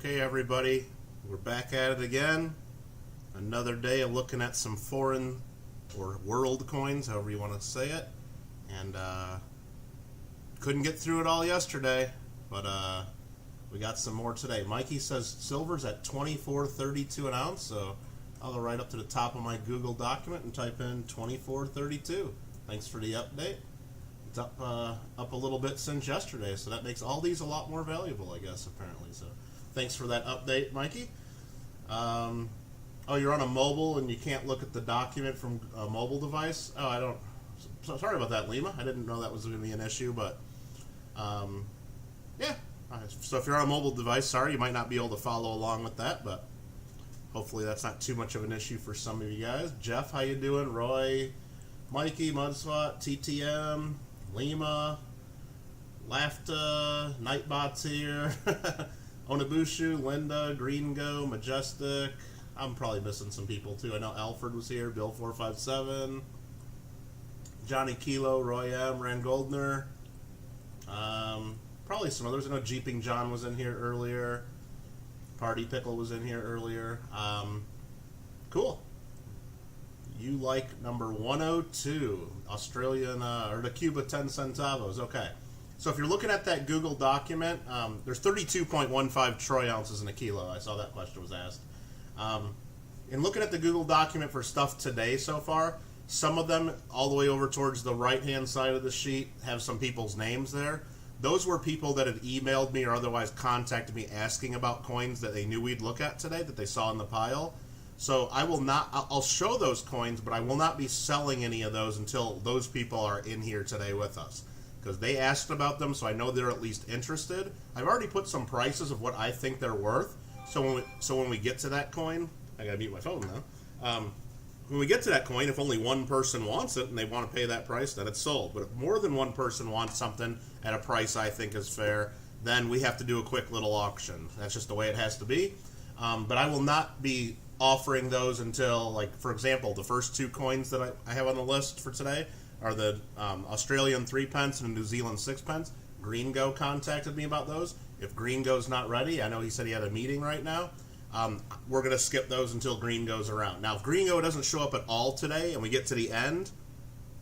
Okay, everybody, we're back at it again. Another day of looking at some foreign or world coins, however you want to say it. And couldn't get through it all yesterday, but we got some more today. Mikey says silver's at $24.32 an ounce, so I'll go right up to the top of my Google document and type in $24.32. Thanks for the update. It's up a little bit since yesterday, so that makes all these a lot more valuable, I guess, apparently. So thanks for that update, Mikey. Oh, you're on a mobile and you can't look at the document from a mobile device? Oh, I don't... So sorry about that, Lima. I didn't know that was going to be an issue, but... yeah. So if you're on a mobile device, sorry, you might not be able to follow along with that, but hopefully that's not too much of an issue for some of you guys. Jeff, how you doing? Roy, Mikey, Mudswat, TTM, Lima, Lafta, Nightbot's here, Onabushu, Linda, Greengo, Majestic. I'm probably missing some people too. I know Alfred was here, Bill457, Johnny Kilo, Roy M, Rand Goldner, probably some others. I know Jeeping John was in here earlier. Party Pickle was in here earlier. Cool. You like number 102, Australian, or the Cuba 10 centavos. Okay. So if you're looking at that Google document, there's 32.15 troy ounces in a kilo. I saw that question was asked. In looking at the Google document for stuff today so far, some of them all the way over towards the right-hand side of the sheet have some people's names there. Those were people that had emailed me or otherwise contacted me asking about coins that they knew we'd look at today, that they saw in the pile. So I will not, I'll show those coins, but I will not be selling any of those until those people are in here today with us. Because they asked about them, so I know they're at least interested. I've already put some prices of what I think they're worth. So when we get to that coin, I gotta mute my phone now. When we get to that coin, if only one person wants it and they want to pay that price, then it's sold. But if more than one person wants something at a price I think is fair, then we have to do a quick little auction. That's just the way it has to be. But I will not be offering those until, like, for example, the first two coins that I have on the list for today are the Australian 3 pence and the New Zealand 6 pence. Greengo contacted me about those. If Greengo's not ready, I know he said he had a meeting right now, we're going to skip those until Greengo's around. Now, if Greengo doesn't show up at all today and we get to the end,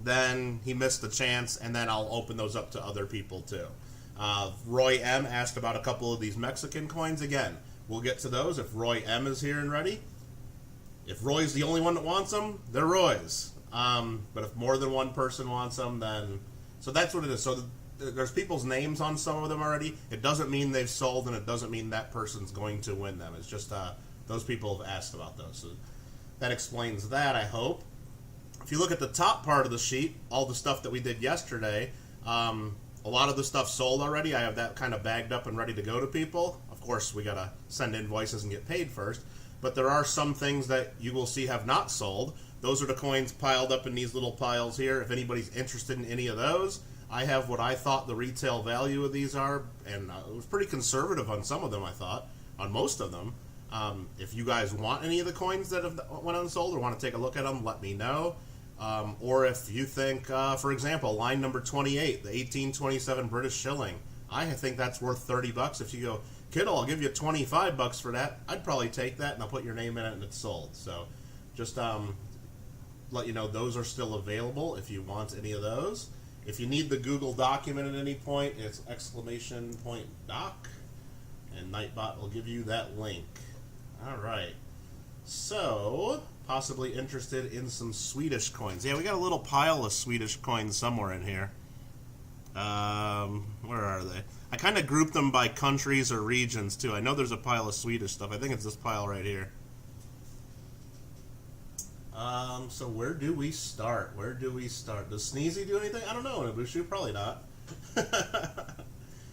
then he missed the chance, and then I'll open those up to other people too. Roy M asked about a couple of these Mexican coins. Again, we'll get to those if Roy M is here and ready. If Roy's the only one that wants them, they're Roy's. But if more than one person wants them, then... So that's what it is. So there's people's names on some of them already. It doesn't mean they've sold, and it doesn't mean that person's going to win them. It's just those people have asked about those. So that explains that, I hope. If you look at the top part of the sheet, all the stuff that we did yesterday, a lot of the stuff sold already. I have that kind of bagged up and ready to go to people. Of course, we got to send invoices and get paid first. But there are some things that you will see have not sold. Those are the coins piled up in these little piles here. If anybody's interested in any of those, I have what I thought the retail value of these are, and it was pretty conservative on some of them, I thought, on most of them. If you guys want any of the coins that have went unsold or want to take a look at them, let me know. Or if you think, for example, line number 28, the 1827 British shilling, I think that's worth $30. If you go, Kittle, I'll give you $25 for that, I'd probably take that, and I'll put your name in it, and it's sold. So just let you know those are still available if you want any of those. If you need the Google document at any point, it's !doc, and Nightbot will give you that link. All right. So, possibly interested in some Swedish coins. Yeah, we got a little pile of Swedish coins somewhere in here. Where are they? I kind of grouped them by countries or regions, too. I know there's a pile of Swedish stuff. I think it's this pile right here. So where do we start? Where do we start? Does Sneezy do anything? I don't know, Nabushu. Probably not.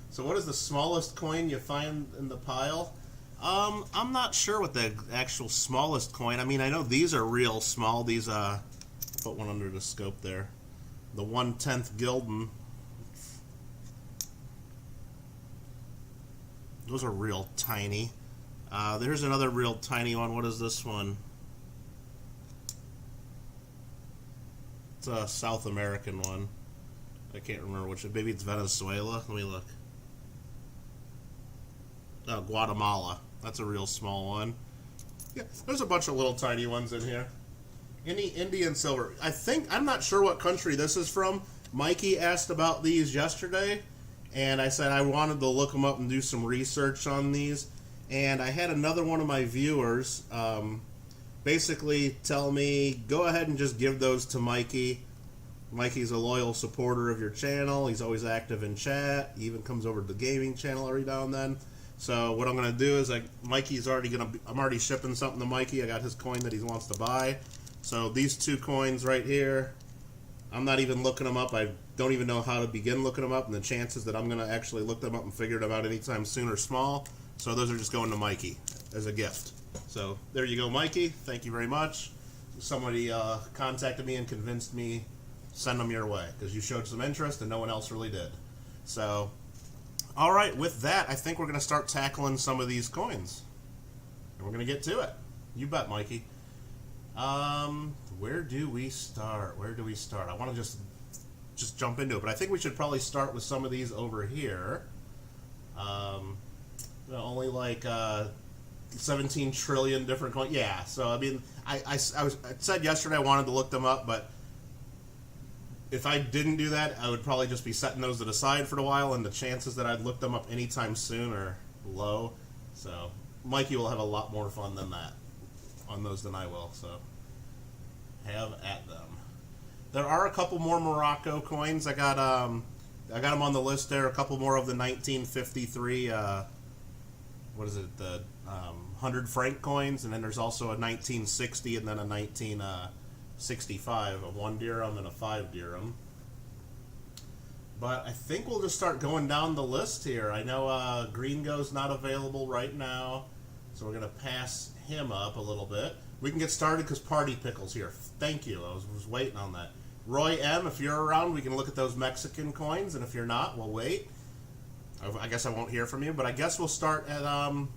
So what is the smallest coin you find in the pile? I'm not sure what the actual smallest coin. I mean, I know these are real small. These, put one under the scope there. The 1/10 Gulden. Those are real tiny. There's another real tiny one. What is this one? It's a South American one. I can't remember which. Maybe it's Venezuela. Let me look. Guatemala. That's a real small one. Yeah, there's a bunch of little tiny ones in here. Indian silver. I'm not sure what country this is from. Mikey asked about these yesterday, and I said I wanted to look them up and do some research on these. And I had another one of my viewers basically tell me, go ahead and just give those to Mikey. Mikey's a loyal supporter of your channel. He's always active in chat. He even comes over to the gaming channel every now and then. So what I'm going to do is, Mikey's already I'm already shipping something to Mikey. I got his coin that he wants to buy. So these two coins right here, I'm not even looking them up. I don't even know how to begin looking them up, and the chances that I'm going to actually look them up and figure them out anytime soon are small. So those are just going to Mikey as a gift. So there you go, Mikey. Thank you very much. Somebody contacted me and convinced me, send them your way, because you showed some interest and no one else really did. So, all right, with that, I think we're going to start tackling some of these coins. And we're going to get to it. You bet, Mikey. Where do we start? I want to just jump into it, but I think we should probably start with some of these over here. Only like 17 trillion different coins. Yeah, so I mean, I said yesterday I wanted to look them up, but if I didn't do that, I would probably just be setting those to the side for a while, and the chances that I'd look them up anytime soon are low. So Mikey will have a lot more fun than that on those than I will. So have at them. There are a couple more Morocco coins. I got them on the list there. A couple more of the 1953. What is it? The 100 franc coins, and then there's also a 1960 and then a 1965, a 1 dirham and a 5 dirham. But I think we'll just start going down the list here. I know Gringo's not available right now, so we're going to pass him up a little bit. We can get started because Party Pickle's here. Thank you. I was waiting on that. Roy M., if you're around, we can look at those Mexican coins, and if you're not, we'll wait. I guess I won't hear from you, but I guess we'll start at, I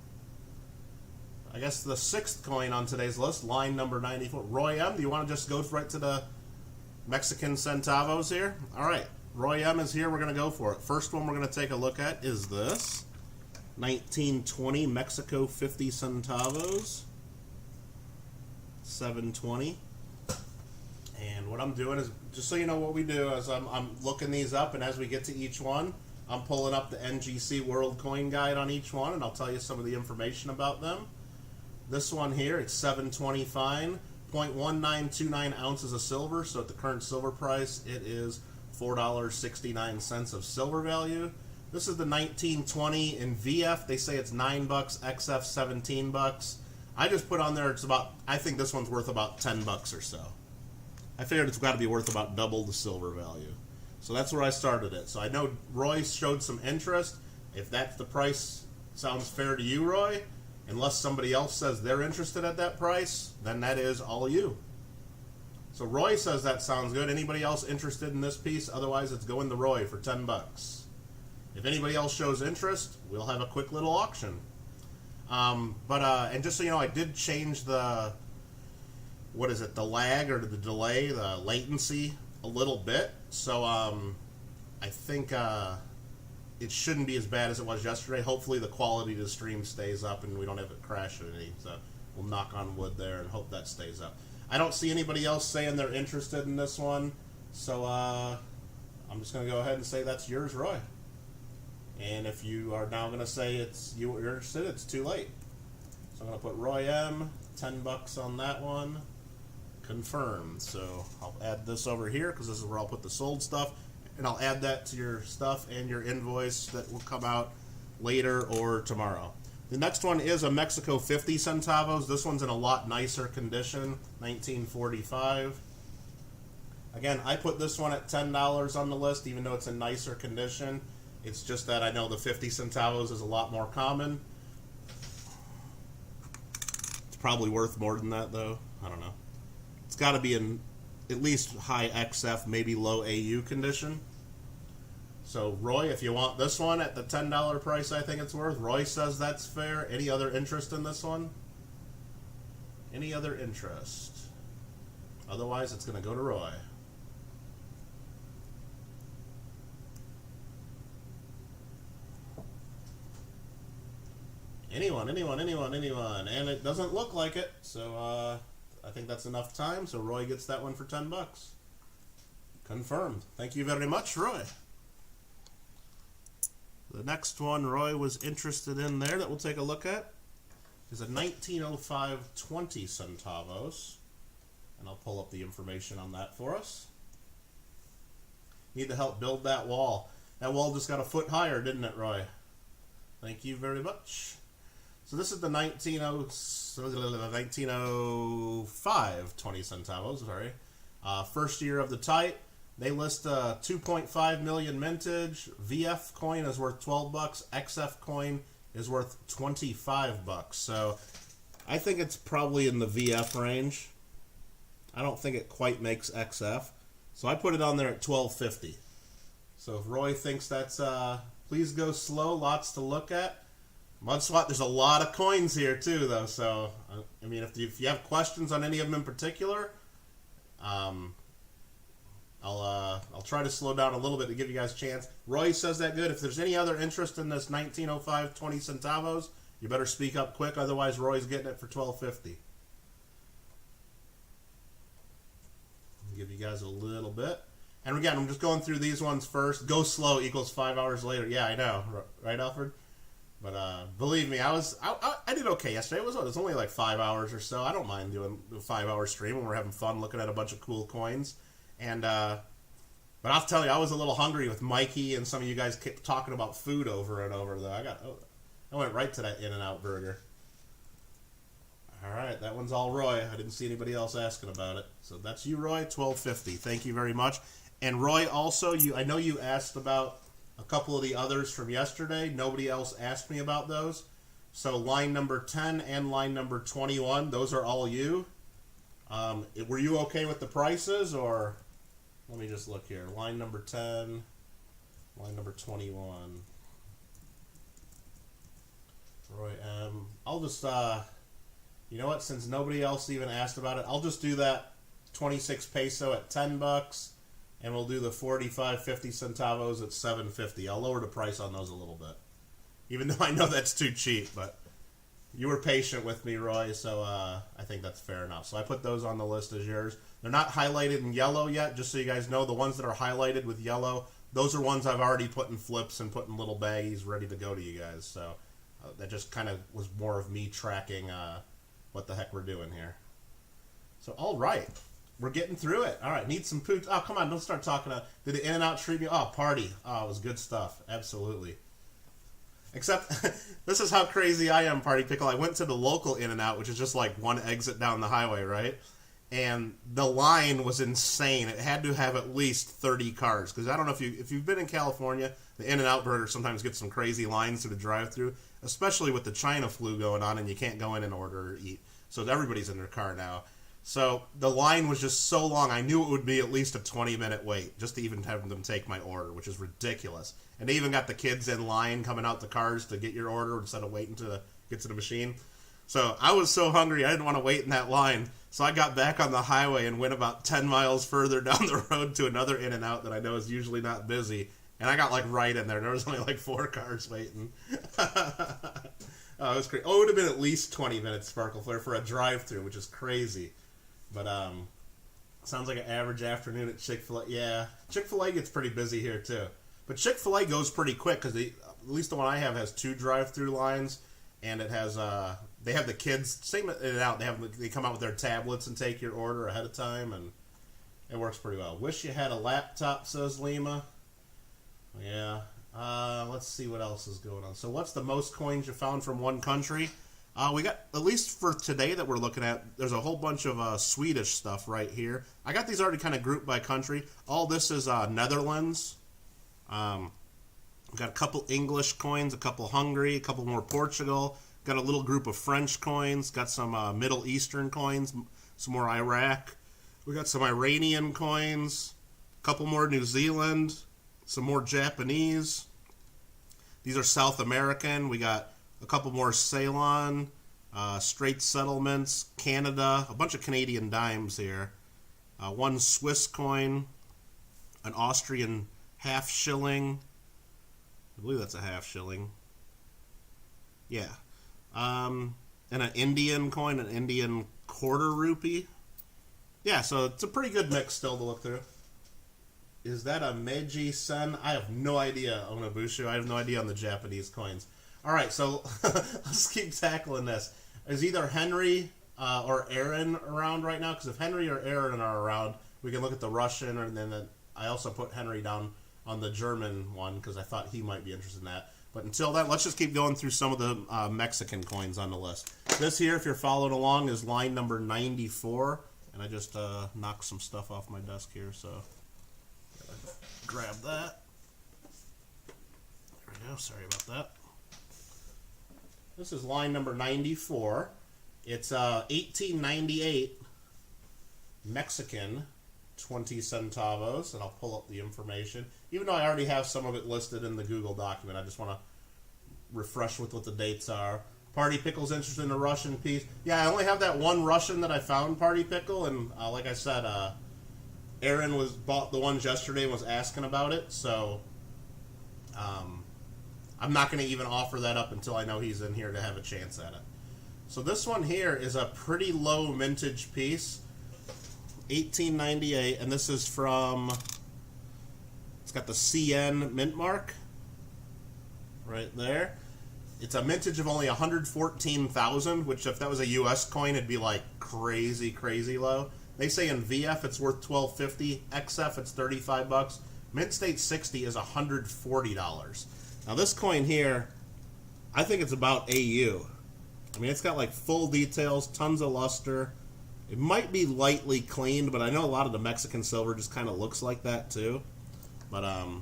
guess the 6th coin on today's list, line number 94. Roy M., do you want to just go right to the Mexican centavos here? All right. Roy M. is here. We're going to go for it. First one we're going to take a look at is this 1920 Mexico 50 centavos. 720. And what I'm doing is, just so you know what we do, is I'm looking these up, and as we get to each one, I'm pulling up the NGC World Coin Guide on each one, and I'll tell you some of the information about them. This one here, it's 720 fine, 0.1929 ounces of silver, so at the current silver price, it is $4.69 of silver value. This is the 1920 in VF. They say it's $9, XF 17 bucks. I just put on there, it's about, I think this one's worth about 10 bucks or so. I figured it's got to be worth about double the silver value. So that's where I started it. So I know Roy showed some interest. If that's the price sounds fair to you, Roy, unless somebody else says they're interested at that price, then that is all you. So Roy says that sounds good. Anybody else interested in this piece? Otherwise, it's going to Roy for 10 bucks. If anybody else shows interest, we'll have a quick little auction. And just so you know, I did change the, the lag or the delay, the latency a little bit. So I think it shouldn't be as bad as it was yesterday. Hopefully the quality of the stream stays up and we don't have it crash or anything. So we'll knock on wood there and hope that stays up. I don't see anybody else saying they're interested in this one. So I'm just going to go ahead and say that's yours, Roy. And if you are now going to say you're interested, it's too late. So I'm going to put Roy M, 10 bucks on that one. Confirmed. So I'll add this over here because this is where I'll put the sold stuff. And I'll add that to your stuff and your invoice that will come out later or tomorrow. The next one is a Mexico 50 centavos. This one's in a lot nicer condition, 1945. Again, I put this one at $10 on the list, even though it's in nicer condition. It's just that I know the 50 centavos is a lot more common. It's probably worth more than that, though. I don't know. It's got to be in at least high XF, maybe low AU condition. So, Roy, if you want this one at the $10 price I think it's worth, Roy says that's fair. Any other interest in this one? Any other interest? Otherwise, it's going to go to Roy. Anyone, and it doesn't look like it. So I think that's enough time. So Roy gets that one for $10. Confirmed. Thank you very much, Roy. The next one Roy was interested in there that we'll take a look at is a 1905 20 centavos. And I'll pull up the information on that for us. Need to help build that wall. That wall just got a foot higher, didn't it, Roy? Thank you very much. So this is the 1905 20 centavos, sorry. First year of the type. They list 2.5 million mintage. VF coin is worth $12. XF coin is worth $25. So I think it's probably in the VF range. I don't think it quite makes XF. So I put it on there at $12.50. So if Roy thinks that's, please go slow, lots to look at. Mudswap, there's a lot of coins here too, though. So, I mean, if you have questions on any of them in particular, I'll try to slow down a little bit to give you guys a chance. Roy says that good. If there's any other interest in this 1905 20 centavos, you better speak up quick. Otherwise, Roy's getting it for $12.50. Give you guys a little bit. And again, I'm just going through these ones first. Go slow equals 5 hours later. Yeah, I know. Right, Alfred? But believe me, I did okay yesterday. It was only like 5 hours or so. I don't mind doing a 5-hour stream when we're having fun looking at a bunch of cool coins. And but I'll tell you, I was a little hungry with Mikey and some of you guys kept talking about food over and over. Though I went right to that In-N-Out burger. All right, that one's all Roy. I didn't see anybody else asking about it. So that's you, Roy. $12.50. Thank you very much. And Roy, also, I know you asked about a couple of the others from yesterday. Nobody else asked me about those. So line number 10 and line number 21, those are all you. Were you okay with the prices, or let me just look here. Line number 10, line number 21. Roy M. I'll just, you know what? Since nobody else even asked about it, I'll just do that 26 peso at $10. And we'll do the 45.50 centavos at $7.50. I'll lower the price on those a little bit. Even though I know that's too cheap, but you were patient with me, Roy, so I think that's fair enough. So I put those on the list as yours. They're not highlighted in yellow yet, just so you guys know. The ones that are highlighted with yellow, those are ones I've already put in flips and put in little baggies ready to go to you guys. So that just kind of was more of me tracking what the heck we're doing here. So, all right. We're getting through it. All right, need some food. Oh, come on, don't start talking. Did the In-N-Out treat me? Oh, party. Oh, it was good stuff. Absolutely. Except, this is how crazy I am, Party Pickle. I went to the local In-N-Out, which is just like one exit down the highway, right? And the line was insane. It had to have at least 30 cars. Because I don't know if you've been in California, the In-N-Out burger sometimes gets some crazy lines through the drive-thru, especially with the China flu going on and you can't go in and order or eat. So everybody's in their car now. So the line was just so long, I knew it would be at least a 20-minute wait just to even have them take my order, which is ridiculous. And they even got the kids in line coming out the cars to get your order instead of waiting to get to the machine. So I was so hungry, I didn't want to wait in that line. So I got back on the highway and went about 10 miles further down the road to another In-N-Out that I know is usually not busy. And I got like right in there. There was only like 4 cars waiting. Oh, it was crazy. Oh, it would have been at least 20 minutes, Sparkle Flare, for a drive-thru, which is crazy. But sounds like an average afternoon at Chick-fil-A. Yeah, Chick-fil-A gets pretty busy here too. But Chick-fil-A goes pretty quick because at least the one I have has 2 drive-through lines, and it has they have the kids same it out. They come out with their tablets and take your order ahead of time, and it works pretty well. Wish you had a laptop, says Lima. Yeah. Let's see what else is going on. So what's the most coins you found from one country? We got, at least for today that we're looking at, there's a whole bunch of Swedish stuff right here. I got these already kind of grouped by country. All this is Netherlands. We've got a couple English coins, a couple Hungary, a couple more Portugal. Got a little group of French coins. Got some Middle Eastern coins, some more Iraq. We got some Iranian coins, a couple more New Zealand, some more Japanese. These are South American. We got a couple more Ceylon, Straits Settlements, Canada, a bunch of Canadian dimes here. One Swiss coin, an Austrian half shilling. I believe that's a half shilling. Yeah. And an Indian coin, an Indian quarter rupee. Yeah, so it's a pretty good mix still to look through. Is that a Meiji Sen? I have no idea, Onabushu. I have no idea on the Japanese coins. All right, so let's keep tackling this. Is either Henry or Aaron around right now? Because if Henry or Aaron are around, we can look at the Russian, and then I also put Henry down on the German one because I thought he might be interested in that. But until then, let's just keep going through some of the Mexican coins on the list. This here, if you're following along, is line number 94. And I just knocked some stuff off my desk here, so grab that. There we go. Sorry about that. This is line number 94. It's 1898 Mexican 20 centavos, and I'll pull up the information. Even though I already have some of it listed in the Google document, I just want to refresh with what the dates are. Party Pickle's interested in a Russian piece. Yeah, I only have that one Russian that I found, Party Pickle, and like I said, Aaron bought the ones yesterday and was asking about it, so I'm not going to even offer that up until I know he's in here to have a chance at it. So this one here is a pretty low mintage piece, 1898, and this is from, it's got the CN mint mark right there. It's a mintage of only 114,000, which if that was a U.S. coin, it'd be like crazy, crazy low. They say in VF it's worth $12.50, XF it's $35. Mint State 60 is $140. Now this coin here, I think it's about AU. I mean, it's got like full details, tons of luster. It might be lightly cleaned, but I know a lot of the Mexican silver just kind of looks like that too. But I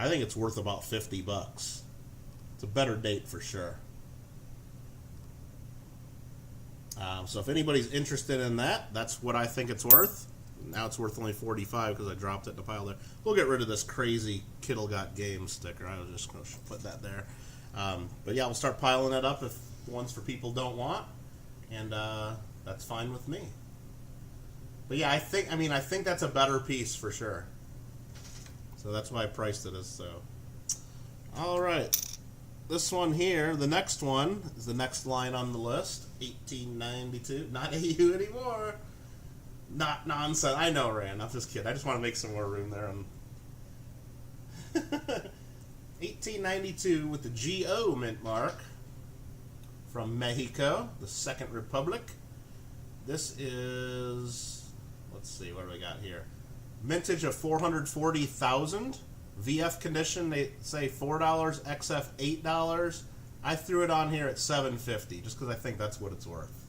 think it's worth about $50. It's a better date for sure. So if anybody's interested in that, that's what I think it's worth. Now it's worth only $45 because I dropped it in the pile there. We'll get rid of this crazy Kittle Got Game sticker. I was just going to put that there. But yeah, we'll start piling it up if the ones for people don't want, and that's fine with me. But yeah, I think that's a better piece for sure. So that's why I priced it as so. All right. This one here, the next one, is the next line on the list. 1892. Not AU anymore. Not nonsense. I know, Rand. I'm just kidding. I just want to make some more room there. 1892 with the GO mint mark from Mexico, the Second Republic. This is, let's see, what do we got here? Mintage of 440,000. VF condition, they say $4, XF $8. I threw it on here at $7.50 just because I think that's what it's worth.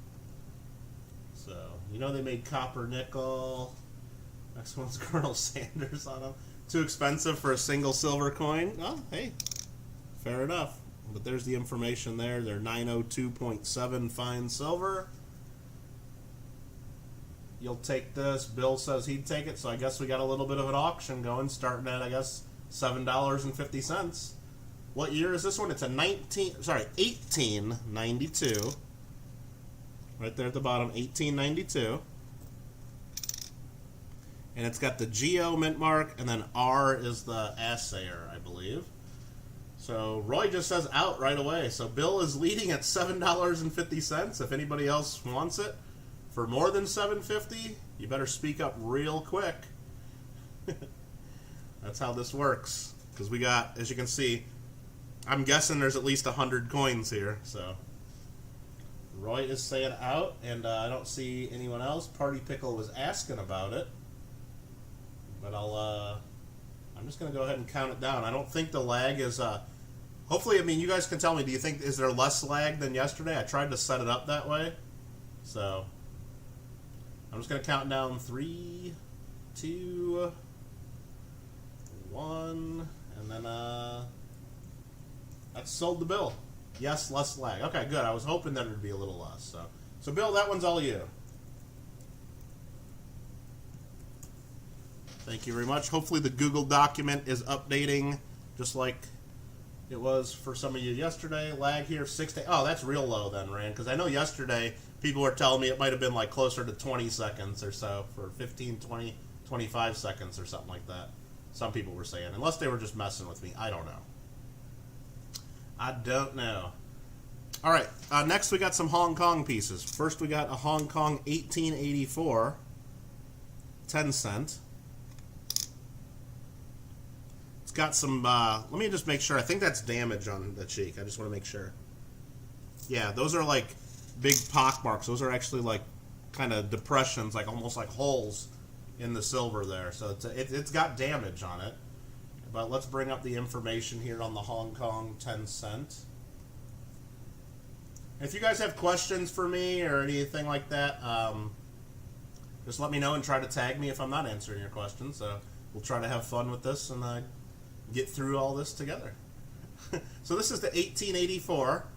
So, you know they made copper nickel. Next one's Colonel Sanders on them. Too expensive for a single silver coin? Well, hey, fair enough. But there's the information there. They're 902.7 fine silver. You'll take this. Bill says he'd take it, so I guess we got a little bit of an auction going, starting at, I guess, $7.50. What year is this one? It's a 1892. Right there at the bottom, 1892. And it's got the GO mint mark, and then R is the assayer, I believe. So Roy just says out right away. So Bill is leading at $7.50. If anybody else wants it for more than $7.50, you better speak up real quick. That's how this works. Because we got, as you can see, I'm guessing there's at least 100 coins here. So Roy is saying out, and I don't see anyone else. Party Pickle was asking about it. But I'm just going to go ahead and count it down. I don't think the lag is, hopefully, I mean, you guys can tell me, do you think, is there less lag than yesterday? I tried to set it up that way. So I'm just going to count down 3, 2, 1, and then that's sold the bill. Yes, less lag. Okay, good. I was hoping that it would be a little less. So Bill, that one's all you. Thank you very much. Hopefully the Google document is updating just like it was for some of you yesterday. Lag here, 6 to... Oh, that's real low then, Rand, because I know yesterday people were telling me it might have been like closer to 20 seconds or so for 15, 20, 25 seconds or something like that. Some people were saying, unless they were just messing with me. I don't know. All right, next we got some Hong Kong pieces. First we got a Hong Kong 1884, 10 cent. It's got some, let me just make sure. I think that's damage on the cheek. I just want to make sure. Yeah, those are like big pock marks. Those are actually like kind of depressions, like almost like holes in the silver there. So it's got damage on it. But let's bring up the information here on the Hong Kong 10 cent. If you guys have questions for me or anything like that, just let me know and try to tag me if I'm not answering your questions. So we'll try to have fun with this and get through all this together. So this is the 1884,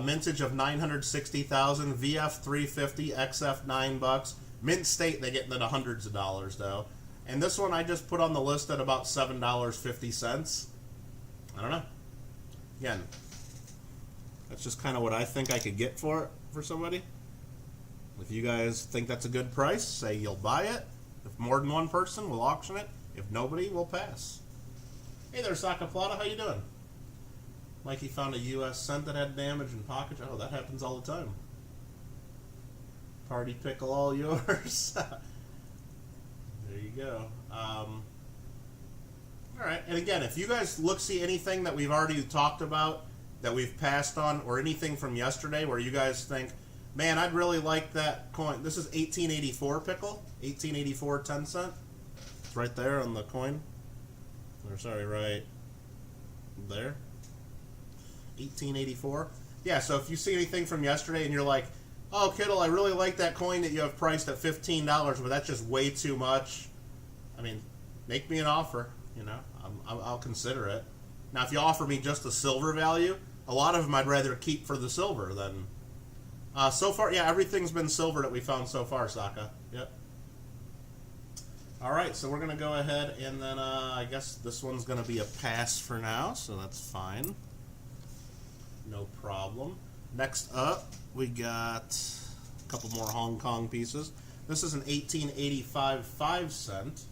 mintage of 960,000, VF 350, XF $9. Mint state, they get into the hundreds of dollars though. And this one I just put on the list at about $7.50. I don't know. Again, that's just kind of what I think I could get for it for somebody. If you guys think that's a good price, say you'll buy it. If more than one person, we'll auction it. If nobody, we'll pass. Hey there, Saka Plata, how you doing? Mikey found a US cent that had damage in pocket. Oh, that happens all the time. Party pickle all yours. There you go. Alright, and again, if you guys see anything that we've already talked about, that we've passed on, or anything from yesterday where you guys think, man, I'd really like that coin. This is 1884 pickle. 1884 10 cent. It's right there on the coin. Or sorry, right there. 1884. Yeah, so if you see anything from yesterday and you're like, oh, Kittle, I really like that coin that you have priced at $15, but that's just way too much. I mean, make me an offer, you know. I'll consider it. Now, if you offer me just the silver value, a lot of them I'd rather keep for the silver than... so far, yeah, everything's been silver that we found so far, Saka. Yep. All right, so we're going to go ahead and then I guess this one's going to be a pass for now, so that's fine. No problem. Next up, we got a couple more Hong Kong pieces. This is an 1885 5 cent.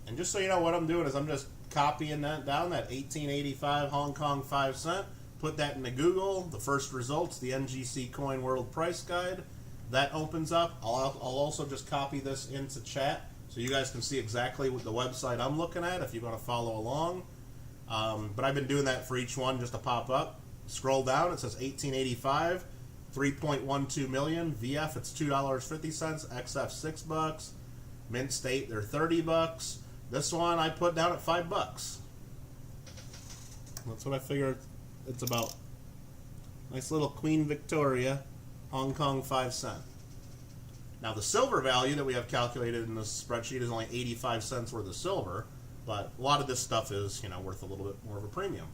And just so you know, what I'm doing is I'm just copying that down, that 1885 Hong Kong 5 cent. Put that into Google. The first results, the NGC Coin World Price Guide. That opens up. I'll also just copy this into chat so you guys can see exactly what the website I'm looking at if you want to follow along. But I've been doing that for each one just to pop up. Scroll down, it says 1885, 3.12 million. VF, it's $2.50. XF, $6. Mint state, they're $30. This one I put down at $5. That's what I figured it's about. Nice little Queen Victoria Hong Kong 5 cent. Now the silver value that we have calculated in this spreadsheet is only 85 cents worth of silver, but a lot of this stuff is, you know, worth a little bit more of a premium.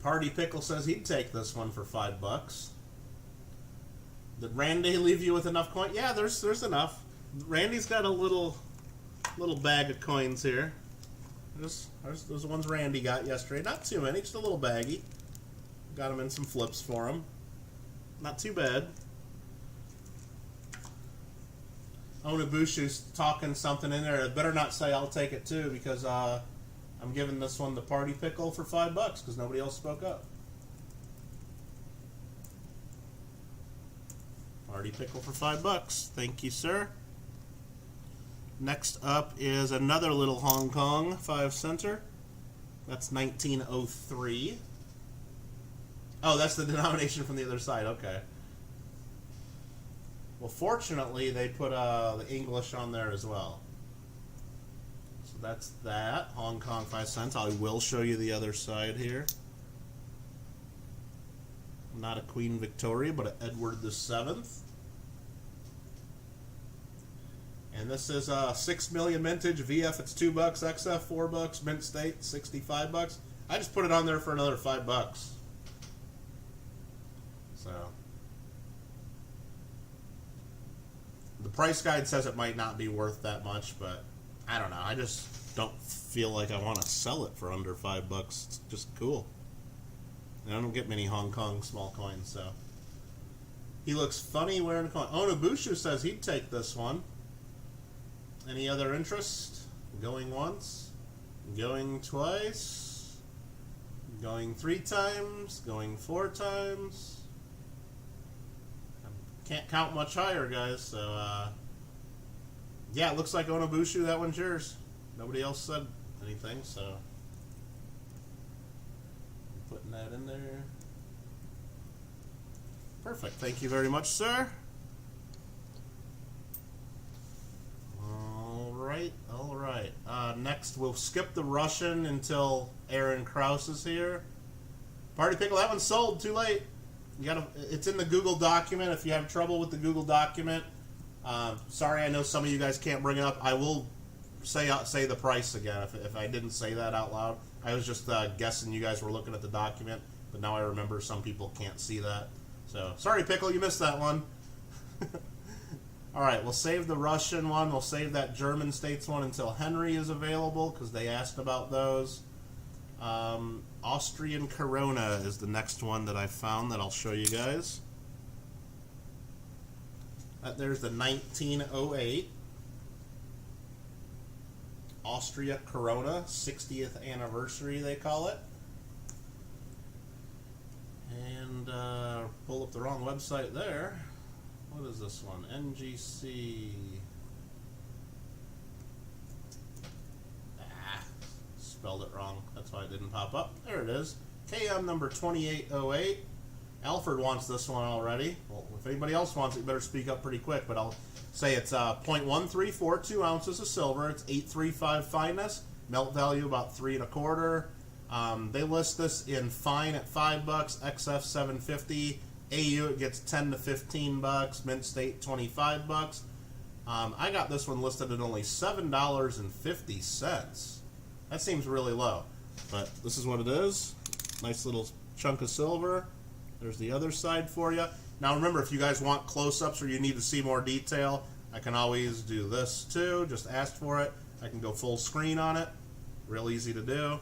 Party Pickle says he'd take this one for $5. Did Randy leave you with enough coin? Yeah, there's enough. Randy's got a little bag of coins here. There's the ones Randy got yesterday. Not too many, just a little baggie. Got him in some flips for him. Not too bad. Onabushu's talking something in there. I better not say I'll take it too, because I'm giving this one to Party Pickle for $5 because nobody else spoke up. Party Pickle for $5. Thank you, sir. Next up is another little Hong Kong 5 center. That's 1903. Oh, that's the denomination from the other side. Okay. Well, fortunately, they put the English on there as well. So that's that. Hong Kong 5 cents. I will show you the other side here. Not a Queen Victoria, but an Edward VII. And this is 6 million mintage. VF, it's $2. XF, $4. Mint state, $65. I just put it on there for another $5. So the price guide says it might not be worth that much, but I don't know. I just don't feel like I want to sell it for under $5. It's just cool. And I don't get many Hong Kong small coins, so. He looks funny wearing a coin. Onabushu says he'd take this one. Any other interest? Going once? Going twice? Going 3 times, going 4 times. Can't count much higher, guys, so, yeah, it looks like Onabushu, that one's yours. Nobody else said anything, so I'm putting that in there. Perfect. Thank you very much, sir. All right, all right. Next, we'll skip the Russian until Aaron Krause is here. Party Pickle, that one's sold. Too late. You gotta. It's in the Google document. If you have trouble with the Google document, sorry, I know some of you guys can't bring it up. I will say the price again if I didn't say that out loud. I was just guessing you guys were looking at the document, but now I remember some people can't see that. So sorry, Pickle, you missed that one. All right, we'll save the Russian one. We'll save that German States one until Henry is available because they asked about those. Austrian Corona is the next one that I found that I'll show you guys. There's the 1908 Austria Corona, 60th anniversary they call it. And pull up the wrong website there. What is this one? NGC. Spelled it wrong. That's why it didn't pop up. There it is. KM number 2808. Alfred wants this one already. Well, if anybody else wants it, you better speak up pretty quick. But I'll say it's 0.1342 ounces of silver. It's 835 fineness. Melt value about 3 1/4. They list this in fine at $5, XF $7.50. AU it gets $10 to $15. Mint State $25. I got this one listed at only $7.50. That seems really low, but this is what it is. Nice little chunk of silver. There's the other side for you. Now remember, if you guys want close-ups or you need to see more detail, I can always do this too. Just ask for it. I can go full screen on it. Real easy to do.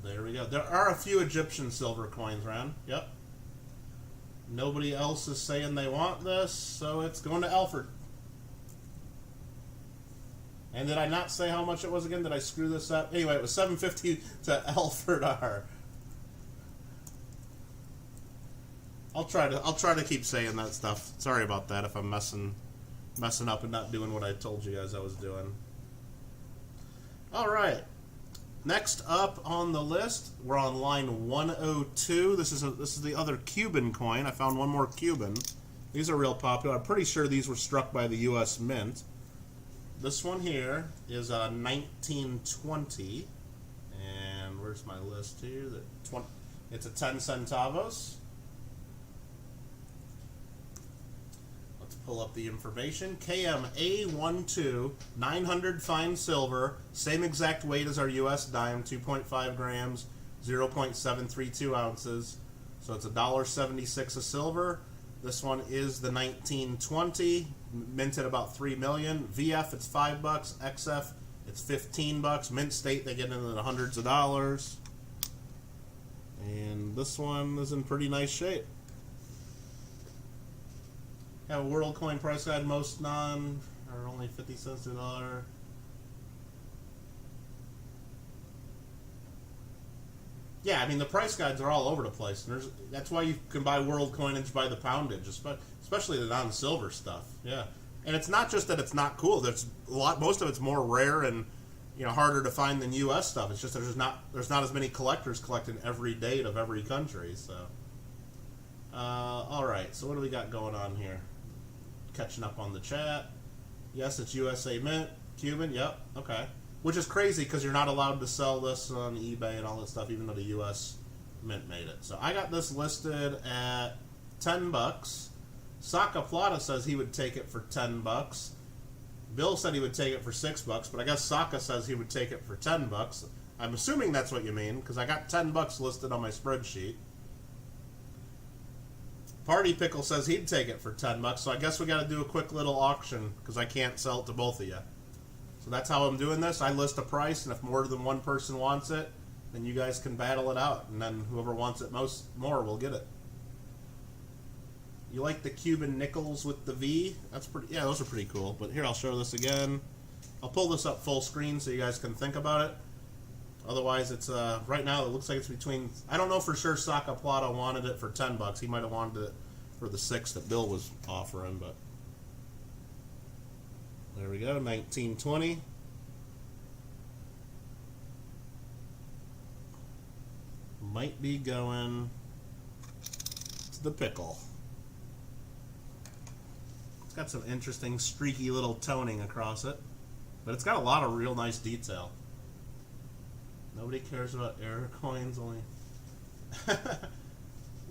There we go. There are a few Egyptian silver coins around. Yep. Nobody else is saying they want this, so it's going to Alfred. And did I not say how much it was again? Did I screw this up? Anyway, it was $7.50 to Alfred R. I'll try to keep saying that stuff. Sorry about that if I'm messing up and not doing what I told you guys I was doing. All right. Next up on the list, we're on line 102. This is the other Cuban coin. I found one more Cuban. These are real popular. I'm pretty sure these were struck by the U.S. Mint. This one here is 1920, and where's my list here? It's a 10 centavos. Pull up the information. KMA12, 900 fine silver, same exact weight as our US dime, 2.5 grams, 0.732 ounces. So it's $1.76 of silver. This one is the 1920, minted about 3 million. VF, it's $5. XF, it's $15. Mint State, they get into the hundreds of dollars. And this one is in pretty nice shape. Have a world coin price guide. Most non are only 50 cents to the dollar. Yeah, I mean the price guides are all over the place. And that's why you can buy world coinage by the poundage, especially the non-silver stuff. Yeah, and it's not just that it's not cool. There's a lot. Most of it's more rare and harder to find than U.S. stuff. It's just there's not as many collectors collecting every date of every country. So, all right. So what do we got going on here? Catching up on the chat. Yes, it's USA Mint. Cuban, yep, okay. Which is crazy because you're not allowed to sell this on eBay and all that stuff, even though the US Mint made it. So I got this listed at $10. Saka Plata says he would take it for $10. Bill said he would take it for $6, but I guess Saka says he would take it for $10. I'm assuming that's what you mean, because I got $10 listed on my spreadsheet. Party Pickle says he'd take it for $10, so I guess we got to do a quick little auction because I can't sell it to both of you. So that's how I'm doing this. I list a price, and if more than one person wants it, then you guys can battle it out, and then whoever wants it more will get it. You like the Cuban nickels with the V? That's pretty. Yeah, those are pretty cool. But here, I'll show this again. I'll pull this up full screen so you guys can think about it. Otherwise, it's right now it looks like it's between. I don't know for sure. Saka Plata wanted it for $10. He might have wanted it for the 6 that Bill was offering, but there we go. 1920. Might be going to the pickle. It's got some interesting streaky little toning across it, but it's got a lot of real nice detail. Nobody cares about error coins, only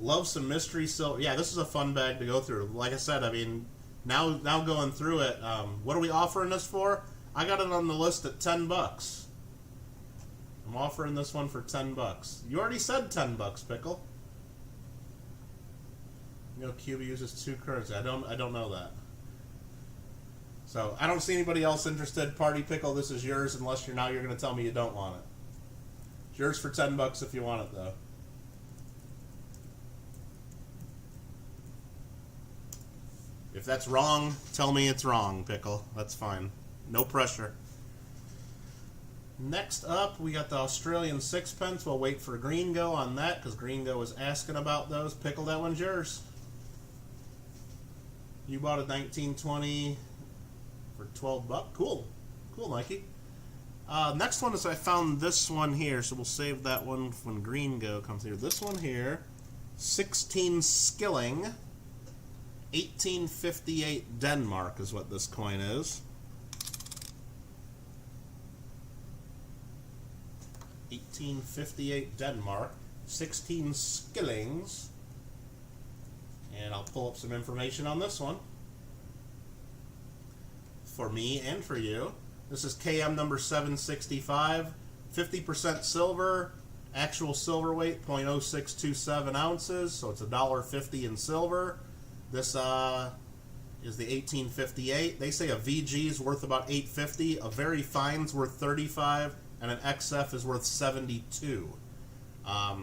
love some mystery silver. Yeah, this is a fun bag to go through. Like I said, I mean, now going through it, what are we offering this for? I got it on the list at $10. I'm offering this one for $10. You already said $10, Pickle. You know, Cuba uses 2 currency. I don't know that. So I don't see anybody else interested. Party Pickle, this is yours, unless you're going to tell me you don't want it. It's yours for $10 if you want it, though. If that's wrong, tell me it's wrong, Pickle. That's fine. No pressure. Next up, we got the Australian sixpence. We'll wait for Gringo on that, because Gringo was asking about those. Pickle, that one's yours. You bought a 1920 for $12. Cool. Cool, Mikey. Next one is I found this one here, so we'll save that one when Gringo comes here. This one here, 16 Skilling, 1858 Denmark is what this coin is. 1858 Denmark, 16 Skillings, and I'll pull up some information on this one for me and for you. This is KM number 765, 50% silver, actual silver weight 0.0627 ounces, so it's $1.50 in silver. This is the 1858. They say a VG is worth about $8.50, a very fine's worth $35, and an XF is worth $72. I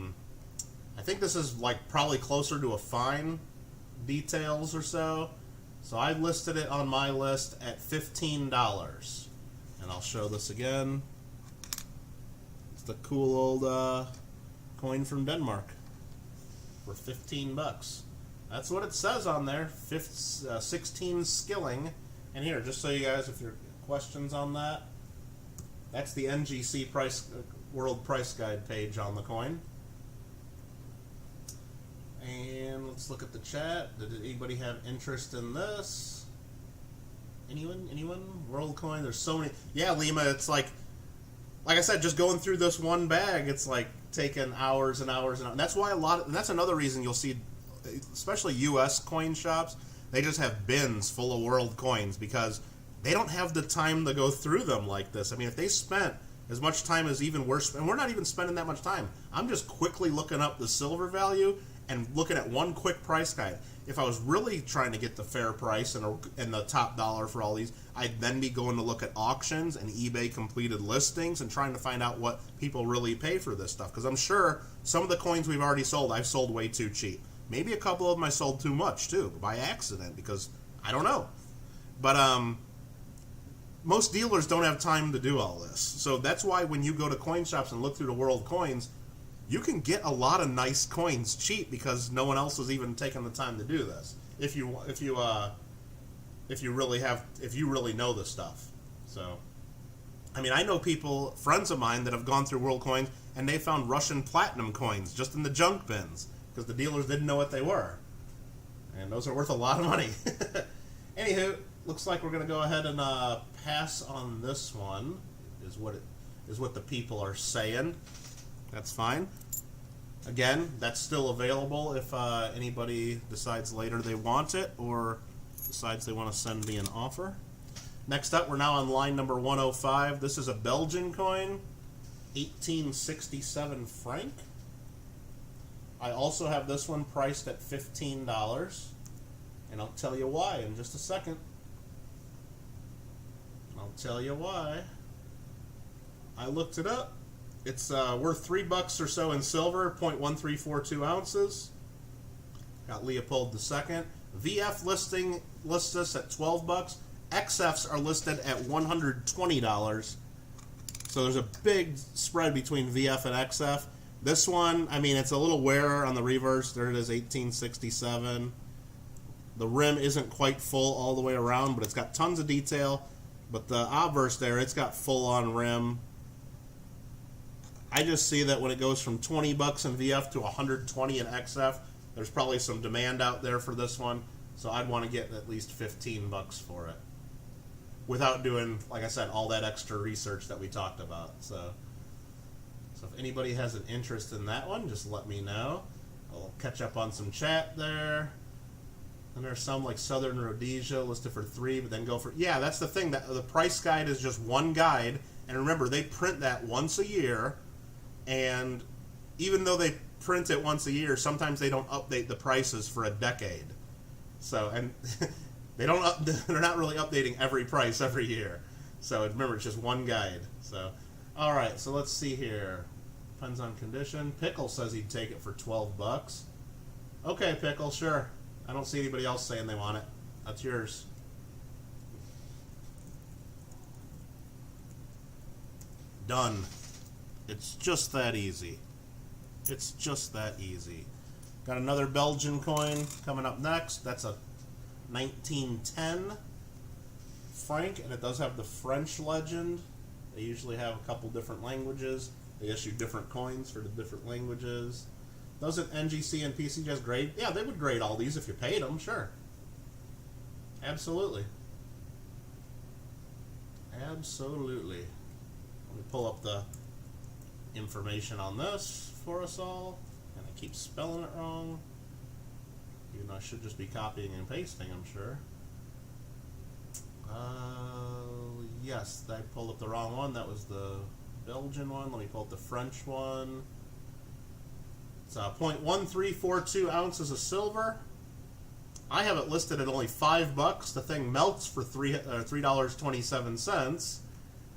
think this is like probably closer to a fine details or so. So I listed it on my list at $15. And I'll show this again. It's the cool old coin from Denmark for $15. That's what it says on there. 16 Skilling. And here, just so you guys, if you have questions on that, that's the NGC price World Price Guide page on the coin. And let's look at the chat. Did anybody have interest in this? Anyone? World coin? There's so many. Yeah, Lima, it's like I said, just going through this one bag, it's like taking hours and hours and hours. And that's why and that's another reason you'll see, especially U.S. coin shops, they just have bins full of world coins because they don't have the time to go through them like this. I mean, if they spent as much time as even worse, and we're not even spending that much time. I'm just quickly looking up the silver value and looking at one quick price guide. If I was really trying to get the fair price and the top dollar for all these, I'd then be going to look at auctions and eBay completed listings and trying to find out what people really pay for this stuff. Because I'm sure some of the coins we've already sold, I've sold way too cheap. Maybe a couple of them I sold too much too, by accident, because I don't know. But most dealers don't have time to do all this. So that's why when you go to coin shops and look through the world coins, you can get a lot of nice coins cheap because no one else is even taking the time to do this. If you really know the stuff. So, I mean, I know people, friends of mine, that have gone through world coins and they found Russian platinum coins just in the junk bins because the dealers didn't know what they were, and those are worth a lot of money. Anywho, looks like we're gonna go ahead and pass on this one. Is what the people are saying. That's fine. Again, that's still available if anybody decides later they want it or decides they want to send me an offer. Next up, we're now on line number 105. This is a Belgian coin, 1867 franc. I also have this one priced at $15, and I'll tell you why in just a second. I'll tell you why. I looked it up. It's worth $3 or so in silver, 0.1342 ounces. Got Leopold II. VF lists this at $12. XFs are listed at $120. So there's a big spread between VF and XF. This one, I mean, it's a little wearer on the reverse. There it is, 1867. The rim isn't quite full all the way around, but it's got tons of detail. But the obverse there, it's got full-on rim. I just see that when it goes from 20 bucks in VF to 120 in XF, there's probably some demand out there for this one. So I'd want to get at least 15 bucks for it, without doing, like I said, all that extra research that we talked about. So if anybody has an interest in that one, just let me know. I'll catch up on some chat there. And there's some like Southern Rhodesia listed for $3, but then go for... Yeah, that's the thing. That the price guide is just one guide. And remember, they print that once a year. And even though they print it once a year, sometimes they don't update the prices for a decade. So, and they're not really updating every price every year. So remember, it's just one guide. So, all right, so let's see here. Depends on condition. Pickle says he'd take it for 12 bucks. Okay, Pickle, sure. I don't see anybody else saying they want it. That's yours. Done. It's just that easy. It's just that easy. Got another Belgian coin coming up next. That's a 1910 franc, and it does have the French legend. They usually have a couple different languages. They issue different coins for the different languages. Doesn't NGC and PCGS grade? Yeah, they would grade all these if you paid them, sure. Absolutely. Absolutely. Let me pull up the information on this for us all. And I keep spelling it wrong. Even though I should just be copying and pasting, I'm sure. Yes, I pulled up the wrong one. That was the Belgian one. Let me pull up the French one. It's 0.1342 ounces of silver. I have it listed at only $5. The thing melts for $3.27.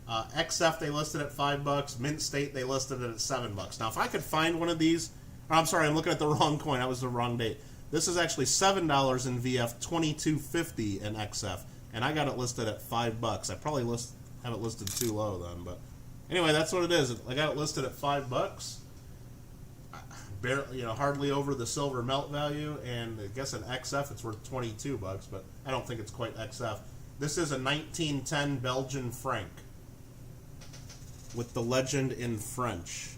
XF they listed at $5. Mint State they listed it at $7. Now, if I could find one of these, I'm sorry, I'm looking at the wrong coin. That was the wrong date. This is actually $7 in VF, $22.50 in XF, and I got it listed at $5. I probably have it listed too low then, but anyway, that's what it is. I got it listed at $5. Barely, hardly over the silver melt value, and I guess in XF it's worth $22, but I don't think it's quite XF. This is a 1910 Belgian franc with the legend in French.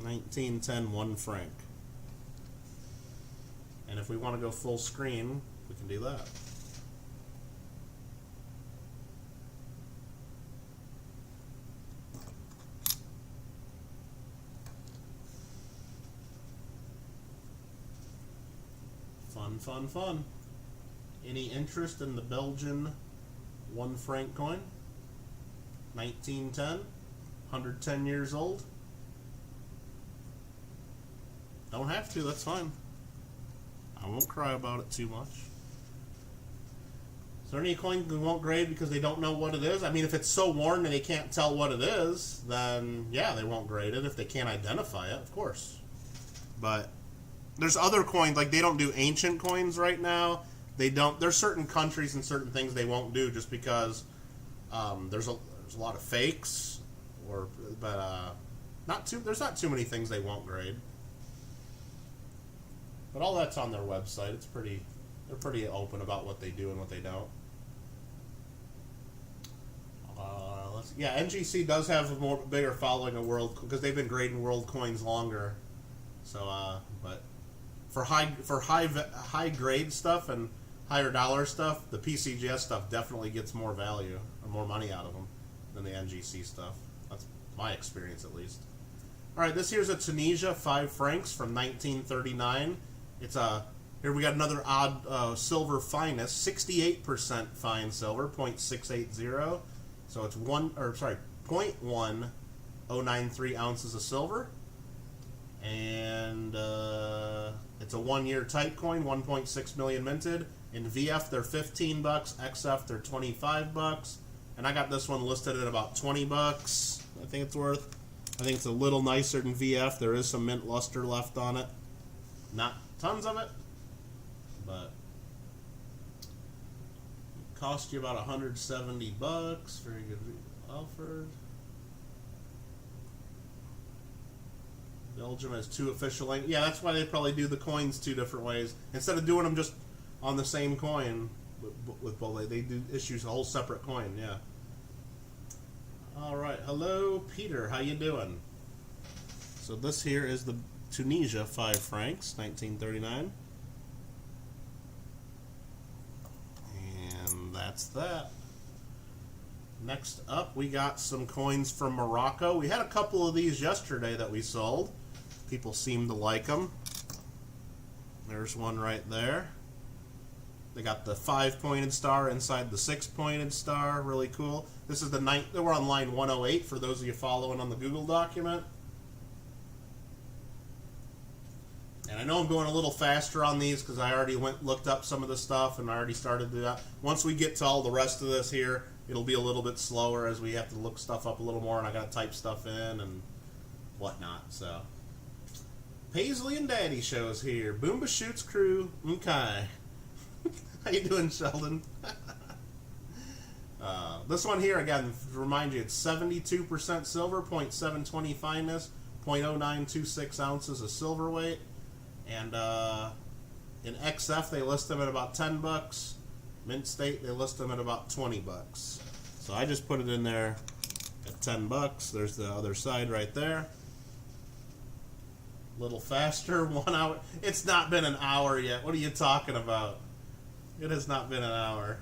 1910 1 franc. And if we want to go full screen, we can do that. Fun, fun. Any interest in the Belgian 1 franc coin? 1910, 110 years old. Don't have to, that's fine. I won't cry about it too much. Is there any coin that won't grade because they don't know what it is? I mean, if it's so worn and they can't tell what it is, then yeah, they won't grade it if they can't identify it, of course. But there's other coins, like they don't do ancient coins right now. There's certain countries and certain things they won't do just because there's a lot of fakes, but there's not too many things they won't grade. But all that's on their website. They're pretty open about what they do and what they don't. NGC does have a bigger following of world because they've been grading world coins longer. So, but for high grade stuff and higher dollar stuff, the PCGS stuff definitely gets more value or more money out of them than the NGC stuff. That's my experience, at least. All right, this here's a Tunisia 5 francs from 1939. Here we got another odd silver finest, 68% fine silver, 0.680. So it's 0.1093 ounces of silver. And it's a 1-year type coin, 1.6 million minted. In VF, they're $15. XF, they're $25. And I got this one listed at about $20. I think it's worth. I think it's a little nicer than VF. There is some mint luster left on it. Not tons of it, but cost you about 170 bucks. Very good offer. Belgium has 2 official languages. Yeah, that's why they probably do the coins 2 different ways. Instead of doing them just on the same coin with both, they do issues a whole separate coin. Yeah. All right. Hello, Peter. How you doing? So this here is the Tunisia 5 francs, 1939. And that's that. Next up, we got some coins from Morocco. We had a couple of these yesterday that we sold. People seem to like them. There's one right there. They got the 5-pointed star inside the 6-pointed star. Really cool. This is the we're on line 108 for those of you following on the Google document. And I know I'm going a little faster on these because I already looked up some of the stuff and I already started to do that. Once we get to all the rest of this here, it'll be a little bit slower as we have to look stuff up a little more and I got to type stuff in and whatnot. So, Paisley and Daddy shows here. Boomba Shoots crew, okay. How you doing, Sheldon? This one here, again, to remind you, it's 72% silver, 0.720 fineness, 0.0926 ounces of silver weight. And in XF, they list them at about 10 bucks. Mint State, they list them at about 20 bucks. So I just put it in there at 10 bucks. There's the other side right there. A little faster, 1 hour. It's not been an hour yet. What are you talking about? It has not been an hour.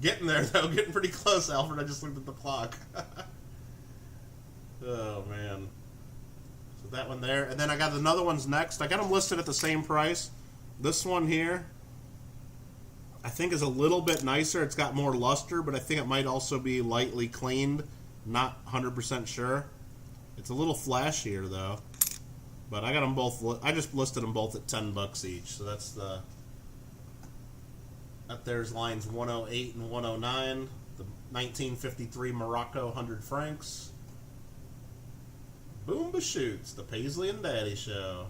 Getting there, though. Getting pretty close, Alfred. I just looked at the clock. Oh, man. So that one there. And then I got another one's next. I got them listed at the same price. This one here, I think is a little bit nicer. It's got more luster, but I think it might also be lightly cleaned. Not 100% sure. It's a little flashier, though. But I got them both. I just listed them both at 10 bucks each. So that's the. Up there's lines 108 and 109. The 1953 Morocco 100 francs. Boomba Shoots, the Paisley and Daddy show.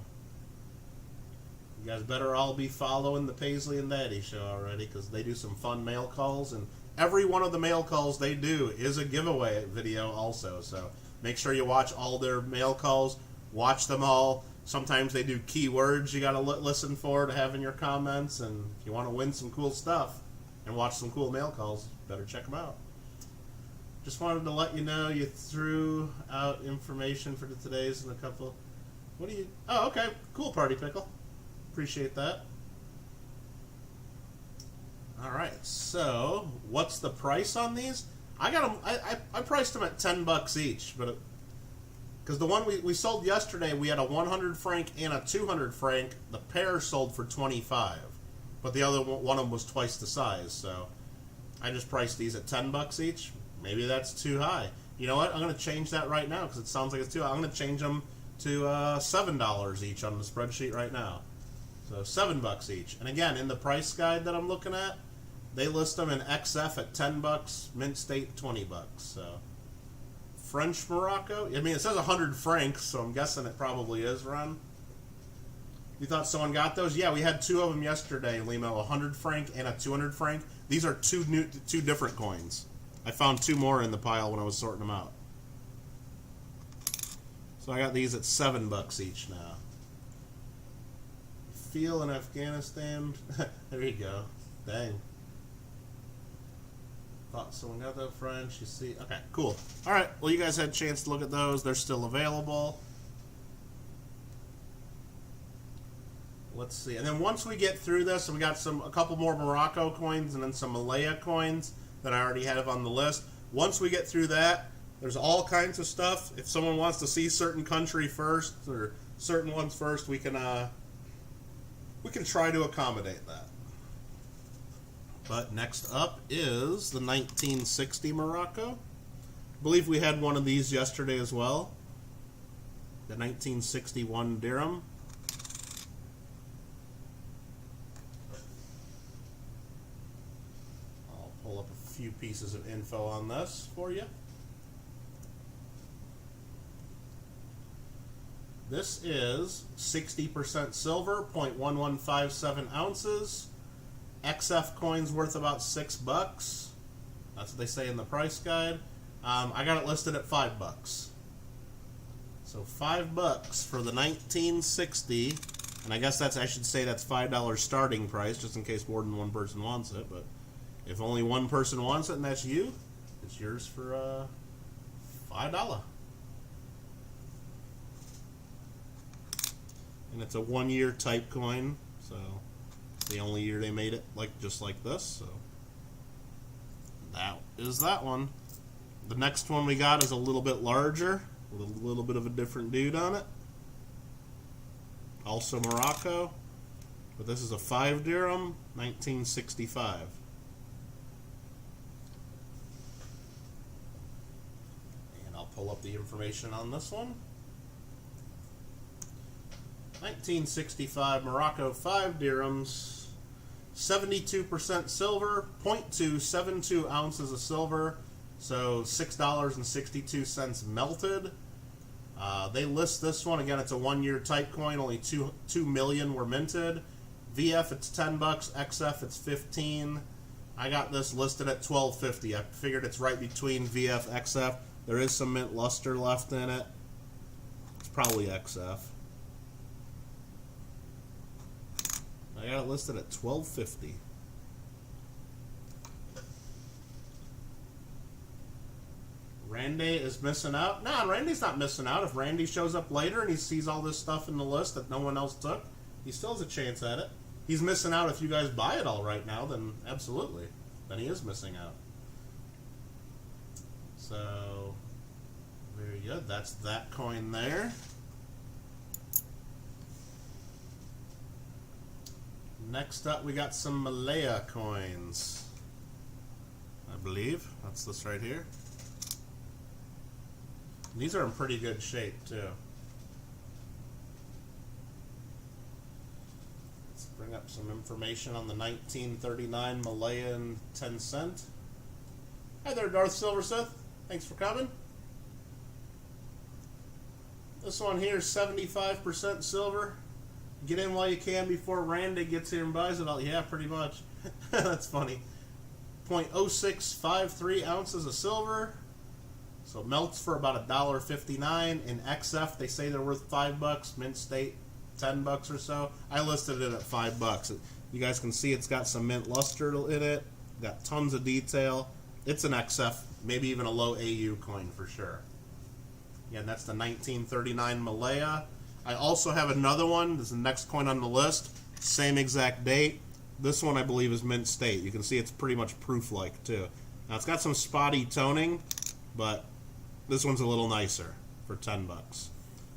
You guys better all be following the Paisley and Daddy show already because they do some fun mail calls. And every one of the mail calls they do is a giveaway video also. So make sure you watch all their mail calls. Watch them all. Sometimes they do keywords you got to listen for to have in your comments. And if you want to win some cool stuff and watch some cool mail calls, better check them out. Just wanted to let you know you threw out information for today's and a couple. What do you... Oh, okay. Cool, Party Pickle. Appreciate that. All right. So, what's the price on these? I got them... I priced them at 10 bucks each, but... Because the one we sold yesterday, we had a 100 franc and a 200 franc. The pair sold for 25. But the other one of them was twice the size, so... I just priced these at 10 bucks each. Maybe that's too high. You know what? I'm going to change that right now because it sounds like it's too high. I'm going to change them to $7 each on the spreadsheet right now. So 7 bucks each. And again, in the price guide that I'm looking at, they list them in XF at 10 bucks, Mint State 20 bucks. So French Morocco. I mean, it says 100 francs, so I'm guessing it probably is, Ron. You thought someone got those? Yeah, we had 2 of them yesterday, Limo. A 100 franc and a 200 franc. These are two different coins. I found 2 more in the pile when I was sorting them out. So I got these at 7 bucks each now. Feel in Afghanistan. There you go. Dang. Thought someone got that French. You see? Okay, cool. All right. Well, you guys had a chance to look at those. They're still available. Let's see. And then once we get through this, and we got a couple more Morocco coins and then some Malaya coins that I already have on the list. Once we get through that, there's all kinds of stuff. If someone wants to see certain country first or certain ones first, we can try to accommodate that. But next up is the 1960 Morocco. I believe we had one of these yesterday as well. The 1961 dirham. Pull up a few pieces of info on this for you. This is 60% silver, 0.1157 ounces, XF coin's worth about $6. That's what they say in the price guide. I got it listed at $5. So $5 for the 1960, and I guess I should say that's $5 starting price, just in case more than one person wants it. But if only one person wants it, and that's you, it's yours for $5. And it's a 1-year type coin, so it's the only year they made it just like this. So that is that one. The next one we got is a little bit larger, with a little bit of a different dude on it. Also Morocco, but this is a 5 dirham, 1965. And I'll pull up the information on this one. 1965 Morocco 5 dirhams, 72% silver, 0.272 ounces of silver, so $6.62 melted. They list this one, again, it's a 1-year type coin, only 2 million were minted. VF, it's $10, XF, it's $15. I got this listed at $12.50. I figured it's right between VF, XF. There is some mint luster left in it. It's probably XF. I got it listed at $12.50. Randy is missing out. Nah, Randy's not missing out. If Randy shows up later and he sees all this stuff in the list that no one else took, he still has a chance at it. He's missing out if you guys buy it all right now, then absolutely. Then he is missing out. So, very good. That's that coin there. Next up, we got some Malaya coins. I believe. That's this right here. These are in pretty good shape, too. Let's bring up some information on the 1939 Malayan 10 cent. Hi there, Darth Silversmith. Thanks for coming. This one here is 75% silver. Get in while you can before Randy gets here and buys it all. Yeah, pretty much. That's funny. 0.0653 ounces of silver. So it melts for about $1.59. In XF, they say they're worth $5. Mint State, $10 or so. I listed it at $5. You guys can see it's got some mint luster in it. Got tons of detail. It's an XF, maybe even a low AU coin for sure. Again, that's the 1939 Malaya. I also have another one. This is the next coin on the list. Same exact date. This one, I believe, is Mint State. You can see it's pretty much proof-like, too. Now, it's got some spotty toning, but this one's a little nicer for $10.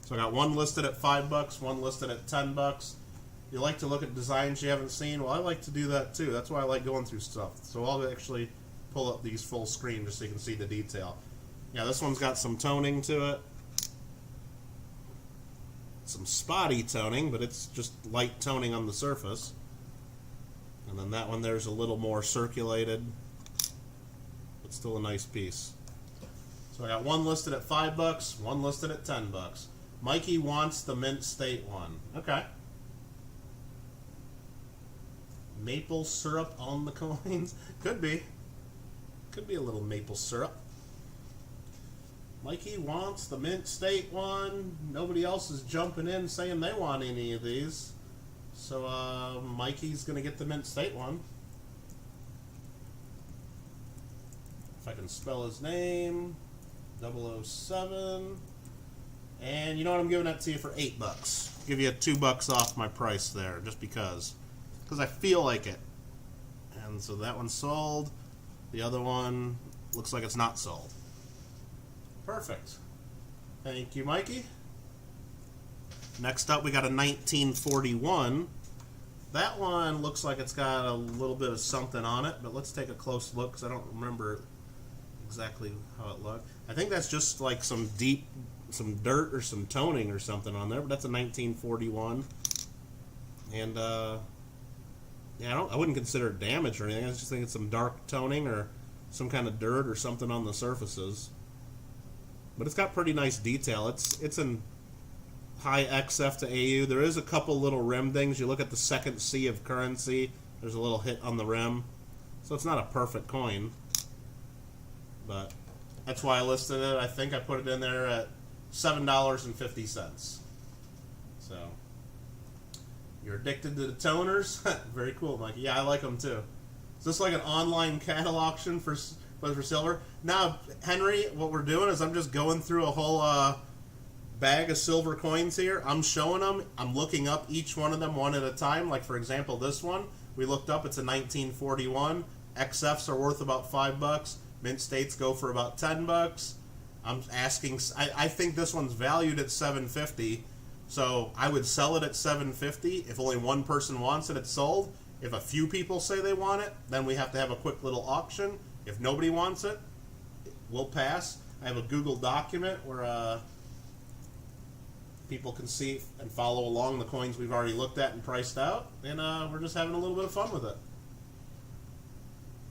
So I got one listed at $5, one listed at $10. You like to look at designs you haven't seen? Well, I like to do that, too. That's why I like going through stuff. So I'll actually pull up these full screen just so you can see the detail. Yeah, this one's got some toning to it. Some spotty toning, but it's just light toning on the surface. And then that one there's a little more circulated, but still a nice piece. So I got one listed at $5, one listed at $10. Mikey wants the Mint State one. Okay. Maple syrup on the coins? Could be. Could be a little maple syrup. Mikey wants the Mint State one. Nobody else is jumping in saying they want any of these. So Mikey's going to get the Mint State one. If I can spell his name. 007. And you know what? I'm giving that to you for $8. Give you $2 off my price there, just because. Because I feel like it. And so that one's sold. The other one looks like it's not sold. Perfect. Thank you, Mikey. Next up, we got a 1941. That one looks like it's got a little bit of something on it, but let's take a close look because I don't remember exactly how it looked. I think that's just like some dirt or some toning or something on there, but that's a 1941. And yeah, I wouldn't consider it damaged or anything. I just think it's some dark toning or some kind of dirt or something on the surfaces. But it's got pretty nice detail. It's in high XF to AU. There is a couple little rim things. You look at the second C of currency, There's a little hit on the rim. So it's not a perfect coin. But that's why I listed it. I think I put it in there at $7.50. So you're addicted to the toners? Very cool, Mikey. Yeah, I like them too. Is this like an online cattle auction for silver? Now, Henry, what we're doing is I'm just going through a whole bag of silver coins here. I'm showing them. I'm looking up each one of them one at a time. Like, for example, this one, we looked up. It's a 1941. XFs are worth about $5. Mint states go for about $10. I'm asking. I think this one's valued at $7.50. So I would sell it at $7.50. If only one person wants it, it's sold. If a few people say they want it, then we have to have a quick little auction. If nobody wants it, we'll pass. I have a Google document where people can see and follow along the coins we've already looked at and priced out. And we're just having a little bit of fun with it.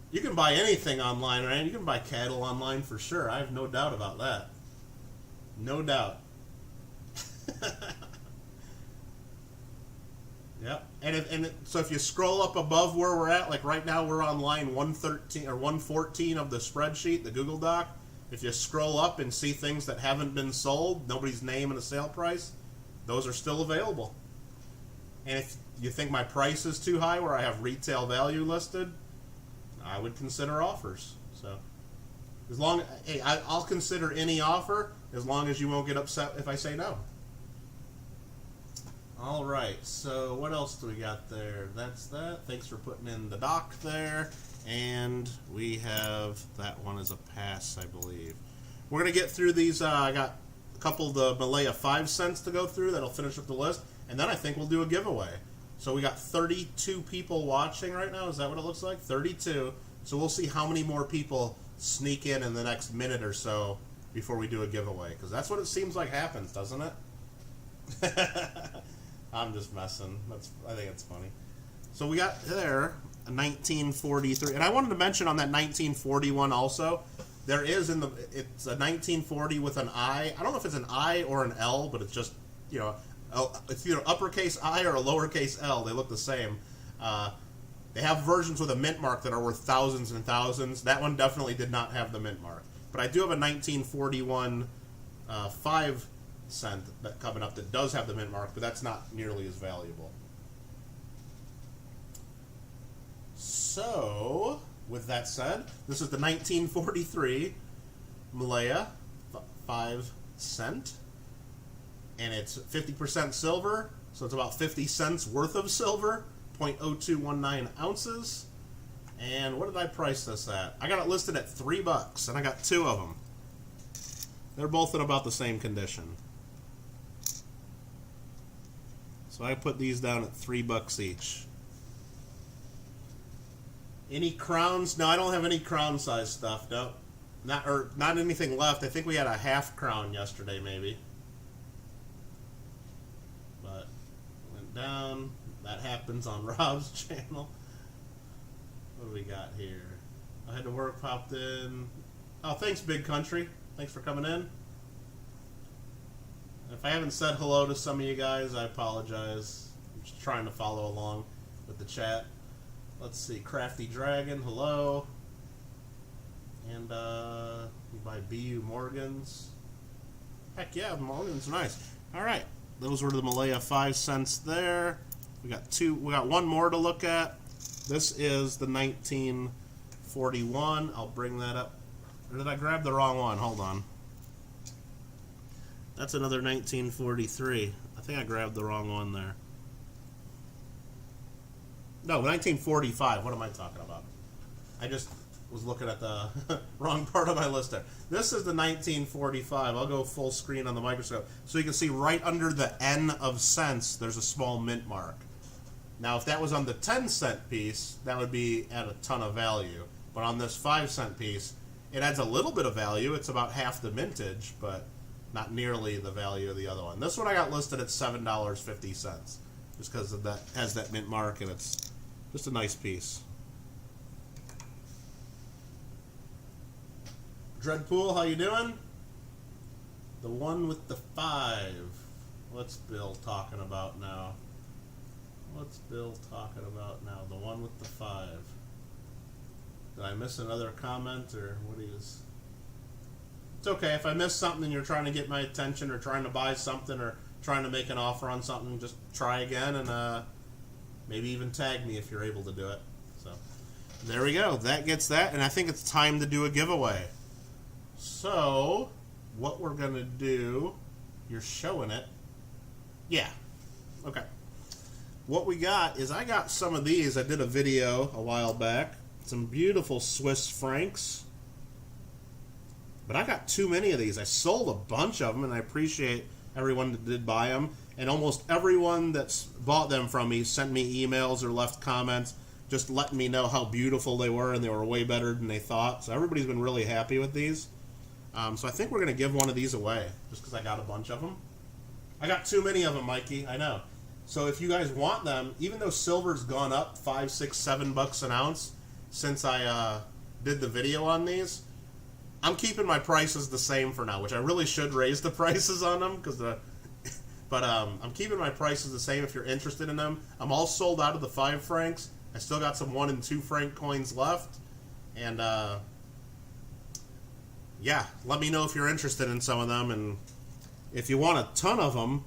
You can buy anything online, right? You can buy cattle online for sure. I have no doubt about that. No doubt. Yep. So if you scroll up above where we're at, like right now we're on line 113 or 114 of the spreadsheet, the Google Doc. If you scroll up and see things that haven't been sold, nobody's name and a sale price, those are still available. And if you think my price is too high where I have retail value listed, I would consider offers. So, I'll consider any offer as long as you won't get upset if I say no. All right. So what else do we got there? That's that. Thanks for putting in the doc there, and we have that one as a pass, I believe. We're gonna get through these. I got a couple of the Malaya 5 cents to go through. That'll finish up the list, and then I think we'll do a giveaway. So we got 32 people watching right now. Is that what it looks like? 32. So we'll see how many more people sneak in the next minute or so before we do a giveaway. Because that's what it seems like happens, doesn't it? I'm just messing. I think it's funny. So we got there a 1943. And I wanted to mention on that 1941 also, there is it's a 1940 with an I. I don't know if it's an I or an L, but it's just, it's either uppercase I or a lowercase L. They look the same. They have versions with a mint mark that are worth thousands and thousands. That one definitely did not have the mint mark. But I do have a 1941 5 cent that coming up that does have the mint mark, but that's not nearly as valuable. So, with that said, this is the 1943 Malaya 5 cent. And it's 50% silver, so it's about 50 cents worth of silver, 0.0219 ounces. And what did I price this at? I got it listed at $3, and I got 2 of them. They're both in about the same condition. So I put these down at $3 each. Any crowns? No, I don't have any crown size stuff. No, not anything left. I think we had a half crown yesterday, maybe. But went down. That happens on Rob's channel. What do we got here? I had to work, popped in. Oh, thanks, Big Country. Thanks for coming in. If I haven't said hello to some of you guys, I apologize. I'm just trying to follow along with the chat. Let's see. Crafty Dragon, hello. And you buy BU Morgans. Heck yeah, Morgans, nice. All right. Those were the Malaya 5 cents there. We got one more to look at. This is the 1941. I'll bring that up. Or did I grab the wrong one? Hold on. That's another 1943. I think I grabbed the wrong one there. No, 1945. What am I talking about? I just was looking at the wrong part of my list there. This is the 1945. I'll go full screen on the microscope. So you can see right under the N of cents, there's a small mint mark. Now, if that was on the 10-cent piece, that would be at a ton of value. But on this 5-cent piece, it adds a little bit of value. It's about half the mintage, but not nearly the value of the other one. This one I got listed at $7.50, just because of that has that mint mark, and it's just a nice piece. Dreadpool, how you doing? The one with the 5. What's Bill talking about now? What's Bill talking about now? The one with the 5. Did I miss another comment, or what is? It's okay if I miss something and you're trying to get my attention, or trying to buy something, or trying to make an offer on something. Just try again, and maybe even tag me if you're able to do it. So there we go. That gets that, and I think it's time to do a giveaway. So what we're gonna do? You're showing it. Yeah. Okay. What we got is I got some of these. I did a video a while back. Some beautiful Swiss francs. But I got too many of these. I sold a bunch of them, and I appreciate everyone that did buy them. And almost everyone that's bought them from me sent me emails or left comments just letting me know how beautiful they were, and they were way better than they thought. So everybody's been really happy with these. So I think we're going to give one of these away just because I got a bunch of them. I got too many of them, Mikey. I know. So if you guys want them, even though silver's gone up $5, $6, $7 an ounce since I did the video on these, I'm keeping my prices the same for now, which I really should raise the prices on them, but I'm keeping my prices the same if you're interested in them. I'm all sold out of the 5 francs. I still got some 1 and 2 franc coins left, and yeah, let me know if you're interested in some of them, and if you want a ton of them,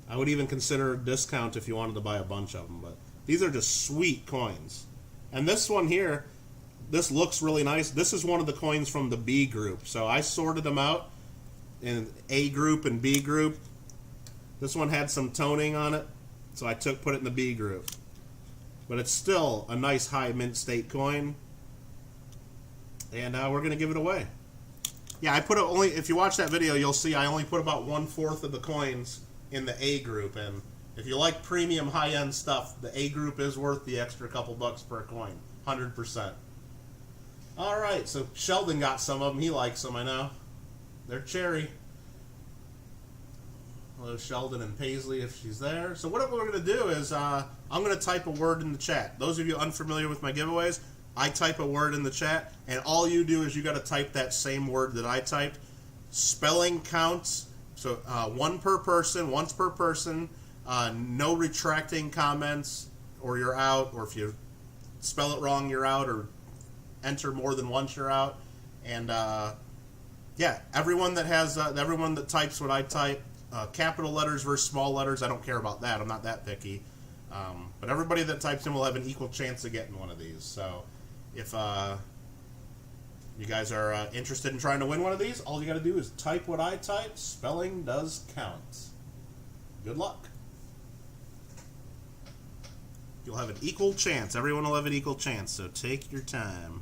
I would even consider a discount if you wanted to buy a bunch of them. But these are just sweet coins. And this one here, this looks really nice. This is one of the coins from the B group. So I sorted them out in A group and B group. This one had some toning on it, so I put it in the B group. But it's still a nice high mint state coin. And we're going to give it away. Yeah, I put it only, if you watch that video, you'll see I only put about 1/4 of the coins in the A group, and if you like premium high-end stuff, the A group is worth the extra couple bucks per coin, 100%. All right, so Sheldon got some of them. He likes them, I know. They're cherry. Hello, Sheldon and Paisley, if she's there. So what we're going to do is I'm going to type a word in the chat. Those of you unfamiliar with my giveaways, I type a word in the chat, and all you do is you got to type that same word that I typed. Spelling counts. So one per person, once per person, no retracting comments, or you're out, or if you spell it wrong, you're out, or enter more than once, you're out. And yeah, everyone that types what I type, capital letters versus small letters, I don't care about that. I'm not that picky. But everybody that types in will have an equal chance of getting one of these. So if you guys are interested in trying to win one of these, all you got to do is type what I type. Spelling does count. Good luck. You'll have an equal chance. Everyone will have an equal chance, so take your time.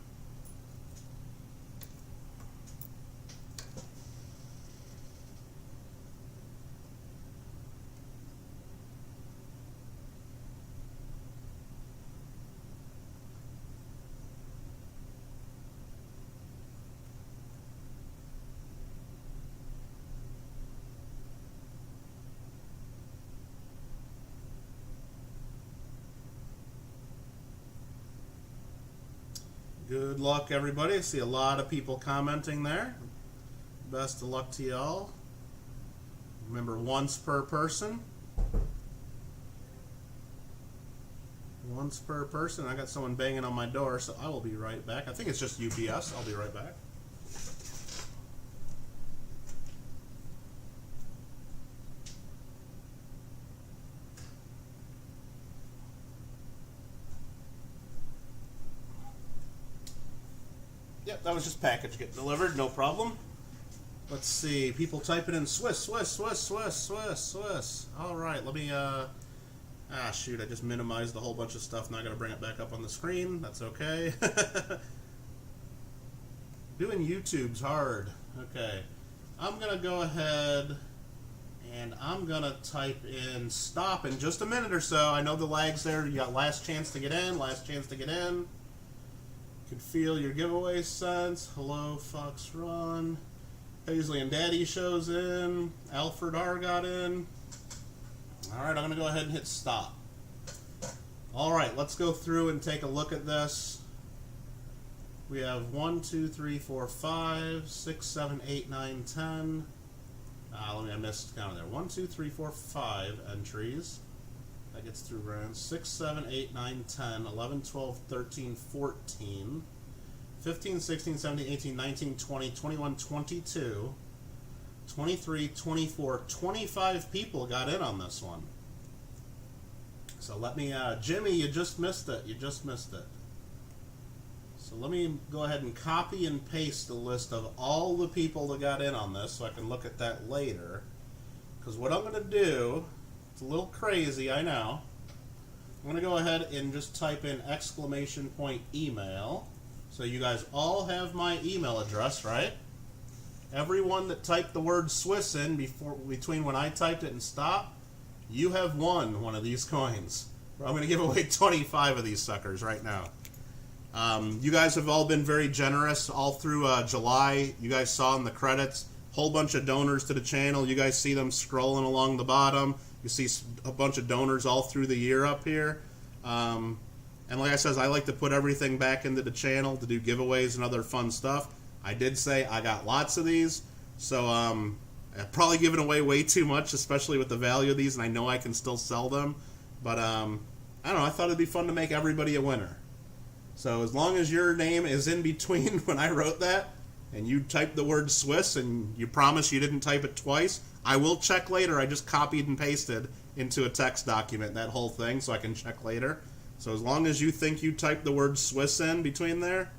Good luck, everybody. I see a lot of people commenting there. Best of luck to y'all. Remember, once per person. Once per person. I got someone banging on my door, so I will be right back. I think it's just UPS. I'll be right back. Yep, that was just package getting delivered, no problem. Let's see, people typing in Swiss, Swiss, Swiss, Swiss, Swiss, Swiss. All right, let me, shoot, I just minimized a whole bunch of stuff. Now I gotta bring it back up on the screen. That's okay. Doing YouTube's hard. Okay, I'm gonna go ahead and I'm gonna type in stop in just a minute or so. I know the lag's there. You got last chance to get in, last chance to get in. Can feel your giveaway sense. Hello, Fox Run. Paisley and Daddy shows in. Alfred R got in. Alright, I'm going to go ahead and hit stop. Alright, let's go through and take a look at this. We have 1, 2, 3, 4, 5, 6, 7, 8, 9, 10. I missed count there. 1, 2, 3, 4, 5 entries. That gets through rounds. 6, 7, 8, 9, 10, 11, 12, 13, 14, 15, 16, 17, 18, 19, 20, 21, 22, 23, 24, 25 people got in on this one. So let me, Jimmy, you just missed it. You just missed it. So let me go ahead and copy and paste the list of all the people that got in on this so I can look at that later. Because what I'm going to do, it's a little crazy, I know. I'm going to go ahead and just type in !email. So you guys all have my email address, right? Everyone that typed the word Swiss in between when I typed it and stop, you have won one of these coins. I'm going to give away 25 of these suckers right now. You guys have all been very generous all through July. You guys saw in the credits, whole bunch of donors to the channel. You guys see them scrolling along the bottom. You see a bunch of donors all through the year up here. And like I said, I like to put everything back into the channel to do giveaways and other fun stuff. I did say I got lots of these, so I'm probably giving away way too much, especially with the value of these, and I know I can still sell them. But I don't know, I thought it'd be fun to make everybody a winner. So as long as your name is in between when I wrote that, and you typed the word Swiss, and you promise you didn't type it twice, I will check later. I just copied and pasted into a text document that whole thing so I can check later. So as long as you think you typed the word Swiss in between there,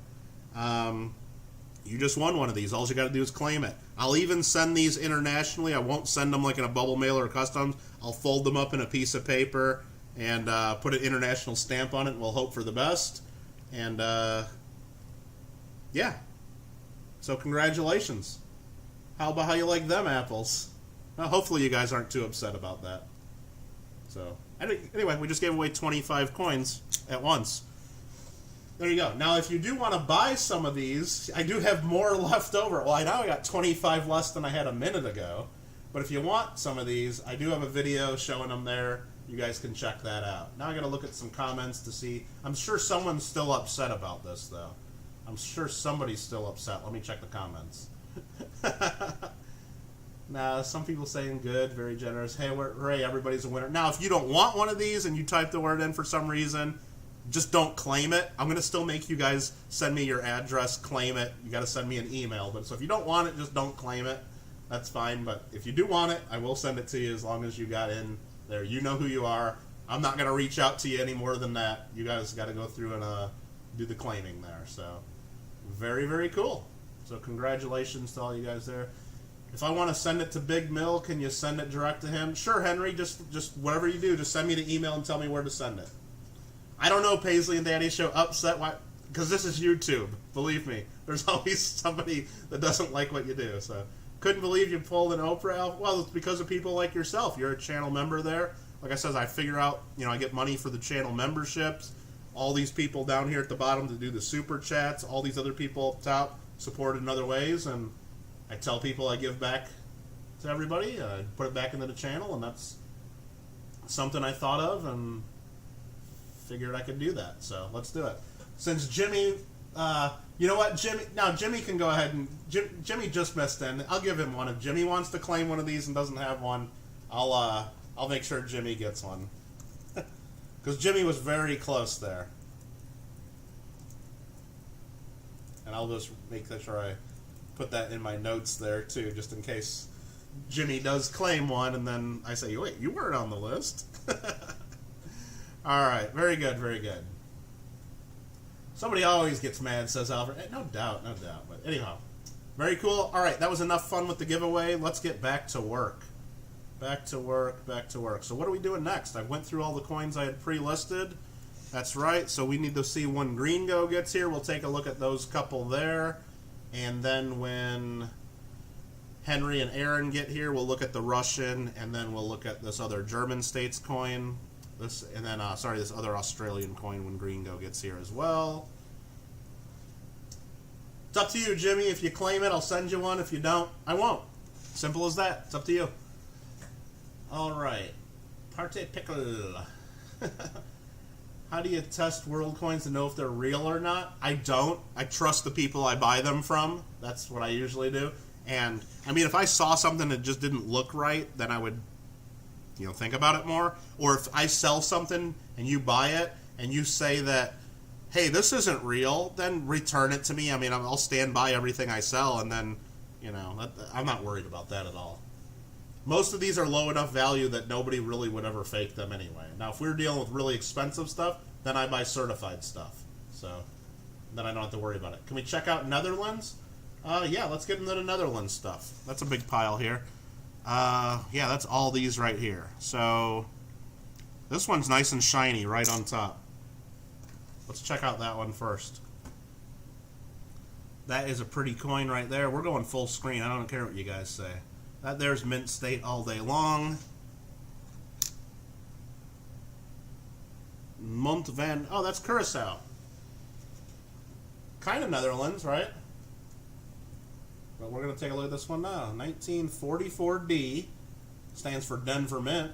you just won one of these. All you got to do is claim it. I'll even send these internationally. I won't send them like in a bubble mail or customs. I'll fold them up in a piece of paper and put an international stamp on it, and we'll hope for the best. And, yeah. So congratulations. How about how you like them apples? Well, hopefully you guys aren't too upset about that. So, anyway, we just gave away 25 coins at once. There you go. Now, if you do want to buy some of these, I do have more left over. Well, I now got 25 less than I had a minute ago. But if you want some of these, I do have a video showing them there. You guys can check that out. Now I got to look at some comments to see. I'm sure someone's still upset about this, though. I'm sure somebody's still upset. Let me check the comments. Now, some people saying good, very generous. Hey, hooray, everybody's a winner. Now, if you don't want one of these and you type the word in for some reason, just don't claim it. I'm going to still make you guys send me your address, claim it. You got to send me an email. But so if you don't want it, just don't claim it. That's fine. But if you do want it, I will send it to you as long as you got in there. You know who you are. I'm not going to reach out to you any more than that. You guys got to go through and do the claiming there. So very, very cool. So congratulations to all you guys there. If I want to send it to Big Mill, can you send it direct to him? Sure, Henry. Just whatever you do, just send me the email and tell me where to send it. I don't know, Paisley and Daddy Show upset. Why? Because this is YouTube. Believe me. There's always somebody that doesn't like what you do. So couldn't believe you pulled an Oprah out. Well, it's because of people like yourself. You're a channel member there. Like I said, I figure out, I get money for the channel memberships. All these people down here at the bottom to do the super chats. All these other people up top support in other ways. And I tell people I give back to everybody. I put it back into the channel, and that's something I thought of and figured I could do that. So let's do it. Since Jimmy, you know what, Jimmy can go ahead and Jimmy just missed in. I'll give him one. If Jimmy wants to claim one of these and doesn't have one, I'll make sure Jimmy gets one because Jimmy was very close there. And I'll just make sure I put that in my notes there too, just in case Jimmy does claim one, and then I say, wait, you weren't on the list. All right, very good, very good. Somebody always gets mad, says Alfred. No doubt, no doubt. But anyhow, very cool. All right, that was enough fun with the giveaway. Let's get back to work. Back to work, back to work. So what are we doing next? I went through all the coins I had pre-listed. That's right. So we need to see when Gringo gets here. We'll take a look at those couple there. And then when Henry and Aaron get here, we'll look at the Russian, and then we'll look at this other German States coin. This other Australian coin when Gringo gets here as well. It's up to you, Jimmy. If you claim it, I'll send you one. If you don't, I won't. Simple as that. It's up to you. All right. Parte pickle. How do you test world coins to know if they're real or not? I don't. I trust the people I buy them from. That's what I usually do. And, I mean, if I saw something that just didn't look right, then I would think about it more. Or if I sell something and you buy it and you say that, hey, this isn't real, then return it to me. I mean, I'll stand by everything I sell, and then, I'm not worried about that at all. Most of these are low enough value that nobody really would ever fake them anyway. Now, if we're dealing with really expensive stuff, then I buy certified stuff. So then I don't have to worry about it. Can we check out Netherlands? Yeah, let's get into the Netherlands stuff. That's a big pile here. Yeah, that's all these right here. So this one's nice and shiny right on top. Let's check out that one first. That is a pretty coin right there. We're going full screen. I don't care what you guys say. That there's mint state all day long. Oh, that's Curacao. Kind of Netherlands, right? But we're going to take a look at this one now. 1944D stands for Denver Mint.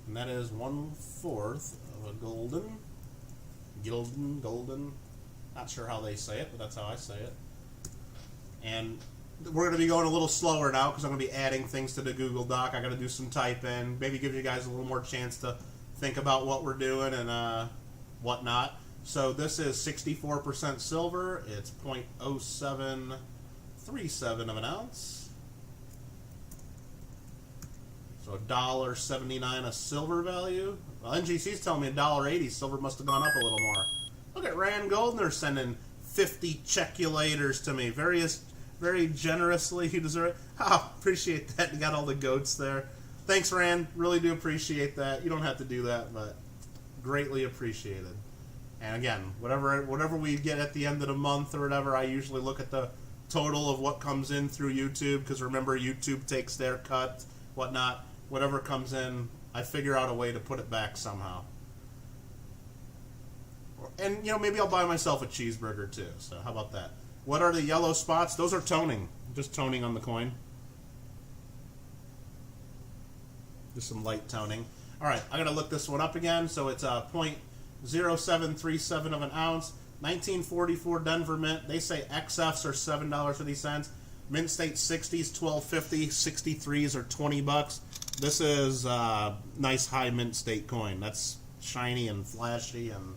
And that is 1/4 of a golden. Not sure how they say it, but that's how I say it. And we're going to be going a little slower now because I'm going to be adding things to the Google Doc. I got to do some typing. Maybe give you guys a little more chance to think about what we're doing and whatnot. So this is 64% silver. It's 0.0737 of an ounce. So $1.79 a silver value. Well, NGC's telling me $1.80. Silver must have gone up a little more. Look at Rand Goldner sending 50 checulators to me. Very generously. You deserve it. Oh, appreciate that. You got all the goats there. Thanks, Rand. Really do appreciate that. You don't have to do that, but greatly appreciated. And again, whatever we get at the end of the month or whatever, I usually look at the total of what comes in through YouTube, because remember, YouTube takes their cut, whatnot. Whatever comes in, I figure out a way to put it back somehow. And, maybe I'll buy myself a cheeseburger too. So how about that? What are the yellow spots? Those are toning. Just toning on the coin. Just some light toning. All right, I got to look this one up again. So it's 0.0737 of an ounce. 1944 Denver Mint. They say XFs are $7.50. Mint State 60s, $12.50. 63s are $20. This is nice high Mint State coin. That's shiny and flashy, and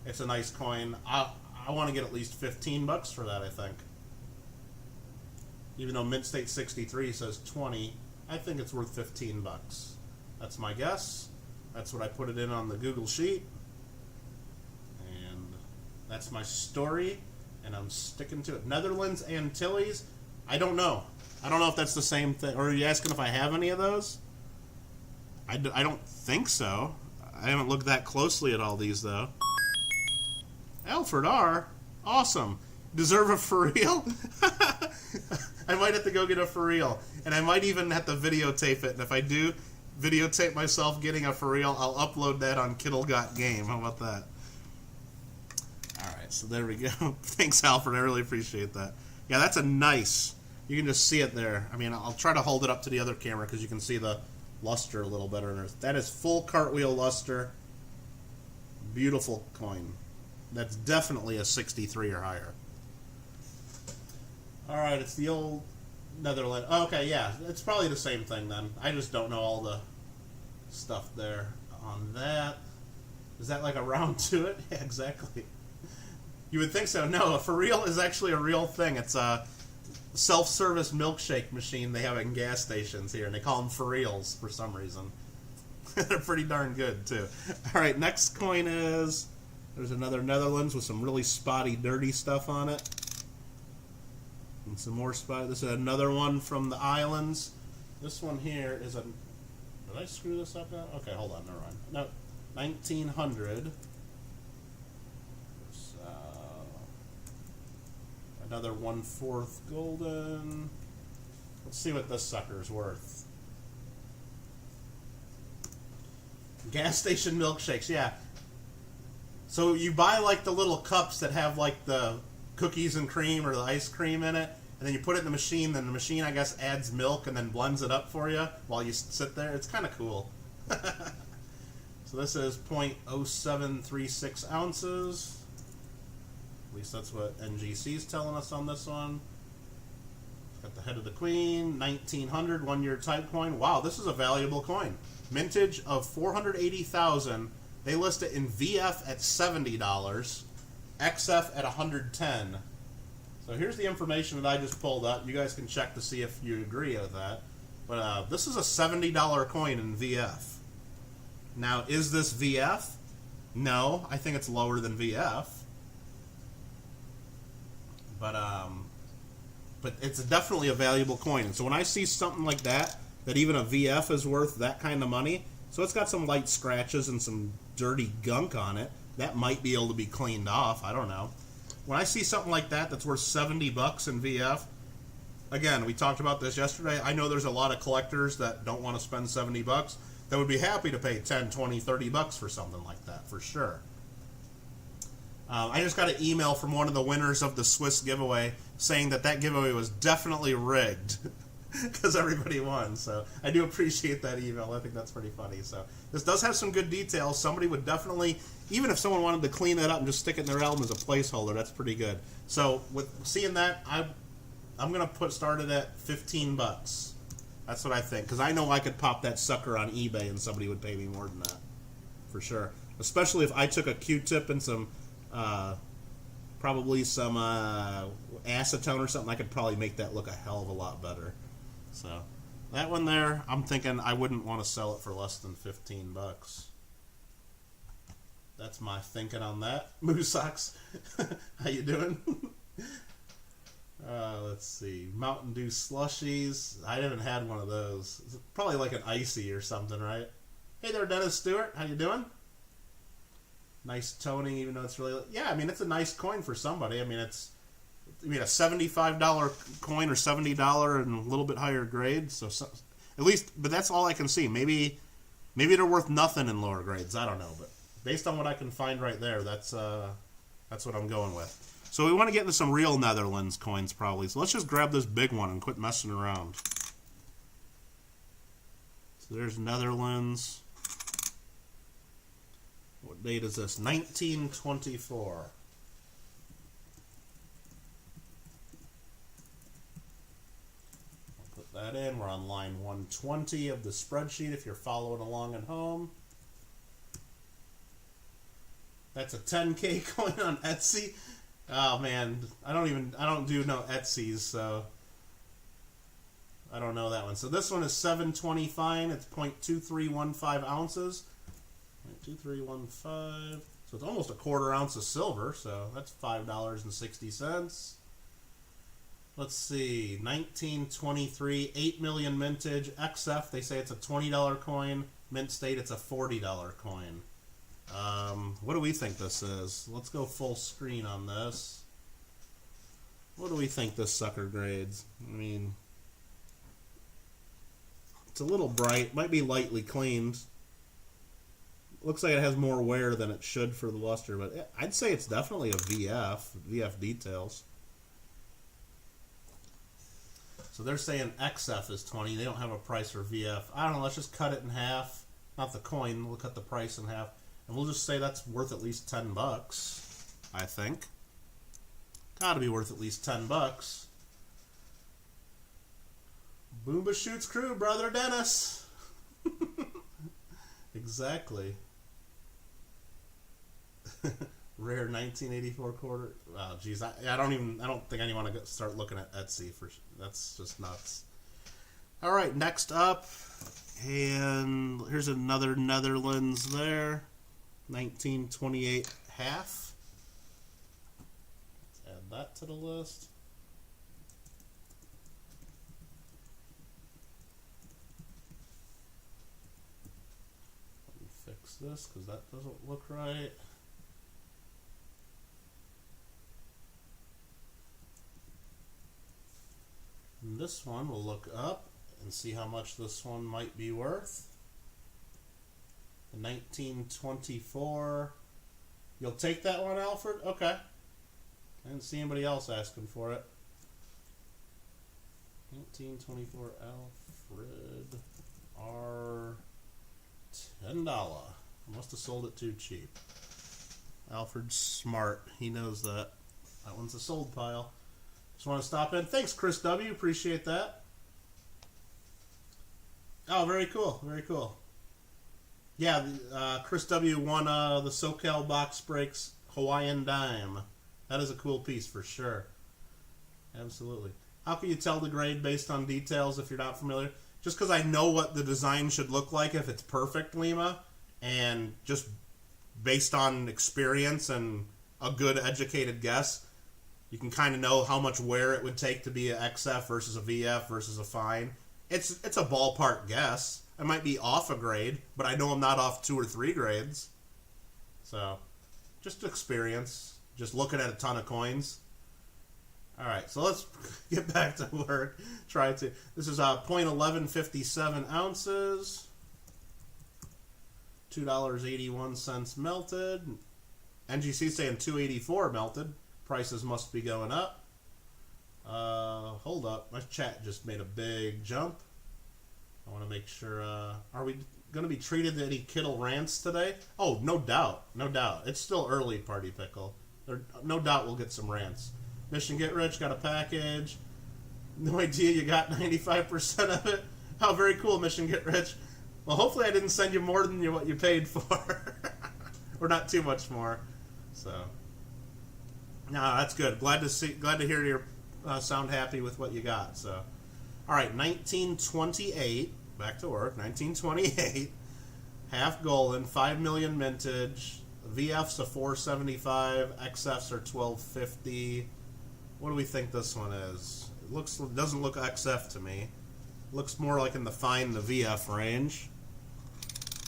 it's a nice coin. I want to get at least $15 for that, I think. Even though Mint State 63 says 20, I think it's worth $15. That's my guess. That's what I put it in on the Google Sheet. And that's my story, and I'm sticking to it. Netherlands Antilles, I don't know. I don't know if that's the same thing. Or are you asking if I have any of those? I don't think so. I haven't looked that closely at all these, though. Alfred R. Awesome. Deserve a for real? I might have to go get a for real. And I might even have to videotape it. And if I do videotape myself getting a for real, I'll upload that on Kittle Got Game. How about that? Alright, so there we go. Thanks, Alfred. I really appreciate that. Yeah, that's a nice. You can just see it there. I mean, I'll try to hold it up to the other camera because you can see the luster a little better. That is full cartwheel luster. Beautiful coin. That's definitely a 63 or higher. Alright, it's the old Netherlands. Okay, yeah, it's probably the same thing then. I just don't know all the stuff there on that. Is that like a round to it? Yeah, exactly. You would think so. No, a for real is actually a real thing. It's a self-service milkshake machine they have in gas stations here, and they call them for reals for some reason. They're pretty darn good, too. All right, next coin is... There's another Netherlands with some really spotty, dirty stuff on it. And some more spot. This is another one from the islands. This one here is a... Did I screw this up now? Okay, hold on. Never mind. No, 1900. Another 1/4 golden. Let's see what this sucker's worth. Gas station milkshakes, yeah. So you buy like the little cups that have like the cookies and cream or the ice cream in it, and then you put it in the machine, then the machine, I guess, adds milk and then blends it up for you while you sit there. It's kind of cool. So this is 0.0736 ounces. At least that's what NGC's telling us on this one. Got the head of the queen, 1900, 1 year type coin. Wow, this is a valuable coin. Mintage of 480,000. They list it in VF at $70, XF at 110. So here's the information that I just pulled up. You guys can check to see if you agree with that. But this is a $70 coin in VF. Now, is this VF? No, I think it's lower than VF. But it's definitely a valuable coin. And so when I see something like that even a VF is worth that kind of money, so it's got some light scratches and some dirty gunk on it, that might be able to be cleaned off. I don't know. When I see something like that that's worth $70 in VF, again, we talked about this yesterday. I know there's a lot of collectors that don't want to spend $70 that would be happy to pay 10, 20, $30 for something like that, for sure. I just got an email from one of the winners of the Swiss giveaway saying that giveaway was definitely rigged because everybody won. So I do appreciate that email. I think that's pretty funny. So this does have some good details. Somebody would definitely, even if someone wanted to clean that up and just stick it in their album as a placeholder, that's pretty good. So with seeing that, I'm going to start it at $15. That's what I think, because I know I could pop that sucker on eBay and somebody would pay me more than that, for sure. Especially if I took a Q-tip and some, probably some acetone or something, I could probably make that look a hell of a lot better. So that one there, I'm thinking I wouldn't want to sell it for less than $15. That's my thinking on that. Moose Socks, how you doing? Let's see. Mountain Dew slushies. I haven't had one of those. It's probably like an icy or something, right? Hey there, Dennis Stewart. How you doing? Nice toning, even though it's really... Yeah, I mean, it's a nice coin for somebody. I mean, it's... I mean, a $75 coin or $70 and a little bit higher grade. So at least... But that's all I can see. Maybe they're worth nothing in lower grades. I don't know. But based on what I can find right there, that's what I'm going with. So we want to get into some real Netherlands coins, probably. So let's just grab this big one and quit messing around. So there's Netherlands. What date is this? 1924. I'll put that in. We're on line 120 of the spreadsheet if you're following along at home. That's a 10K coin on Etsy. Oh man, I don't do no Etsy's, so I don't know that one. So this one is 720 fine. It's 0.2315 ounces. 0.2315. So it's almost a quarter ounce of silver. So that's $5.60. Let's see, 1923, 8 million mintage. XF, they say it's a $20 coin. Mint state, it's a $40 coin. What do we think this is? Let's go full screen on this. What do we think this sucker grades? I mean, it's a little bright. Might be lightly cleaned. Looks like it has more wear than it should for the luster, but I'd say it's definitely a VF details. So they're saying XF is 20. They don't have a price for VF. I don't know. Let's just cut it in half. Not the coin. We'll cut the price in half. And we'll just say that's worth at least $10, I think. Gotta be worth at least $10. Boomba Shoots crew, brother Dennis. Exactly. Rare 1984 quarter. Wow, geez, I don't think I want to start looking at Etsy for. That's just nuts. All right, next up, and here's another Netherlands there. 1928 half. Let's add that to the list. Let me fix this because that doesn't look right. And this one we'll look up and see how much this one might be worth. 1924. You'll take that one, Alfred? Okay. I didn't see anybody else asking for it. 1924 Alfred R. $10. I must have sold it too cheap. Alfred's smart. He knows that. That one's a sold pile. Just want to stop in. Thanks, Chris W. Appreciate that. Oh, very cool. Very cool. Yeah, Chris W. won the SoCal Box Breaks Hawaiian Dime. That is a cool piece for sure. Absolutely. How can you tell the grade based on details if you're not familiar? Just because I know what the design should look like if it's perfect, Lima, and just based on experience and a good educated guess, you can kind of know how much wear it would take to be an XF versus a VF versus a fine. It's a ballpark guess. I might be off a grade, but I know I'm not off 2 or 3 grades. So, just experience. Just looking at a ton of coins. Alright, so let's get back to work. This is .1157 ounces. $2.81 melted. NGC saying $2.84 melted. Prices must be going up. Hold up. My chat just made a big jump. I want to make sure. Are we going to be treated to any Kittle rants today? Oh, no doubt. No doubt. It's still early, Party Pickle. No doubt we'll get some rants. Mission Get Rich got a package. No idea you got 95% of it. How very cool, Mission Get Rich. Well, hopefully I didn't send you more than what you paid for. Or not too much more. So, no, that's good. Glad to hear you sound happy with what you got. So, all right, 1928. Back to work. 1928. Half golden, 5 million mintage. VF's a 475. XF's are 1250. What do we think this one is? It doesn't look XF to me. Looks more like in the fine, the VF range.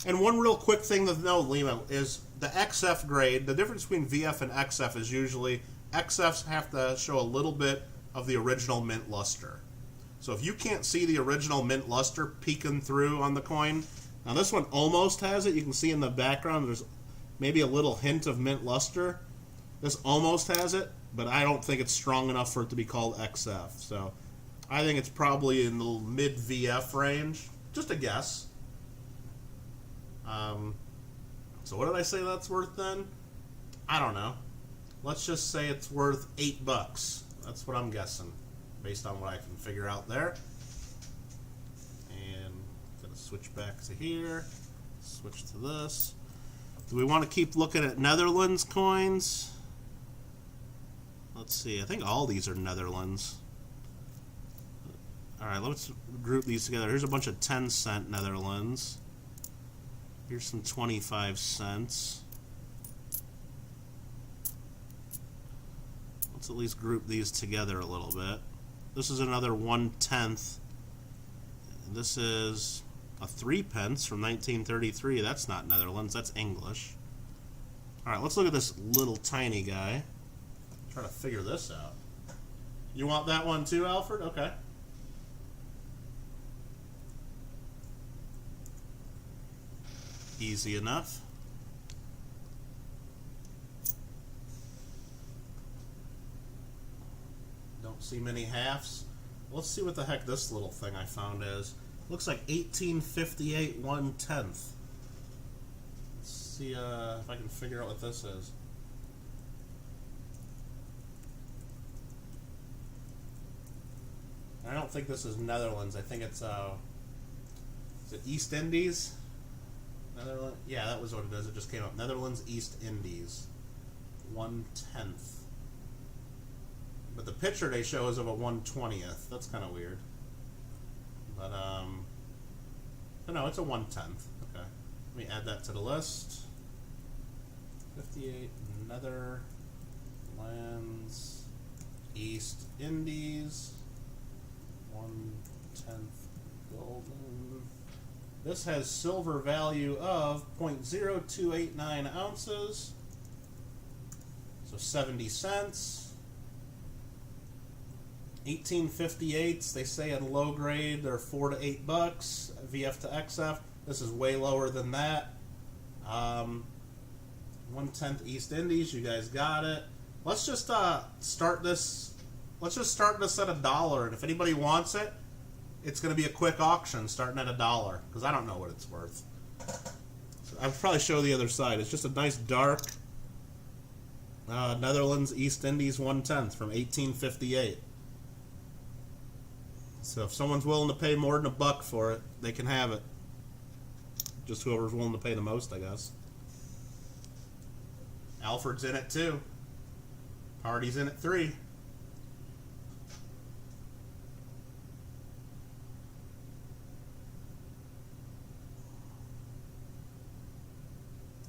And one real quick thing to know, Lima, is the XF grade. The difference between VF and XF is usually XFs have to show a little bit of the original mint luster. So if you can't see the original mint luster peeking through on the coin, now this one almost has it. You can see in the background there's maybe a little hint of mint luster. This almost has it, but I don't think it's strong enough for it to be called XF. So I think it's probably in the mid VF range. Just a guess. So what did I say that's worth then? I don't know. Let's just say it's worth $8. That's what I'm guessing, based on what I can figure out there. And gonna switch back to here. Switch to this. Do we want to keep looking at Netherlands coins? Let's see. I think all these are Netherlands. All right, let's group these together. Here's a bunch of 10-cent Netherlands. Here's some 25 cents. Let's at least group these together a little bit. This is another 1/10. This is a 3 pence from 1933. That's not Netherlands, that's English. Alright, let's look at this little tiny guy. Try to figure this out. You want that one too, Alfred? Okay. Easy enough. Don't see many halves. Let's see what the heck this little thing I found is. Looks like 1858 1/10. Let's see if I can figure out what this is. I don't think this is Netherlands. I think it's is it East Indies? Netherlands? Yeah, that was what it is. It just came up. Netherlands, East Indies. 1/10. But the picture they show is of a 1/20th. That's kind of weird. But, no, it's a 1/10. Okay. Let me add that to the list. 58 Netherlands, East Indies, 1/10 golden. This has silver value of 0.0289 ounces, so 70 cents. 1858s, they say in low grade they're $4 to $8. VF to XF, this is way lower than that. 1/10 East Indies, you guys got it. Let's just start this. Let's just start this at $1, and if anybody wants it, it's going to be a quick auction starting at $1 because I don't know what it's worth. So I'll probably show the other side. It's just a nice dark Netherlands East Indies 1/10 from 1858. So if someone's willing to pay more than $1 for it, they can have it. Just whoever's willing to pay the most, I guess. Alfred's in at 2. Party's in at 3.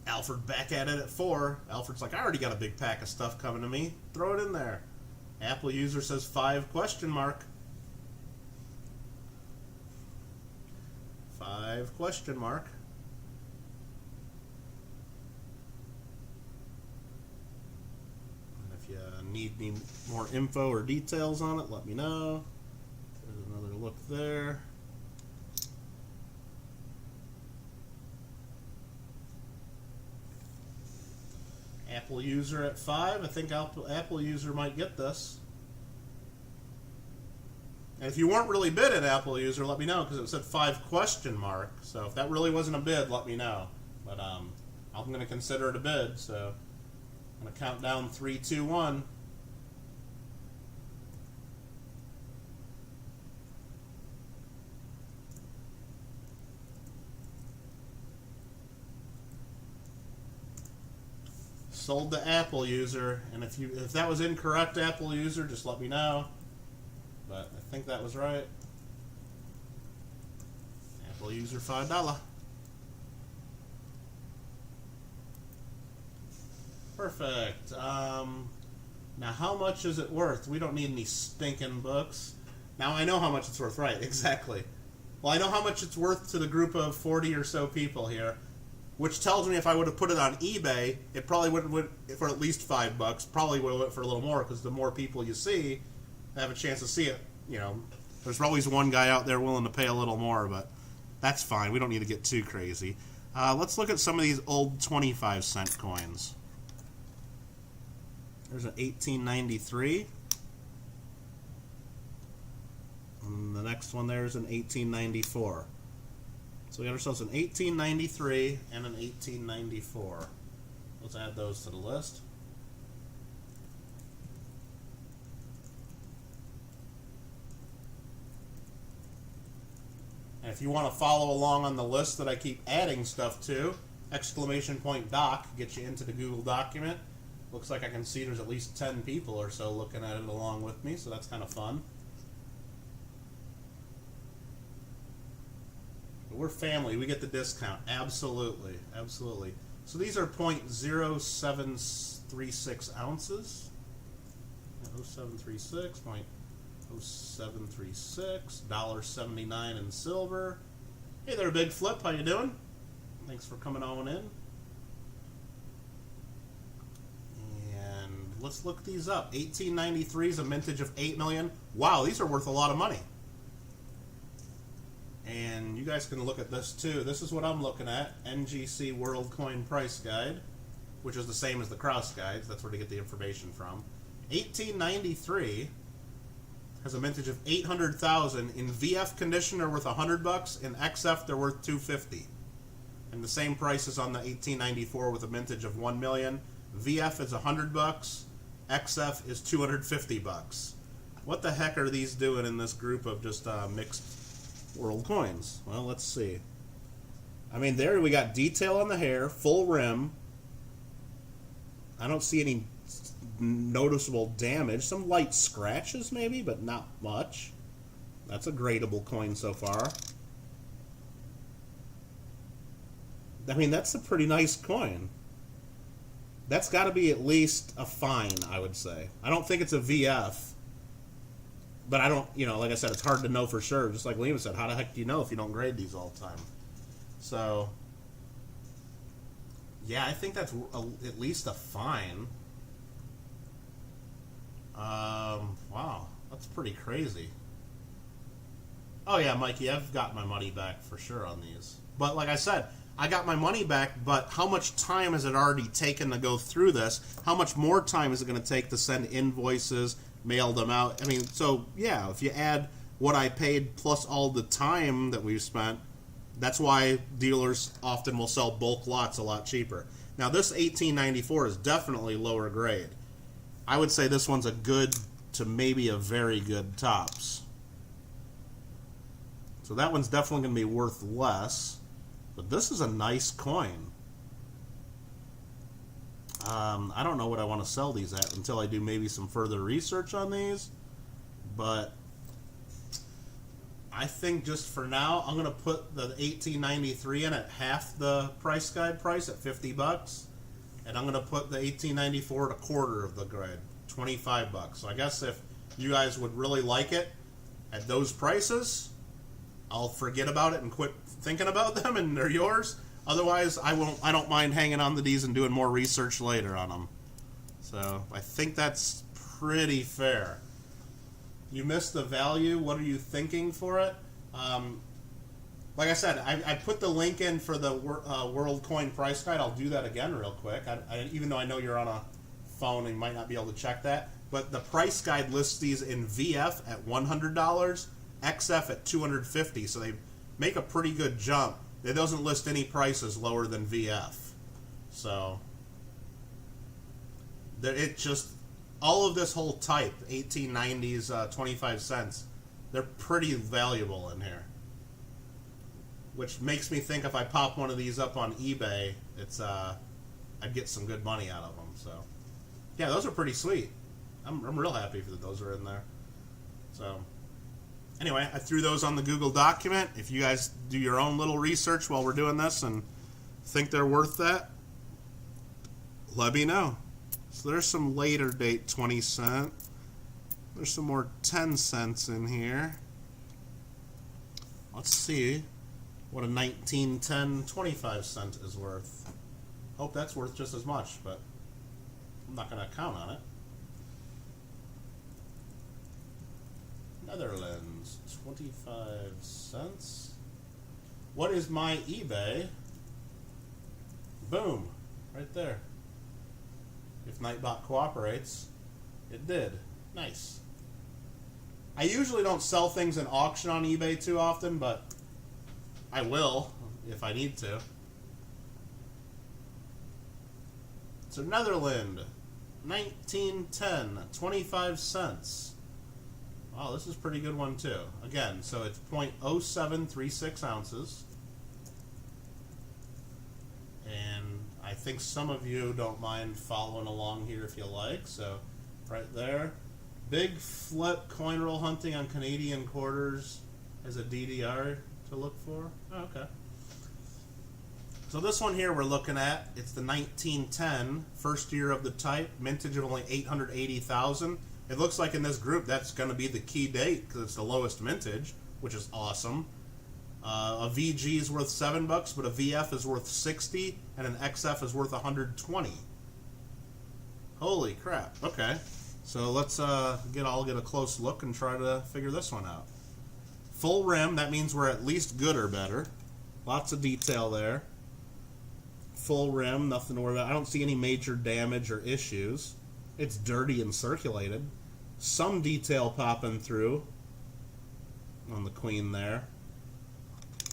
Alfred back at it at 4. Alfred's like, I already got a big pack of stuff coming to me. Throw it in there. Apple user says 5 question mark. 5 question mark. And if you need any more info or details on it, let me know. There's another look there. Apple user at 5. I think Apple user might get this. And if you weren't really bid at Apple user, let me know, because it said 5 question mark. So if that really wasn't a bid, let me know. But I'm going to consider it a bid. So I'm going to count down 3, 2, 1. Sold to Apple user, and if that was incorrect, Apple user, just let me know. But I think that was right. Apple user $5. Perfect. Now how much is it worth? We don't need any stinking books. Now I know how much it's worth, right? Exactly. Well, I know how much it's worth to the group of 40 or so people here. Which tells me if I would have put it on eBay, it probably would have went for at least $5. Probably would have went for a little more, because the more people you see have a chance to see it. You know, there's always one guy out there willing to pay a little more, but that's fine. We don't need to get too crazy. Let's look at some of these old 25-cent coins. There's an 1893. And the next one there is an 1894. So we got ourselves an 1893 and an 1894. Let's add those to the list. And if you want to follow along on the list that I keep adding stuff to, !doc gets you into the Google document. Looks like I can see there's at least 10 people or so looking at it along with me, so that's kind of fun. We're family. We get the discount. Absolutely. Absolutely. So these are 0.0736 ounces. 0736, 0.0736, $1.79 in silver. Hey there, Big Flip. How you doing? Thanks for coming on in. And let's look these up. 1893 is a mintage of 8 million. Wow, these are worth a lot of money. And you guys can look at this too. This is what I'm looking at. NGC World Coin Price Guide, which is the same as the Cross Guides. That's where to get the information from. 1893 has a mintage of 800,000. In VF condition, they're worth $100. In XF, they're worth $250. And the same price is on the 1894 with a mintage of 1 million. VF is $100. XF is $250. What the heck are these doing in this group of just mixed world coins? Well, let's see. I mean, there we got detail on the hair, full rim. I don't see any noticeable damage. Some light scratches maybe, but not much. That's a gradable coin so far. I mean, that's a pretty nice coin. That's got to be at least a fine, I would say. I don't think it's a VF. But I don't, you know, like I said, it's hard to know for sure. Just like Liam said, how the heck do you know if you don't grade these all the time? So, yeah, I think that's at least a fine. Wow, that's pretty crazy. Oh yeah, Mikey, I've got my money back for sure on these. But like I said, I got my money back, but how much time has it already taken to go through this? How much more time is it going to take to send invoices, mail them out? I mean, so yeah, if you add what I paid plus all the time that we've spent, that's why dealers often will sell bulk lots a lot cheaper. Now this 1894 is definitely lower grade. I would say this one's a good to maybe a very good tops. So that one's definitely going to be worth less. But this is a nice coin. I don't know what I want to sell these at until I do maybe some further research on these. But I think just for now, I'm going to put the 1893 in at half the price guide price at 50 bucks. And I'm going to put the 1894 at a quarter of the guide, 25 bucks. So I guess if you guys would really like it at those prices, I'll forget about it and quit thinking about them and they're yours. Otherwise, I don't mind hanging on to these and doing more research later on them. So I think that's pretty fair. You missed the value. What are you thinking for it? Like I said, I put the link in for the World Coin Price Guide. I'll do that again real quick. Even though I know you're on a phone and you might not be able to check that. But the price guide lists these in VF at $100, XF at $250. So they make a pretty good jump. It doesn't list any prices lower than VF. So it just, all of this whole type, 1890s, 25 cents, they're pretty valuable in here. Which makes me think if I pop one of these up on eBay, I'd get some good money out of them. So yeah, those are pretty sweet. I'm real happy that those are in there. So anyway, I threw those on the Google document. If you guys do your own little research while we're doing this and think they're worth that, let me know. So there's some later date 20 cent. There's some more 10 cents in here. Let's see what a 1910 25 cent is worth. Hope that's worth just as much, but I'm not going to count on it. Netherlands, 25 cents. What is my eBay? Boom, right there. If Nightbot cooperates, it did. Nice. I usually don't sell things in auction on eBay too often, but I will if I need to. So Netherlands, 1910, 25 cents. Wow, this is a pretty good one too. Again, so it's 0.0736 ounces. And I think some of you don't mind following along here if you like. So right there. Big flip coin roll hunting on Canadian quarters as a DDR to look for. Oh, okay. So this one here we're looking at, it's the 1910, first year of the type, mintage of only 880,000. It looks like in this group that's going to be the key date because it's the lowest mintage, which is awesome. A VG is worth $7, but a VF is worth 60, and an XF is worth 120. Holy crap! Okay, so let's get a close look and try to figure this one out. Full rim, that means we're at least good or better. Lots of detail there. Full rim, nothing to worry about. I don't see any major damage or issues. It's dirty and circulated. Some detail popping through on the queen there.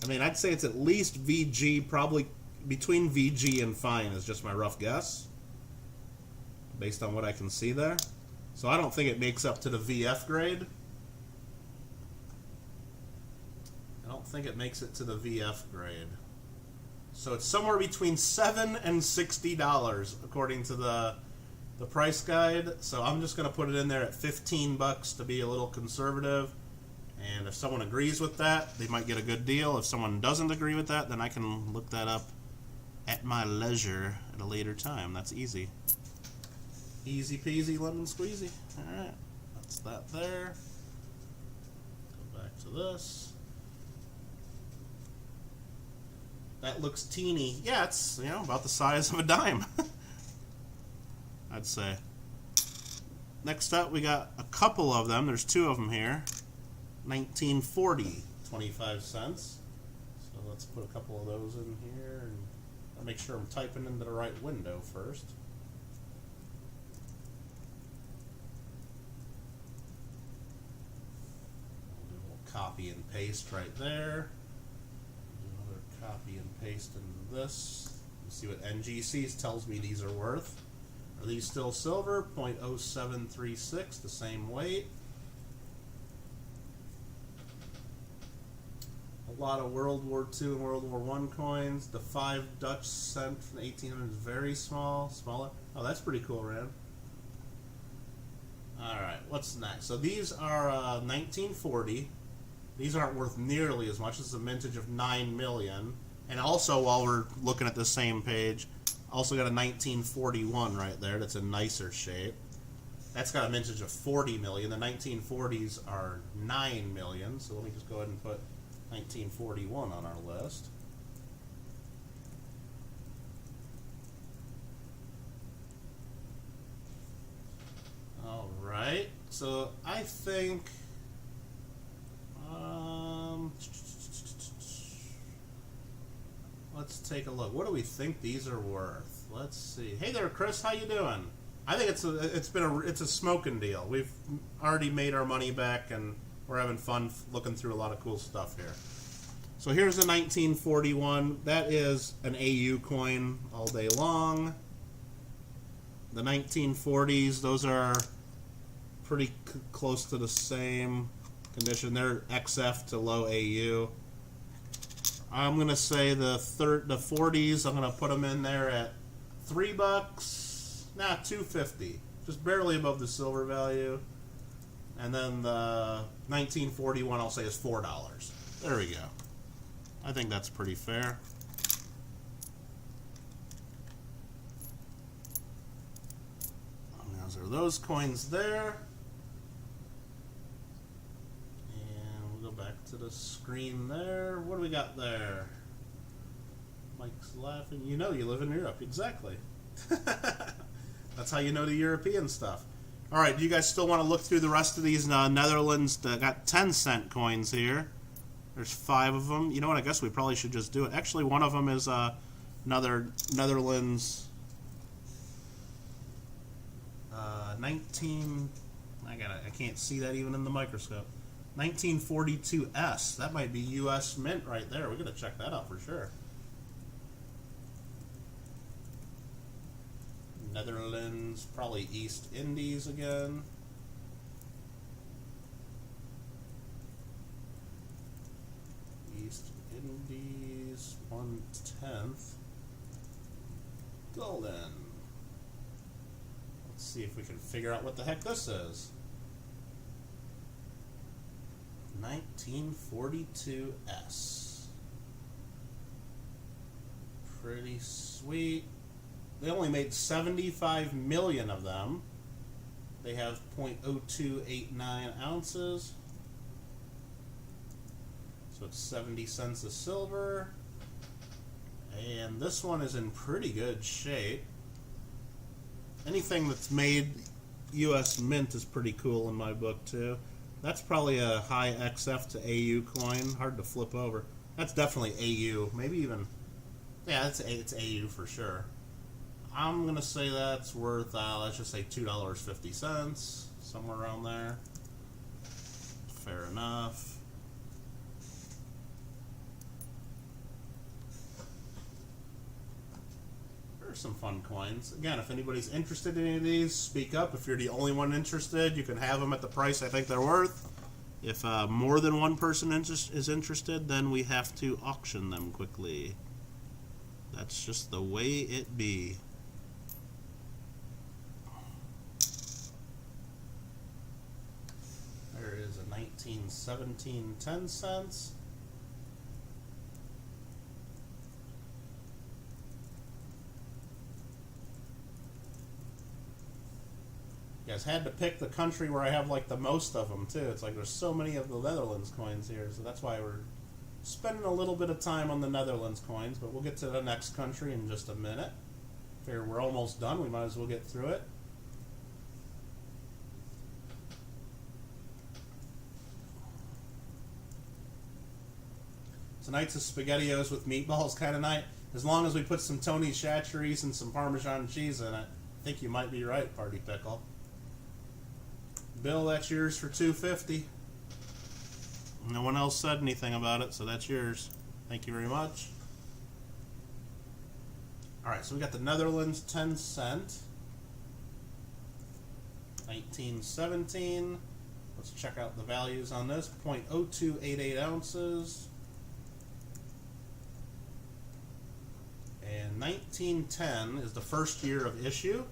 I mean, I'd say it's at least VG, probably between VG and fine is just my rough guess, based on what I can see there. So I don't think it makes up to the VF grade. I don't think it makes it to the VF grade. So it's somewhere between $7 and $60 according to the price guide. So I'm just going to put it in there at $15 to be a little conservative. And if someone agrees with that, they might get a good deal. If someone doesn't agree with that, then I can look that up at my leisure at a later time. That's easy. Easy peasy lemon squeezy. Alright, that's that there. Go back to this. That looks teeny. Yeah, it's, you know, about the size of a dime. I'd say. Next up, we got a couple of them. There's two of them here. 1940, 25 cents. So let's put a couple of those in here and I'll make sure I'm typing into the right window first. I'll do a little copy and paste right there. Do another copy and paste into this. Let's see what NGC tells me these are worth. Are these still silver? 0.0736, the same weight. A lot of World War II and World War I coins. The 5 Dutch cent from the 1800s, very small, smaller. Oh, that's pretty cool, Rand. Alright, what's next? So these are 1940. These aren't worth nearly as much. This is a mintage of 9 million. And also, while we're looking at the same page, also got a 1941 right there. That's a nicer shape. That's got a mintage of 40 million. The 1940s are 9 million. So let me just go ahead and put 1941 on our list. All right. So I think let's take a look. What do we think these are worth? Let's see. Hey there, Chris. How you doing? I think it's a smoking deal. We've already made our money back, and we're having fun looking through a lot of cool stuff here. So here's a 1941. That is an AU coin all day long. The 1940s, those are pretty close to the same condition. They're XF to low AU. I'm gonna say the 40s. I'm gonna put them in there at $3. Nah, $2.50. Just barely above the silver value. And then the 1941, I'll say, is $4. There we go. I think that's pretty fair. Those are those coins there. And we'll go back to the screen there. What do we got there? Mike's laughing. You know you live in Europe. Exactly. That's how you know the European stuff. All right, do you guys still want to look through the rest of these Netherlands? Got 10-cent coins here. There's 5 of them. You know what? I guess we probably should just do it. Actually, one of them is another Netherlands 19. I can't see that even in the microscope. 1942S. That might be U.S. Mint right there. We're gonna check that out for sure. Netherlands, probably East Indies again. East Indies, 1/10. Golden. Let's see if we can figure out what the heck this is. 1942S. Pretty sweet. They only made 75 million of them. They have 0.0289 ounces. So it's 70 cents a silver. And this one is in pretty good shape. Anything that's made U.S. Mint is pretty cool in my book too. That's probably a high XF to AU coin. Hard to flip over. That's definitely AU. Maybe even, yeah, it's AU for sure. I'm going to say that's worth, let's just say $2.50, somewhere around there. Fair enough. There's some fun coins. Again, if anybody's interested in any of these, speak up. If you're the only one interested, you can have them at the price I think they're worth. If more than one person is interested, then we have to auction them quickly. That's just the way it be. There is a 1917 10 cents. You guys had to pick the country where I have like the most of them too. It's like there's so many of the Netherlands coins here, so that's why we're spending a little bit of time on the Netherlands coins, but we'll get to the next country in just a minute. Figure we're almost done, we might as well get through it. Tonight's a SpaghettiOs with meatballs kind of night. As long as we put some Tony Chachere's and some Parmesan cheese in it, I think you might be right, Party Pickle. Bill, that's yours for $2.50. No one else said anything about it, so that's yours. Thank you very much. Alright, so we got the Netherlands 10 cent. 1917. Let's check out the values on this. 0.0288 ounces. And 1910 is the first year of issue.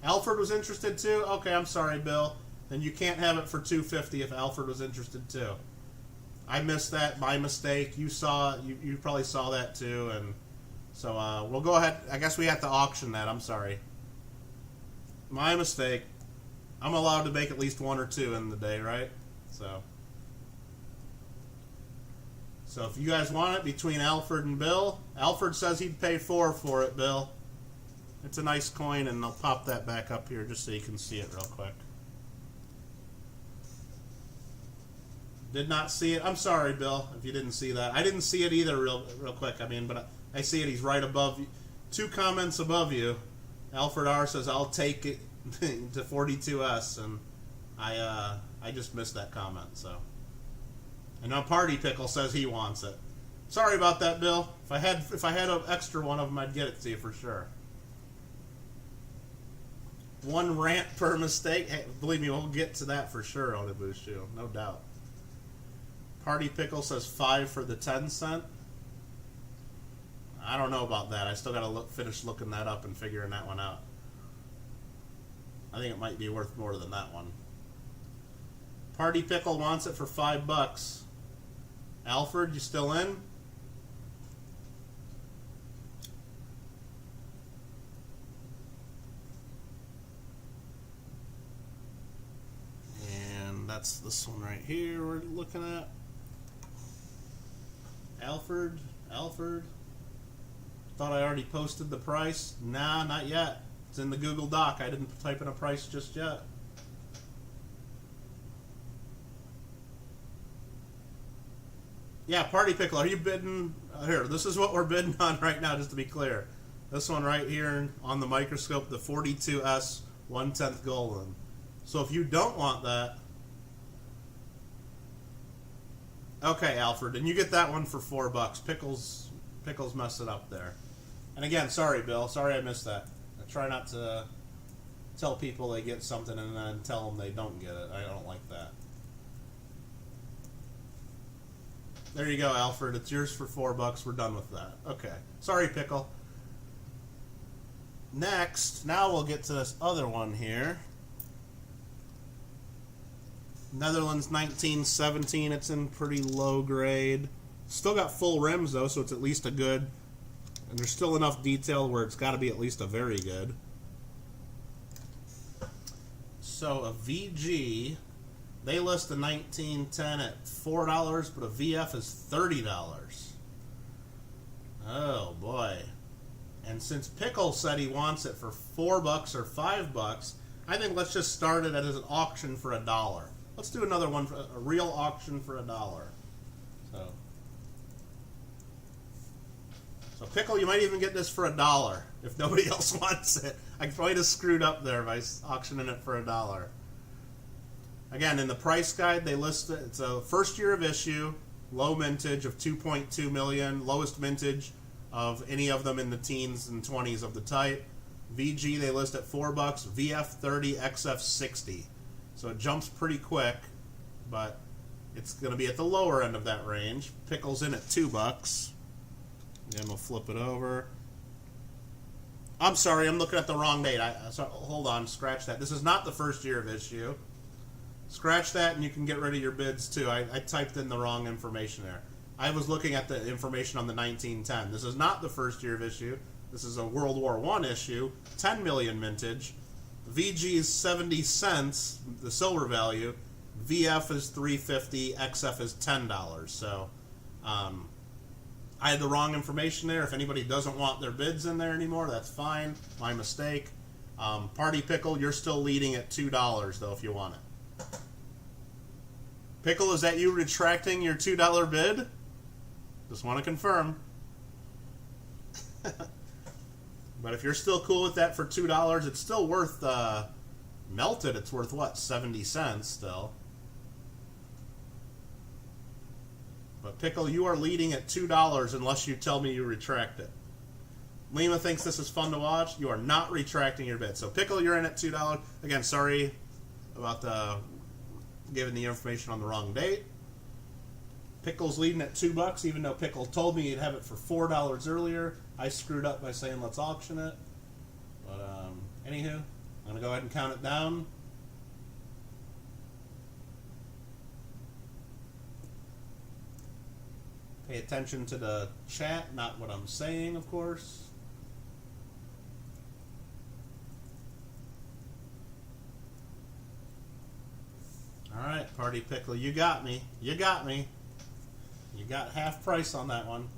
Alfred was interested too? Okay, I'm sorry, Bill. Then you can't have it for $250 if Alfred was interested too. I missed that, my mistake. You probably saw that too, and so we'll go ahead. I guess we have to auction that. I'm sorry. My mistake. I'm allowed to make at least one or two in the day, right? So if you guys want it between Alfred and Bill, Alfred says he'd pay $4 for it, Bill. It's a nice coin, and I'll pop that back up here just so you can see it real quick. Did not see it. I'm sorry, Bill, if you didn't see that. I didn't see it either real quick. I mean, but I see it. He's right above you. 2 comments above you. Alfred R says, I'll take it to 42S, and I just missed that comment, so. And now Party Pickle says he wants it. Sorry about that, Bill. If I had an extra one of them, I'd get it to you for sure. One rant per mistake. Hey, believe me, we'll get to that for sure on the boost shoe, no doubt. Party Pickle says 5 for the 10-cent. I don't know about that. I still got to finish looking that up and figuring that one out. I think it might be worth more than that one. Party Pickle wants it for $5. Alfred, you still in? And that's this one right here we're looking at. Alfred. Thought I already posted the price. Nah, not yet. It's in the Google Doc. I didn't type in a price just yet. Yeah, Party Pickle, are you bidding? Here, this is what we're bidding on right now, just to be clear. This one right here on the microscope, the 42S 1/10 golden. So if you don't want that, okay, Alfred, and you get that one for $4. Pickles messed it up there. And again, sorry, Bill. Sorry I missed that. I try not to tell people they get something and then tell them they don't get it. I don't like that. There you go, Alfred. It's yours for $4. We're done with that. Okay. Sorry, Pickle. Next, now we'll get to this other one here. Netherlands 1917. It's in pretty low grade. Still got full rims, though, so it's at least a good. And there's still enough detail where it's got to be at least a very good. So a VG, they list the 1910 at $4, but a VF is $30. Oh boy! And since Pickle said he wants it for $4 or $5, I think let's just start it as an auction for $1. Let's do another one, a real auction for $1. So Pickle, you might even get this for $1 if nobody else wants it. I might have screwed up there by auctioning it for $1. Again, in the price guide, they list it. It's a first year of issue, low mintage of 2.2 million, lowest mintage of any of them in the teens and 20s of the type. VG they list at $4, VF 30, XF 60. So it jumps pretty quick, but it's going to be at the lower end of that range. Pickle's in at $2. Then we'll flip it over. I'm sorry, I'm looking at the wrong date. Hold on, scratch that. This is not the first year of issue. Scratch that and you can get rid of your bids too. I typed in the wrong information there. I was looking at the information on the 1910. This is not the first year of issue. This is a World War I issue, 10 million mintage. VG is 70 cents, the silver value. VF is $3.50, XF is $10. So I had the wrong information there. If anybody doesn't want their bids in there anymore, that's fine. My mistake. Party Pickle, you're still leading at $2 though if you want it. Pickle, is that you retracting your $2 bid? Just want to confirm. But if you're still cool with that for $2, it's still worth, melted, it's worth what, 70 cents still. But Pickle, you are leading at $2 unless you tell me you retract it. Lima thinks this is fun to watch. You are not retracting your bid. So Pickle, you're in at $2. Again, sorry about giving the information on the wrong date. Pickle's leading at $2, even though Pickle told me he'd have it for $4 earlier. I screwed up by saying let's auction it. But anywho, I'm gonna go ahead and count it down. Pay attention to the chat, not what I'm saying, of course. Alright, Party Pickle, you got me. You got me. You got half price on that one.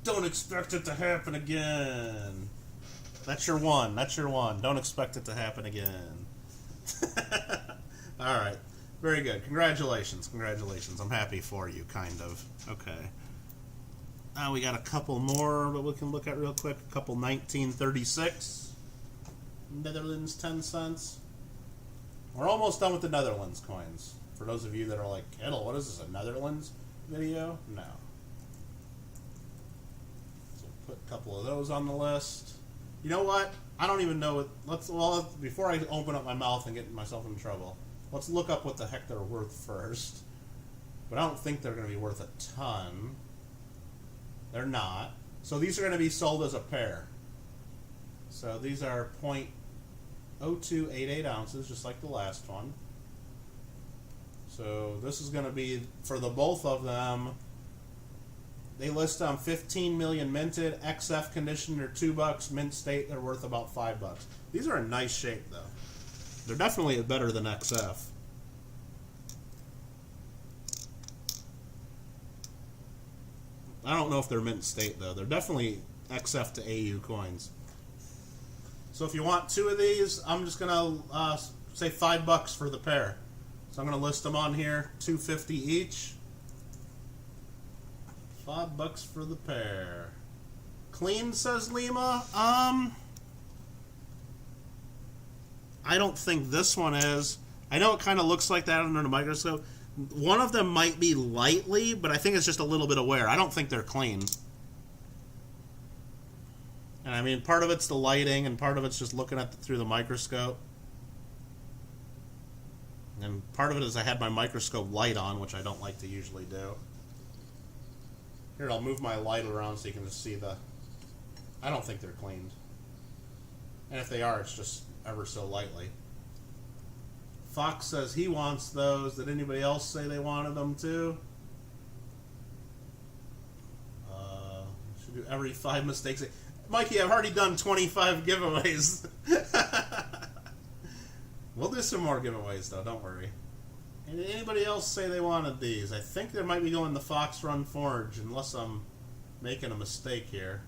Don't expect it to happen again. That's your one. That's your one. Don't expect it to happen again. Alright. Very good. Congratulations. Congratulations. I'm happy for you, kind of. Okay. Now we got a couple more that we can look at real quick. A couple 1936. Netherlands 10 cents. We're almost done with the Netherlands coins. For those of you that are like, Kittle, what is this, a Netherlands video? No. So put a couple of those on the list. You know what? I don't even know what... before I open up my mouth and get myself in trouble, let's look up what the heck they're worth first. But I don't think they're going to be worth a ton. They're not. So these are going to be sold as a pair. So these are 0.0288 ounces, just like the last one. So this is going to be, for the both of them, they list on 15 million minted, XF condition, they're $2, mint state, they're worth about $5. These are in nice shape, though. They're definitely better than XF. I don't know if they're mint state, though. They're definitely XF to AU coins. So if you want two of these, I'm just going to say $5 for the pair. So I'm going to list them on here, $2.50 each. $5 for the pair. Clean, says Lima. I don't think this one is. I know it kind of looks like that under the microscope. One of them might be lightly, but I think it's just a little bit of wear. I don't think they're clean. And I mean, part of it's the lighting, and part of it's just looking at through the microscope. And part of it is I had my microscope light on, which I don't like to usually do. Here, I'll move my light around so you can just see the... I don't think they're cleaned. And if they are, it's just ever so lightly. Fox says he wants those. Did anybody else say they wanted them too? Should do every 5 mistakes. Mikey, I've already done 25 giveaways. We'll do some more giveaways, though. Don't worry. And did anybody else say they wanted these? I think they might be going the Fox Run Forge, unless I'm making a mistake here.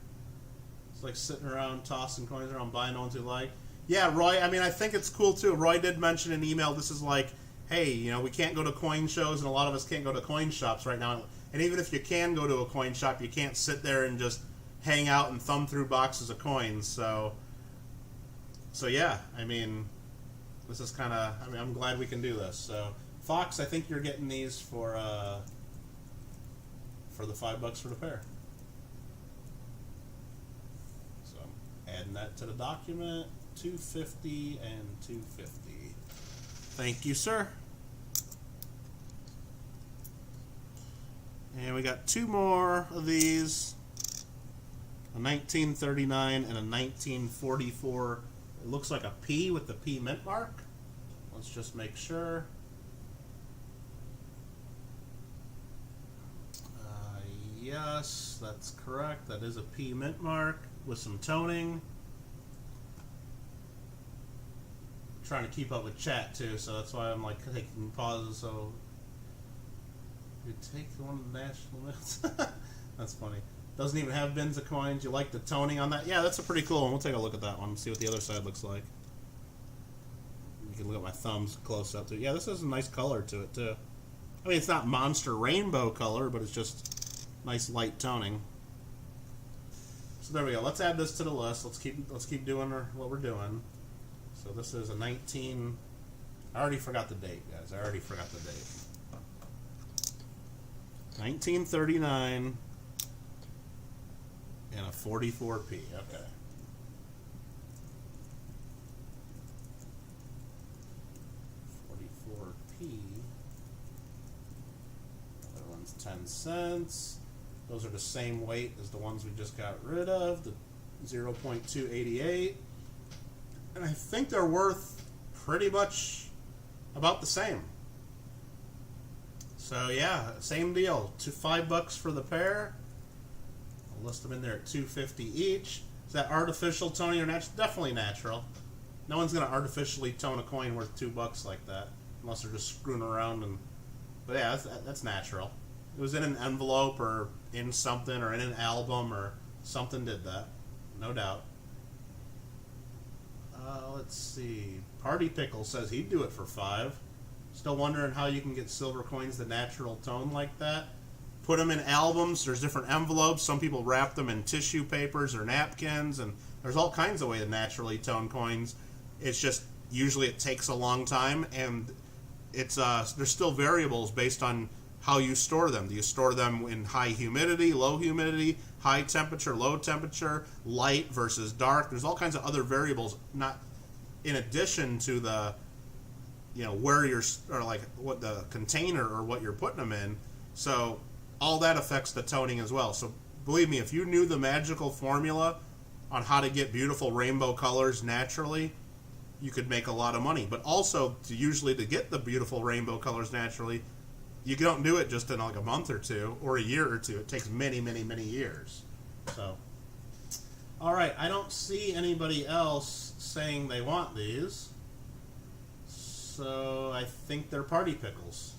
It's like sitting around, tossing coins around, buying the ones you like. Yeah, Roy, I mean, I think it's cool, too. Roy did mention in email, this is like, hey, you know, we can't go to coin shows, and a lot of us can't go to coin shops right now. And even if you can go to a coin shop, you can't sit there and just hang out and thumb through boxes of coins. So yeah, I mean, this is kind of, I mean, I'm glad we can do this. So, Fox, I think you're getting these for the $5 for the pair. So, I'm adding that to the document. $2.50 and $2.50. Thank you, sir. And we got two more of these. A 1939 and a 1944. It looks like a P with the P mint mark. Let's just make sure. Yes, that's correct. That is a P mint mark with some toning. Trying to keep up with chat too, so that's why I'm like taking pauses. So you take one of the national mints. That's funny. Doesn't even have bins of coins. You like the toning on that? Yeah, that's a pretty cool one. We'll take a look at that one and see what the other side looks like. You can look at my thumbs close up too. Yeah, this has a nice color to it too. I mean, it's not monster rainbow color, but it's just nice light toning. So there we go. Let's add this to the list. Let's keep doing what we're doing. So this is a 19... I already forgot the date, guys. I already forgot the date. 1939 and a 44p. Okay. $44p. That one's 10 cents. Those are the same weight as the ones we just got rid of, the 0.288. And I think they're worth pretty much about the same. So yeah, same deal. $5 for the pair. I'll list them in there at $2.50 each. Is that artificial toning or natural? Definitely natural. No one's gonna artificially tone a coin worth $2 like that, unless they're just screwing around. But yeah, that's natural. It was in an envelope or in something or in an album or something did that, no doubt. Let's see. Party Pickle says he'd do it for $5. Still wondering how you can get silver coins the natural tone like that. Put them in albums. There's different envelopes. Some people wrap them in tissue papers or napkins, and there's all kinds of ways to naturally tone coins. It's just usually it takes a long time, and it's there's still variables based on how you store them. Do you store them in high humidity, low humidity, high temperature, low temperature, light versus dark? There's all kinds of other variables, not in addition to the, you know, where you're, or like what the container or what you're putting them in. So all that affects the toning as well. So believe me, if you knew the magical formula on how to get beautiful rainbow colors naturally, you could make a lot of money. But also, to get the beautiful rainbow colors naturally, you don't do it just in like a month or two or a year or two. It takes many, many, many years. So, all right, I don't see anybody else saying they want these. So I think they're Party Pickles.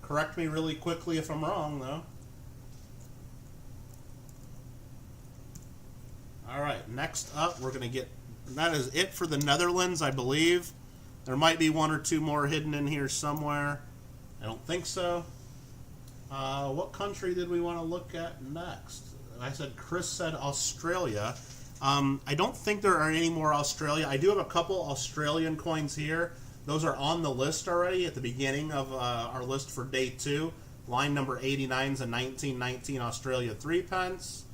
Correct me really quickly if I'm wrong, though. All right, next up, we're going to get, that is it for the Netherlands, I believe. There might be one or two more hidden in here somewhere. I don't think so. What country did we want to look at next? I said, Chris said Australia. I don't think there are any more Australia. I do have a couple Australian coins here. Those are on the list already at the beginning of our list for day 2. Line number 89 is a 1919 Australia 3 pence.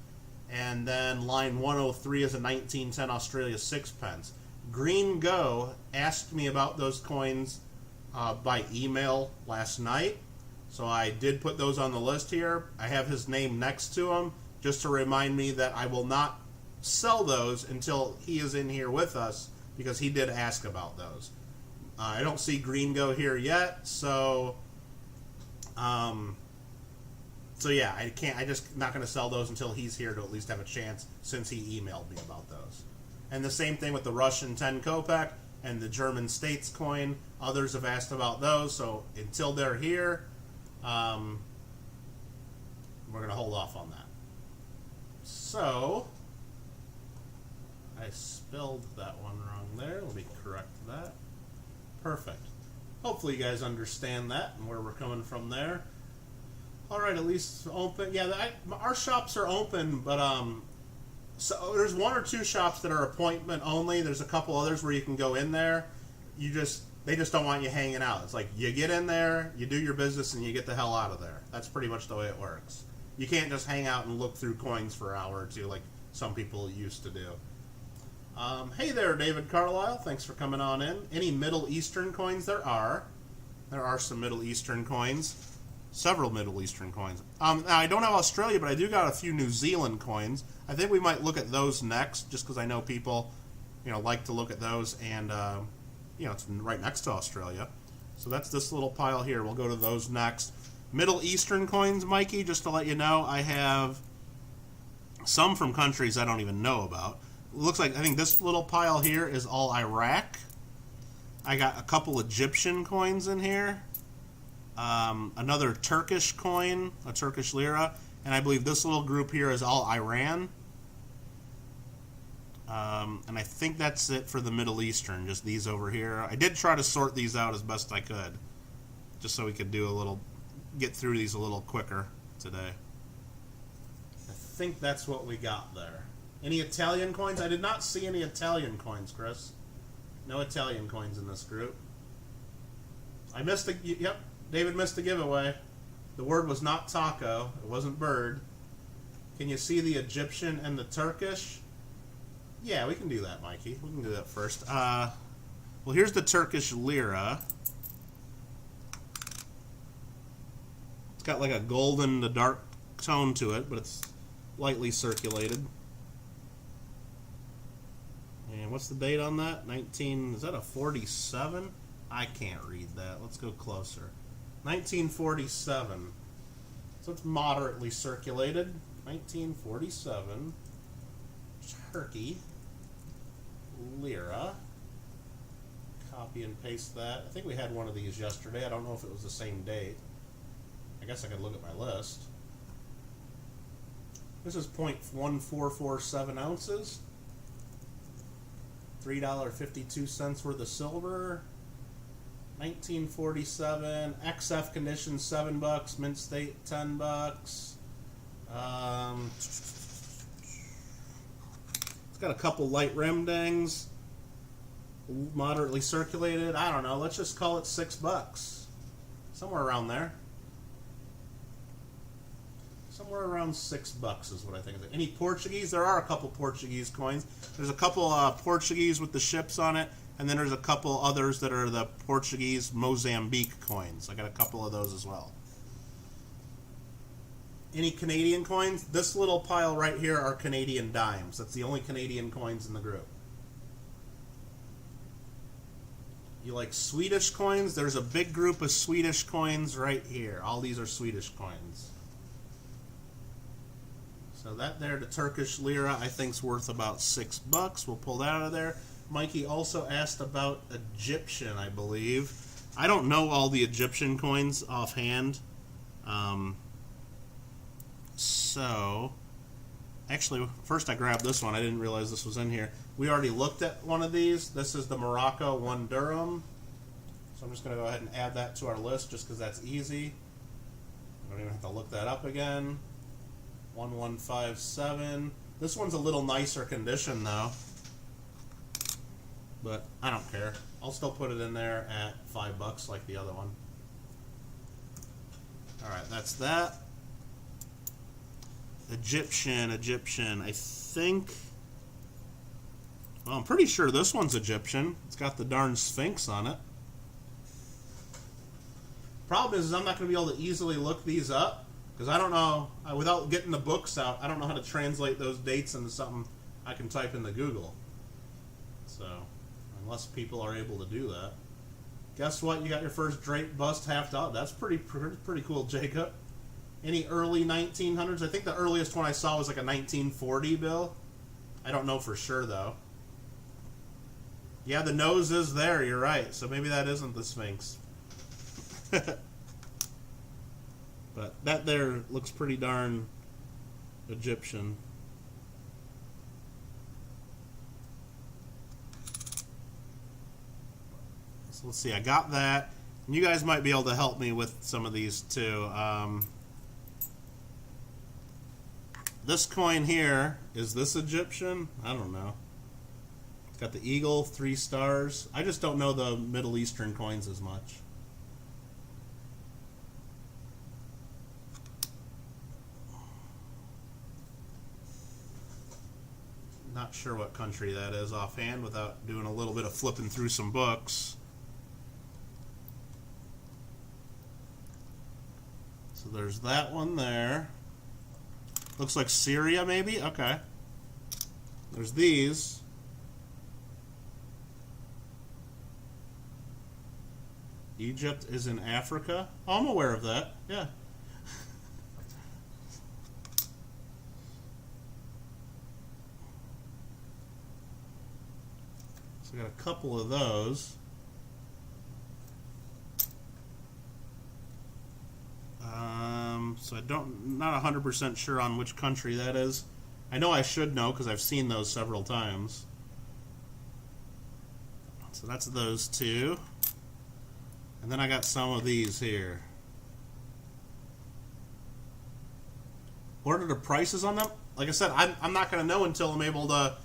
And then line 103 is a 1910 Australia 6 pence. Green Go asked me about those coins by email last night. So I did put those on the list here. I have his name next to him just to remind me that I will not sell those until he is in here with us, because he did ask about those. I don't see Green Go here yet, so yeah, I'm just not going to sell those until he's here to at least have a chance, since he emailed me about those. And the same thing with the Russian 10 kopeck and the German States coin. Others have asked about those, so until they're here, we're going to hold off on that. So, I spelled that one wrong there. Let me correct that. Perfect. Hopefully you guys understand that and where we're coming from there. All right, at least open. Yeah, our shops are open, but so there's one or two shops that are appointment only. There's a couple others where you can go in there. They just don't want you hanging out. It's like you get in there, you do your business, and you get the hell out of there. That's pretty much the way it works. You can't just hang out and look through coins for an hour or two like some people used to do. Hey there, David Carlisle. Thanks for coming on in. Any Middle Eastern coins? There are some Middle Eastern coins. Several Middle Eastern coins. Now, I don't have Australia, but I do got a few New Zealand coins. I think we might look at those next, just because I know people, like to look at those, and it's right next to Australia. So that's this little pile here. We'll go to those next. Middle Eastern coins, Mikey, just to let you know, I have some from countries I don't even know about. Looks like, I think this little pile here is all Iraq. I got a couple Egyptian coins in here. Another Turkish coin, a Turkish lira. And I believe this little group here is all Iran. And I think that's it for the Middle Eastern, just these over here. I did try to sort these out as best I could, just so we could get through these a little quicker today. I think that's what we got there. Any Italian coins? I did not see any Italian coins, Chris. No Italian coins in this group. I missed yep, David missed the giveaway. The word was not taco. It wasn't bird. Can you see the Egyptian and the Turkish? Yeah, we can do that, Mikey. We can do that first. Well, here's the Turkish lira. It's got like a golden to dark tone to it, but it's lightly circulated. And what's the date on that? Is that a 47? I can't read that. Let's go closer. 1947. So it's moderately circulated. 1947. Turkey lira. Copy and paste that. I think we had one of these yesterday. I don't know if it was the same date. I guess I could look at my list. This is 0.1447 ounces. $3.52 worth of silver. 1947. XF condition $7. Mint state $10. It's got a couple light rim dings. Moderately circulated. I don't know. Let's just call it $6. Somewhere around there. Somewhere around $6 is what I think. Any Portuguese? There are a couple Portuguese coins. There's a couple Portuguese with the ships on it, and then there's a couple others that are the Portuguese Mozambique coins. I got a couple of those as well. Any Canadian coins? This little pile right here are Canadian dimes. That's the only Canadian coins in the group. You like Swedish coins? There's a big group of Swedish coins right here. All these are Swedish coins. So that there, the Turkish lira, I think is worth about $6. We'll pull that out of there. Mikey also asked about Egyptian, I believe. I don't know all the Egyptian coins offhand. So, actually, first I grabbed this one. I didn't realize this was in here. We already looked at one of these. This is the Morocco 1 dirham. So I'm just going to go ahead and add that to our list just because that's easy. I don't even have to look that up again. 1157. This one's a little nicer condition though, but I don't care. I'll still put it in there at $5 like the other one. Alright, that's that. Egyptian. I think, well, I'm pretty sure this one's Egyptian. It's got the darn Sphinx on it. Problem is I'm not going to be able to easily look these up. Because I don't know, without getting the books out, I don't know how to translate those dates into something I can type into Google. So, unless people are able to do that. Guess what? You got your first drape bust half dollar. That's pretty cool, Jacob. Any early 1900s? I think the earliest one I saw was like a 1940 bill. I don't know for sure, though. Yeah, the nose is there, you're right. So maybe that isn't the Sphinx. But that there looks pretty darn Egyptian. So let's see, I got that. And you guys might be able to help me with some of these too. This coin here, is this Egyptian? I don't know. It's got the eagle, 3 stars. I just don't know the Middle Eastern coins as much. Not sure what country that is offhand without doing a little bit of flipping through some books. So there's that one there. Looks like Syria maybe? Okay. There's these. Egypt is in Africa. Oh, I'm aware of that. Yeah. So I got a couple of those. So not 100% sure on which country that is. I know I should know because I've seen those several times. So that's those two. And then I got some of these here. What are the prices on them? Like I said, I'm not going to know until I'm able to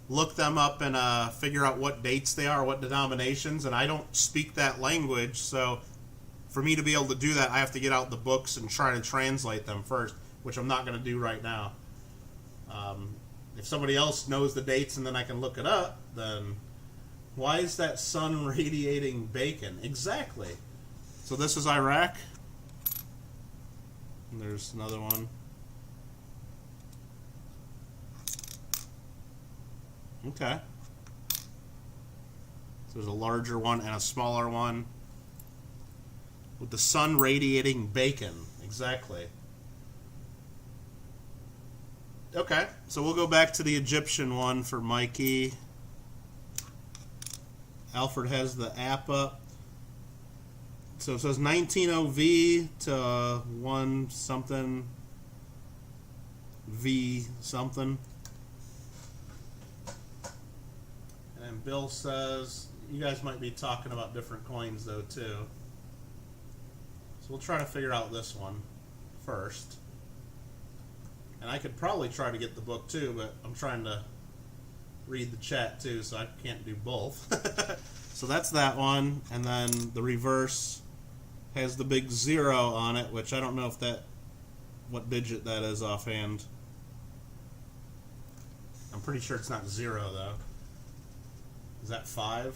look them up and figure out what dates they are, what denominations, and I don't speak that language, so for me to be able to do that, I have to get out the books and try to translate them first, which I'm not going to do right now. If somebody else knows the dates and then I can look it up, then why is that sun radiating bacon? Exactly. So this is Iraq. And there's another one. Okay. So there's a larger one and a smaller one. With the sun radiating bacon. Exactly. Okay, so we'll go back to the Egyptian one for Mikey. Alfred has the app up. So it says 190V to 1 something V something. And then Bill says, you guys might be talking about different coins though too. So we'll try to figure out this one first. And I could probably try to get the book too, but I'm trying to read the chat too, so I can't do both. So that's that one, and then the reverse has the big 0 on it, which I don't know if that, what digit that is offhand. I'm pretty sure it's not 0 though. Is that 5?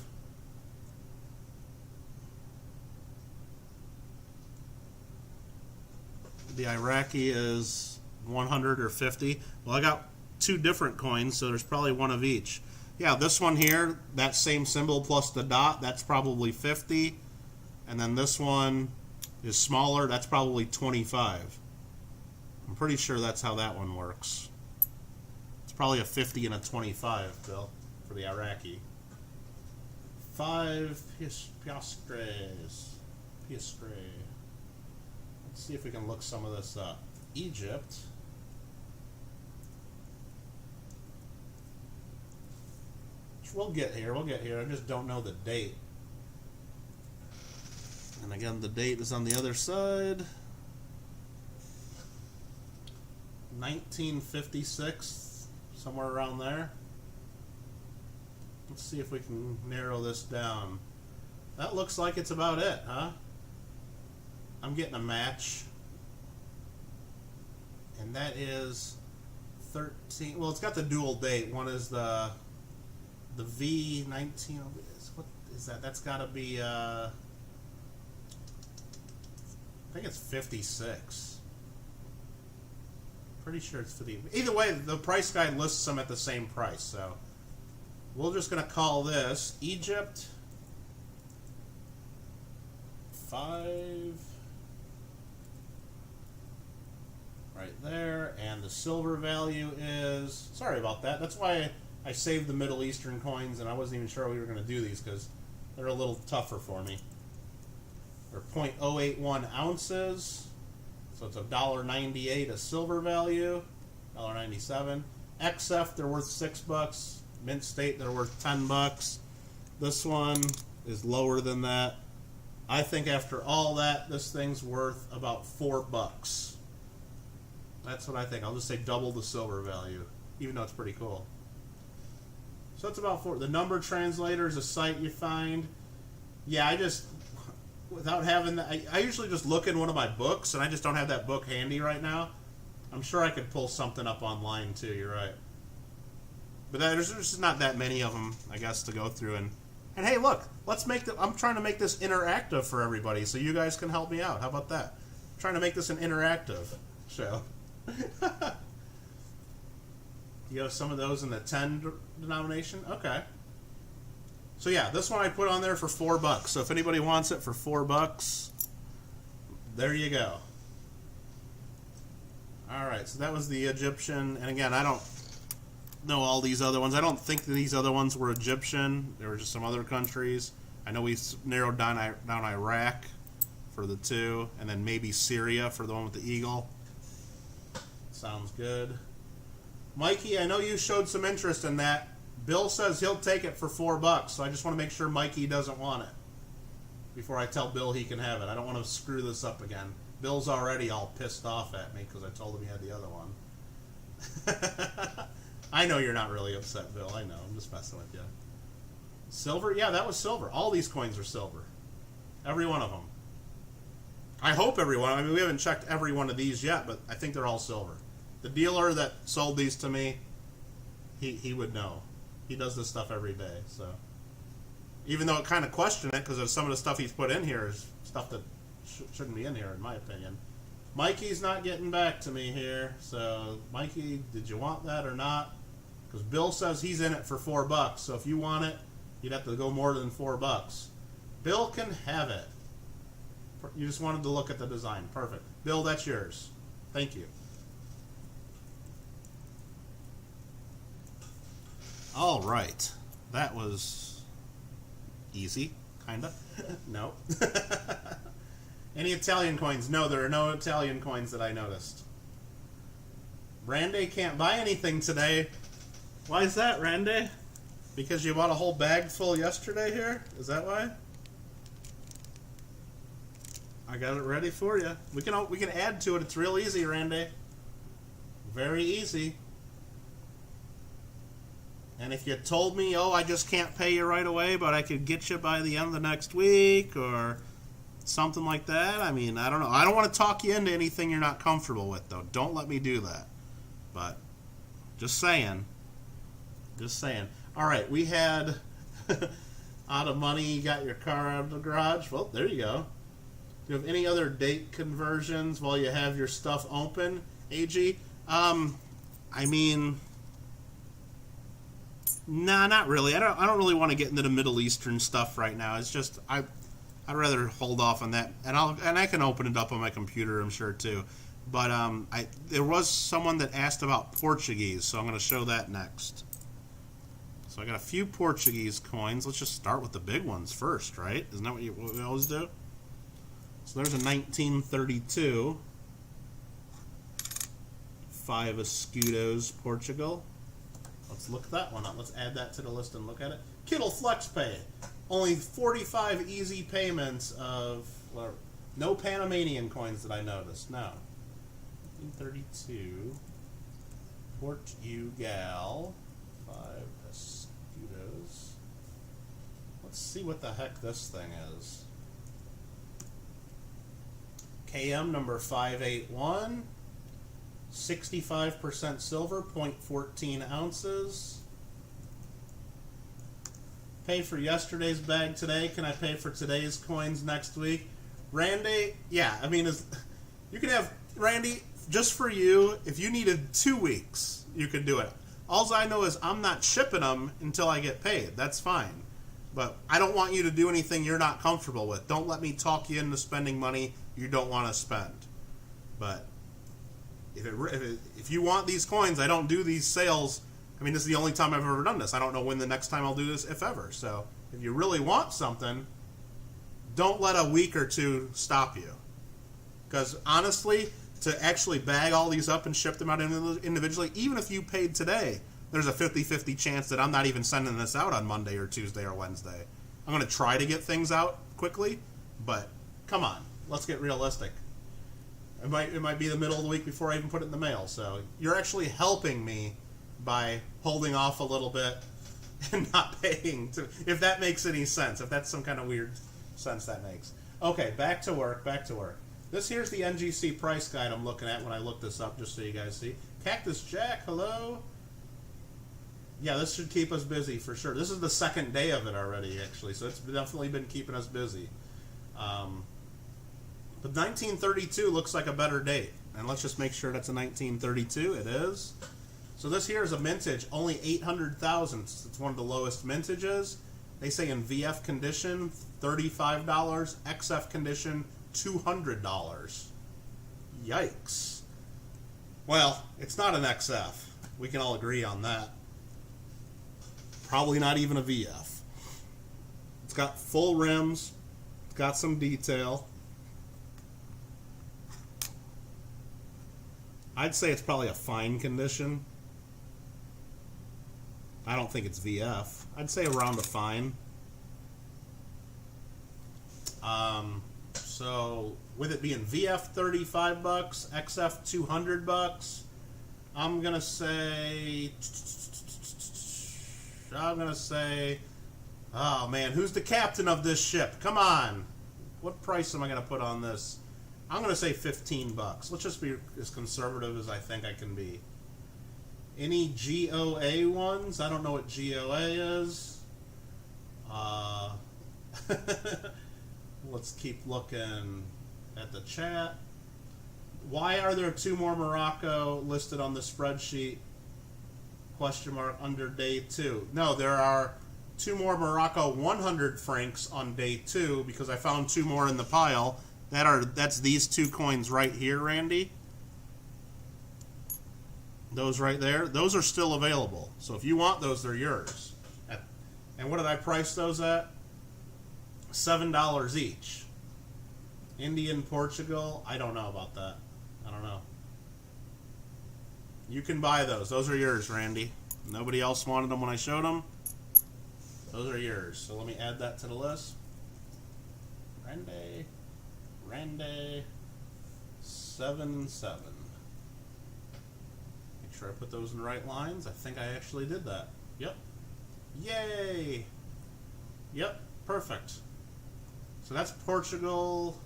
The Iraqi is 100 or 50. Well, I got 2 different coins, so there's probably one of each. Yeah, this one here, that same symbol plus the dot, that's probably 50. And then this one is smaller, that's probably 25. I'm pretty sure that's how that one works. It's probably a 50 and a 25, Bill, for the Iraqi. 5 piastres. Piastre. Let's see if we can look some of this up. Egypt. We'll get here. I just don't know the date. And again, the date is on the other side. 1956, somewhere around there. Let's see if we can narrow this down. That looks like it's about it, huh? I'm getting a match. And that is 13. Well, it's got the dual date. One is the V19. What is that? That's got to be, I think it's 56. Pretty sure it's 50. Either way, the price guide lists them at the same price, so we're just going to call this Egypt 5 right there, and the silver value is, sorry about that, that's why I saved the Middle Eastern coins, and I wasn't even sure we were going to do these because they're a little tougher for me. They're 0.081 ounces, so it's $1.98 a silver value, $1.97. XF, they're worth $6. Mint State, they're worth $10. This one is lower than that. I think after all that, this thing's worth about $4. That's what I think. I'll just say double the silver value, even though it's pretty cool. So that's about $4. The number translator is a site you find. Yeah, I just, without having that, I usually just look in one of my books, and I just don't have that book handy right now. I'm sure I could pull something up online too. You're right. But there's just not that many of them, I guess, to go through. And hey, look, let's make I'm trying to make this interactive for everybody, so you guys can help me out. How about that? I'm trying to make this an interactive show. You have some of those in the 10 denomination? Okay. So yeah, this one I put on there for $4. So if anybody wants it for $4, there you go. Alright, so that was the Egyptian. And again, I don't know all these other ones. I don't think that these other ones were Egyptian. There were just some other countries. I know we narrowed down Iraq for the 2, and then maybe Syria for the one with the eagle. Sounds good. Mikey, I know you showed some interest in that. Bill says he'll take it for $4, so I just want to make sure Mikey doesn't want it before I tell Bill he can have it. I don't want to screw this up again. Bill's already all pissed off at me because I told him he had the other one. I know you're not really upset, Bill. I know. I'm just messing with you. Silver? Yeah, that was silver. All these coins are silver. Every one of them. I hope every one. I mean, we haven't checked every one of these yet, but I think they're all silver. The dealer that sold these to me, he would know. He does this stuff every day, so. Even though it kind of questioned it, because some of the stuff he's put in here is stuff that shouldn't be in here, in my opinion. Mikey's not getting back to me here, so Mikey, did you want that or not? Because Bill says he's in it for $4, so if you want it, you'd have to go more than $4. Bill can have it. You just wanted to look at the design. Perfect. Bill, that's yours. Thank you. All right. That was easy, kind of. No. Any Italian coins? No, there are no Italian coins that I noticed. Randy can't buy anything today. Why is that, Randy? Because you bought a whole bag full yesterday here? Is that why? I got it ready for you. We can add to it. It's real easy, Randy. Very easy. And if you told me, oh, I just can't pay you right away, but I could get you by the end of the next week or something like that, I mean, I don't know. I don't want to talk you into anything you're not comfortable with, though. Don't let me do that. But just saying. Just saying. All right, we had out of money, you got your car out of the garage. Well, there you go. Do you have any other date conversions while you have your stuff open, AG? I mean, nah, not really. I don't really want to get into the Middle Eastern stuff right now. It's just I'd rather hold off on that, and I can open it up on my computer, I'm sure too. But there was someone that asked about Portuguese, so I'm going to show that next. So I got a few Portuguese coins. Let's just start with the big ones first, right? Isn't that what we always do? So there's a 1932 5 Escudos Portugal. Let's look that one up. Let's add that to the list and look at it. Kittle FlexPay. Only 45 easy payments of... Well, no Panamanian coins that I noticed. No. 1932 Portugal 5 Escudos. Let's see what the heck this thing is. KM number 581. 65% silver, 0.14 ounces. Pay for yesterday's bag today. Can I pay for today's coins next week? Randy, yeah, I mean, you can have, Randy, just for you, if you needed 2 weeks, you could do it. All I know is I'm not shipping them until I get paid. That's fine. But I don't want you to do anything you're not comfortable with. Don't let me talk you into spending money you don't want to spend. But if you want these coins, I don't do these sales. I mean, this is the only time I've ever done this. I don't know when the next time I'll do this, if ever. So if you really want something, don't let a week or two stop you. Because honestly, to actually bag all these up and ship them out individually, even if you paid today, there's a 50-50 chance that I'm not even sending this out on Monday or Tuesday or Wednesday. I'm going to try to get things out quickly, but come on, let's get realistic. It might be the middle of the week before I even put it in the mail. So you're actually helping me by holding off a little bit and not paying. If that makes any sense. If that's some kind of weird sense that makes. Okay, back to work. This here's the NGC price guide I'm looking at when I look this up, just so you guys see. Cactus Jack, hello. Yeah, this should keep us busy for sure. This is the second day of it already, actually, so it's definitely been keeping us busy. But 1932 looks like a better date. And let's just make sure that's a 1932. It is. So this here is a mintage, only 800,000. It's one of the lowest mintages. They say in VF condition, $35. XF condition, $200. Yikes. Well, it's not an XF. We can all agree on that. Probably not even a VF. It's got full rims. It's got some detail. I'd say it's probably a fine condition. I don't think it's VF. I'd say around a fine. So with it being VF $35, XF $200, I'm gonna say, oh man, who's the captain of this ship? Come on, what price am I gonna put on this? I'm gonna say $15. Let's just be as conservative as I think I can be. Any GOA ones? I don't know what GOA is. Let's keep looking at the chat. Why are there 2 more Morocco listed on the spreadsheet? Question mark under day 2. No, there are 2 more Morocco 100 francs on day 2 because I found 2 more in the pile. That's these 2 coins right here, Randy. Those right there, those are still available. So if you want those, they're yours. And what did I price those at? $7 each. Indian, Portugal, I don't know about that. I don't know. You can buy those. Those are yours, Randy. Nobody else wanted them when I showed them. Those are yours. So let me add that to the list. Randy, 77. Make sure I put those in the right lines. I think I actually did that. Yep. Yay! Yep, perfect. So that's Portugal.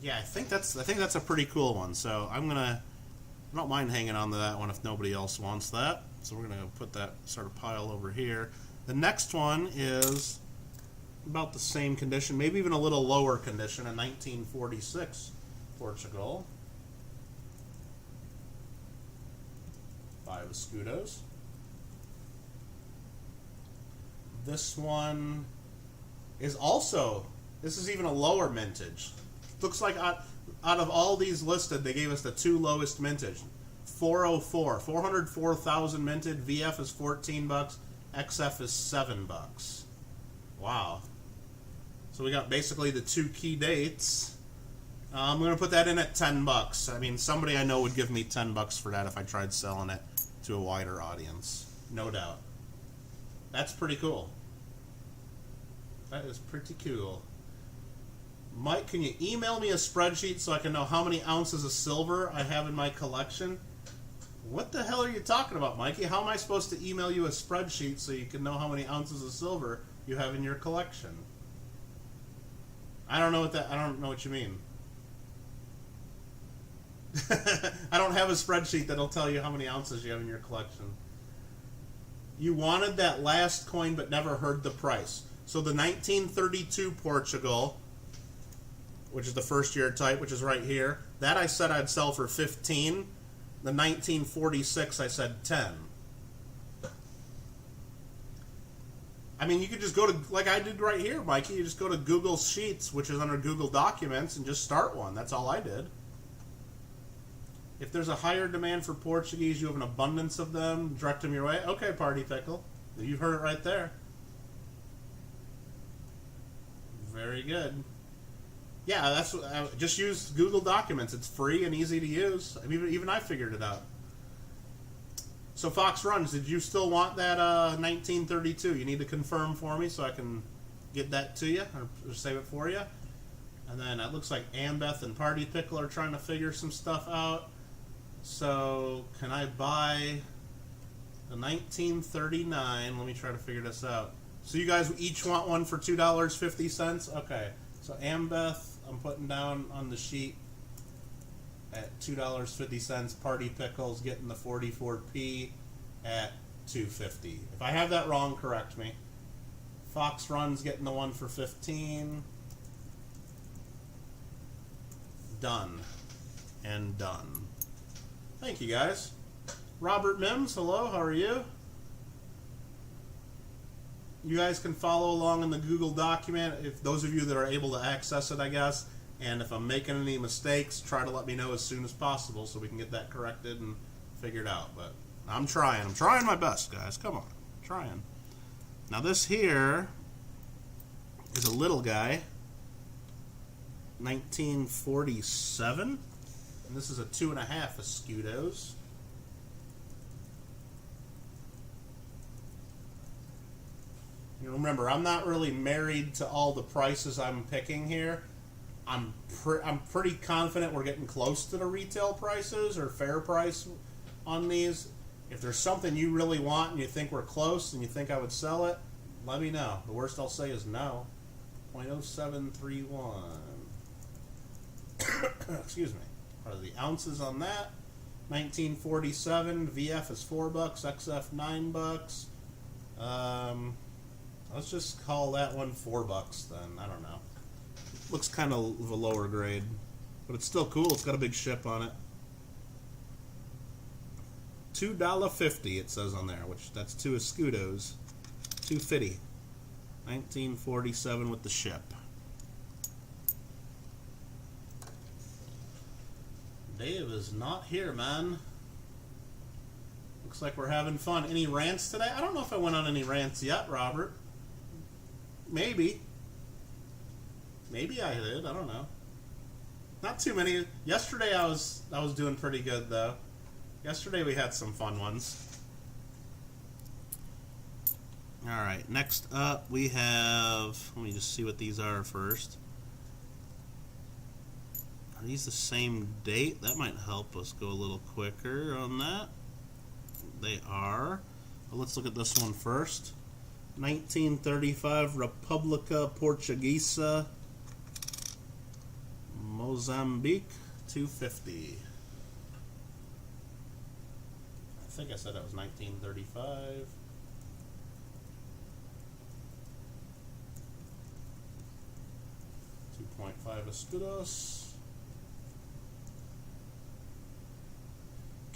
Yeah, I think that's a pretty cool one. So I don't mind hanging on to that one if nobody else wants that. So we're gonna put that sort of pile over here. The next one is about the same condition, maybe even a little lower condition, a 1946 Portugal. 5 escudos. This one is also, this is even a lower mintage. Looks like out of all these listed, they gave us the 2 lowest mintage. 404, 404,000 minted. VF is $14. XF is $7. Wow. So we got basically the 2 key dates. I'm going to put that in at $10. I mean, somebody I know would give me $10 for that if I tried selling it to a wider audience. No doubt. That's pretty cool. That is pretty cool. Mike, can you email me a spreadsheet so I can know how many ounces of silver I have in my collection? What the hell are you talking about, Mikey? How am I supposed to email you a spreadsheet so you can know how many ounces of silver you have in your collection? I don't know what you mean. I don't have a spreadsheet that'll tell you how many ounces you have in your collection. You wanted that last coin but never heard the price. So the 1932 Portugal, which is the first year type, which is right here, that I said I'd sell for 15. The 1946 I said 10. I mean, you could just go to, like I did right here, Mikey, you just go to Google Sheets, which is under Google Documents, and just start one. That's all I did. If there's a higher demand for Portuguese, you have an abundance of them, direct them your way. Okay, Party Pickle. You've heard it right there. Very good. Yeah, that's just use Google Documents. It's free and easy to use. I mean, even I figured it out. So Fox Runs, did you still want that 1932? You need to confirm for me so I can get that to you or save it for you. And then it looks like Ambeth and Party Pickle are trying to figure some stuff out. So can I buy the 1939? Let me try to figure this out. So you guys each want one for $2.50? Okay. So Ambeth, I'm putting down on the sheet at $2.50. Party Pickles getting the 44p at $2.50. If I have that wrong, correct me. Fox Run's getting the one for 15. Done. And done. Thank you, guys. Robert Mims, hello, how are you? You guys can follow along in the Google document, if those of you that are able to access it, I guess. And if I'm making any mistakes, try to let me know as soon as possible so we can get that corrected and figured out. But I'm trying. I'm trying my best, guys. Come on. I'm trying. Now this here is a little guy. 1947. And this is a 2.5 escudos. You remember, I'm not really married to all the prices I'm picking here. I'm pretty confident we're getting close to the retail prices or fair price on these. If there's something you really want and you think we're close and you think I would sell it, let me know. The worst I'll say is no. 0.0731. Excuse me. Are the ounces on that? 1947. VF is $4. XF $9. Let's just call that one $4 then. I don't know. Looks kind of a lower grade, but it's still cool. It's got a big ship on it. $2.50 it says on there, which that's 2 escudos. $2.50. 1947 with the ship. Dave is not here, man. Looks like we're having fun. Any rants today? I don't know if I went on any rants yet, Robert. Maybe. Maybe I did. I don't know. Not too many. Yesterday I was doing pretty good though. Yesterday we had some fun ones. All right. Next up we have. Let me just see what these are first. Are these the same date? That might help us go a little quicker on that. They are. Well, let's look at this one first. 1935 República Portuguesa, Mozambique, $2.50. I think I said that was 1935. $2.5 escudos.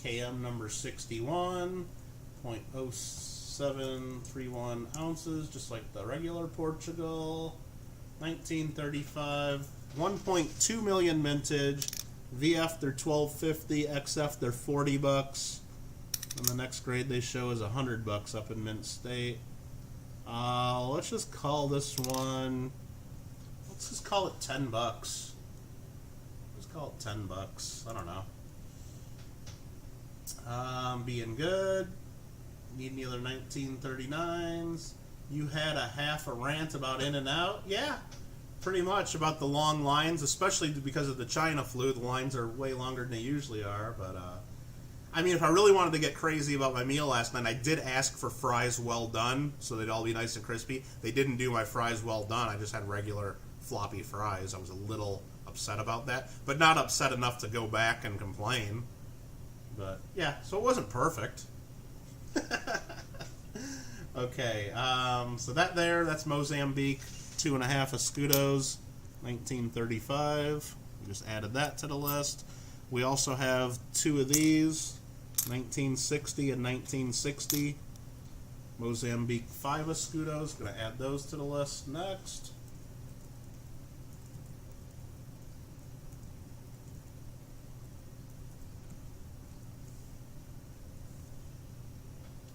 KM number 61, 0.0731 ounces, just like the regular Portugal. 1935, 1.2 million mintage. VF they're $12.50, XF they're $40. And the next grade they show is $100 up in Mint State. Let's just call this one. Let's just call it $10. Let's call it $10. I don't know. Being good. Need any other 1939s? You had a half a rant about In-N-Out? Yeah, pretty much about the long lines, especially because of the China flu. The lines are way longer than they usually are. But I mean, if I really wanted to get crazy about my meal last night, I did ask for fries well done, so they'd all be nice and crispy. They didn't do my fries well done. I just had regular floppy fries. I was a little upset about that, but not upset enough to go back and complain. But yeah, so it wasn't perfect. Okay, so that's Mozambique, 2.5 escudos, 1935. We just added that to the list. We also have 2 of these, 1960 and 1960. Mozambique 5 escudos. Going to add those to the list next.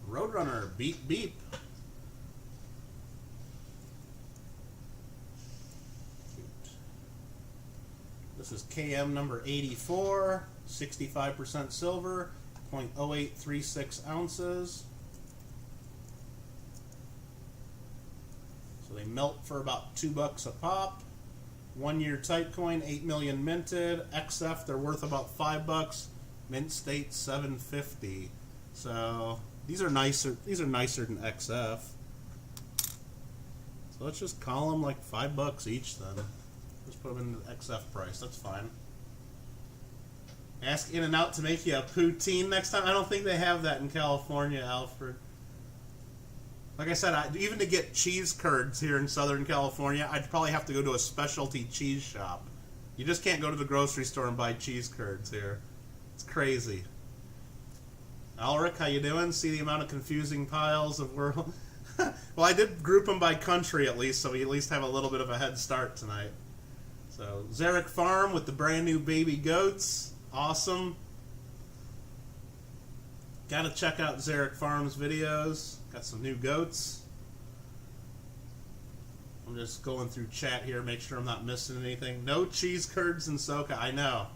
Roadrunner, beep beep. This is KM number 84, 65% silver, 0.0836 ounces. So they melt for about $2 a pop. 1 year type coin, 8 million minted. XF, they're worth about $5. Mint State, $7.50. So these are nicer. These are nicer than XF. So let's just call them like $5 each then. Just put them in the XF price. That's fine. Ask In-N-Out to make you a poutine next time. I don't think they have that in California, Alfred. Like I said, even to get cheese curds here in Southern California, I'd probably have to go to a specialty cheese shop. You just can't go to the grocery store and buy cheese curds here. It's crazy. Alric, how you doing? See the amount of confusing piles of world? Well, I did group them by country at least, so we at least have a little bit of a head start tonight. So, Zarek Farm with the brand new baby goats. Awesome. Gotta check out Zarek Farm's videos. Got some new goats. I'm just going through chat here, make sure I'm not missing anything. No cheese curds in Soka, I know.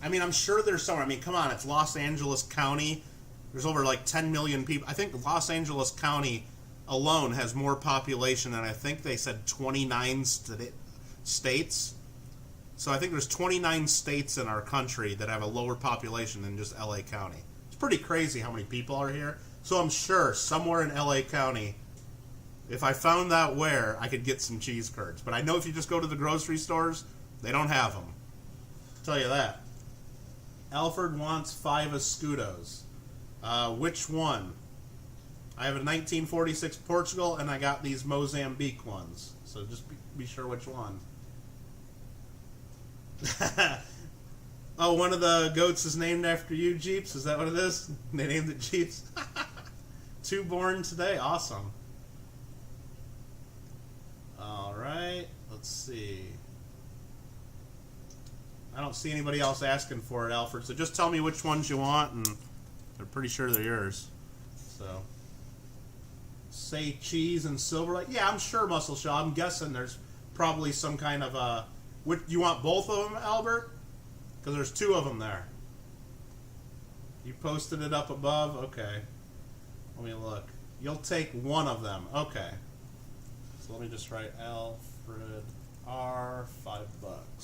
I mean, I'm sure there's somewhere. I mean, come on, it's Los Angeles County. There's over like 10 million people. I think Los Angeles County alone has more population than I think they said 29 states. So I think there's 29 states in our country that have a lower population than just LA County. It's pretty crazy how many people are here. So I'm sure somewhere in LA County, if I found out where, I could get some cheese curds. But I know if you just go to the grocery stores, they don't have them. I'll tell you that. Alfred wants 5 escudos. Which one? I have a 1946 Portugal, and I got these Mozambique ones. So just be sure which one. Oh, one of the goats is named after you, Jeeps? Is that what it is? They named it Jeeps? 2 born today? Awesome. Alright, let's see. I don't see anybody else asking for it, Alfred, so just tell me which ones you want, and they're pretty sure they're yours. So, say cheese and silver. Yeah, I'm sure, Muscle Shell. I'm guessing there's probably some kind of you want both of them, Albert? Because there's 2 of them there. You posted it up above? Okay. Let me look. You'll take one of them. Okay. So let me just write Alfred R. $5.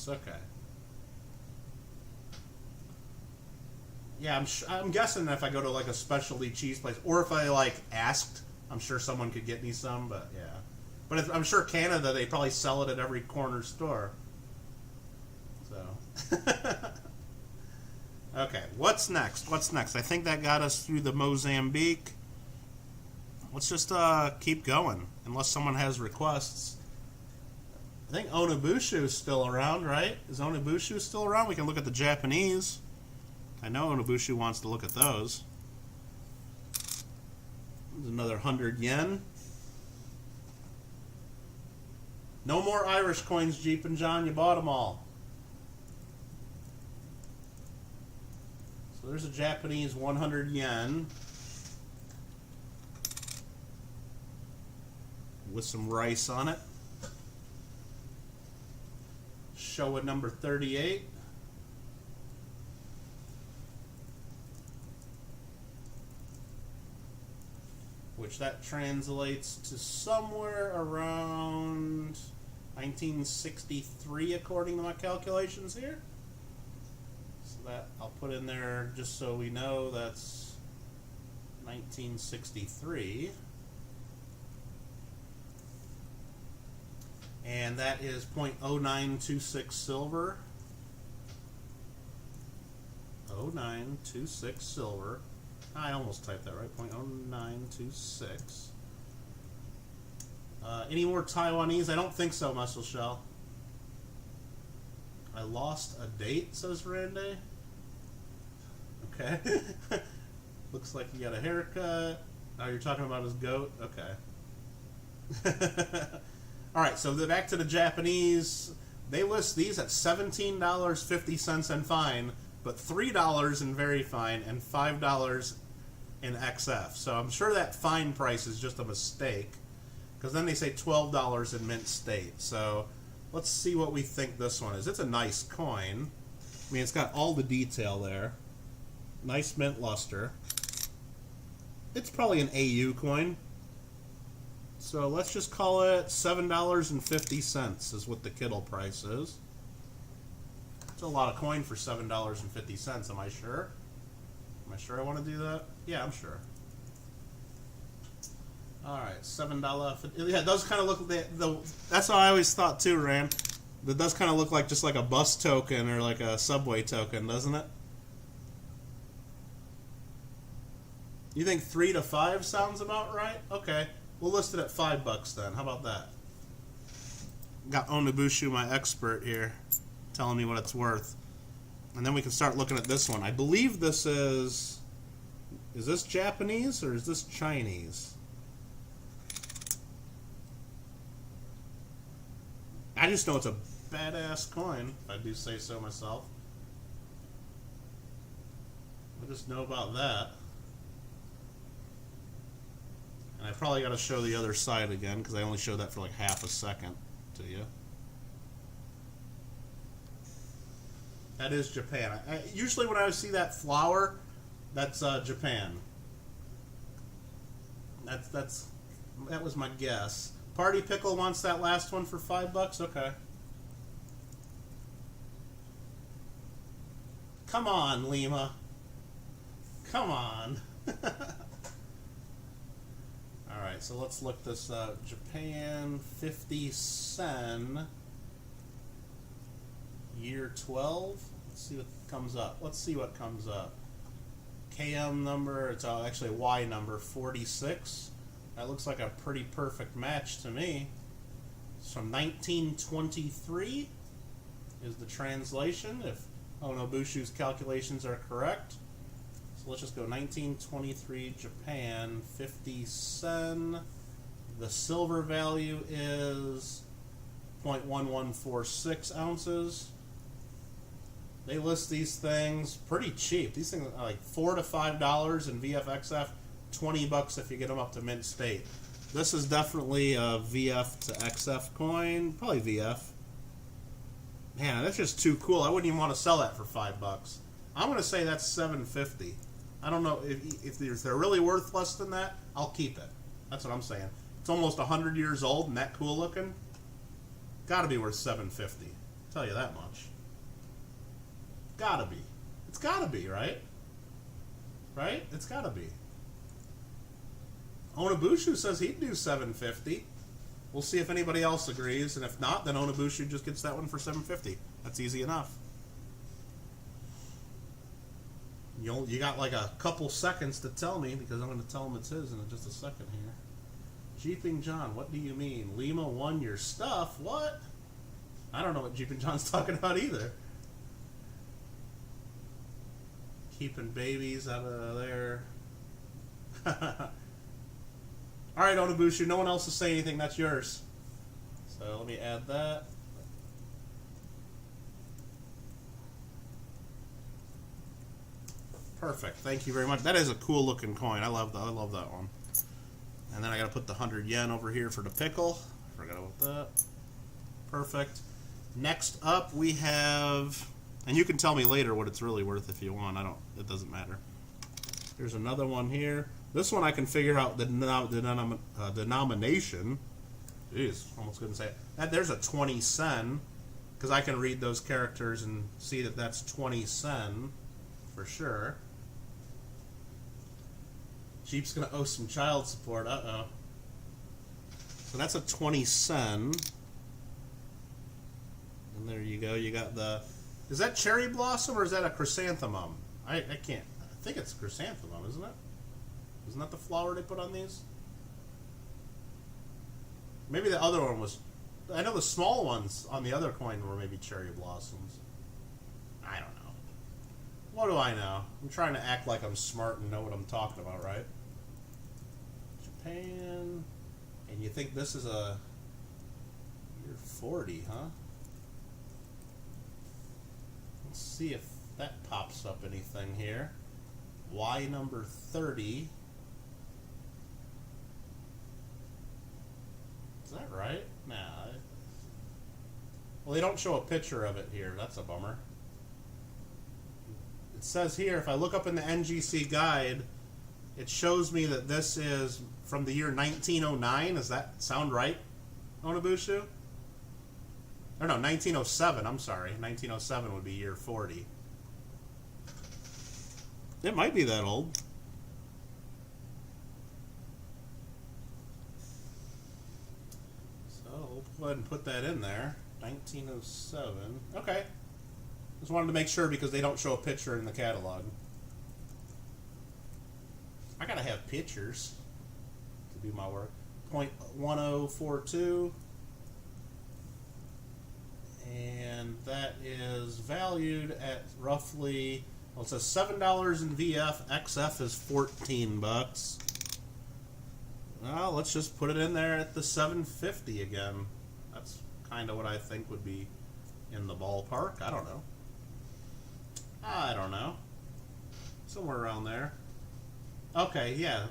Okay. Yeah, I'm guessing if I go to like a specialty cheese place, or if I like asked, I'm sure someone could get me some. But yeah. But I'm sure Canada, they probably sell it at every corner store. So, okay, what's next? What's next? I think that got us through the Mozambique. Let's just keep going, unless someone has requests. I think Onabushu is still around, right? Is Onabushu still around? We can look at the Japanese. I know Onabushu wants to look at those. There's another 100 yen. No more Irish coins, Jeep and John. You bought them all. So there's a Japanese 100 yen with some rice on it. Showa number 38. Which that translates to somewhere around 1963 according to my calculations here. That I'll put in there just so we know that's 1963. And that is 0.0926 silver. 0926 silver. I almost typed that right. 0.0926. Any more Taiwanese? I don't think so, Muscle Shell. I lost a date, says Randy. Okay. Looks like you got a haircut. Oh, you're talking about his goat? Okay. Alright, so back to the Japanese. They list these at $17.50 in fine, but $3 in very fine, and $5 in XF. So I'm sure that fine price is just a mistake, because then they say $12 in mint state. So let's see what we think this one is. It's a nice coin. I mean, it's got all the detail there. Nice mint luster. It's probably an AU coin. So let's just call it $7.50 is what the Kittle price is. It's a lot of coin for $7.50. Am I sure? Am I sure I want to do that? Yeah, I'm sure. Alright, $7. Yeah, it does kind of look... that's what I always thought too, Rand. It does kind of look like just like a bus token or like a subway token, doesn't it? You think 3 to 5 sounds about right? Okay. We'll list it at $5 then. How about that? Got Onabushu, my expert here, telling me what it's worth. And then we can start looking at this one. I believe this is... Is this Japanese or is this Chinese? I just know it's a badass coin, if I do say so myself. I just know about that. And I probably got to show the other side again, because I only showed that for like half a second to you. That is Japan. Usually when I see that flower, that's Japan. That was my guess. Party Pickle wants that last one for $5. Okay. Come on, Lima. Come on. Alright, so let's look this up. Japan 50 sen. Year 12. Let's see what comes up. Let's see what comes up. KM number, it's actually a Y number, 46. That looks like a pretty perfect match to me. It's from 1923 is the translation. If Onobushu's calculations are correct. So let's just go 1923 Japan, 50 sen. The silver value is 0.1146 ounces. They list these things pretty cheap. These things are like $4 to $5 in VFXF, $20 if you get them up to mint state. This is definitely a VF to XF coin, probably VF. Man, that's just too cool. I wouldn't even want to sell that for $5. I'm going to say that's $7.50. I don't know if they're really worth less than that. I'll keep it. That's what I'm saying. It's almost 100 years old and that cool looking. Got to be worth $7.50. I'll tell you that much. Gotta be. It's gotta be, right? Right? It's gotta be. Onobushu says he'd do $7.50. We'll see if anybody else agrees, and if not, then Onobushu just gets that one for $7.50. That's easy enough. You got like a couple seconds to tell me, because I'm going to tell him it's his in just a second here. Jeeping John, what do you mean? Lima won your stuff? What? I don't know what Jeeping John's talking about either. Keeping babies out of there. Alright, Onobushu, no one else is saying anything. That's yours. So let me add that. Perfect. Thank you very much. That is a cool looking coin. I love that. I love that one. And then I got to put the 100 yen over here for the pickle. Forgot about that. Perfect. Next up we have, and you can tell me later what it's really worth if you want. It doesn't matter. There's another one here. This one I can figure out the denomination. Jeez, almost couldn't say it. There's a 20 sen, because I can read those characters and see that that's 20 sen for sure. Jeep's gonna owe some child support. Uh-oh. So that's a 20 sen. And there you go. You got the... Is that cherry blossom or is that a chrysanthemum? I can't... I think it's chrysanthemum, isn't it? Isn't that the flower they put on these? Maybe the other one was... I know the small ones on the other coin were maybe cherry blossoms. I don't know. What do I know? I'm trying to act like I'm smart and know what I'm talking about, right? Japan... And you think this is a... Year 40, huh? Let's see if that pops up anything here. Y number 30. Is that right? Nah. Well, they don't show a picture of it here. That's a bummer. It says here, if I look up in the NGC guide, it shows me that this is from the year 1909. Does that sound right, Onobushu? Or no, 1907. I'm sorry. 1907 would be year 40. It might be that old. So we'll go ahead and put that in there. 1907. Okay. Just wanted to make sure because they don't show a picture in the catalog. I gotta have pictures to do my work. 0.1042. And that is valued at roughly, well, it says $7 in VF. XF is $14. Well, let's just put it in there at the $7.50 again. That's kind of what I think would be in the ballpark. I don't know. I don't know. Somewhere around there. Okay, yeah.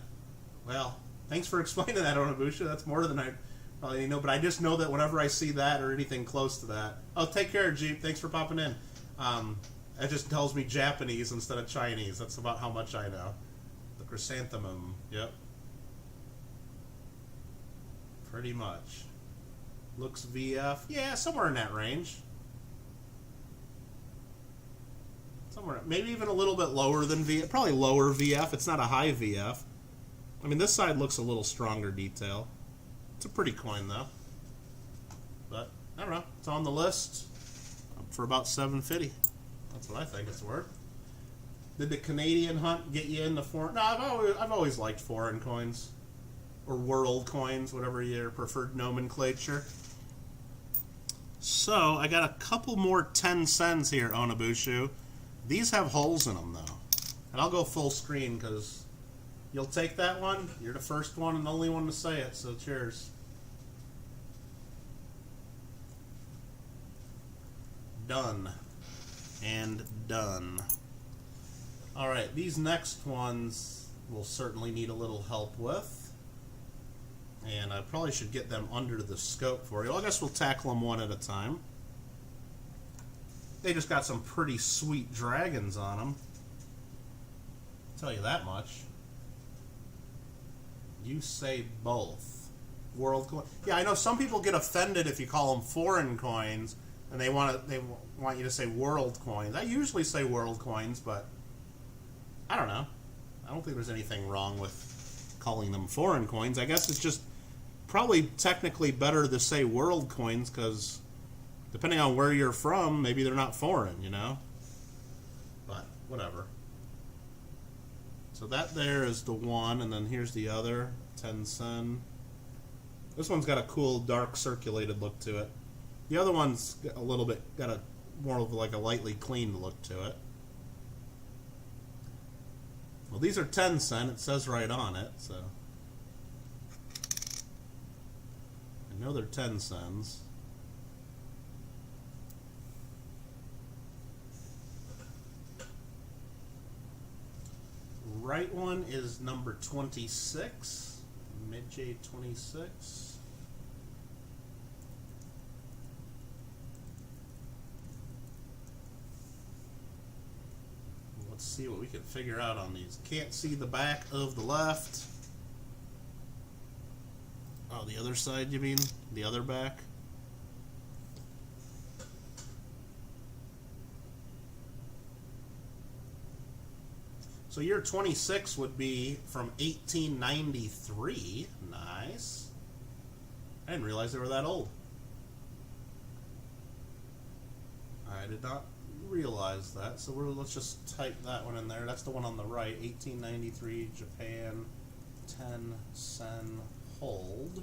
Well, thanks for explaining that, Onobushu. That's more than I probably know, but I just know that whenever I see that or anything close to that... Oh, take care, Jeep. Thanks for popping in. That just tells me Japanese instead of Chinese. That's about how much I know. The chrysanthemum. Yep. Pretty much. Looks VF. Yeah, somewhere in that range. Somewhere, maybe even a little bit lower than VF. Probably lower VF. It's not a high VF. I mean, this side looks a little stronger detail. It's a pretty coin, though. But, I don't know. It's on the list for about $7.50. That's what I think it's worth. Did the Canadian hunt get you into foreign? No, I've always liked foreign coins. Or world coins, whatever your preferred nomenclature. So, I got a couple more 10 cents here, Onobushu. These have holes in them, though. And I'll go full screen because you'll take that one. You're the first one and the only one to say it, so cheers. Done. And done. Alright, these next ones will certainly need a little help with. And I probably should get them under the scope for you. I guess we'll tackle them one at a time. They just got some pretty sweet dragons on them. I'll tell you that much. You say both. World coin. Yeah, I know some people get offended if you call them foreign coins, and they want you to say world coins. I usually say world coins, but I don't know. I don't think there's anything wrong with calling them foreign coins. I guess it's just probably technically better to say world coins because depending on where you're from, maybe they're not foreign, you know? But whatever. So that there is the one, and then here's the other, 10 sen. This one's got a cool dark circulated look to it. The other one's a little bit, got a more of like a lightly clean look to it. Well, these are 10 sen, it says right on it, so. I know they're 10 cents. Right one is number 26, Midjay 26. Let's see what we can figure out on these. Can't see the back of the left. Oh, the other side, you mean? The other back? So year 26 would be from 1893. Nice. I didn't realize they were that old. I did not realize that. So let's just type that one in there. That's the one on the right. 1893 Japan 10 sen hold.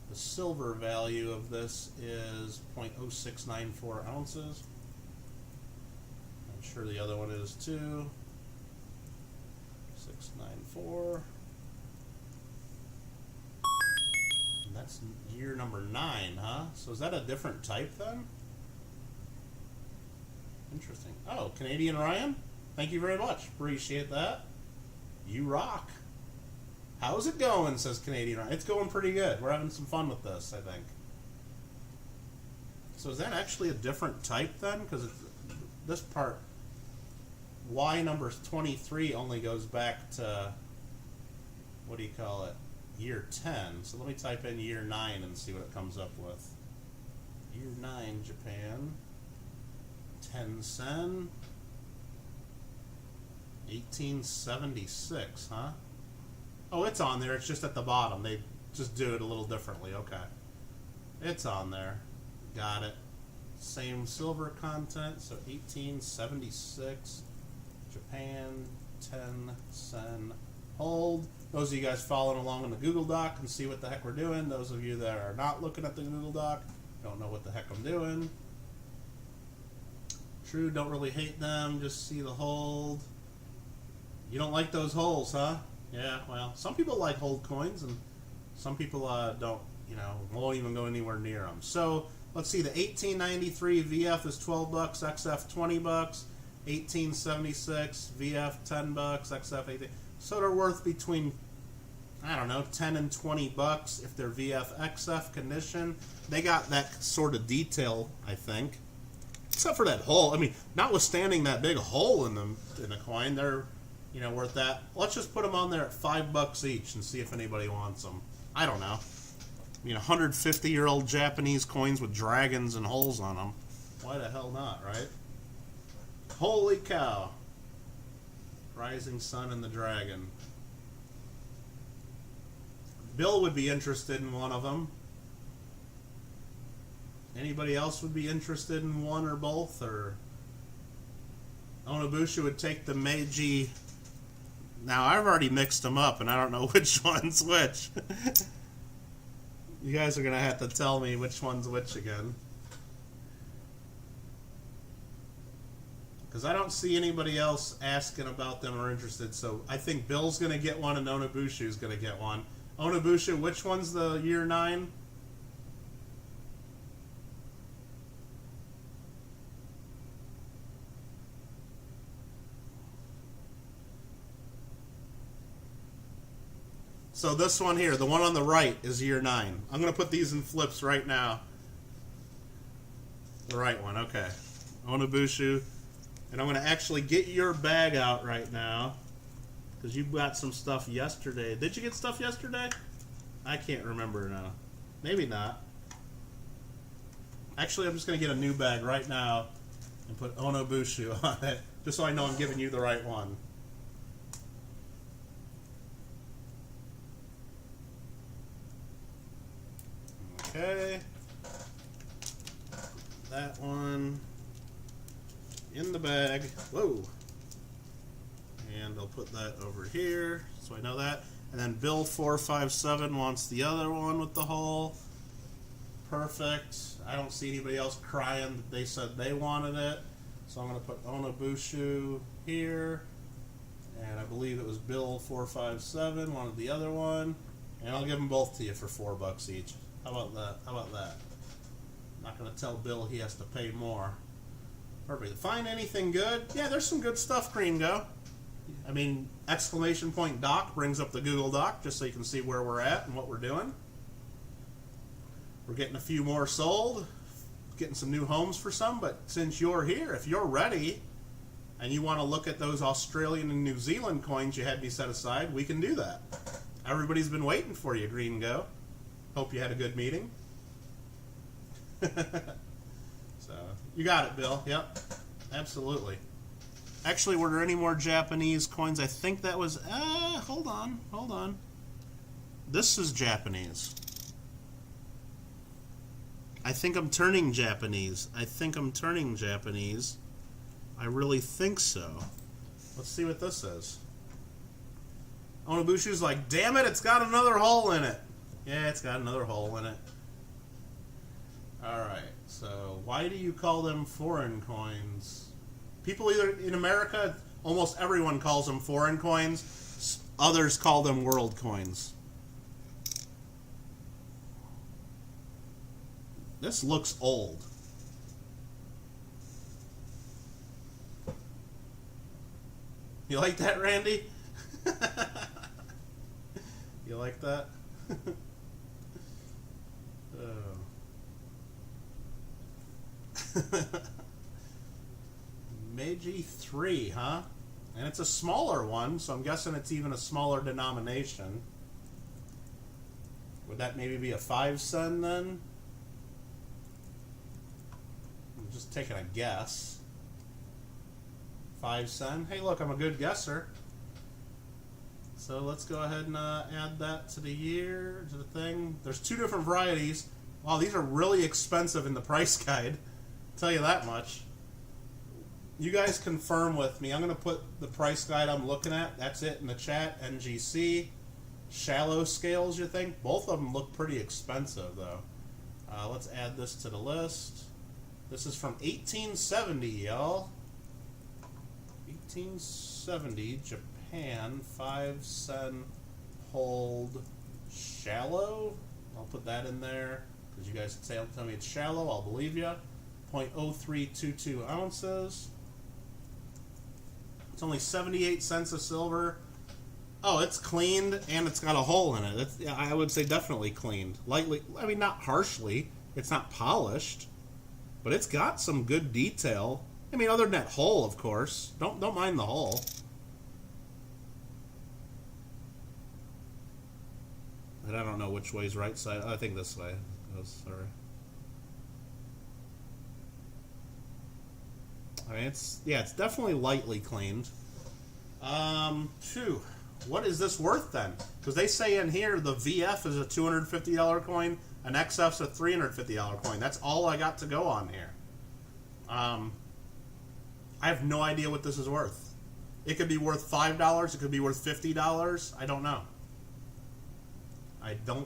The silver value of this is 0.0694 ounces. I'm sure the other one is too. 694. And that's year number 9, huh? So is that a different type then? Interesting. Oh, Canadian Ryan? Thank you very much. Appreciate that. You rock. How's it going, says Canadian Ryan. It's going pretty good. We're having some fun with this, I think. So is that actually a different type then? Because this part, Y number 23 only goes back to, what do you call it, year 10. So let me type in year 9 and see what it comes up with. Year 9, Japan. 10 sen. 1876, huh? Oh, it's on there. It's just at the bottom. They just do it a little differently. Okay. It's on there. Got it. Same silver content. So 1876. Japan 10 sen hold. Those of you guys following along in the Google Doc can see what the heck we're doing. Those of you that are not looking at the Google Doc don't know what the heck I'm doing. True, don't really hate them. Just see the hold. You don't like those holes, huh? Yeah, well, some people like hold coins, and some people don't, you know, won't even go anywhere near them. So, let's see, the 1893 VF is 12 bucks, XF 20 bucks, 1876 VF 10 bucks, XF 18. So they're worth between, I don't know, 10 and 20 bucks if they're VF XF condition. They got that sort of detail, I think. Except for that hole. I mean, notwithstanding that big hole in the coin, they're, you know, worth that. Let's just put them on there at $5 each and see if anybody wants them. I don't know. I mean, 150-year-old Japanese coins with dragons and holes on them. Why the hell not, right? Holy cow. Rising Sun and the Dragon. Bill would be interested in one of them. Anybody else would be interested in one or both? Or Onabusha would take the Meiji. Now, I've already mixed them up, and I don't know which one's which. You guys are going to have to tell me which one's which again. Because I don't see anybody else asking about them or interested. So I think Bill's going to get one and Onabushu's going to get one. Onabushu, which one's the year 9? So this one here, the one on the right, is year 9. I'm going to put these in flips right now. The right one, okay. Onabushu. And I'm going to actually get your bag out right now. Because you got some stuff yesterday. Did you get stuff yesterday? I can't remember now. Maybe not. Actually, I'm just going to get a new bag right now and put Onabushu on it. Just so I know I'm giving you the right one. Okay. That one in the bag. Whoa. And I'll put that over here so I know that. And then Bill 457 wants the other one with the hole. Perfect. I don't see anybody else crying that they said they wanted it. So I'm going to put Onabushu here. And I believe it was Bill 457 wanted the other one. And I'll give them both to you for $4 each. How about that? How about that? I'm not going to tell Bill he has to pay more. Perfect. Find anything good? Yeah, there's some good stuff, Green Go. I mean, exclamation point doc brings up the Google Doc just so you can see where we're at and what we're doing. We're getting a few more sold, getting some new homes for some, but since you're here, if you're ready and you want to look at those Australian and New Zealand coins you had me set aside, we can do that. Everybody's been waiting for you, Green Go. Hope you had a good meeting. So, you got it, Bill. Yep, absolutely. Actually, were there any more Japanese coins? I think that was... hold on. This is Japanese. I think I'm turning Japanese. I really think so. Let's see what this is. Onabushu's like, damn it, it's got another hole in it. Yeah, it's got another hole in it. Alright, so why do you call them foreign coins? People either in America, almost everyone calls them foreign coins. Others call them world coins. This looks old. You like that, Randy? You like that? Oh. Meiji 3, huh? And it's a smaller one, so I'm guessing it's even a smaller denomination. Would that maybe be a 5-sen then? I'm just taking a guess. 5-sen. Hey, look, I'm a good guesser. So let's go ahead and add that to the year, to the thing. There's 2 different varieties. Wow, these are really expensive in the price guide. I'll tell you that much. You guys confirm with me. I'm going to put the price guide I'm looking at. That's it in the chat. NGC. Shallow scales, you think? Both of them look pretty expensive, though. Let's add this to the list. This is from 1870, y'all. 1870, Japan, 5-sen hold shallow. I'll put that in there because you guys tell me it's shallow. I'll believe you. 0.0322 ounces. It's only 78 cents of silver. Oh, it's cleaned and it's got a hole in it. I would say definitely cleaned. Lightly, I mean, not harshly. It's not polished, but it's got some good detail. I mean, other than that hole, of course. Don't mind the hole. And I don't know which way is right side. I think this way. Oh, sorry. I mean, it's definitely lightly cleaned. Phew. What is this worth then? Because they say in here the VF is a $250 coin, an XF's a $350 coin. That's all I got to go on here. I have no idea what this is worth. It could be worth $5. It could be worth $50. I don't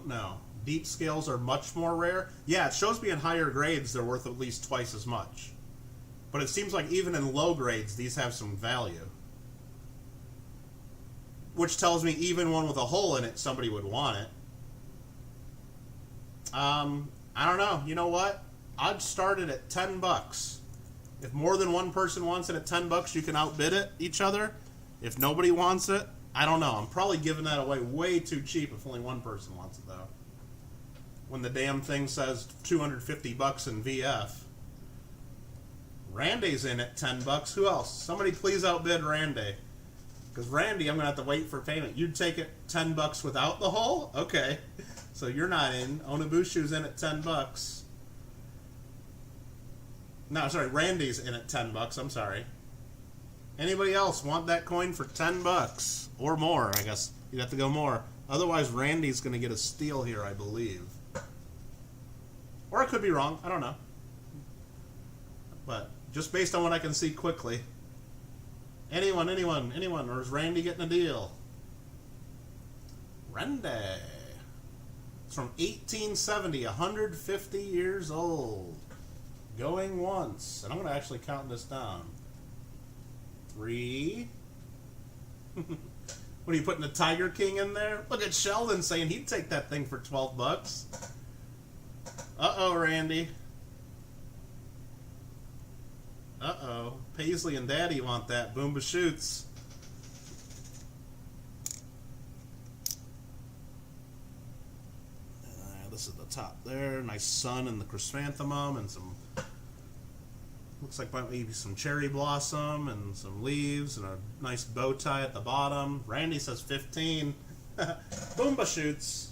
know. Deep scales are much more rare. Yeah, it shows me in higher grades they're worth at least twice as much. But it seems like even in low grades, these have some value. Which tells me even one with a hole in it, somebody would want it. I don't know. You know what? I'd start it at $10. If more than one person wants it at $10, you can outbid it each other. If nobody wants it, I don't know. I'm probably giving that away way too cheap if only one person wants it, though. When the damn thing says $250 in VF. Randy's in at $10. Who else? Somebody please outbid Randy. Because Randy, I'm going to have to wait for payment. You'd take it $10 without the hole? Okay. So you're not in. Onabushu's in at $10. No, sorry. Randy's in at $10. I'm sorry. Anybody else want that coin for $10 or more? I guess you'd have to go more. Otherwise, Randy's going to get a steal here, I believe. Or I could be wrong. I don't know. But just based on what I can see quickly. Anyone? Or is Randy getting a deal? Randy. It's from 1870, 150 years old. Going once. And I'm going to actually count this down. 3. What are you putting the Tiger King in there? Look at Sheldon saying he'd take that thing for $12. Uh-oh, Randy. Uh-oh. Paisley and Daddy want that. Boomba shoots. This is the top there. Nice sun and the chrysanthemum and some... Looks like maybe some cherry blossom and some leaves and a nice bow tie at the bottom. Randy says 15. Boomba shoots.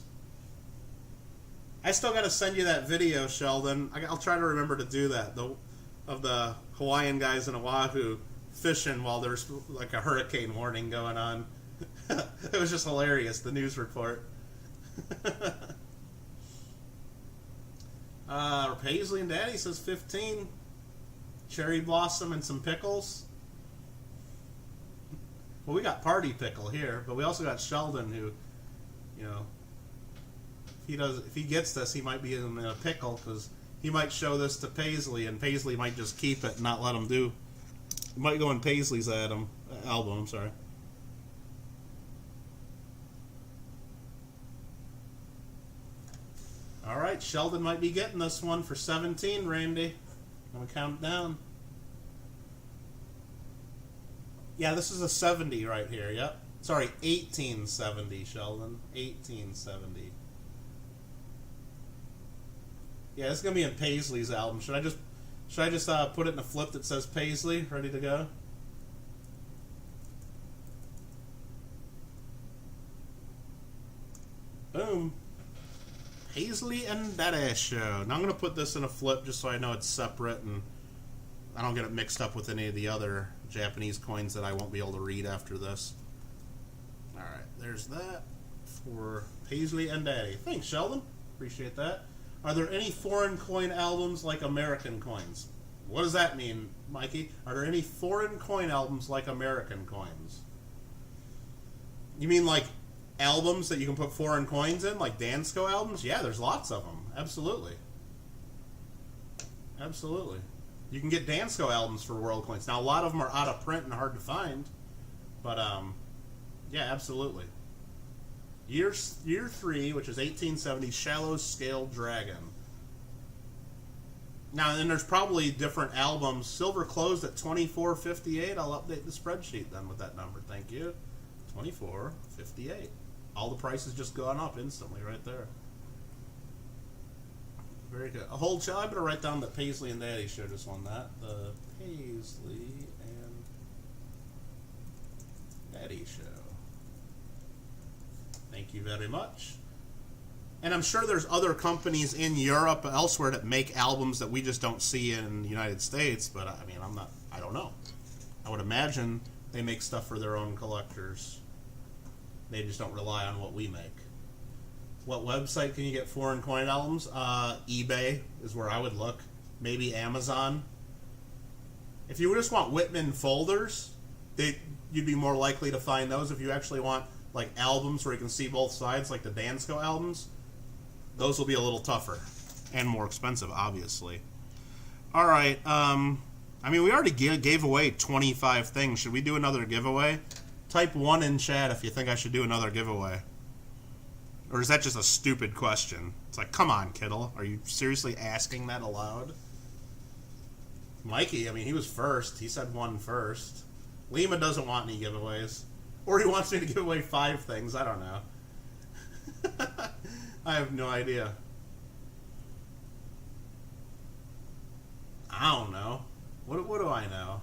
I still got to send you that video, Sheldon. I'll try to remember to do that. Of the Hawaiian guys in Oahu fishing while there's like a hurricane warning going on. It was just hilarious, the news report. Paisley and Daddy says 15. Cherry blossom and some pickles. Well, we got Party Pickle here, but we also got Sheldon who, you know, if he gets this, he might be in a pickle because he might show this to Paisley, and Paisley might just keep it and not let him do. He might go in Paisley's album. I'm sorry. All right, Sheldon might be getting this one for 17, Randy. I'm going to count it down. Yeah, this is a 70 right here, yep. Sorry, 1870, Sheldon. 1870. Yeah, this is going to be in Paisley's album. Should I just put it in a flip that says Paisley, ready to go? Boom. Paisley and Daddy Show. Now I'm going to put this in a flip just so I know it's separate and I don't get it mixed up with any of the other Japanese coins that I won't be able to read after this. Alright, there's that for Paisley and Daddy. Thanks, Sheldon. Appreciate that. Are there any foreign coin albums like American coins? What does that mean, Mikey? Are there any foreign coin albums like American coins? You mean like albums that you can put foreign coins in, like Dansko albums? Yeah, there's lots of them. Absolutely. Absolutely. You can get Dansko albums for world coins. Now, a lot of them are out of print and hard to find. But, yeah, absolutely. Year 3, which is 1870, Shallow Scale Dragon. Now, then there's probably different albums. Silver closed at 24.58. I'll update the spreadsheet then with that number. Thank you. 24.58. All the prices just gone up instantly right there. Very good. A whole show. I'm going to write down that Paisley and Daddy Show just won that. The Paisley and Daddy Show. Thank you very much. And I'm sure there's other companies in Europe, elsewhere, that make albums that we just don't see in the United States. But I mean, I don't know. I would imagine they make stuff for their own collectors. They just don't rely on what we make. What website can you get foreign coin albums? eBay is where I would look. Maybe Amazon. If you just want Whitman folders, you'd be more likely to find those. If you actually want like albums where you can see both sides, like the Dansko albums, those will be a little tougher and more expensive, obviously. All right. I mean, we already gave away 25 things. Should we do another giveaway? Type 1 in chat if you think I should do another giveaway. Or is that just a stupid question? It's like, come on, Kittle. Are you seriously asking that aloud? Mikey, I mean, he was first. He said 1 first. Lima doesn't want any giveaways. Or he wants me to give away 5 things. I don't know. I have no idea. I don't know. What do I know?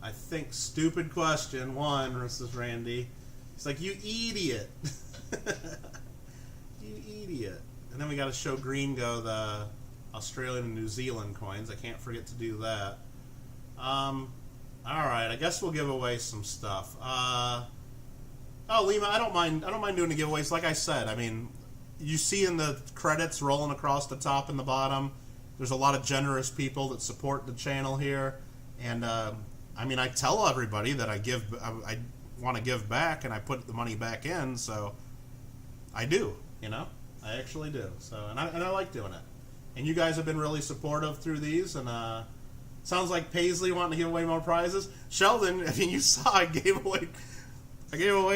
I think stupid question 1 versus Randy. He's like, you idiot. You idiot. And then we got to show Gringo the Australian and New Zealand coins. I can't forget to do that. Alright, I guess we'll give away some stuff. Oh, Lima, I don't mind doing the giveaways. Like I said, I mean, you see in the credits rolling across the top and the bottom, there's a lot of generous people that support the channel here. And, I mean, I tell everybody that I want to give back, and I put the money back in, so I do, you know? I actually do. So, and I like doing it. And you guys have been really supportive through these, and sounds like Paisley wanting to give away more prizes. Sheldon, I mean, you saw I gave away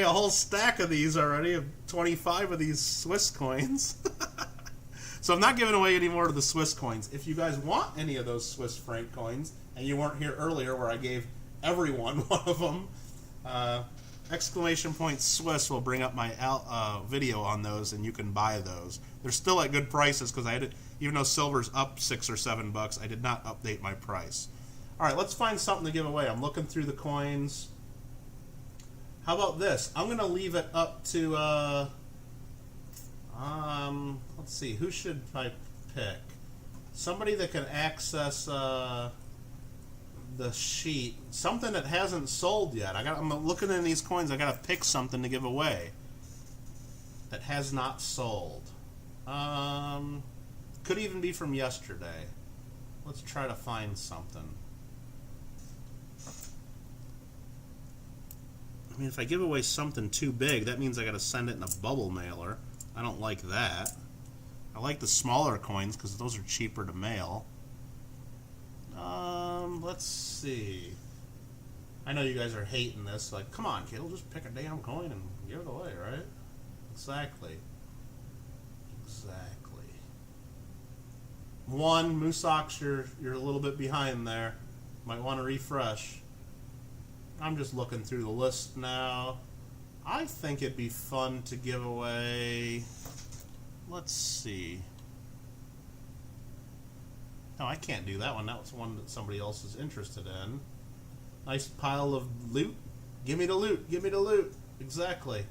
a whole stack of these already, of 25 of these Swiss coins. So I'm not giving away any more of the Swiss coins. If you guys want any of those Swiss franc coins, and you weren't here earlier where I gave everyone one of them, exclamation point Swiss will bring up my video on those, and you can buy those. They're still at good prices because even though silver's up $6 or $7, I did not update my price. All right, let's find something to give away. I'm looking through the coins. How about this? I'm gonna leave it up to let's see, who should I pick? Somebody that can access the sheet, something that hasn't sold yet. I'm looking in these coins. I gotta pick something to give away that has not sold. Could even be from yesterday. Let's try to find something. I mean, if I give away something too big, that means I gotta send it in a bubble mailer. I don't like that. I like the smaller coins because those are cheaper to mail. Let's see. I know you guys are hating this. Like, come on, Kittle, just pick a damn coin and give it away, right? Exactly. Exactly. 1, Moosox, you're a little bit behind there. Might want to refresh. I'm just looking through the list now. I think it'd be fun to give away... Let's see. No, I can't do that one. That was one that somebody else is interested in. Nice pile of loot. Give me the loot. Give me the loot. Exactly.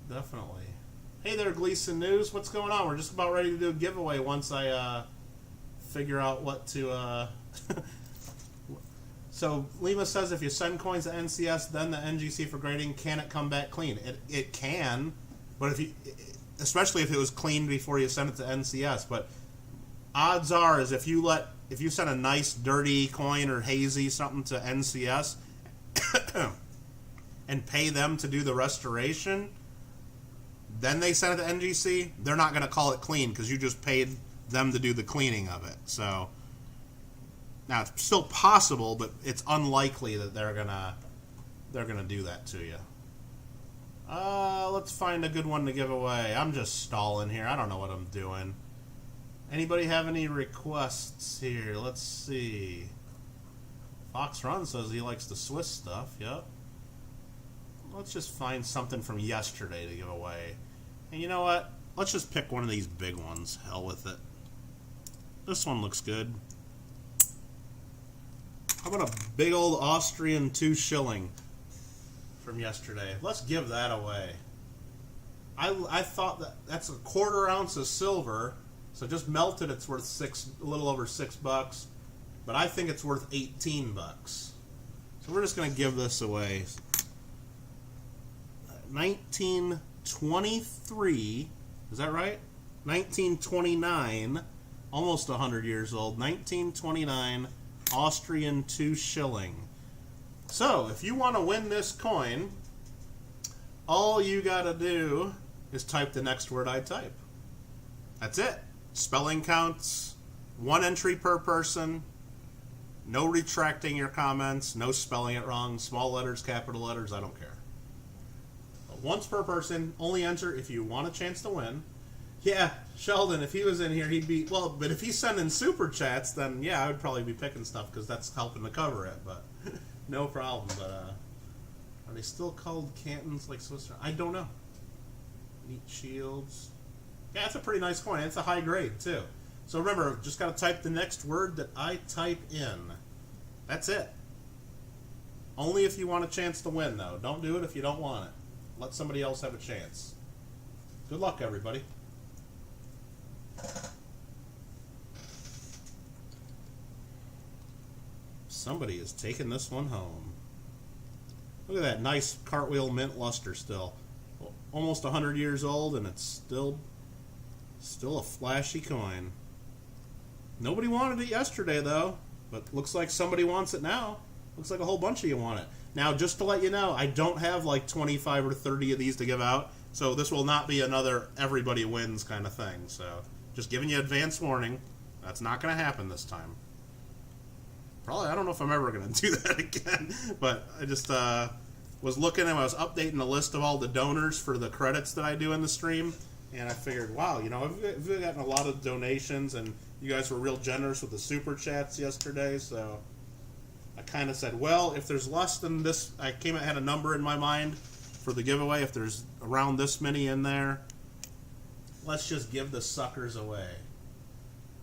Definitely. Hey there, Gleason News. What's going on? We're just about ready to do a giveaway once I figure out what to... So, Lima says if you send coins to NCS, then the NGC for grading, can it come back clean? It can, but if you... Especially if it was cleaned before you send it to NCS, but... Odds are is if you send a nice dirty coin or hazy something to NCS and pay them to do the restoration, then they send it to NGC, they're not going to call it clean because you just paid them to do the cleaning of it. So now it's still possible, but it's unlikely that they're gonna do that to you. Let's find a good one to give away. I'm just stalling here. I don't know what I'm doing. Anybody have any requests here? Let's see. Fox Run says he likes the Swiss stuff. Yep. Let's just find something from yesterday to give away. And you know what? Let's just pick one of these big ones. Hell with it. This one looks good. How about a big old Austrian 2 shilling from yesterday? Let's give that away. I thought that's a 1/4 ounce of silver. So just melted, it's worth a little over $6, but I think it's worth $18. So we're just going to give this away. 1923, is that right? 1929, almost 100 years old. 1929 Austrian 2 shilling. So if you want to win this coin, all you got to do is type the next word I type. That's it. Spelling counts, 1 entry per person. No retracting your comments. No spelling it wrong. Small letters, capital letters, I don't care. But once per person. Only enter if you want a chance to win. Yeah, Sheldon, if he was in here, he'd be... Well, but if he's sending super chats, then yeah, I would probably be picking stuff because that's helping to cover it. But no problem. But are they still called Cantons like Swiss? I don't know. Neat shields. Yeah, it's a pretty nice coin. It's a high grade, too. So remember, just got to type the next word that I type in. That's it. Only if you want a chance to win, though. Don't do it if you don't want it. Let somebody else have a chance. Good luck, everybody. Somebody is taking this one home. Look at that nice cartwheel mint luster still. Almost 100 years old, and it's still a flashy coin. Nobody wanted it yesterday, though, but looks like somebody wants it now. Looks like a whole bunch of you want it. Now, just to let you know, I don't have like 25 or 30 of these to give out, so this will not be another everybody wins kind of thing. So, just giving you advance warning. That's not going to happen this time. Probably, I don't know if I'm ever going to do that again, but I just was looking and I was updating the list of all the donors for the credits that I do in the stream, and I figured, wow, you know, I've gotten a lot of donations, and you guys were real generous with the super chats yesterday, so I kind of said, well, if there's less than this, I had a number in my mind for the giveaway. If there's around this many in there, let's just give the suckers away.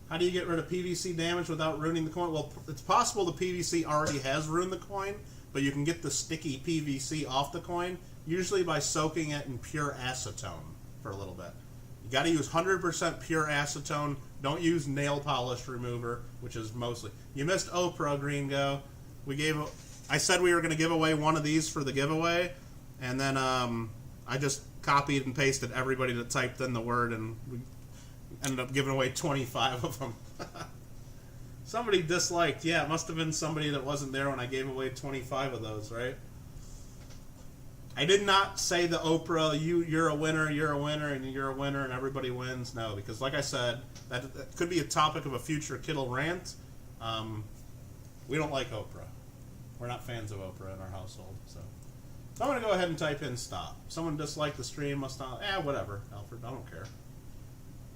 How do you get rid of PVC damage without ruining the coin? Well, it's possible the PVC already has ruined the coin, but you can get the sticky PVC off the coin, usually by soaking it in pure acetone for a little bit. You got to use 100% pure acetone. Don't use nail polish remover, which is mostly... You missed Oprah, Gringo. I said we were going to give away one of these for the giveaway, and then I just copied and pasted everybody that typed in the word, and we ended up giving away 25 of them. Somebody disliked. Yeah, it must have been somebody that wasn't there when I gave away 25 of those, right? I did not say the Oprah, you're a winner, and you're a winner, and everybody wins. No, because like I said, that could be a topic of a future Kittle rant. We don't like Oprah. We're not fans of Oprah in our household. So I'm going to go ahead and type in stop. Someone disliked the stream, must not... whatever, Alfred, I don't care.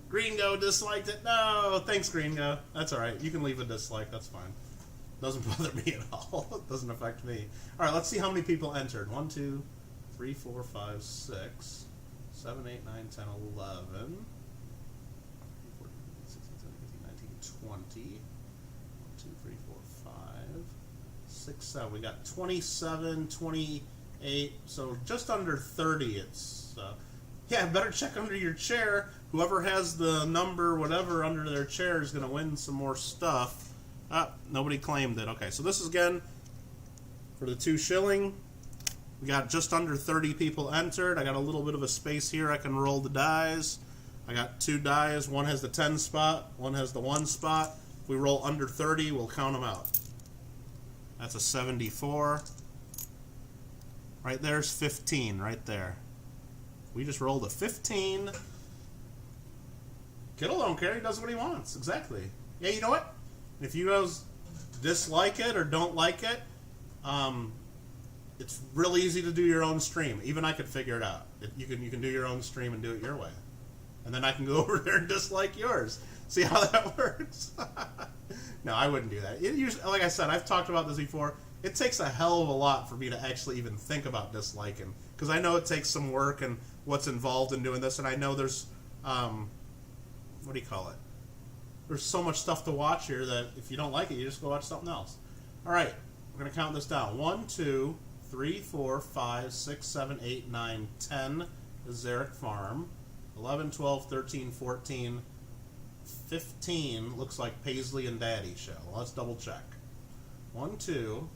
Gringo disliked it. No, thanks, Gringo. That's all right. You can leave a dislike. That's fine. Doesn't bother me at all. It doesn't affect me. All right, let's see how many people entered. 1, 2, 3, 4, 5, 6, 7, 8, 9, 10, 11, 14, 16, 17, 18, 19, 20. 1, 2, 3, 4, 5, 6, 7. We got 27, 28. So just under 30. It's yeah. Better check under your chair. Whoever has the number, whatever, under their chair is going to win some more stuff. Nobody claimed it. Okay, so this is again for the 2 shilling. We got just under 30 people entered. I got a little bit of a space here. I can roll the dice. I got 2 dice. One has the 10 spot. One has the 1 spot. If we roll under 30, we'll count them out. That's a 74. Right there's 15, right there. We just rolled a 15. Kittle don't care. He does what he wants. Exactly. Yeah, you know what? If you guys dislike it or don't like it, it's real easy to do your own stream. Even I could figure it out. You can do your own stream and do it your way. And then I can go over there and dislike yours. See how that works? No, I wouldn't do that. Like I said, I've talked about this before. It takes a hell of a lot for me to actually even think about disliking. Because I know it takes some work and what's involved in doing this. And I know there's... what do you call it? There's so much stuff to watch here that if you don't like it, you just go watch something else. All right, we're going to count this down. 1, 2, 3, 4, 5, 6, 7, 8, 9, 10 is Zarek Farm. 11, 12, 13, 14, 15 looks like Paisley and Daddy Show. Let's double check. 1, 2,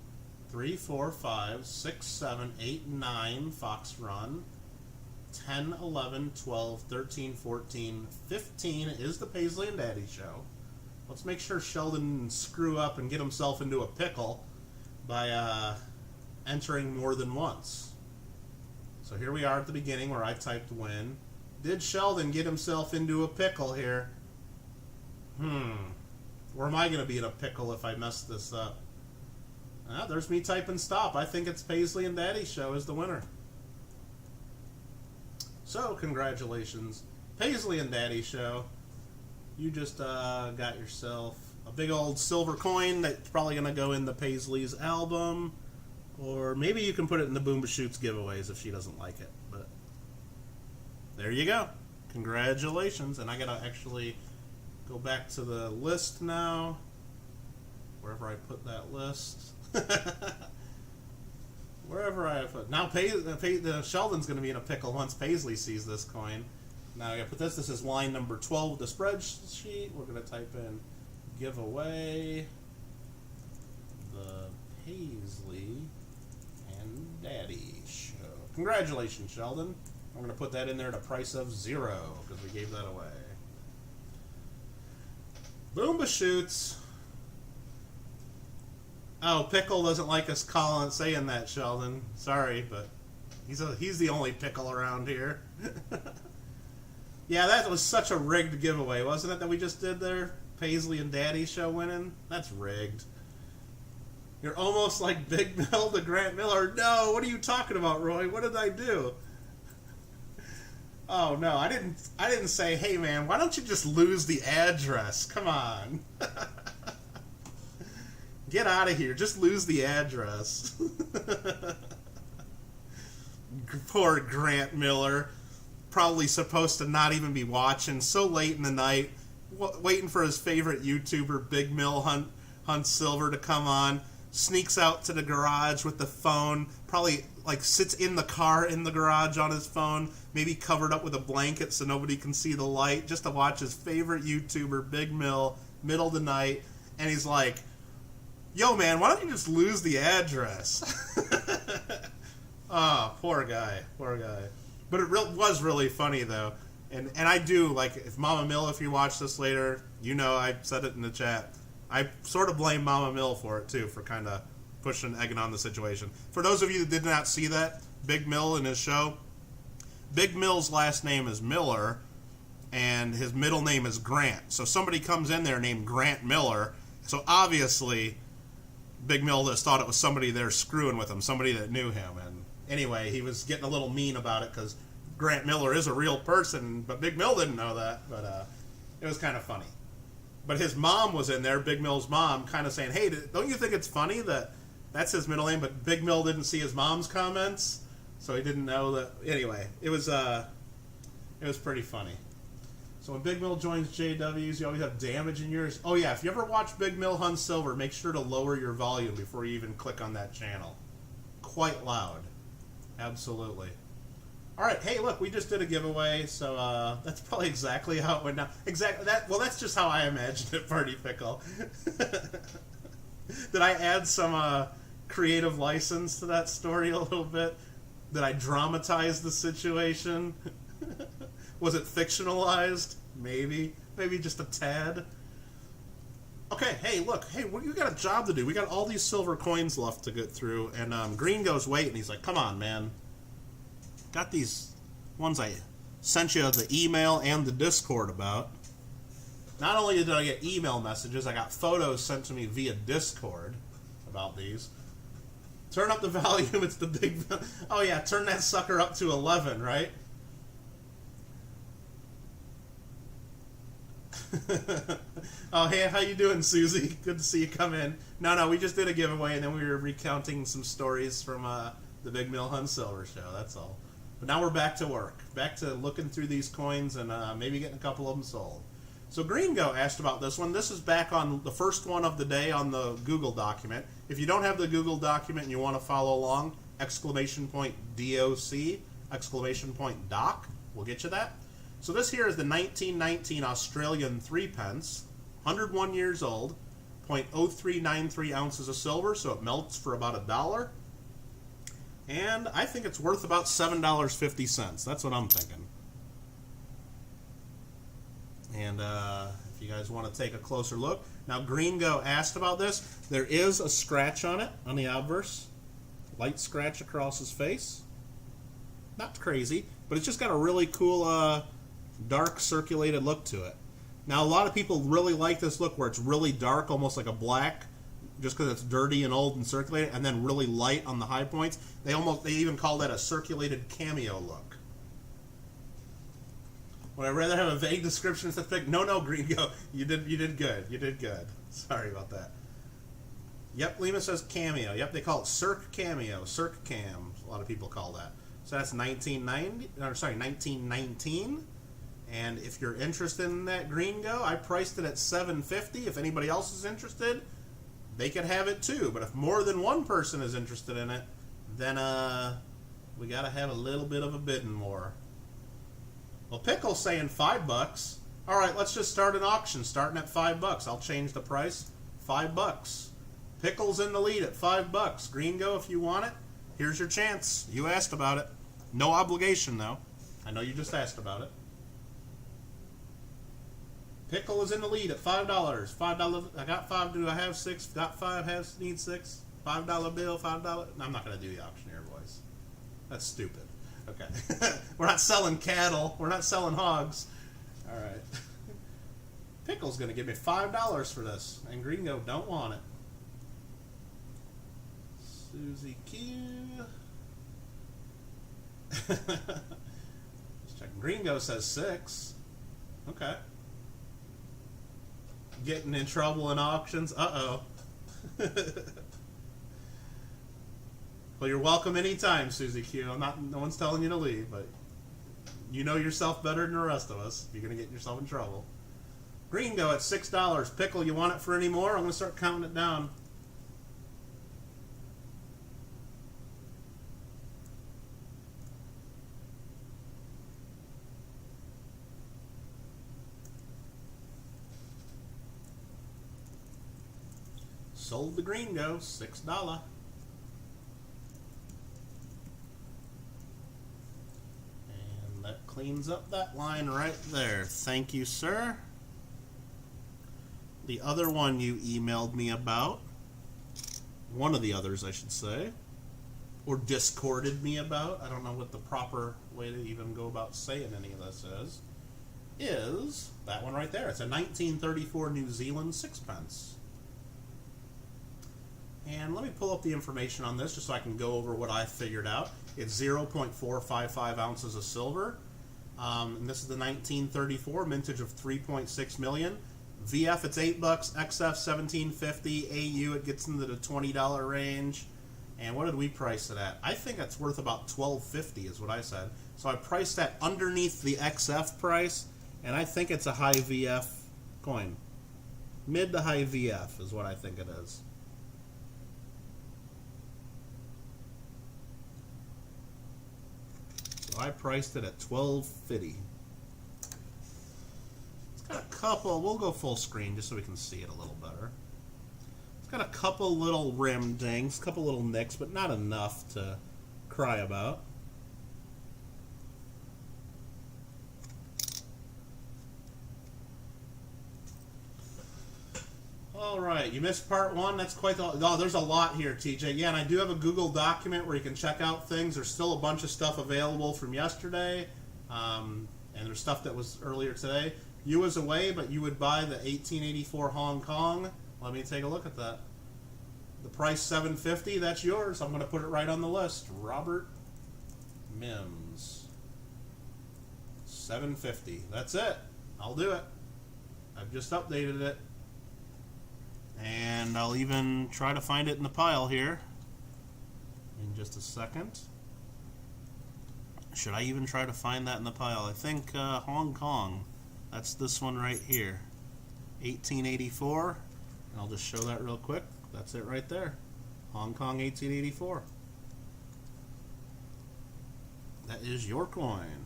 3, 4, 5, 6, 7, 8, 9 Fox Run. 10, 11, 12, 13, 14, 15 is the Paisley and Daddy Show. Let's make sure Sheldon didn't screw up and get himself into a pickle by entering more than once. So here we are at the beginning where I typed win. Did Sheldon get himself into a pickle here? Or am I going to be in a pickle if I mess this up? Ah, there's me typing stop. I think it's Paisley and Daddy Show is the winner. So, congratulations. Paisley and Daddy Show. You just got yourself a big old silver coin that's probably going to go in the Paisley's album. Or maybe you can put it in the Boomba Shoots giveaways if she doesn't like it. But there you go. Congratulations. And I got to actually go back to the list now. Wherever I put that list. Wherever I put. Now Sheldon's going to be in a pickle once Paisley sees this coin. Now I got to put this. This is line number 12 of the spreadsheet. We're going to type in giveaway the Paisley and Daddy Show. Congratulations, Sheldon. I'm going to put that in there at a price of 0 because we gave that away. Boomba Shoots. Oh, Pickle doesn't like us saying that, Sheldon. Sorry, but he's the only pickle around here. Yeah, that was such a rigged giveaway, wasn't it, that we just did there? Paisley and Daddy Show winning? That's rigged. You're almost like Big Mill to Grant Miller. No, what are you talking about, Roy? What did I do? Oh, no, I didn't say, hey, man, why don't you just lose the address? Come on. Get out of here. Just lose the address. Poor Grant Miller. Probably supposed to not even be watching. So late in the night. Waiting for his favorite YouTuber, Big Mill Hunt Silver, to come on. Sneaks out to the garage with the phone. Probably like sits in the car in the garage on his phone. Maybe covered up with a blanket so nobody can see the light. Just to watch his favorite YouTuber, Big Mill, middle of the night. And he's like, yo, man, why don't you just lose the address? Oh, poor guy. Poor guy. But it was really funny, though. And I do, like, if Mama Mill, if you watch this later, you know I said it in the chat. I sort of blame Mama Mill for it, too, for kind of pushing, egging on the situation. For those of you that did not see that, Big Mill in his show, Big Mill's last name is Miller, and his middle name is Grant. So somebody comes in there named Grant Miller. So obviously Big Mill just thought it was somebody there screwing with him, somebody that knew him. And anyway, he was getting a little mean about it because Grant Miller is a real person, but Big Mill didn't know that. But it was kind of funny. But his mom was in there, Big Mill's mom, kind of saying, hey, don't you think it's funny that that's his middle name? But Big Mill didn't see his mom's comments, so he didn't know that. Anyway, it was pretty funny. So when Big Mill joins JWs, you always have damage in yours. Oh yeah, if you ever watch Big Mill Hunt Silver, make sure to lower your volume before you even click on that channel. Quite loud. Absolutely. Alright, hey look, we just did a giveaway, so that's probably exactly how it went down. Well, that's just how I imagined it, Party Pickle. Did I add some creative license to that story a little bit? Did I dramatize the situation? Was it fictionalized? Maybe. Maybe just a tad. Okay, hey, look. Hey, you got a job to do. We got all these silver coins left to get through. And Green goes, wait. And he's like, come on, man. Got these ones I sent you the email and the Discord about. Not only did I get email messages, I got photos sent to me via Discord about these. Turn up the volume. It's the big... Oh, yeah, turn that sucker up to 11, right? Oh, hey, how you doing, Susie? Good to see you come in. No, we just did a giveaway, and then we were recounting some stories from the Big Mill Hunt Silver show, that's all. But now we're back to work. Back to looking through these coins and maybe getting a couple of them sold. So Gringo asked about this one. This is back on the first one of the day on the Google document. If you don't have the Google document and you want to follow along, exclamation point DOC, exclamation point doc, we'll get you that. So this here is the 1919 Australian 3 pence, 101 years old, 0.0393 ounces of silver, so it melts for about $1. And I think it's worth about $7.50. That's what I'm thinking. And if you guys want to take a closer look. Now, Gringo asked about this. There is a scratch on it, on the obverse. Light scratch across his face. Not crazy, but it's just got a really cool dark circulated look to it. Now, a lot of people really like this look where it's really dark, almost like a black, just because it's dirty and old and circulated, and then really light on the high points. They even call that a circulated cameo look. Would I rather have a vague description instead of thick? No, Gringo. You did good. You did good. Sorry about that. Yep, Lima says cameo. Yep, they call it Circ Cameo, Circ Cam. A lot of people call that. So that's 1919. And if you're interested in that Gringo, I priced it at $750. If anybody else is interested, they could have it too. But if more than one person is interested in it, then we got to have a little bit of a bidding war. Well, Pickle's saying $5. All right, let's just start an auction starting at $5. I'll change the price. $5. Pickle's in the lead at $5. Gringo, if you want it, here's your chance. You asked about it. No obligation, though. I know you just asked about it. Pickle is in the lead at $5. $5. I got 5. Do I have 6? Got 5. Need 6. $5 bill. $5. No, I'm not going to do the auctioneer voice. That's stupid. Okay. We're not selling cattle. We're not selling hogs. All right. Pickle's going to give me $5 for this, and Gringo don't want it. Susie Q. Just checking. Gringo says 6. Okay. Getting in trouble in auctions. Uh-oh. Well, you're welcome anytime, Susie Q. No one's telling you to leave, but you know yourself better than the rest of us. You're going to get yourself in trouble. Gringo at $6. Pickle, you want it for any more? I'm going to start counting it down. Sold the Gringo, $6. And that cleans up that line right there. Thank you, sir. The other one you emailed me about, one of the others I should say, or discorded me about, I don't know what the proper way to even go about saying any of this is that one right there. It's a 1934 New Zealand sixpence. And let me pull up the information on this just so I can go over what I figured out. It's 0.455 ounces of silver. And this is the 1934 mintage of 3.6 million. VF, it's $8. XF, $17.50. AU, it gets into the $20 range. And what did we price it at? I think that's worth about $12.50 is what I said. So I priced that underneath the XF price, and I think it's a high VF coin. Mid to high VF is what I think it is. I priced it at $12.50. It's got a couple, we'll go full screen just so we can see it a little better. It's got a couple little rim dings, a couple little nicks, but not enough to cry about. All right, you missed part 1. That's quite the... Oh, there's a lot here, TJ. Yeah, and I do have a Google document where you can check out things. There's still a bunch of stuff available from yesterday, and there's stuff that was earlier today. You was away, but you would buy the 1884 Hong Kong. Let me take a look at that. The price $750. That's yours. I'm going to put it right on the list. Robert Mims. $750. That's it. I'll do it. I've just updated it. And I'll even try to find it in the pile here in just a second. Should I even try to find that in the pile? I think Hong Kong. That's this one right here. 1884. And I'll just show that real quick. That's it right there. Hong Kong 1884. That is your coin.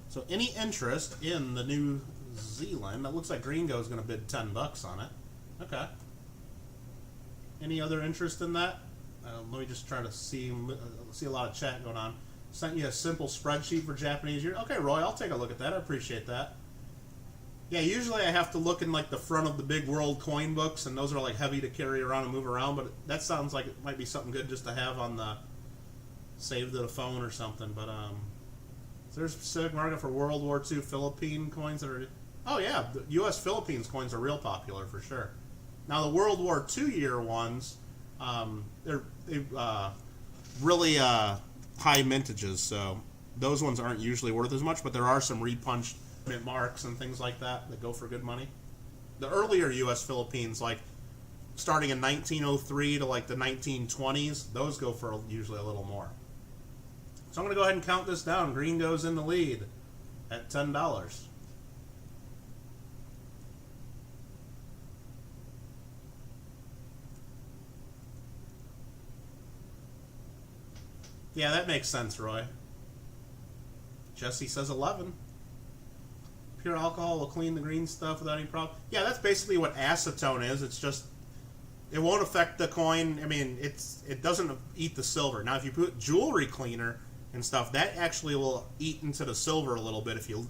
So any interest in the New Zealand, it looks like Gringo is going to bid $10 on it. Okay. Any other interest in that? Let me just try to see a lot of chat going on. Sent you a simple spreadsheet for Japanese yen. Okay, Roy, I'll take a look at that. I appreciate that. Yeah, usually I have to look in like the front of the big world coin books, and those are like heavy to carry around and move around, but that sounds like it might be something good just to have on the saved to the phone or something. But is there a specific market for World War II Philippine coins that are Oh yeah, the U.S. Philippines coins are real popular for sure. Now the World War II year ones, they're really high mintages, so those ones aren't usually worth as much. But there are some repunched mint marks and things like that go for good money. The earlier U.S. Philippines, like starting in 1903 to like the 1920s, those go for usually a little more. So I'm going to go ahead and count this down. Green goes in the lead at $10. Yeah, that makes sense, Roy. Jesse says 11. Pure alcohol will clean the green stuff without any problem. Yeah, that's basically what acetone is. It's just, it won't affect the coin. I mean, it doesn't eat the silver. Now, if you put jewelry cleaner and stuff, that actually will eat into the silver a little bit if you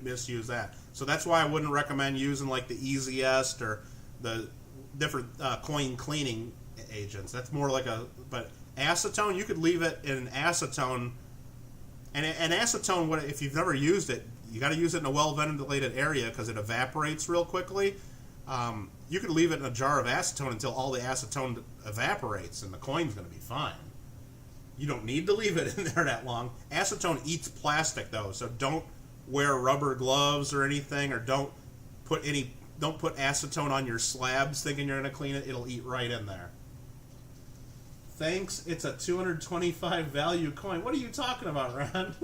misuse that. So that's why I wouldn't recommend using like the Easiest or the different coin cleaning agents. That's more like but acetone, you could leave it in acetone. And acetone, if you've never used it, you got to use it in a well-ventilated area because it evaporates real quickly. You could leave it in a jar of acetone until all the acetone evaporates, and the coin's going to be fine. You don't need to leave it in there that long. Acetone eats plastic, though, so don't wear rubber gloves or anything, or don't put acetone on your slabs thinking you're going to clean it. It'll eat right in there. Thanks, it's a 225 value coin. What are you talking about, Ron?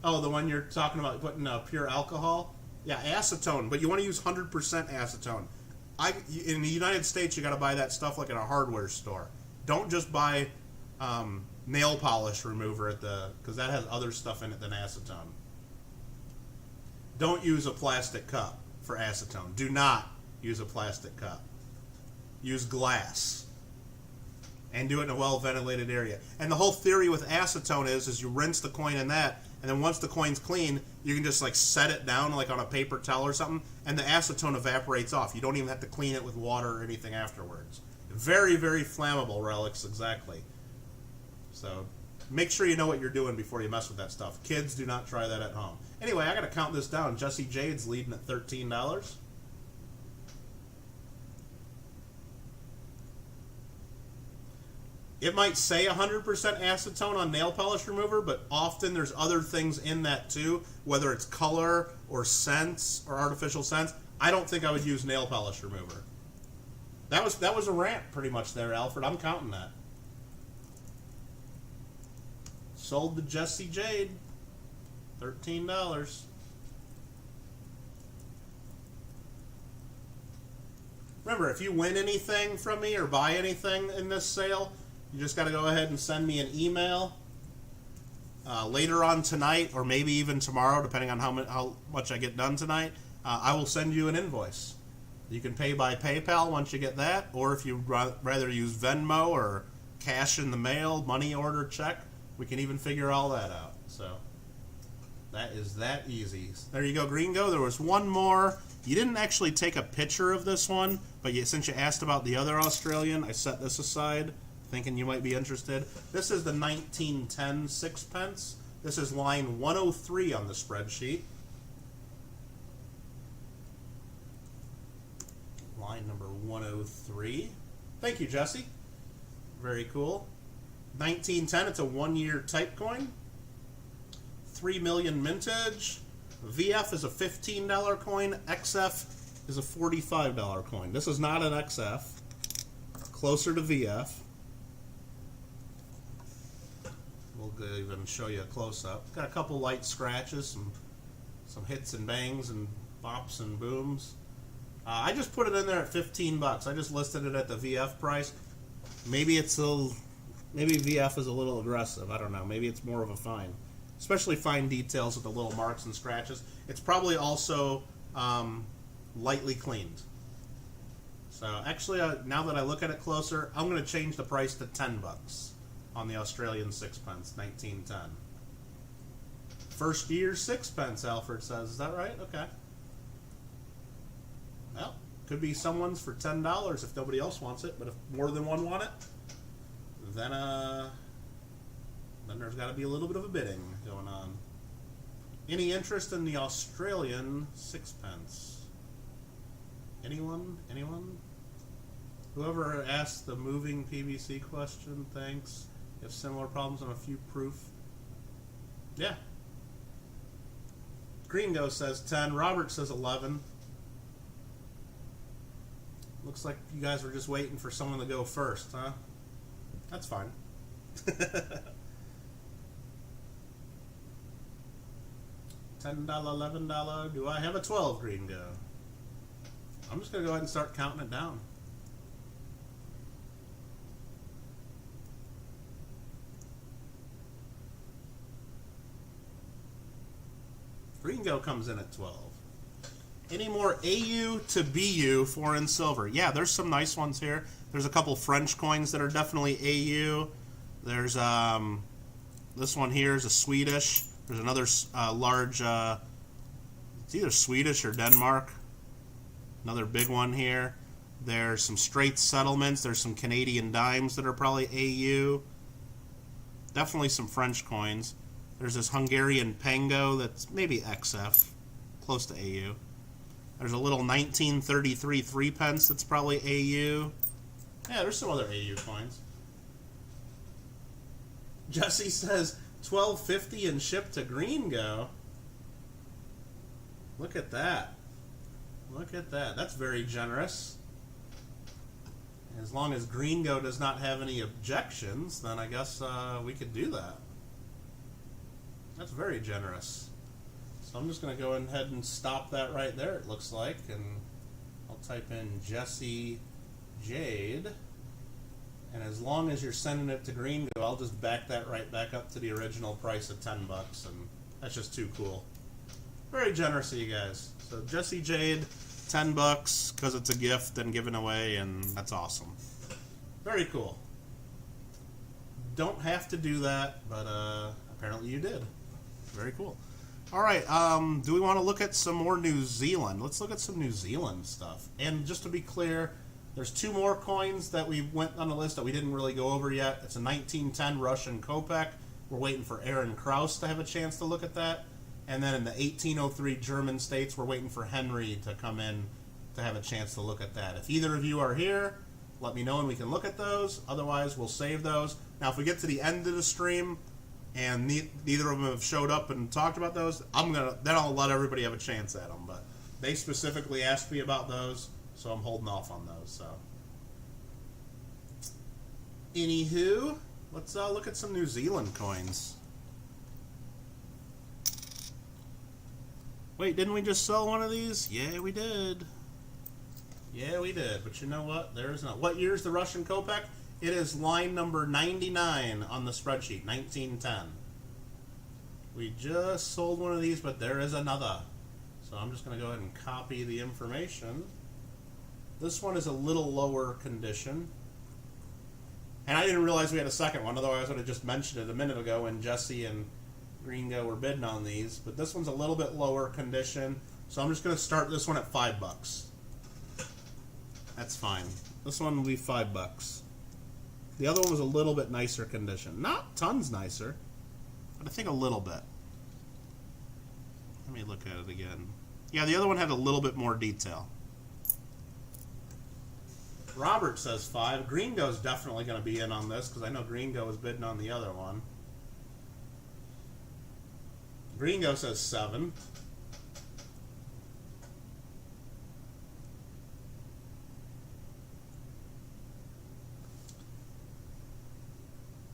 Oh, the one you're talking about putting pure alcohol? Yeah, acetone, but you want to use 100% acetone. In the United States, you got to buy that stuff like at a hardware store. Don't just buy nail polish remover because that has other stuff in it than acetone. Don't use a plastic cup for acetone. Do not use a plastic cup. Use glass. And do it in a well-ventilated area. And the whole theory with acetone is you rinse the coin in that, and then once the coin's clean, you can just like set it down like on a paper towel or something, and the acetone evaporates off. You don't even have to clean it with water or anything afterwards. Very, very flammable relics, exactly. So make sure you know what you're doing before you mess with that stuff. Kids, do not try that at home. Anyway, I got to count this down. Jesse Jade's leading at $13. It might say 100% acetone on nail polish remover, but often there's other things in that too, whether it's color or scents or artificial scents. I don't think I would use nail polish remover. That was a rant pretty much there, Alfred. I'm counting that. Sold to Jesse Jade. $13. Remember, if you win anything from me or buy anything in this sale, you just got to go ahead and send me an email later on tonight, or maybe even tomorrow, depending on how much I get done tonight. I will send you an invoice. You can pay by PayPal once you get that, or if you'd rather use Venmo or cash in the mail, money order check, we can even figure all that out. So that is that easy. There you go, Gringo. There was one more. You didn't actually take a picture of this one, but since you asked about the other Australian, I set this aside, thinking you might be interested. This is the 1910 sixpence. This is line 103 on the spreadsheet. Line number 103. Thank you, Jesse. Very cool. 1910, it's a one-year type coin. 3 million mintage. VF is a $15 coin. XF is a $45 coin. This is not an XF. Closer to VF. We'll even show you a close-up. Got a couple light scratches, some hits and bangs and bops and booms. I just put it in there at $15. I just listed it at the VF price. Maybe maybe VF is a little aggressive. I don't know. Maybe it's more of a fine, especially fine details with the little marks and scratches. It's probably also lightly cleaned. So actually, now that I look at it closer, I'm going to change the price to $10 on the Australian sixpence, 1910. First year sixpence, Alfred says. Is that right? Okay. Well, could be someone's for $10 if nobody else wants it, but if more than one want it, then there's got to be a little bit of a bidding going on. Any interest in the Australian sixpence? Anyone? Anyone? Whoever asked the moving PVC question, thanks. You have similar problems on a few proof. Yeah. Gringo says 10. Robert says 11. Looks like you guys were just waiting for someone to go first, huh? That's fine. $10, $11. Do I have a 12, Gringo? I'm just going to go ahead and start counting it down. Gringo comes in at 12. Any more AU to BU foreign silver? Yeah, there's some nice ones here. There's a couple French coins that are definitely AU. There's this one here is a Swedish. There's another large, it's either Swedish or Denmark. Another big one here. There's some straight settlements. There's some Canadian dimes that are probably AU. Definitely some French coins. There's this Hungarian Pango that's maybe XF, close to AU. There's a little 1933 3-pence that's probably AU. Yeah, there's some other AU coins. Jesse says $12.50 and shipped to Gringo. Look at that. Look at that. That's very generous. As long as Gringo does not have any objections, then I guess we could do that. That's very generous. So I'm just going to go ahead and stop that right there, it looks like. And I'll type in Jesse Jade. And as long as you're sending it to Gringo, I'll just back that right back up to the original price of $10. And that's just too cool. Very generous of you guys. So Jesse Jade, $10 because it's a gift and given away, and that's awesome. Very cool. Don't have to do that, but apparently you did. Very cool. All right, do we want to look at some more New Zealand? Let's look at some New Zealand stuff. And just to be clear, there's two more coins that we went on the list that we didn't really go over yet. It's a 1910 Russian Kopek. We're waiting for Aaron Kraus to have a chance to look at that. And then in the 1803 German states, we're waiting for Henry to come in to have a chance to look at that. If either of you are here, let me know and we can look at those. Otherwise, we'll save those. Now, if we get to the end of the stream and neither of them have showed up and talked about those, then I'll let everybody have a chance at them. But they specifically asked me about those, so I'm holding off on those. So, anywho, let's look at some New Zealand coins. Wait, didn't we just sell one of these? Yeah, we did. Yeah, we did. But you know what? There's not. What year is the Russian Kopek? It is line number 99 on the spreadsheet, 1910. We just sold one of these, but there is another. So I'm just going to go ahead and copy the information. This one is a little lower condition. And I didn't realize we had a second one, otherwise I would have just mentioned it a minute ago when Jesse and Gringo were bidding on these. But this one's a little bit lower condition, so I'm just going to start this one at $5. That's fine. This one will be $5. The other one was a little bit nicer condition. Not tons nicer, but I think a little bit. Let me look at it again. Yeah, the other one had a little bit more detail. Robert says 5. Gringo's definitely going to be in on this because I know Gringo was bidding on the other one. Gringo says 7.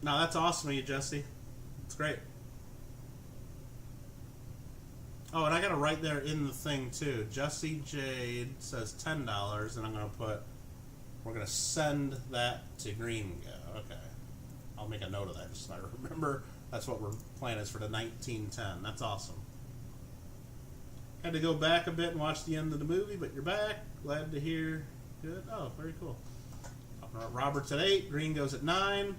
No, that's awesome of you, Jesse. It's great. Oh, and I got to write there in the thing, too. Jesse Jade says $10, and I'm going to put, we're going to send that to Gringo. Okay. I'll make a note of that just so I remember that's what we're planning is for the 1910. That's awesome. Had to go back a bit and watch the end of the movie, but you're back. Glad to hear. Good. Oh, very cool. Robert's at 8. Gringo's at 9.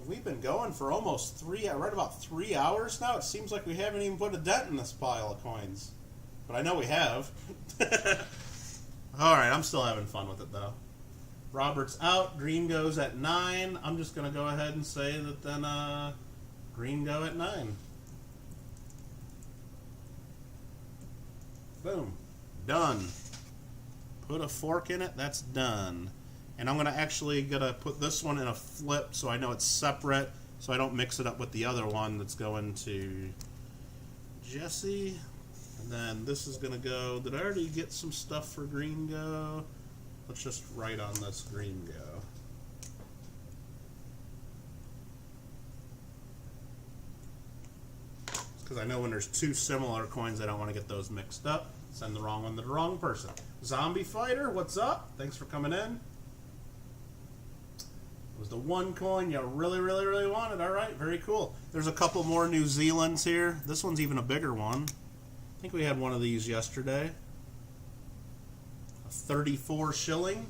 We've been going for almost right about 3 hours now. It seems like we haven't even put a dent in this pile of coins. But I know we have. Alright, I'm still having fun with it, though. Robert's out. Green goes at 9. I'm just going to go ahead and say that then green go at 9. Boom. Done. Put a fork in it. That's done. And I'm going to actually put this one in a flip so I know it's separate, so I don't mix it up with the other one that's going to Jesse. And then this is going to go. Did I already get some stuff for green go? Let's just write on this green go. Because I know when there's two similar coins, I don't want to get those mixed up. Send the wrong one to the wrong person. Zombie Fighter, what's up? Thanks for coming in. It was the one coin you really, really, really wanted. All right, very cool. There's a couple more New Zealands here. This one's even a bigger one. I think we had one of these yesterday. A 34 shilling.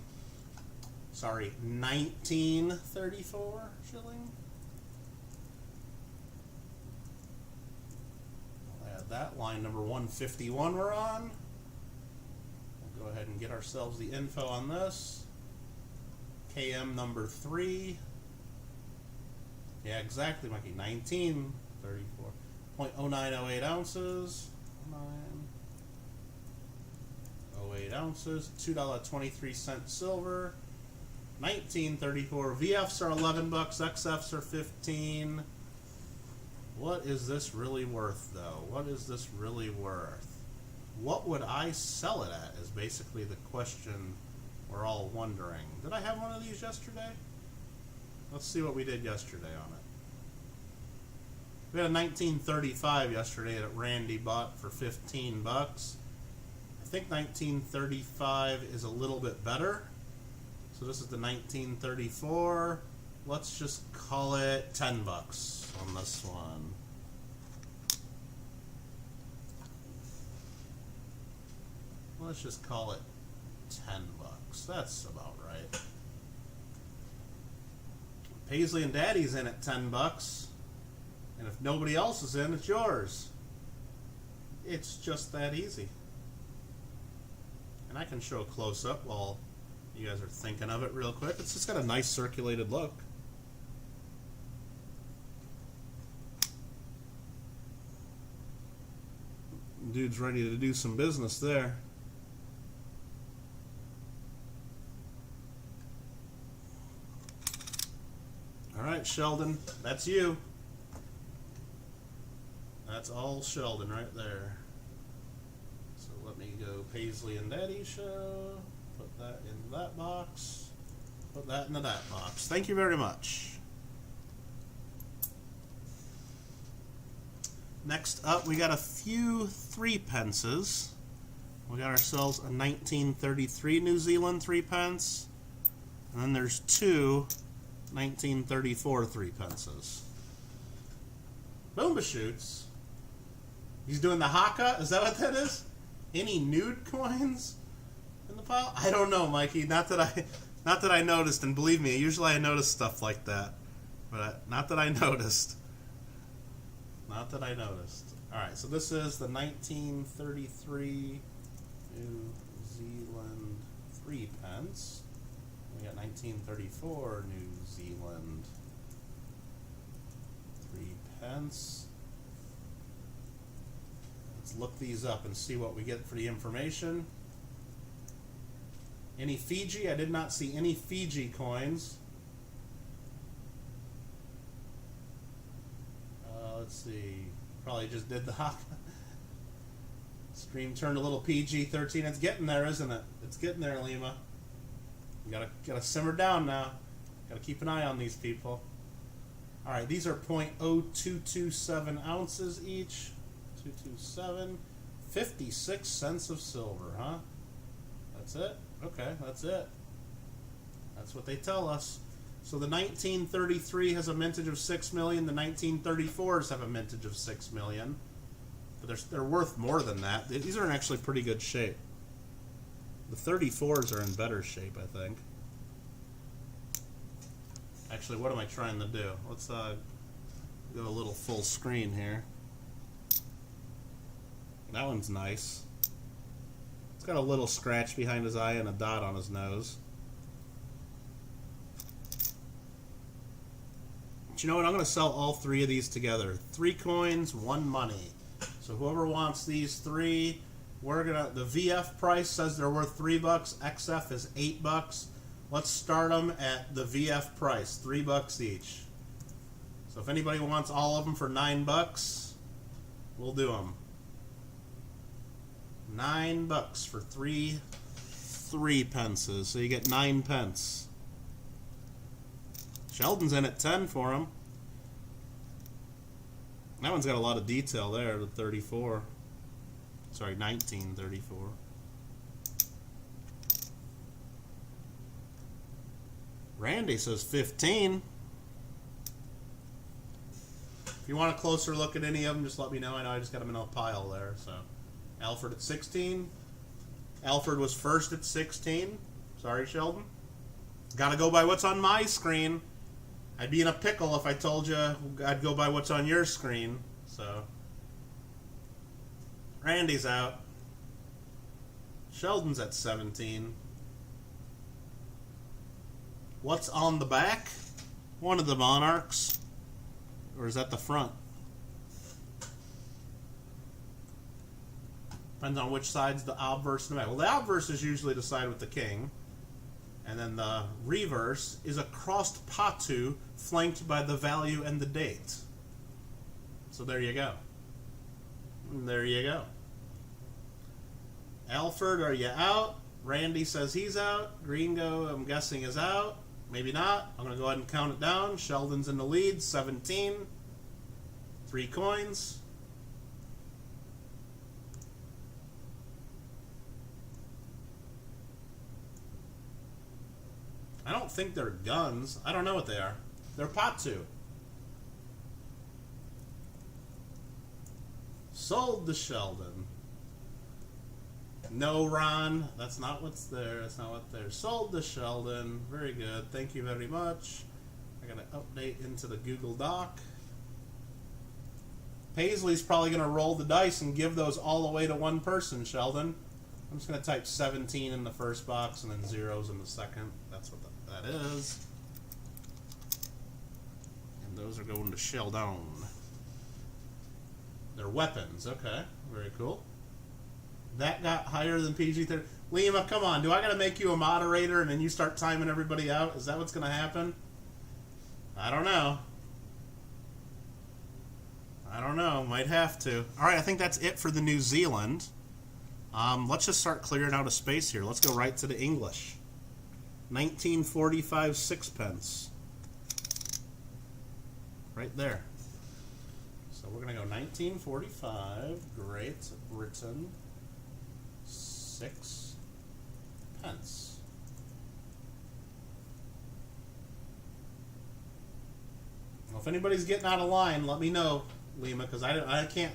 Sorry, 1934 shilling. We'll add that. Line number 151 we're on. We'll go ahead and get ourselves the info on this. KM number 3. Yeah, exactly, Mikey. 1934. 0.0908 ounces. 0.08 ounces. $2.23 silver. 1934. VFs are 11 bucks. XFs are 15. What is this really worth, though? What is this really worth? What would I sell it at is basically the question we're all wondering. Did I have one of these yesterday? Let's see what we did yesterday on it. We had a 1935 yesterday that Randy bought for 15 bucks. I think 1935 is a little bit better. So this is the 1934. Let's just call it 10 bucks on this one. Let's just call it 10 bucks. That's about right. Paisley and Daddy's in at 10 bucks. And if nobody else is in, it's yours. It's just that easy. And I can show a close-up while you guys are thinking of it real quick. It's just got a nice circulated look. Dude's ready to do some business there. All right, Sheldon, that's you. That's all Sheldon right there. So let me go Paisley and Daddy show. Put that in that box. Put that into that box. Thank you very much. Next up, we got a few 3-pences. We got ourselves a 1933 New Zealand 3-pence. And then there's two 1934 3-pences. Boomba shoots. He's doing the haka? Is that what that is? Any nude coins in the pile? I don't know, Mikey. Not that I noticed, and believe me, usually I notice stuff like that. But not that I noticed. Not that I noticed. Alright, so this is the 1933 New Zealand 3-pence. We got 1934 New Zealand 3-pence. Let's look these up and see what we get for the information. Any Fiji? I did not see any Fiji coins. Let's see. Probably just did the hop. Stream turned a little PG-13. It's getting there, isn't it? It's getting there, Lima. You gotta simmer down now. Gotta keep an eye on these people. All right, these are 0.0227 ounces each. 227. 56 cents of silver, huh? That's it? Okay, that's it. That's what they tell us. So the 1933 has a mintage of 6 million. The 1934s have a mintage of 6 million. But they're worth more than that. These are in actually pretty good shape. The 34s are in better shape, I think. Actually, what am I trying to do? Let's go a little full screen here. That one's nice. It's got a little scratch behind his eye and a dot on his nose. But you know what? I'm going to sell all three of these together. 3 coins, 1 money. So whoever wants these 3, we're gonna. The VF price says they're worth $3. XF is $8. Let's start them at the VF price, $3 each. So if anybody wants all of them for $9, we'll do them. $9 for 3 pences. So you get 9 pence. Sheldon's in at 10 for him. That one's got a lot of detail there, the 34. Sorry, 1934. Randy says 15. If you want a closer look at any of them, just let me know. I know I just got them in a pile there. So, Alfred at 16. Alfred was first at 16. Sorry, Sheldon. Got to go by what's on my screen. I'd be in a pickle if I told you I'd go by what's on your screen. So, Randy's out. Sheldon's at 17. What's on the back? One of the Monarchs. Or is that the front? Depends on which side's the obverse and the back. Well, the obverse is usually the side with the king. And then the reverse is a crossed patu flanked by the value and the date. So there you go. There you go. Alfred, are you out? Randy says he's out. Gringo, I'm guessing, is out. Maybe not. I'm going to go ahead and count it down. Sheldon's in the lead, 17. 3 coins. I don't think they're guns. I don't know what they are. They're patu. Sold to Sheldon. No, Ron. That's not what's there. That's not what there. Sold to Sheldon. Very good. Thank you very much. I got to update into the Google Doc. Paisley's probably going to roll the dice and give those all away to one person, Sheldon. I'm just going to type 17 in the first box and then zeros in the second. That's what that is. And those are going to Sheldon. They're weapons. Okay. Very cool. That got higher than PG-13. Lima, come on. Do I got to make you a moderator and then you start timing everybody out? Is that what's going to happen? I don't know. I don't know. Might have to. All right, I think that's it for the New Zealand. Let's just start clearing out a space here. Let's go right to the English. 1945 sixpence. Right there. So we're going to go 1945 Great Britain 6 pence. Well, if anybody's getting out of line, let me know, Lima, because I can't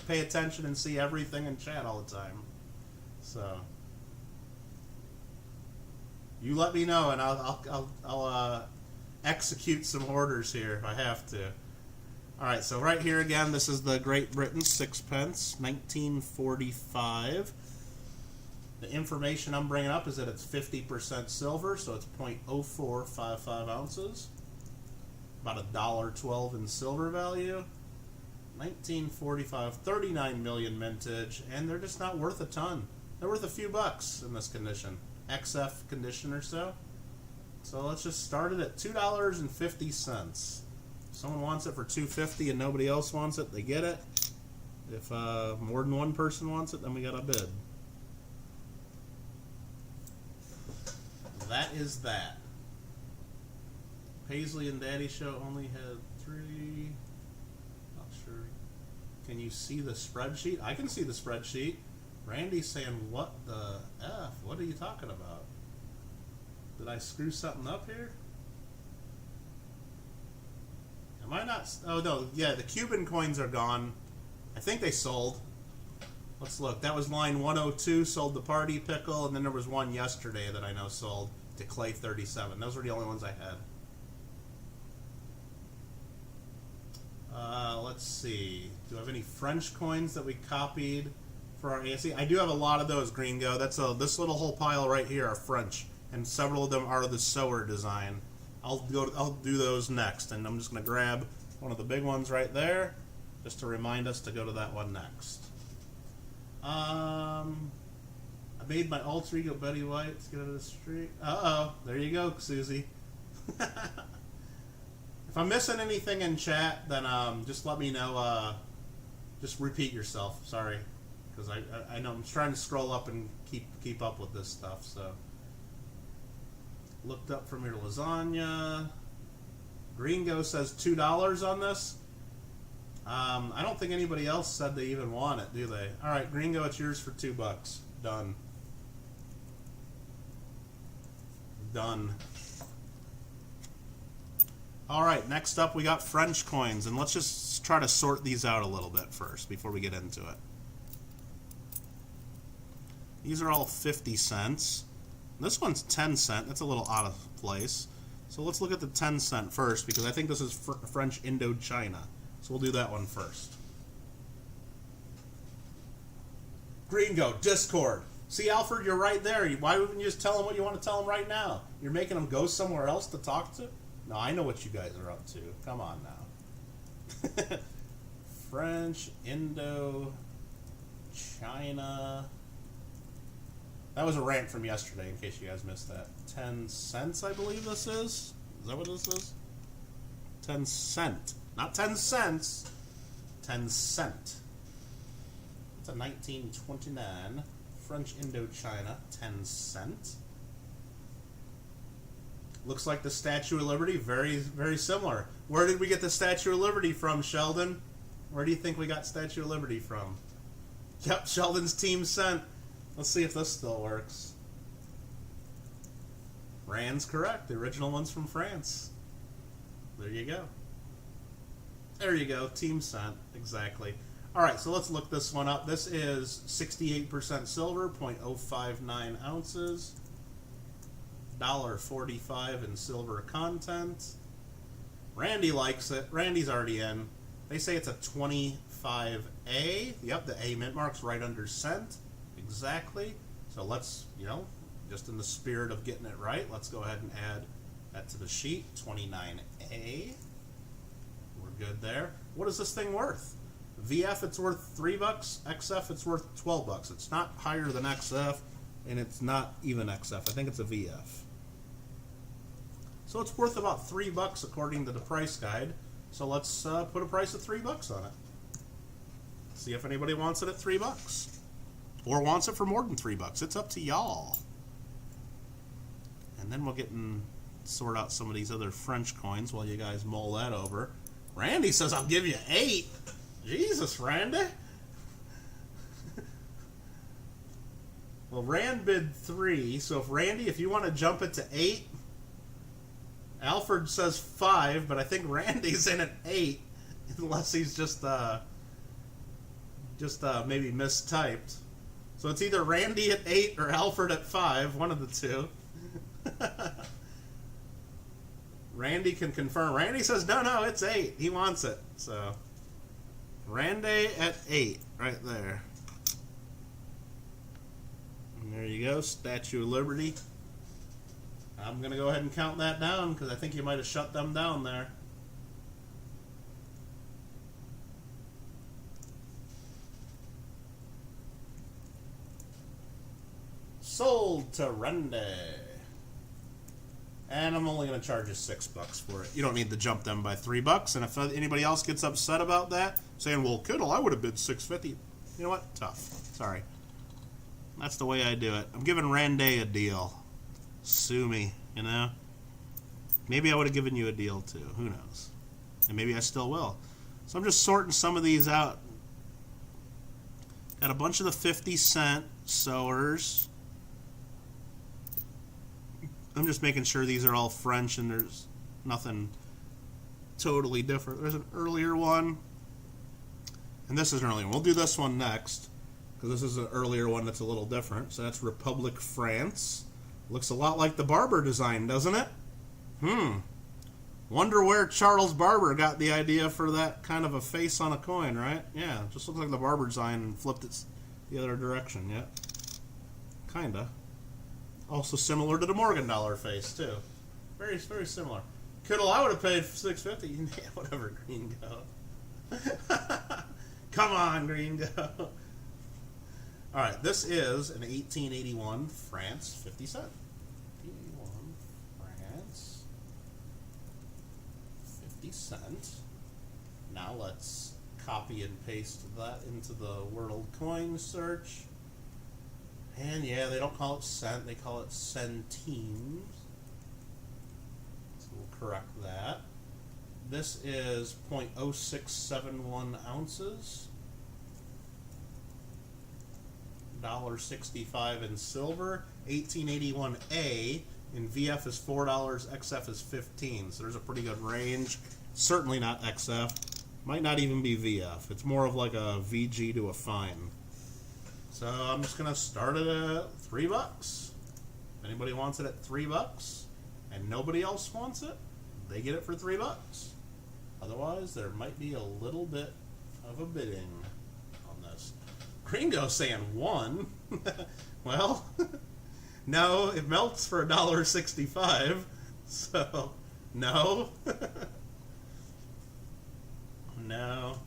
pay attention and see everything in chat all the time. So you let me know, and I'll execute some orders here if I have to. All right, so right here again, this is the Great Britain sixpence, 1945. The information I'm bringing up is that it's 50% silver, so it's 0.0455 ounces. About $1.12 in silver value. 1945, 39 million mintage, and they're just not worth a ton. They're worth a few bucks in this condition. XF condition or so. So let's just start it at $2.50. If someone wants it for $2.50 and nobody else wants it, they get it. If more than one person wants it, then we got a bid. That is that. Paisley and Daddy Show only had 3. Not sure. Can you see the spreadsheet? I can see the spreadsheet. Randy's saying, what the F? What are you talking about? Did I screw something up here? Am I not? Oh, no. Yeah, the Cuban coins are gone. I think they sold. Let's look. That was line 102, sold the Party Pickle, and then there was one yesterday that I know sold to Clay 37. Those were the only ones I had. Let's see. Do I have any French coins that we copied for our ASE? I do have a lot of those, Gringo. That's this little whole pile right here are French, and several of them are the Sower design. I'll do those next, and I'm just gonna grab one of the big ones right there, just to remind us to go to that one next. I made my alter ego Betty White. Let's get out of the street. Uh-oh. There you go, Susie. If I'm missing anything in chat, then just let me know. Just repeat yourself. Sorry. Because I know I'm trying to scroll up and keep up with this stuff. So, looked up from your lasagna. Gringo says $2 on this. I don't think anybody else said they even want it, do they? All right, Gringo, it's yours for $2. Done. Done. All right, next up we got French coins, and let's just try to sort these out a little bit first before we get into it. These are all 50 cents. This one's 10 cent. That's a little out of place. So let's look at the 10 cent first, because I think this is French Indochina. So we'll do that one first. Gringo, Discord. See, Alfred, you're right there. Why wouldn't you just tell them what you want to tell them right now? You're making them go somewhere else to talk to? No, I know what you guys are up to. Come on now. French, Indo, China. That was a rant from yesterday, in case you guys missed that. 10 cents, I believe this is. Is that what this is? 10 cent. Not 10 cents. 10 cent. It's a 1929 French Indochina 10 cent. Looks like the Statue of Liberty, very, very similar. Where did we get the Statue of Liberty from, Sheldon? Where do you think we got Statue of Liberty from? Yep, Sheldon's team sent. Let's see if this still works. Rand's correct. The original one's from France. There you go. There you go. Team sent. Exactly. All right, so let's look this one up. This is 68% silver, 0.059 ounces. $1.45 in silver content. Randy likes it. Randy's already in. They say it's a 25A. Yep, the A mint mark's right under cent. Exactly. So let's, just in the spirit of getting it right, let's go ahead and add that to the sheet. 29A. We're good there. What is this thing worth? VF, it's worth $3. XF, it's worth $12. It's not higher than XF, and it's not even XF. I think it's a VF. So it's worth about $3 according to the price guide. So let's put a price of $3 on it. See if anybody wants it at $3. Or wants it for more than $3. It's up to y'all. And then we'll get and sort out some of these other French coins while you guys mull that over. Randy says I'll give you 8. Jesus, Randy. Well, Rand bid 3, so if you want to jump it to 8, Alfred says 5, but I think Randy's in at 8, unless he's just maybe mistyped. So it's either Randy at 8 or Alfred at 5, one of the two. Randy can confirm. Randy says, no, it's 8. He wants it. So, Randy at 8, right there. And there you go, Statue of Liberty. I'm going to go ahead and count that down, because I think you might have shut them down there. Sold to Randy. And I'm only going to charge you $6 for it. You don't need to jump them by $3. And if anybody else gets upset about that, saying, well, Kittle, I would have bid $6.50. You know what? Tough. Sorry. That's the way I do it. I'm giving Randy a deal. Sue me, Maybe I would have given you a deal, too. Who knows? And maybe I still will. So I'm just sorting some of these out. Got a bunch of the 50-cent sewers. I'm just making sure these are all French and there's nothing totally different. There's an earlier one. And this is an earlier one. We'll do this one next, because this is an earlier one that's a little different. So that's Republic France. Looks a lot like the Barber design, doesn't it? Wonder where Charles Barber got the idea for that kind of a face on a coin, right? Yeah, just looks like the Barber design and flipped it the other direction, yeah. Kinda. Also similar to the Morgan dollar face, too. Very, very similar. Kittle, I would have paid $6.50. Yeah, whatever, Gringo. Come on, Gringo. All right, this is an 1881 France 50 cent. 1881 France 50 cent. Now let's copy and paste that into the world coin search. And yeah, they don't call it cent, they call it centimes. So we'll correct that. This is 0.0671 ounces. $1.65 in silver. 1881A in VF is $4, XF is $15. So there's a pretty good range. Certainly not XF. Might not even be VF. It's more of like a VG to a fine. So I'm just gonna start it at $3. If anybody wants it at $3 and nobody else wants it, they get it for $3. Otherwise, there might be a little bit of a bidding on this. Gringo saying 1. Well, no, it melts for $1.65. So, no. No.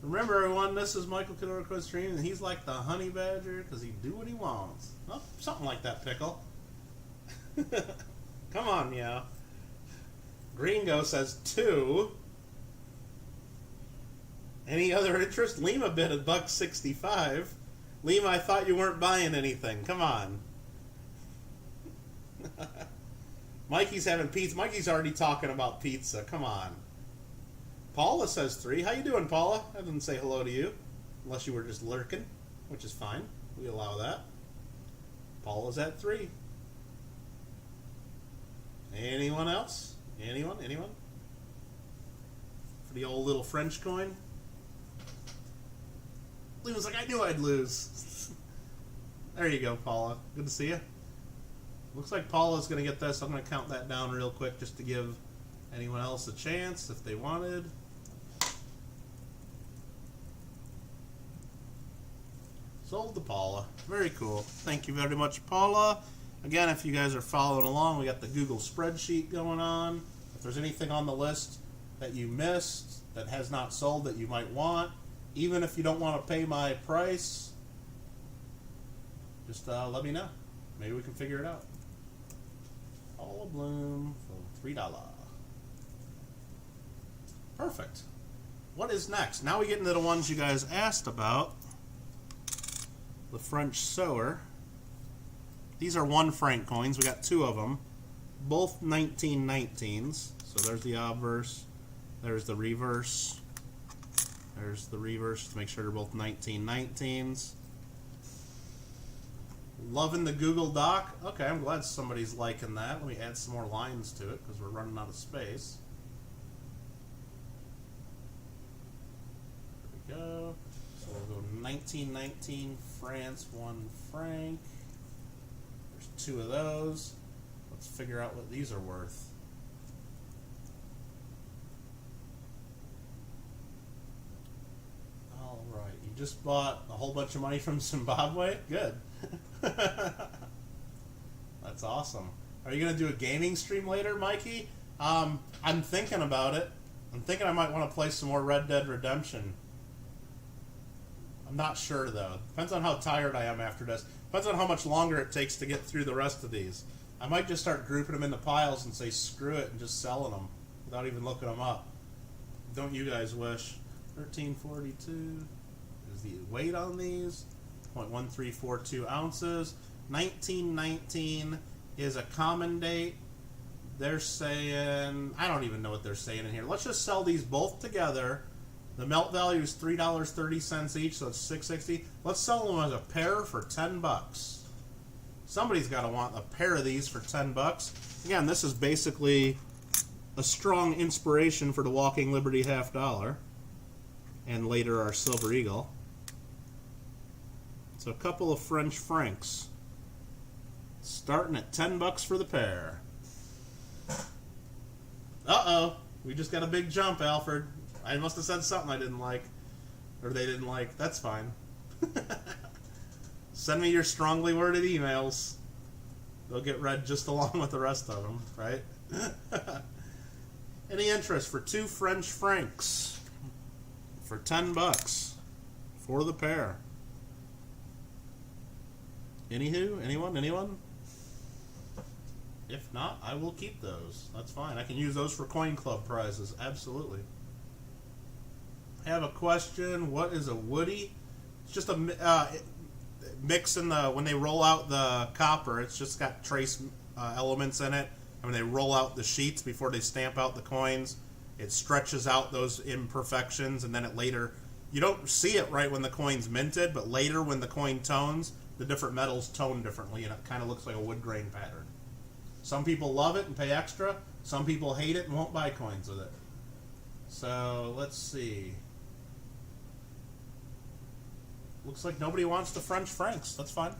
Remember, everyone, this is Michael Kittle RC stream, and he's like the honey badger because he do what he wants. Oh, something like that, Pickle. Come on, meow. Gringo says 2. Any other interest? Lima bid at $1.65. Lima, I thought you weren't buying anything. Come on. Mikey's having pizza. Mikey's already talking about pizza. Come on. Paula says 3. How you doing, Paula? I didn't say hello to you. Unless you were just lurking, which is fine. We allow that. Paula's at 3. Anyone else? Anyone? Anyone? For the old little French coin? Lee was like, I knew I'd lose. There you go, Paula. Good to see you. Looks like Paula's going to get this. I'm going to count that down real quick just to give anyone else a chance if they wanted. Sold to Paula. Very cool. Thank you very much, Paula. Again, if you guys are following along, we got the Google spreadsheet going on. If there's anything on the list that you missed, that has not sold, that you might want, even if you don't want to pay my price, just let me know. Maybe we can figure it out. Paula Bloom for $3. Perfect. What is next? Now we get into the ones you guys asked about. The French Sewer. These are 1 franc coins. We got 2 of them. Both 1919s. So there's the obverse. There's the reverse. There's the reverse to make sure they're both 1919s. Loving the Google Doc. Okay, I'm glad somebody's liking that. Let me add some more lines to it because we're running out of space. There we go. So we'll go 1919 France, 1 franc. There's 2 of those. Let's figure out what these are worth. All right, you just bought a whole bunch of money from Zimbabwe? Good. That's awesome. Are you going to do a gaming stream later, Mikey? I'm thinking about it. I'm thinking I might want to play some more Red Dead Redemption. I'm not sure, though. Depends on how tired I am after this. Depends on how much longer it takes to get through the rest of these. I might just start grouping them into piles and say screw it and just selling them without even looking them up. Don't you guys wish? 1342 is the weight on these. 0.1342 ounces. 1919 is a common date. They're saying, I don't even know what they're saying in here. Let's just sell these both together. The melt value is $3.30 each, so it's $6.60. Let's sell them as a pair for $10. Somebody's got to want a pair of these for $10. Again, this is basically a strong inspiration for the Walking Liberty $50, and later our Silver Eagle. So a couple of French francs, starting at $10 for the pair. Uh-oh, we just got a big jump, Alfred. I must have said something I didn't like, or they didn't like. That's fine. Send me your strongly worded emails. They'll get read just along with the rest of them, right? Any interest for 2 French francs for $10 for the pair? Anywho, anyone? If not, I will keep those. That's fine. I can use those for coin club prizes. Absolutely. I have a question. What is a woody? It's just a mix in the, when they roll out the copper, it's just got trace elements in it. And when they roll out the sheets before they stamp out the coins, it stretches out those imperfections, and then it later, you don't see it right when the coin's minted, but later when the coin tones, the different metals tone differently, and it kind of looks like a wood grain pattern. Some people love it and pay extra. Some people hate it and won't buy coins with it. So, let's see. Looks like nobody wants the French francs. That's fine.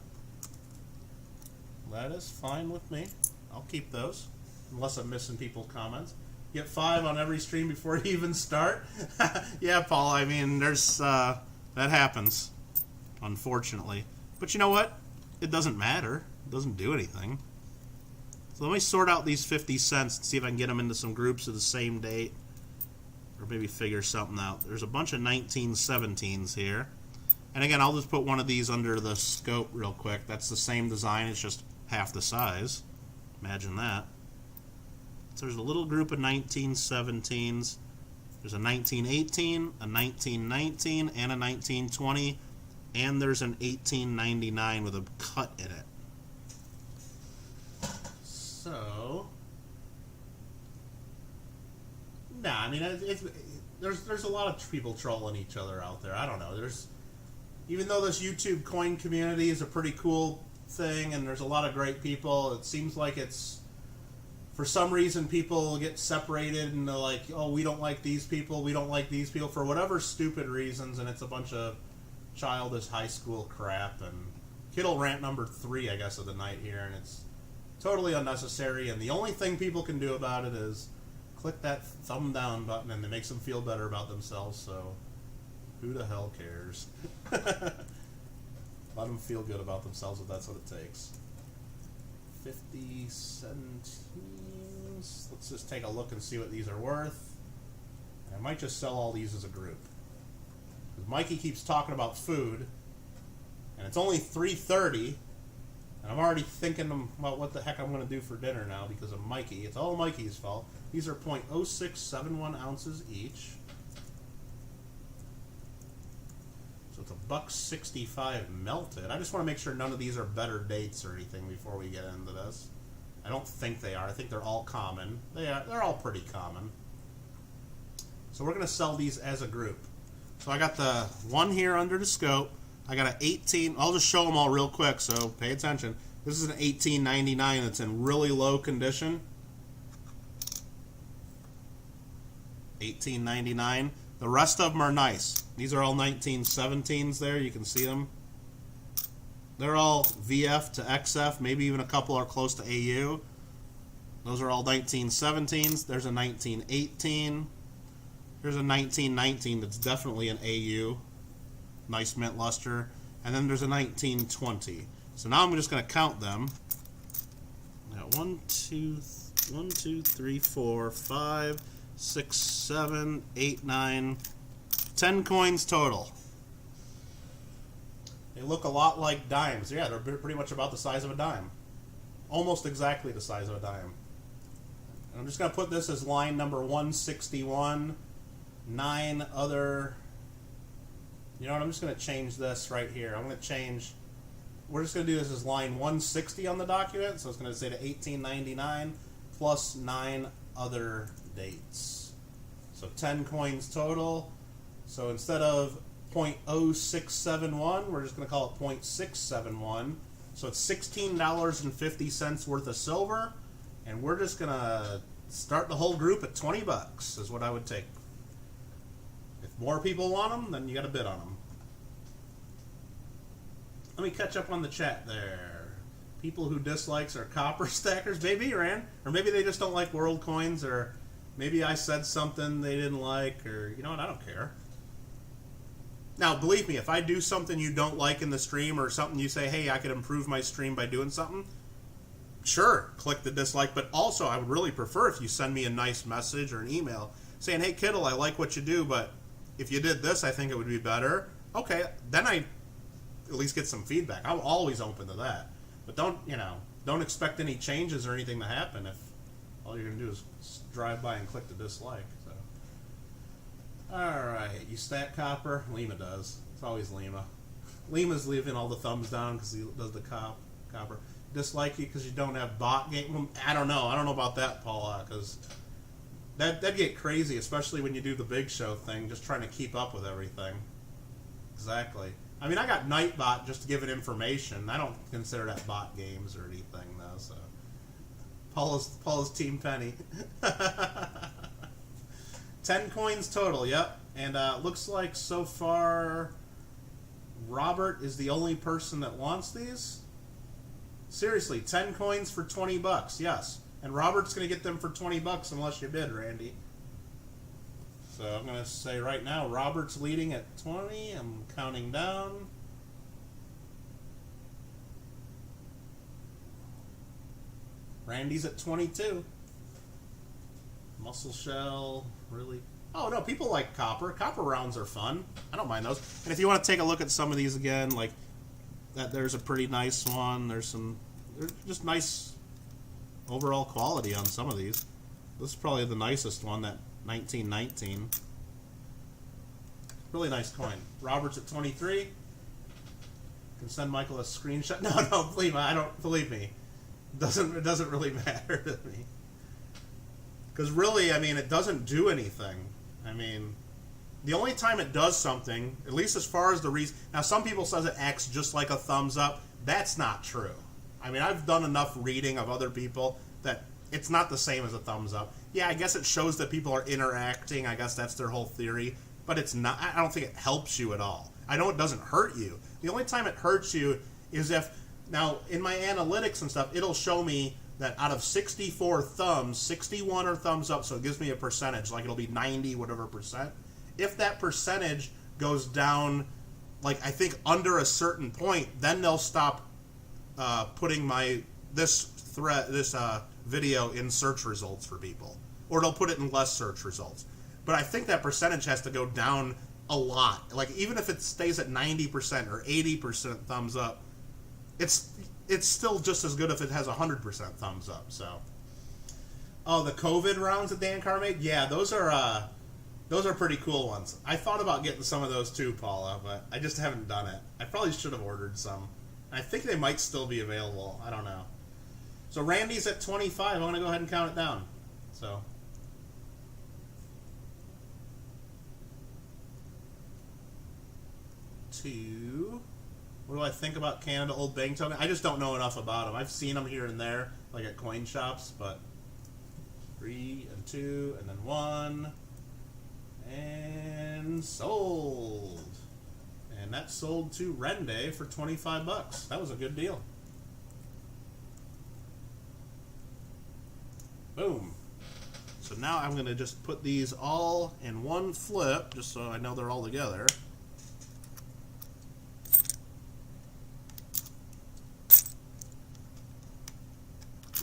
That is fine with me. I'll keep those, unless I'm missing people's comments. Get 5 on every stream before you even start. Yeah, Paul, I mean, there's, that happens, unfortunately. But you know what? It doesn't matter. It doesn't do anything. So let me sort out these 50 cents and see if I can get them into some groups of the same date. Or maybe figure something out. There's a bunch of 1917s here. And again, I'll just put one of these under the scope real quick. That's the same design, it's just half the size. Imagine that. So there's a little group of 1917s. There's a 1918, a 1919, and a 1920. And there's an 1899 with a cut in it. So, nah, I mean, there's a lot of people trolling each other out there. I don't know. Even though this YouTube coin community is a pretty cool thing, and there's a lot of great people, it seems like it's, for some reason, people get separated and they're like, oh, we don't like these people, we don't like these people, for whatever stupid reasons, and it's a bunch of childish high school crap. And Kittle rant number 3, I guess, of the night here, and it's totally unnecessary, and the only thing people can do about it is click that thumb down button, and it makes them feel better about themselves, so who the hell cares? Let them feel good about themselves if that's what it takes. 50 centines. Let's just take a look and see what these are worth. And I might just sell all these as a group. Because Mikey keeps talking about food, and it's only 3:30, and I'm already thinking about what the heck I'm going to do for dinner now because of Mikey. It's all Mikey's fault. These are 0.0671 ounces each. So it's $1.65 melted. I just want to make sure none of these are better dates or anything before we get into this. I don't think they are. I think they're all common. They're all pretty common. So we're going to sell these as a group. So I got the one here under the scope. I got an 18. I'll just show them all real quick, so pay attention. This is an 1899 that's in really low condition. 1899. The rest of them are nice. These are all 1917s there. You can see them. They're all VF to XF. Maybe even a couple are close to AU. Those are all 1917s. There's a 1918. There's a 1919 that's definitely an AU. Nice mint luster. And then there's a 1920. So now I'm just going to count them. I got 1, 2, 3, 4, 5, 6, 7, 8, 9, 10 coins total. They look a lot like dimes. Yeah, they're pretty much about the size of a dime. Almost exactly the size of a dime. And I'm just going to put this as line number 161. 9 other... You know what, I'm just going to change this right here. I'm going to change... We're just going to do this as line 160 on the document. So it's going to say to 1899 plus 9 other dates. So 10 coins total. So instead of 0.0671, we're just going to call it 0.671. So it's $16.50 worth of silver. And we're just going to start the whole group at $20 is what I would take. If more people want them, then you got to bid on them. Let me catch up on the chat there. People who dislikes are copper stackers. Maybe, Rand. Or maybe they just don't like world coins, or maybe I said something they didn't like, or you know what, I don't care. Now, believe me, if I do something you don't like in the stream, or something you say, hey, I could improve my stream by doing something, sure, click the dislike, but also I would really prefer if you send me a nice message or an email saying, hey, Kittle, I like what you do, but if you did this, I think it would be better. Okay, then I at least get some feedback. I'm always open to that. But don't expect any changes or anything to happen if all you're going to do is drive by and click the dislike. So, alright, you stack copper? Lima does. It's always Lima. Lima's leaving all the thumbs down because he does the copper. Dislike you because you don't have bot game. I don't know about that, Paula, because that'd get crazy, especially when you do the big show thing, just trying to keep up with everything. Exactly. I mean, I got Nightbot just to give it information. I don't consider that bot games or anything, though. So, Paula's Team Penny. 10 coins total. Yep. And looks like so far, Robert is the only person that wants these. Seriously, 10 coins for $20. Yes. And Robert's going to get them for $20 unless you bid, Randy. So I'm going to say right now, Robert's leading at 20. I'm counting down. Randy's at 22. Muscle shell, really? Oh, no, people like copper. Copper rounds are fun. I don't mind those. And if you want to take a look at some of these again, like that, there's a pretty nice one. There's just nice overall quality on some of these. This is probably the nicest one, that 1919. Really nice coin. Robert's at 23. Can send Michael a screenshot. No, believe me, I don't believe me. It doesn't really matter to me. Because really, I mean, it doesn't do anything. I mean, the only time it does something, at least as far as the reason. Now, some people says it acts just like a thumbs up. That's not true. I mean, I've done enough reading of other people that it's not the same as a thumbs up. Yeah, I guess it shows that people are interacting. I guess that's their whole theory. But it's not. I don't think it helps you at all. I know it doesn't hurt you. The only time it hurts you is if, now, in my analytics and stuff, it'll show me that out of 64 thumbs, 61 are thumbs up, so it gives me a percentage. Like, it'll be 90 whatever percent. If that percentage goes down, like, I think under a certain point, then they'll stop putting this video in search results for people, or they'll put it in less search results. But I think that percentage has to go down a lot. Like, even if it stays at 90% or 80% thumbs up, it's still just as good if it has 100% thumbs up. So, oh, the COVID rounds that Dan Carr made, yeah, those are pretty cool ones. I thought about getting some of those too, Paula, but I just haven't done it. I probably should have ordered some. I think they might still be available. I don't know. So Randy's at 25. I'm going to go ahead and count it down. So, two. What do I think about Canada Old Bank Token? I just don't know enough about them. I've seen them here and there, like at coin shops, but 3 and 2 and then 1 and sold. And that sold to Rende for $25. That was a good deal. Boom. So now I'm going to just put these all in one flip, just so I know they're all together.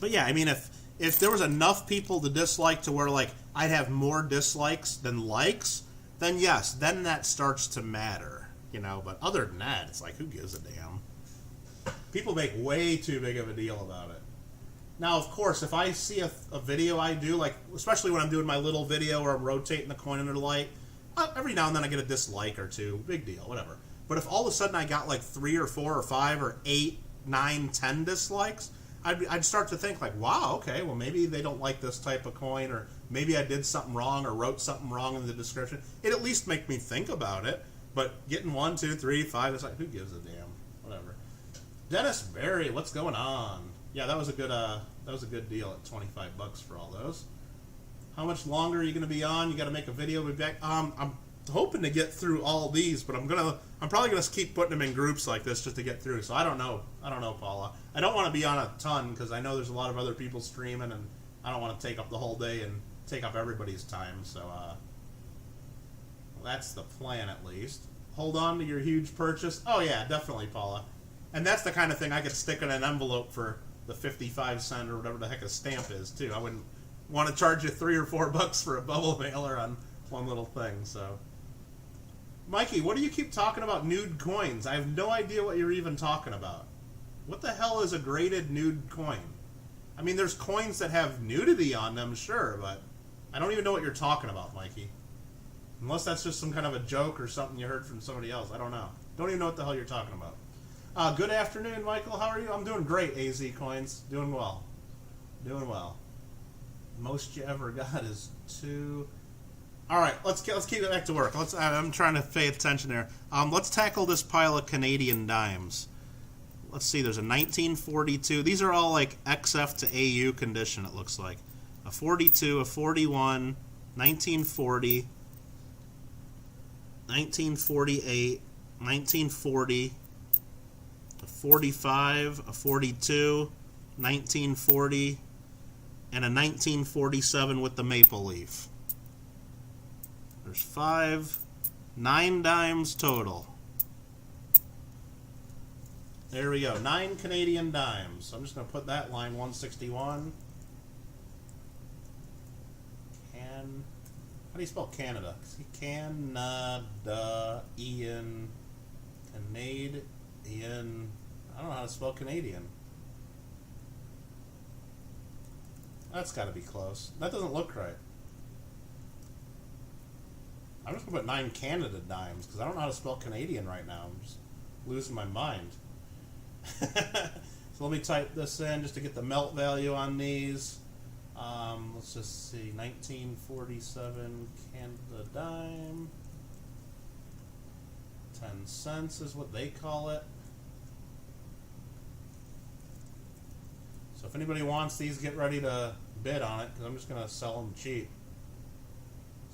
But yeah, I mean, if there was enough people to dislike to where, like, I'd have more dislikes than likes, then yes, then that starts to matter, you know. But other than that, it's like, who gives a damn? People make way too big of a deal about it. Now, of course, if I see a video I do, like, especially when I'm doing my little video where I'm rotating the coin under the light, every now and then I get a dislike or two. Big deal, whatever. But if all of a sudden I got like 3 or 4 or 5 or 8, 9, 10 dislikes, I'd start to think like, wow, okay, well, maybe they don't like this type of coin, or maybe I did something wrong or wrote something wrong in the description. It at least make me think about it. But getting 1, 2, 3, 5, it's like, who gives a damn? Whatever. Dennis Berry, what's going on? Yeah, that was a good deal at $25 for all those. How much longer are you going to be on? You got to make a video. Be back. I'm hoping to get through all these, but I'm probably gonna keep putting them in groups like this just to get through. So I don't know, Paula. I don't want to be on a ton because I know there's a lot of other people streaming, and I don't want to take up the whole day and take up everybody's time. So that's the plan, at least. Hold on to your huge purchase. Oh yeah, definitely, Paula. And that's the kind of thing I could stick in an envelope for the 55-cent or whatever the heck a stamp is too. I wouldn't want to charge you $3 or $4 for a bubble mailer on one little thing. So, Mikey, what do you keep talking about nude coins? I have no idea what you're even talking about. What the hell is a graded nude coin? I mean, there's coins that have nudity on them, sure, but I don't even know what you're talking about, Mikey. Unless that's just some kind of a joke or something you heard from somebody else. I don't know. Don't even know what the hell you're talking about. Good afternoon, Michael. How are you? I'm doing great, AZ Coins. Doing well. Doing well. Most you ever got is 2. All right, let's keep it back to work. I'm trying to pay attention there. Let's tackle this pile of Canadian dimes. Let's see. There's a 1942. These are all like XF to AU condition. It looks like a 42, a 41, 1940, 1948, 1940, a 45, a 42, 1940, and a 1947 with the maple leaf. There's 9 dimes total. There we go, 9 Canadian dimes. So I'm just going to put that line 161. How do you spell Canada? Canada, Ian, Canadian. I don't know how to spell Canadian. That's got to be close. That doesn't look right. I'm just going to put 9 Canada dimes because I don't know how to spell Canadian right now. I'm just losing my mind. So let me type this in just to get the melt value on these. Let's just see, 1947 Canada dime. 10 cents is what they call it. So if anybody wants these, get ready to bid on it because I'm just going to sell them cheap.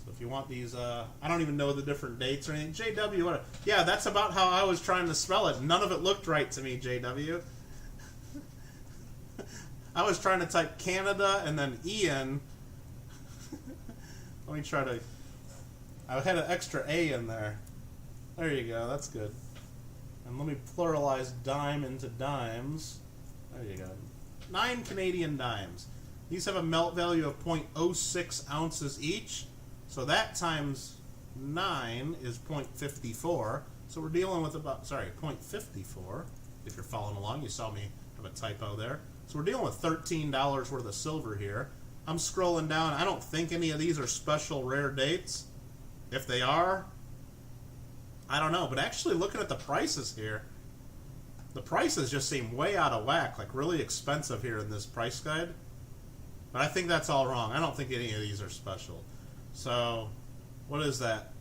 So if you want these, I don't even know the different dates or anything. JW, what? Yeah, that's about how I was trying to spell it. None of it looked right to me, JW. I was trying to type Canada and then Ian. Let me try to... I had an extra A in there. There you go, that's good. And let me pluralize dime into dimes. There you go. 9 Canadian dimes. These have a melt value of 0.06 ounces each. So that times 9 is 0.54. So we're dealing with about, 0.54. If you're following along, you saw me have a typo there. So we're dealing with $13 worth of silver here. I'm scrolling down. I don't think any of these are special rare dates. If they are, I don't know. But actually looking at the prices here, the prices just seem way out of whack, like really expensive here in this price guide. But I think that's all wrong. I don't think any of these are special. So, what is that?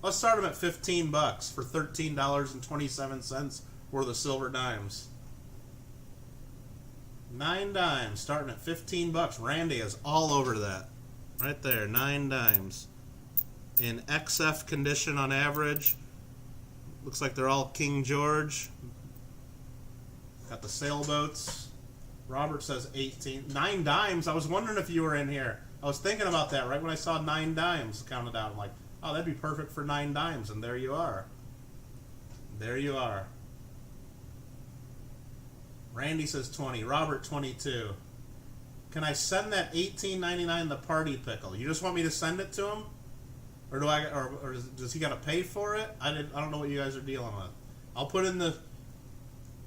Let's start them at $15 for $13.27 worth of silver dimes. 9 dimes starting at $15. Randy is all over that. Right there, 9 dimes. In XF condition on average. Looks like they're all King George. Got the sailboats. Robert says 18. 9 dimes. I was wondering if you were in here. I was thinking about that right when I saw 9 dimes counted out. I'm like, oh, that'd be perfect for 9 dimes. And there you are. There you are. Randy says 20. Robert, 22. Can I send that $18.99 the party pickle? You just want me to send it to him? Or do I? Or does he got to pay for it? I don't know what you guys are dealing with. I'll put in the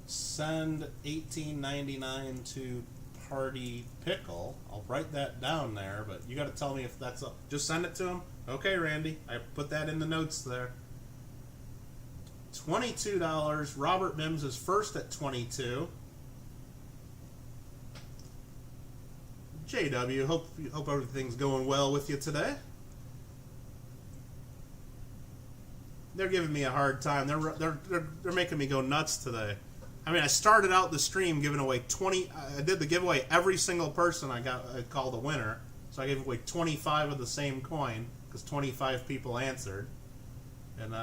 send $18.99 to party pickle. I'll write that down there, but you got to tell me if that's a, just send it to him. Okay, Randy, I put that in the notes there. $22. Robert Mims is first at 22. JW, hope everything's going well with you today. They're giving me a hard time. They're making me go nuts today. I mean, I started out the stream giving away 20. I did the giveaway. Every single person I called a winner. So I gave away 25 of the same coin because 25 people answered. And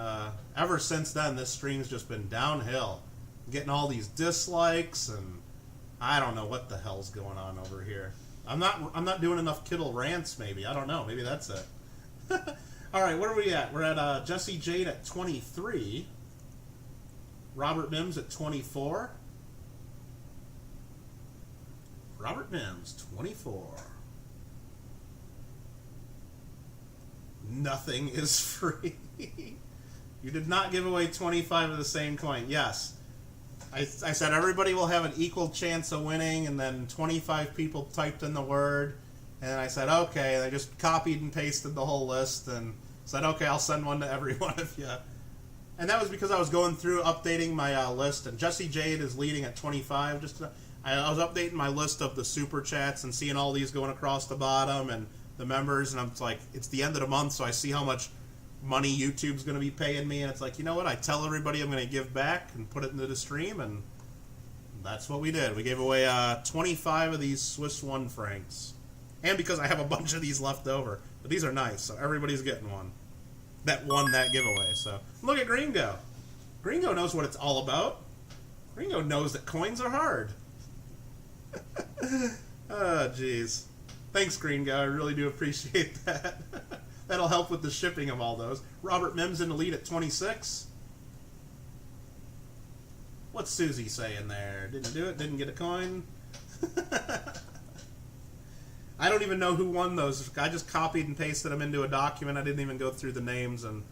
ever since then, this stream's just been downhill. Getting all these dislikes, and I don't know what the hell's going on over here. I'm not doing enough Kittle rants. Maybe I don't know. Maybe that's it. All right, where are we at? We're at Jesse Jade at 23. Robert Mims at 24. Robert Mims, 24. Nothing is free. You did not give away 25 of the same coin. Yes. I said everybody will have an equal chance of winning, and then 25 people typed in the word, and I said, okay, and I just copied and pasted the whole list, and said, okay, I'll send one to every one of you. And that was because I was going through updating my list, and Jesse Jade is leading at 25. I was updating my list of the super chats and seeing all these going across the bottom and the members, and I'm like, it's the end of the month, so I see how much money YouTube's going to be paying me, and it's like, you know what, I tell everybody I'm going to give back and put it into the stream, and that's what we did. We gave away 25 of these Swiss 1 francs. And because I have a bunch of these left over. But these are nice, so everybody's getting one. That won that giveaway. So look at Gringo. Gringo knows what it's all about. Gringo knows that coins are hard. Oh, jeez. Thanks, Gringo. I really do appreciate that. That'll help with the shipping of all those. Robert Mims in the lead at 26. What's Susie saying there? Didn't do it? Didn't get a coin? I don't even know who won those. I just copied and pasted them into a document. I didn't even go through the names. And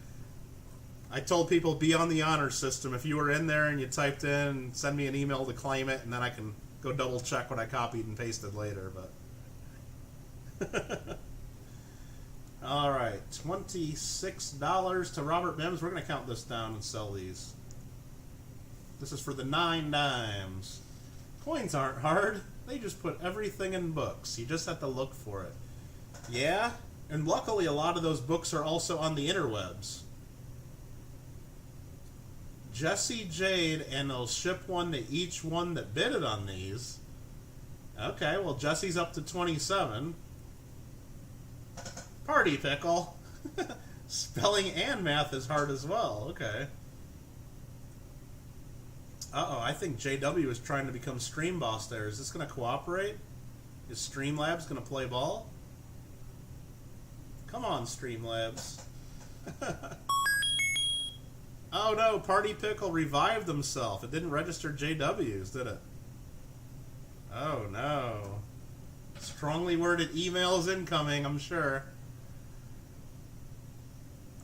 I told people, be on the honor system. If you were in there and you typed in, send me an email to claim it, and then I can go double check what I copied and pasted later. But all right, $26 to Robert Mims. We're going to count this down and sell these. This is for the 9 dimes. Coins aren't hard. They just put everything in books. You just have to look for it. Yeah, and luckily a lot of those books are also on the interwebs. Jesse Jade, and they'll ship one to each one that bidded on these. Okay, well, Jesse's up to 27. Party Pickle. Spelling and math is hard as well. Okay. Uh-oh, I think JW is trying to become Stream Boss there. Is this going to cooperate? Is Streamlabs going to play ball? Come on, Streamlabs. Oh no, Party Pickle revived himself. It didn't register JWs, did it? Oh no. Strongly worded emails incoming, I'm sure.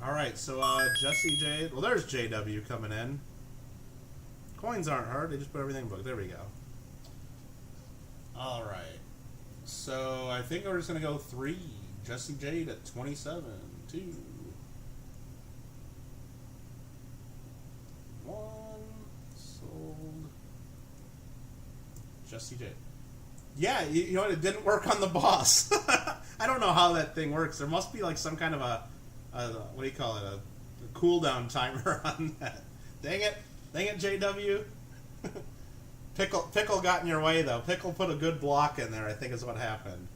Alright, so Jesse Jade. Well, there's JW coming in. Coins aren't hard, they just put everything in book. There we go. Alright. So I think we're just going to go 3. Jesse Jade at 27. 2. 1. Sold. Jesse Jade. Yeah, you know what? It didn't work on the boss. I don't know how that thing works. There must be like some kind of a what do you call it? A cooldown timer on that. Dang it. Dang it, JW. Pickle got in your way, though. Pickle put a good block in there, I think is what happened.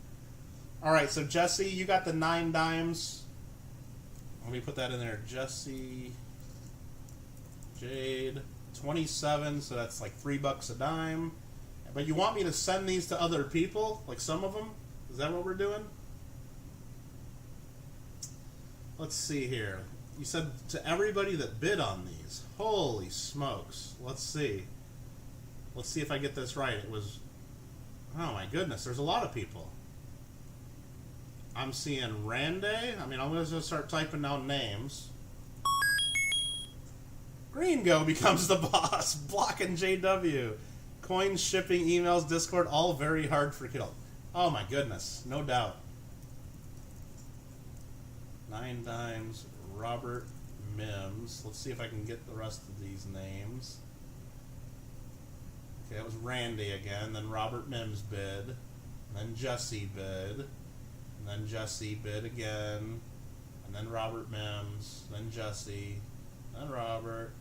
Alright, so Jesse, you got the 9 dimes. Let me put that in there. Jesse Jade, 27, so that's like $3 a dime. But you want me to send these to other people? Like some of them? Is that what we're doing? Let's see here. You said to everybody that bid on these. Holy smokes. Let's see. Let's see if I get this right. It was... Oh my goodness, there's a lot of people. I'm seeing Rande. I mean, I'm going to start typing down names. Gringo becomes the boss. Blocking JW. Coins, shipping, emails, Discord, all very hard for Kittle. Oh my goodness, no doubt. 9 dimes, Robert Mims. Let's see if I can get the rest of these names. Okay, that was Randy again, then Robert Mims bid, and then Jesse bid, and then Jesse bid again, and then Robert Mims, then Jesse, then Robert,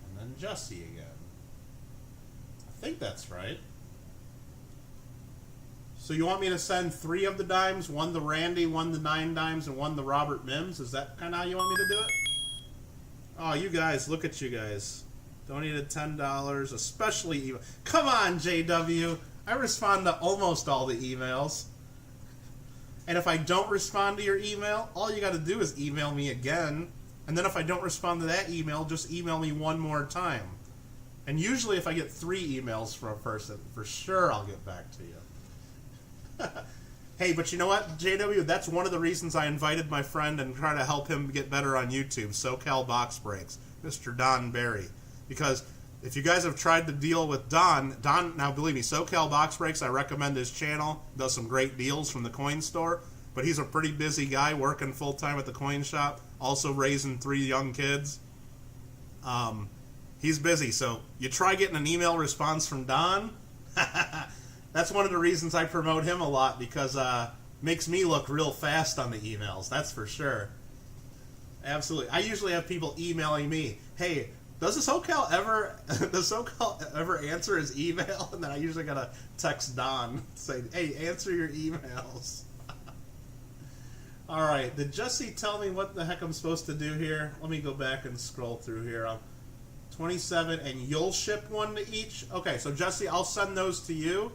and then Jesse again. I think that's right. So you want me to send 3 of the dimes, 1 to Randy, 1 to 9 dimes, and 1 to Robert Mims? Is that kind of how you want me to do it? Oh, you guys, look at you guys. Donated $10, especially email. Come on, JW. I respond to almost all the emails. And if I don't respond to your email, all you got to do is email me again. And then if I don't respond to that email, just email me one more time. And usually if I get 3 emails from a person, for sure I'll get back to you. Hey, but you know what, JW? That's one of the reasons I invited my friend and try to help him get better on YouTube, SoCal Box Breaks, Mr. Don Berry. Because if you guys have tried to deal with Don, now believe me, SoCal Box Breaks, I recommend his channel, does some great deals from the coin store, but he's a pretty busy guy working full-time at the coin shop, also raising 3 young kids. He's busy, so you try getting an email response from Don. That's one of the reasons I promote him a lot, because makes me look real fast on the emails, that's for sure. Absolutely. I usually have people emailing me, hey, does SoCal ever answer his email? And then I usually gotta text Don, say, hey, answer your emails. Alright, did Jesse tell me what the heck I'm supposed to do here? Let me go back and scroll through here. 27, and you'll ship 1 to each? Okay, so Jesse, I'll send those to you,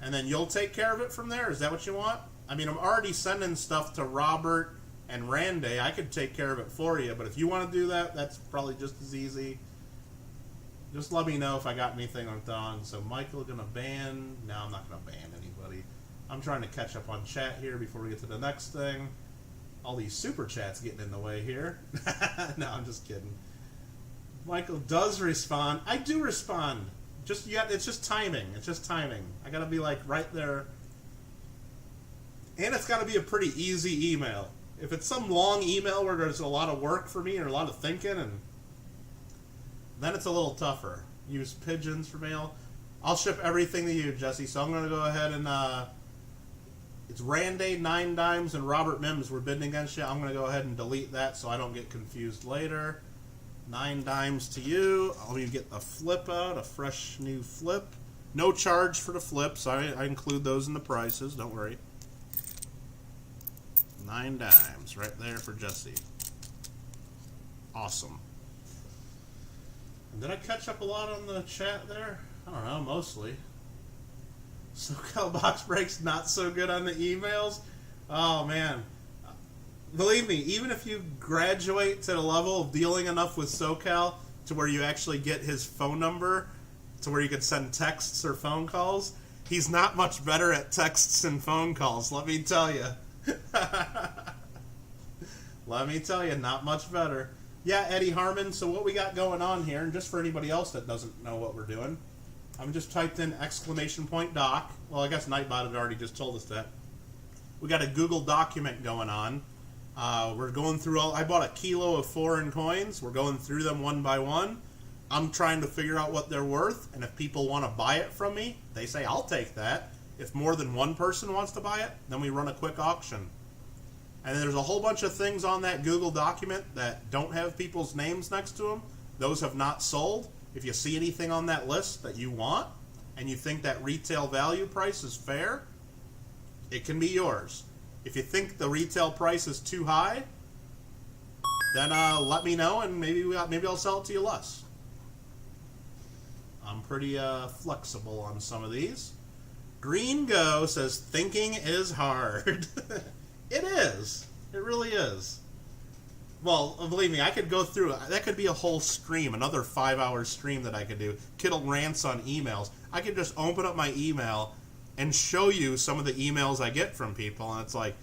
and then you'll take care of it from there? Is that what you want? I mean, I'm already sending stuff to Robert and Randy. I could take care of it for you, but if you want to do that, that's probably just as easy. Just let me know if I got anything on Don. So Michael gonna ban? No, I'm not gonna ban anybody. I'm trying to catch up on chat here before we get to the next thing. All these super chats getting in the way here. No, I'm just kidding. Michael does respond. I do respond. It's just timing. It's just timing. I gotta be like right there. And it's gotta be a pretty easy email. If it's some long email where there's a lot of work for me or a lot of thinking, and then it's a little tougher. Use pigeons for mail. I'll ship everything to you, Jesse. So I'm gonna go ahead and it's Randy, 9 Dimes, and Robert Mims were bidding against you. I'm gonna go ahead and delete that so I don't get confused later. 9 Dimes to you. I'll need to get a flip out, a fresh new flip. No charge for the flips. I include those in the prices. Don't worry. 9 Dimes right there for Jesse. Awesome. Did I catch up a lot on the chat there? I don't know, mostly. SoCal Box Breaks not so good on the emails. Oh man. Believe me, even if you graduate to the level of dealing enough with SoCal to where you actually get his phone number to where you could send texts or phone calls, he's not much better at texts and phone calls, let me tell you. Let me tell you, not much better. Yeah, Eddie Harmon, so what we got going on here, and just for anybody else that doesn't know what we're doing, I'm just typed in !doc. Well, I guess Nightbot had already just told us that. We got a Google document going on. We're going through I bought a kilo of foreign coins. We're going through them one by one. I'm trying to figure out what they're worth, and if people want to buy it from me, they say, I'll take that. If more than one person wants to buy it, then we run a quick auction. And there's a whole bunch of things on that Google document that don't have people's names next to them. Those have not sold. If you see anything on that list that you want, and you think that retail value price is fair, it can be yours. If you think the retail price is too high, then let me know, and maybe I'll sell it to you less. I'm pretty flexible on some of these. Green Go says, thinking is hard. It is. It really is. Well, believe me, I could go through, that could be a whole stream, another 5-hour stream that I could do. Kittle rants on emails. I could just open up my email and show you some of the emails I get from people, and it's like,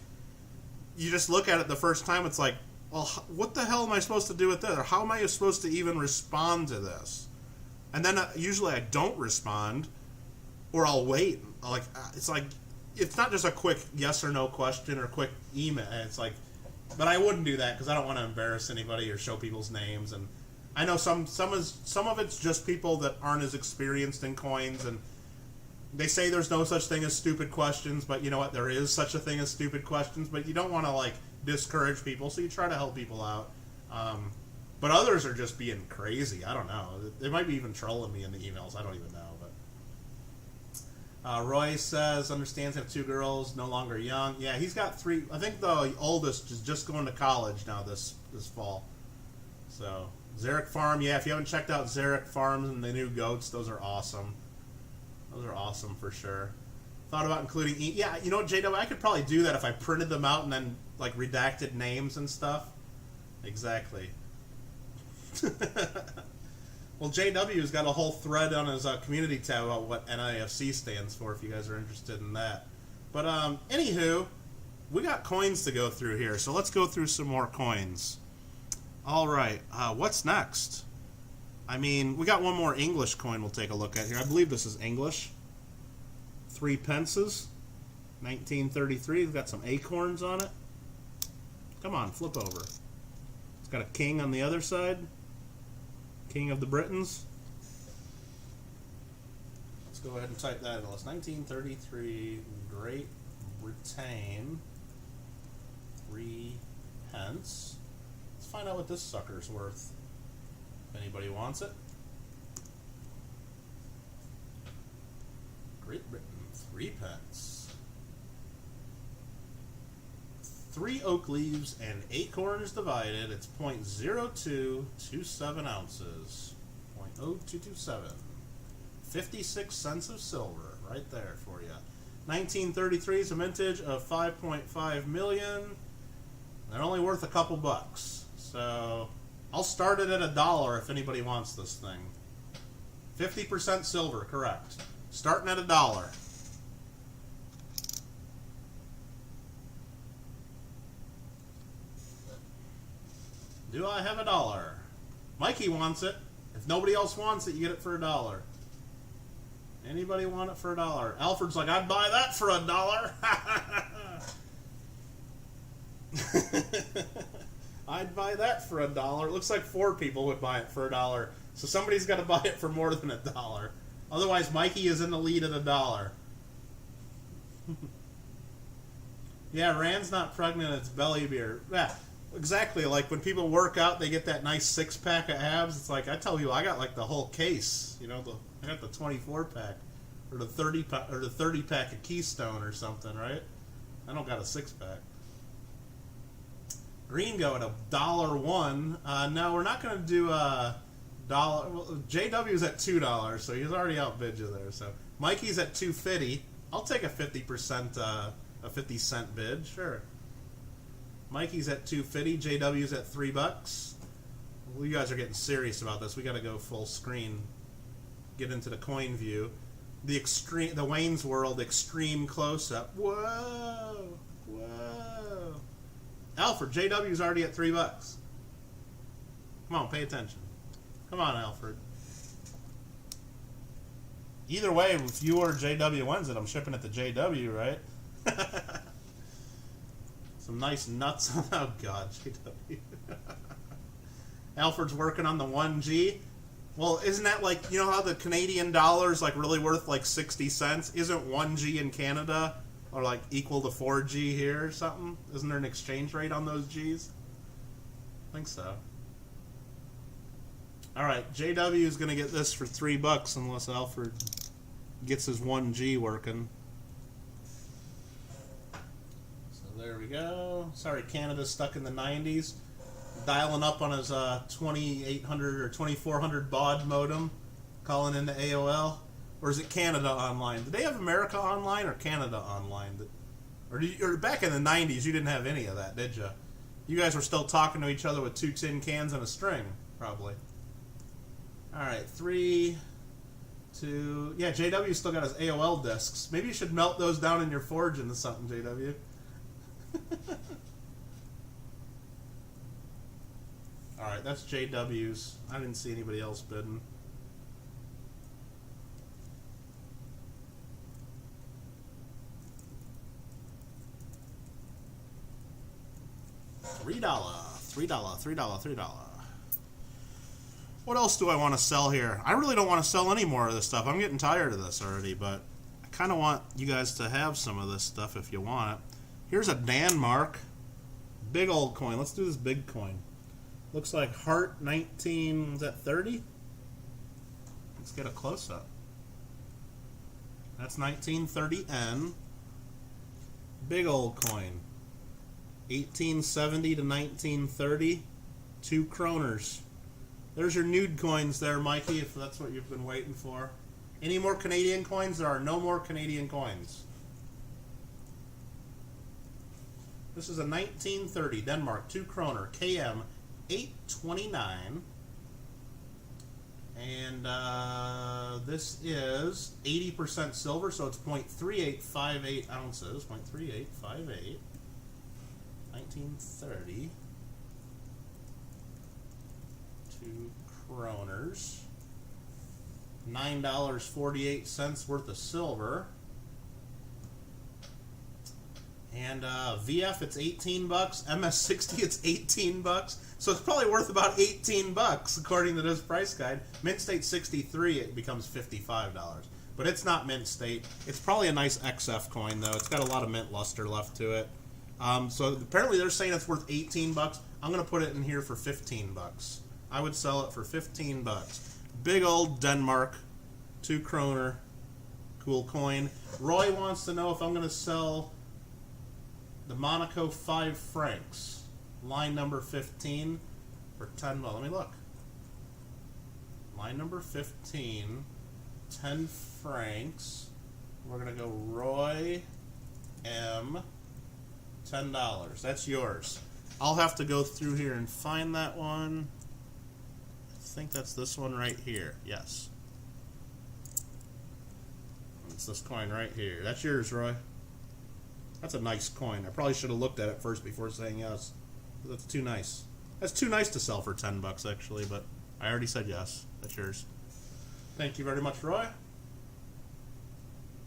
you just look at it the first time, it's like, well, what the hell am I supposed to do with this? Or how am I supposed to even respond to this? And then usually I don't respond, or I'll wait. It's not just a quick yes or no question or quick email. It's like, but I wouldn't do that because I don't want to embarrass anybody or show people's names. And I know some of it's just people that aren't as experienced in coins, and they say there's no such thing as stupid questions, but you know what? There is such a thing as stupid questions, but you don't want to discourage people, so you try to help people out. But others are just being crazy. I don't know. They might be even trolling me in the emails. I don't even know. But Roy says, understands have 2 girls, no longer young. Yeah, he's got 3. I think the oldest is just going to college now this fall. So, Zarek Farm. Yeah, if you haven't checked out Zarek Farms and the new goats, those are awesome. Those are awesome for sure. Thought about including... Yeah, you know what, JW? I could probably do that if I printed them out and then, redacted names and stuff. Exactly. Well, JW's got a whole thread on his community tab about what NIFC stands for, if you guys are interested in that. But anywho, we got coins to go through here, so let's go through some more coins. All right, what's next? I mean, we got one more English coin we'll take a look at here. I believe this is English. 3 pences, 1933. It's got some acorns on it. Come on, flip over. It's got a king on the other side. King of the Britons. Let's go ahead and type that in the list. 1933, Great Britain. 3 pence. Let's find out what this sucker's worth. If anybody wants it. Great Britain, 3 pence. 3 oak leaves and acorns divided. It's 0.0227 ounces. 0.0227. 56 cents of silver right there for you. 1933 is a mintage of 5.5 million. They're only worth a couple bucks. So I'll start it at $1 if anybody wants this thing. 50% silver, correct. Starting at $1. Do I have $1? Mikey wants it. If nobody else wants it, you get it for $1. Anybody want it for $1? Alfred's like, I'd buy that for $1. I'd buy that for $1. It looks like 4 people would buy it for $1. So somebody's got to buy it for more than $1. Otherwise, Mikey is in the lead at $1. Yeah, Rand's not pregnant. It's belly beer. Yeah. Exactly, like when people work out, they get that nice 6-pack of abs. It's like, I tell you, I got like the whole case. You know, I got the 24-pack or the 30-pack of Keystone or something, right? I don't got a 6-pack. Green go at $1.01. No, we're not going to do $1. Well, JW's at $2, so he's already outbid you there. So Mikey's at $2.50. I'll take a 50%, a 50-cent bid, sure. Mikey's at $2.50. JW's at $3. Well, you guys are getting serious about this. We got to go full screen. Get into the coin view. The Wayne's World extreme close-up. Whoa, whoa. Alfred, JW's already at $3. Come on, pay attention. Come on, Alfred. Either way, if you or JW wins it, I'm shipping it to JW, right? Some nice nuts. Oh, God, JW. Alfred's working on the 1G. Well, isn't that like, you know how the Canadian dollar is like really worth like 60 cents? Isn't 1G in Canada or like equal to 4G here or something? Isn't there an exchange rate on those Gs? I think so. All right, JW is going to get this for $3 unless Alfred gets his 1G working. There we go. Sorry, Canada's stuck in the 90s. Dialing up on his 2800 or 2400 baud modem, calling into AOL. Or is it Canada Online? Did they have America Online or Canada Online? Or back in the 90s, you didn't have any of that, did you? You guys were still talking to each other with 2 tin cans and a string, probably. All right, 3, 2... Yeah, JW still got his AOL discs. Maybe you should melt those down in your forge into something, JW. Alright, that's JW's. I didn't see anybody else bidding. $3. $3. What else do I want to sell here? I really don't want to sell any more of this stuff. I'm getting tired of this already, but I kind of want you guys to have some of this stuff if you want it. Here's a Denmark. Big old coin. Let's do this big coin. Looks like Heart 19, is that 30? Let's get a close-up. That's 1930N. Big old coin. 1870 to 1930. 2 kroners. There's your nude coins there, Mikey, if that's what you've been waiting for. Any more Canadian coins? There are no more Canadian coins. This is a 1930 Denmark 2 kroner KM 829. And this is 80% silver, so it's 0.3858 ounces. 0.3858. 1930. 2 kroners. $9.48 worth of silver. And VF, it's 18 bucks. MS60, it's 18 bucks. So it's probably worth about 18 bucks according to this price guide. Mint State 63, it becomes $55. But it's not Mint State. It's probably a nice XF coin though. It's got a lot of mint luster left to it. So apparently they're saying it's worth 18 bucks. I'm gonna put it in here for 15 bucks. I would sell it for 15 bucks. Big old Denmark 2 kroner cool coin. Roy wants to know if I'm gonna sell the Monaco 5 francs. Line number 15 for 10. Well, let me look. Line number 15, 10 francs. We're going to go Roy M, $10. That's yours. I'll have to go through here and find that one. I think that's this one right here. Yes. It's this coin right here. That's yours, Roy. That's a nice coin. I probably should have looked at it first before saying yes. That's too nice. That's too nice to sell for 10 bucks actually, but I already said yes. That's yours. Thank you very much, Roy.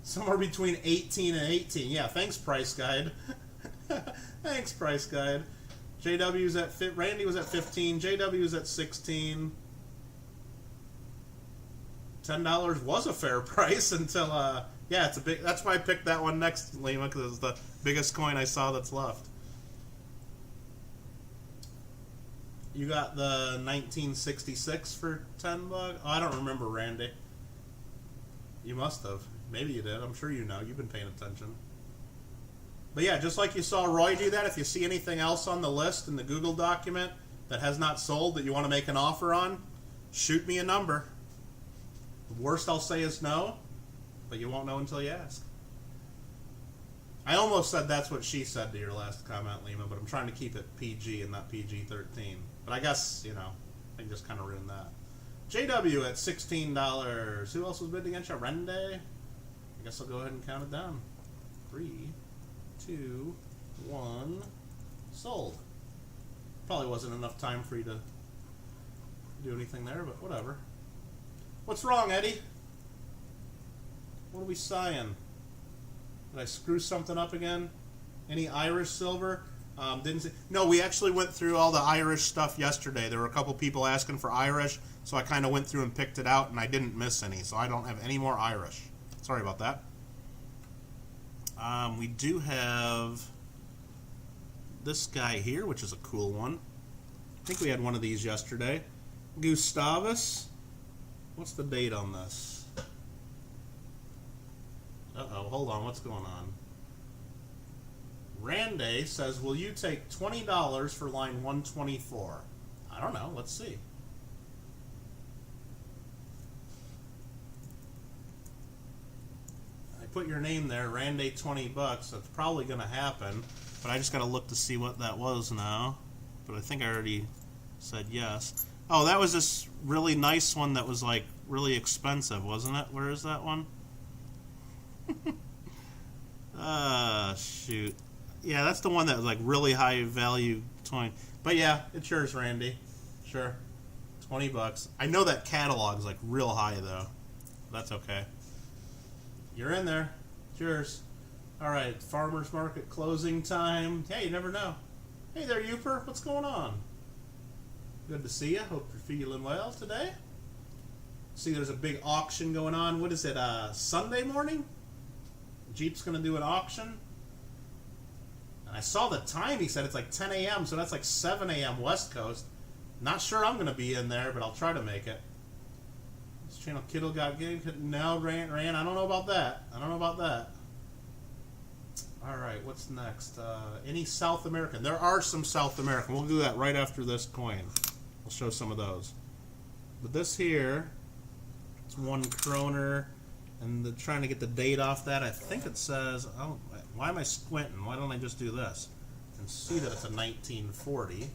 Somewhere between 18 and 18. Yeah, thanks, price guide. Thanks, price guide. JW's at Randy was at 15. JW's at 16. $10 was a fair price until yeah, it's a big. That's why I picked that one next, Lima, because it's the biggest coin I saw that's left. You got the 1966 for 10 bucks? Oh, I don't remember, Randy. You must have. Maybe you did. I'm sure you know. You've been paying attention. But yeah, just like you saw Roy do that, if you see anything else on the list in the Google document that has not sold that you want to make an offer on, shoot me a number. The worst I'll say is no, but you won't know until you ask. I almost said that's what she said to your last comment, Lima, but I'm trying to keep it PG and not PG-13. But I guess, you know, I can just kind of ruin that. JW at $16. Who else was bidding against you? Rende? I guess I'll go ahead and count it down. 3, 2, 1. Sold. Probably wasn't enough time for you to do anything there, but whatever. What's wrong, Eddie? What are we sighing? Did I screw something up again? Any Irish silver? Didn't see. No, we actually went through all the Irish stuff yesterday. There were a couple people asking for Irish, so I kind of went through and picked it out, and I didn't miss any, so I don't have any more Irish. Sorry about that. We do have this guy here, which is a cool one. I think we had one of these yesterday. Gustavus. What's the date on this? Uh-oh, hold on, what's going on? Rande says, will you take $20 for line 124? I don't know, let's see. I put your name there, Rande 20 bucks. That's probably going to happen, but I just got to look to see what that was now. But I think I already said yes. Oh, that was this really nice one that was like really expensive, wasn't it? Where is that one? Shoot. Yeah, that's the one that was like really high value coin. But yeah, it's yours, Randy. Sure. 20 bucks. I know that catalog's like real high though. That's okay. You're in there. It's yours. Alright, farmer's market closing time. Hey, you never know. Hey there, Uper. What's going on? Good to see you. Hope you're feeling well today. See, there's a big auction going on. What is it, Sunday morning? Jeep's going to do an auction. And I saw the time. He said it's like 10 a.m., so that's like 7 a.m. West Coast. Not sure I'm going to be in there, but I'll try to make it. This channel Kittle got game. No, ran. I don't know about that. All right, what's next? Any South American? There are some South American. We'll do that right after this coin. We'll show some of those. But this here, it's 1 kroner, and trying to get the date off that. I think it says, oh, why am I squinting? Why don't I just do this? And see that it's a 1940.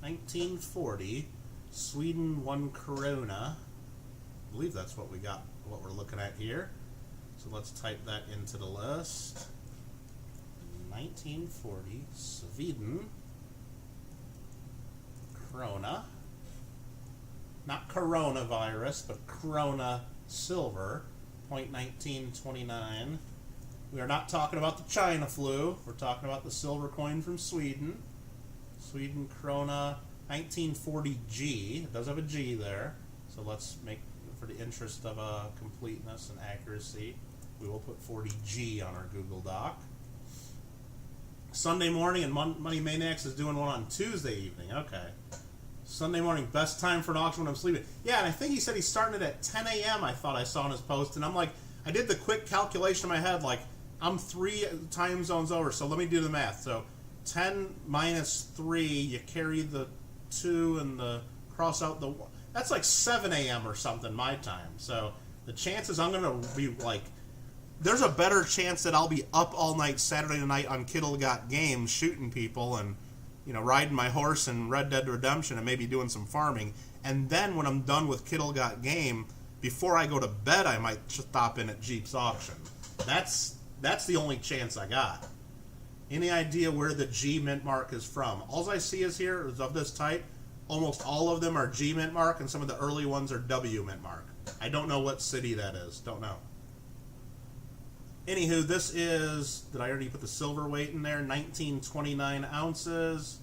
1940. Sweden 1 Corona. I believe that's what we got, what we're looking at here. So let's type that into the list. 1940 Sweden Corona. Not coronavirus, but Corona Silver. 0.1929. We are not talking about the China flu. We're talking about the silver coin from Sweden. Sweden Corona 1940G. It does have a G there. So let's make, for the interest of completeness and accuracy, we will put 40G on our Google Doc. Sunday morning, and Money Maniacs is doing one on Tuesday evening. Okay. Sunday morning, best time for an auction when I'm sleeping. Yeah, and I think he said he's starting it at 10 a.m. I thought I saw in his post. And I'm like, I did the quick calculation in my head, like, I'm 3 time zones over, so let me do the math. So 10 minus 3, you carry the 2 and the cross out the 1. That's like 7 a.m. or something my time. So the chances I'm going to be like, there's a better chance that I'll be up all night Saturday night on Kittle Got Game shooting people and, you know, riding my horse in Red Dead Redemption and maybe doing some farming. And then when I'm done with Kittle Got Game, before I go to bed, I might stop in at Jeep's auction. That's the only chance I got. Any idea where the G mint mark is from? All I see is here is of this type. Almost all of them are G mint mark, and some of the early ones are W mint mark. I don't know what city that is. Don't know. Anywho, this is, did I already put the silver weight in there? 1929 ounces,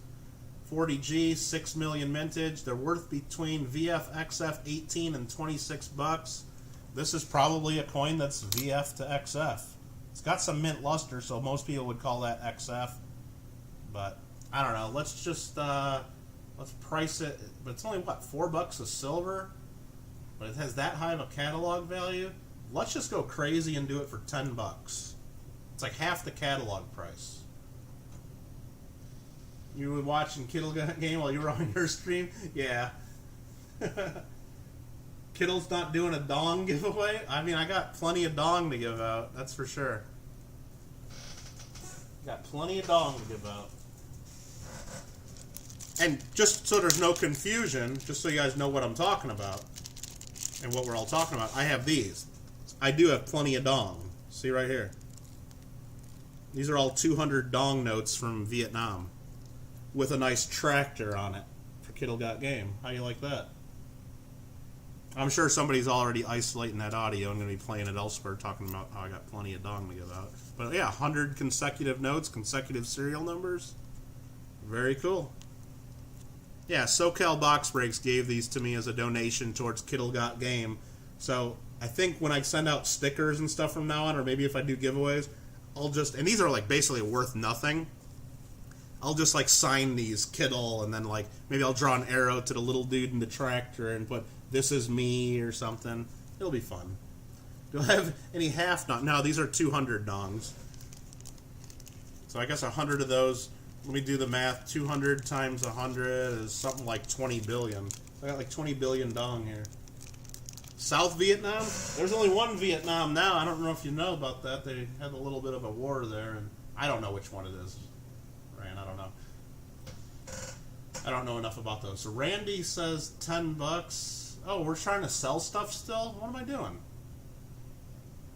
40G, 6 million mintage. They're worth between VF, XF, 18 and 26 bucks. This is probably a coin that's VF to XF. It's got some mint luster, so most people would call that XF. But I don't know. Let's just let's price it. But it's only what, $4 a silver? But it has that high of a catalog value. Let's just go crazy and do it for 10 bucks. It's like half the catalog price. You were watching Kittle Game while you were on your stream? Yeah. Kittle's not doing a dong giveaway? I mean, I got plenty of dong to give out, that's for sure. Got plenty of dong to give out. And just so there's no confusion, just so you guys know what I'm talking about, and what we're all talking about, I have these. I do have plenty of dong. See right here. These are all 200 dong notes from Vietnam with a nice tractor on it for Kittle Got Game. How you like that? I'm sure somebody's already isolating that audio. I'm going to be playing it elsewhere, talking about how I got plenty of dong to give out. But yeah, 100 consecutive notes, consecutive serial numbers. Very cool. Yeah, SoCal Box Breaks gave these to me as a donation towards Kittle Got Game. So I think when I send out stickers and stuff from now on, or maybe if I do giveaways, I'll just, and these are like basically worth nothing, I'll just like sign these Kittle, and then like maybe I'll draw an arrow to the little dude in the tractor and put "This is me" or something. It'll be fun. Do I have any half dong? No, these are 200 dongs. So I guess 100 of those. Let me do the math. 200 times 100 is something like 20 billion. I got like 20 billion dong here. South Vietnam? There's only one Vietnam now. I don't know if you know about that. They had a little bit of a war there, and I don't know which one it is. Rand, I don't know. I don't know enough about those. So Randy says 10 bucks. Oh, we're trying to sell stuff still? What am I doing?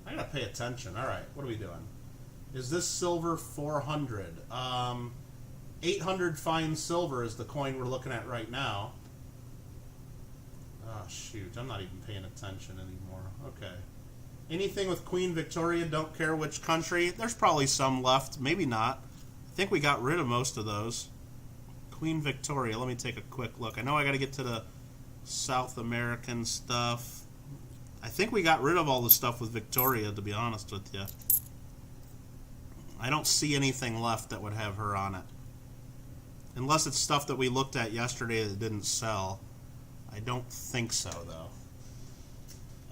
I gotta pay attention. All right, what are we doing? Is this silver 400? 800 fine silver is the coin we're looking at right now. Oh, shoot. I'm not even paying attention anymore. Okay. Anything with Queen Victoria, don't care which country. There's probably some left. Maybe not. I think we got rid of most of those. Queen Victoria. Let me take a quick look. I know I got to get to the South American stuff. I think we got rid of all the stuff with Victoria, to be honest with you. I don't see anything left that would have her on it. Unless it's stuff that we looked at yesterday that didn't sell. I don't think so, though.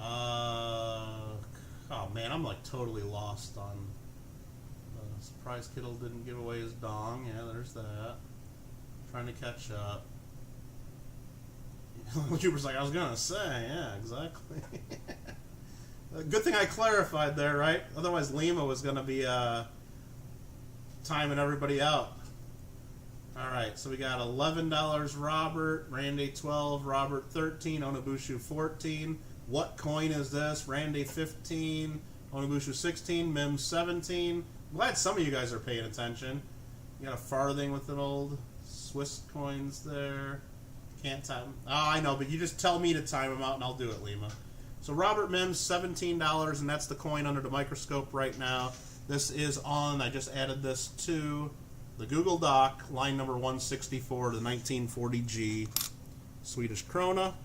Oh, man, I'm like totally lost on... Surprise Kittle didn't give away his dong. Yeah, there's that. Trying to catch up. YouTuber's like, I was gonna say, yeah, exactly. Good thing I clarified there, right? Otherwise Lima was gonna be timing everybody out. All right, so we got $11 Robert, Randy 12, Robert 13, Onabushu 14. What coin is this? Randy 15, Onabushu 16, Mim 17. I'm glad some of you guys are paying attention. You got a farthing with an old Swiss coins there. Can't time. Oh, I know, but you just tell me to time them out and I'll do it, Lima. So Robert Mims, $17, and that's the coin under the microscope right now. This is on, I just added this to the Google Doc, line number 164, the 1940G Swedish krona.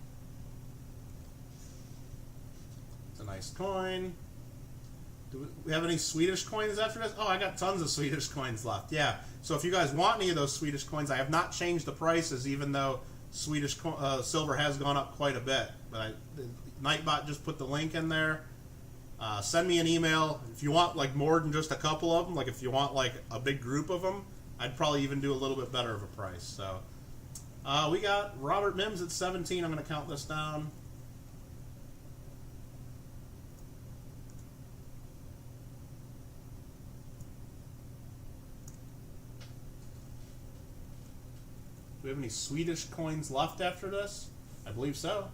It's a nice coin. Do we have any Swedish coins after this? Oh, I got tons of Swedish coins left. Yeah, so if you guys want any of those Swedish coins, I have not changed the prices, even though Swedish silver has gone up quite a bit. But Nightbot just put the link in there. Send me an email if you want like more than just a couple of them. Like if you want like a big group of them, I'd probably even do a little bit better of a price. So we got Robert Mims at 17. I'm going to count this down. Do we have any Swedish coins left after this? I believe so.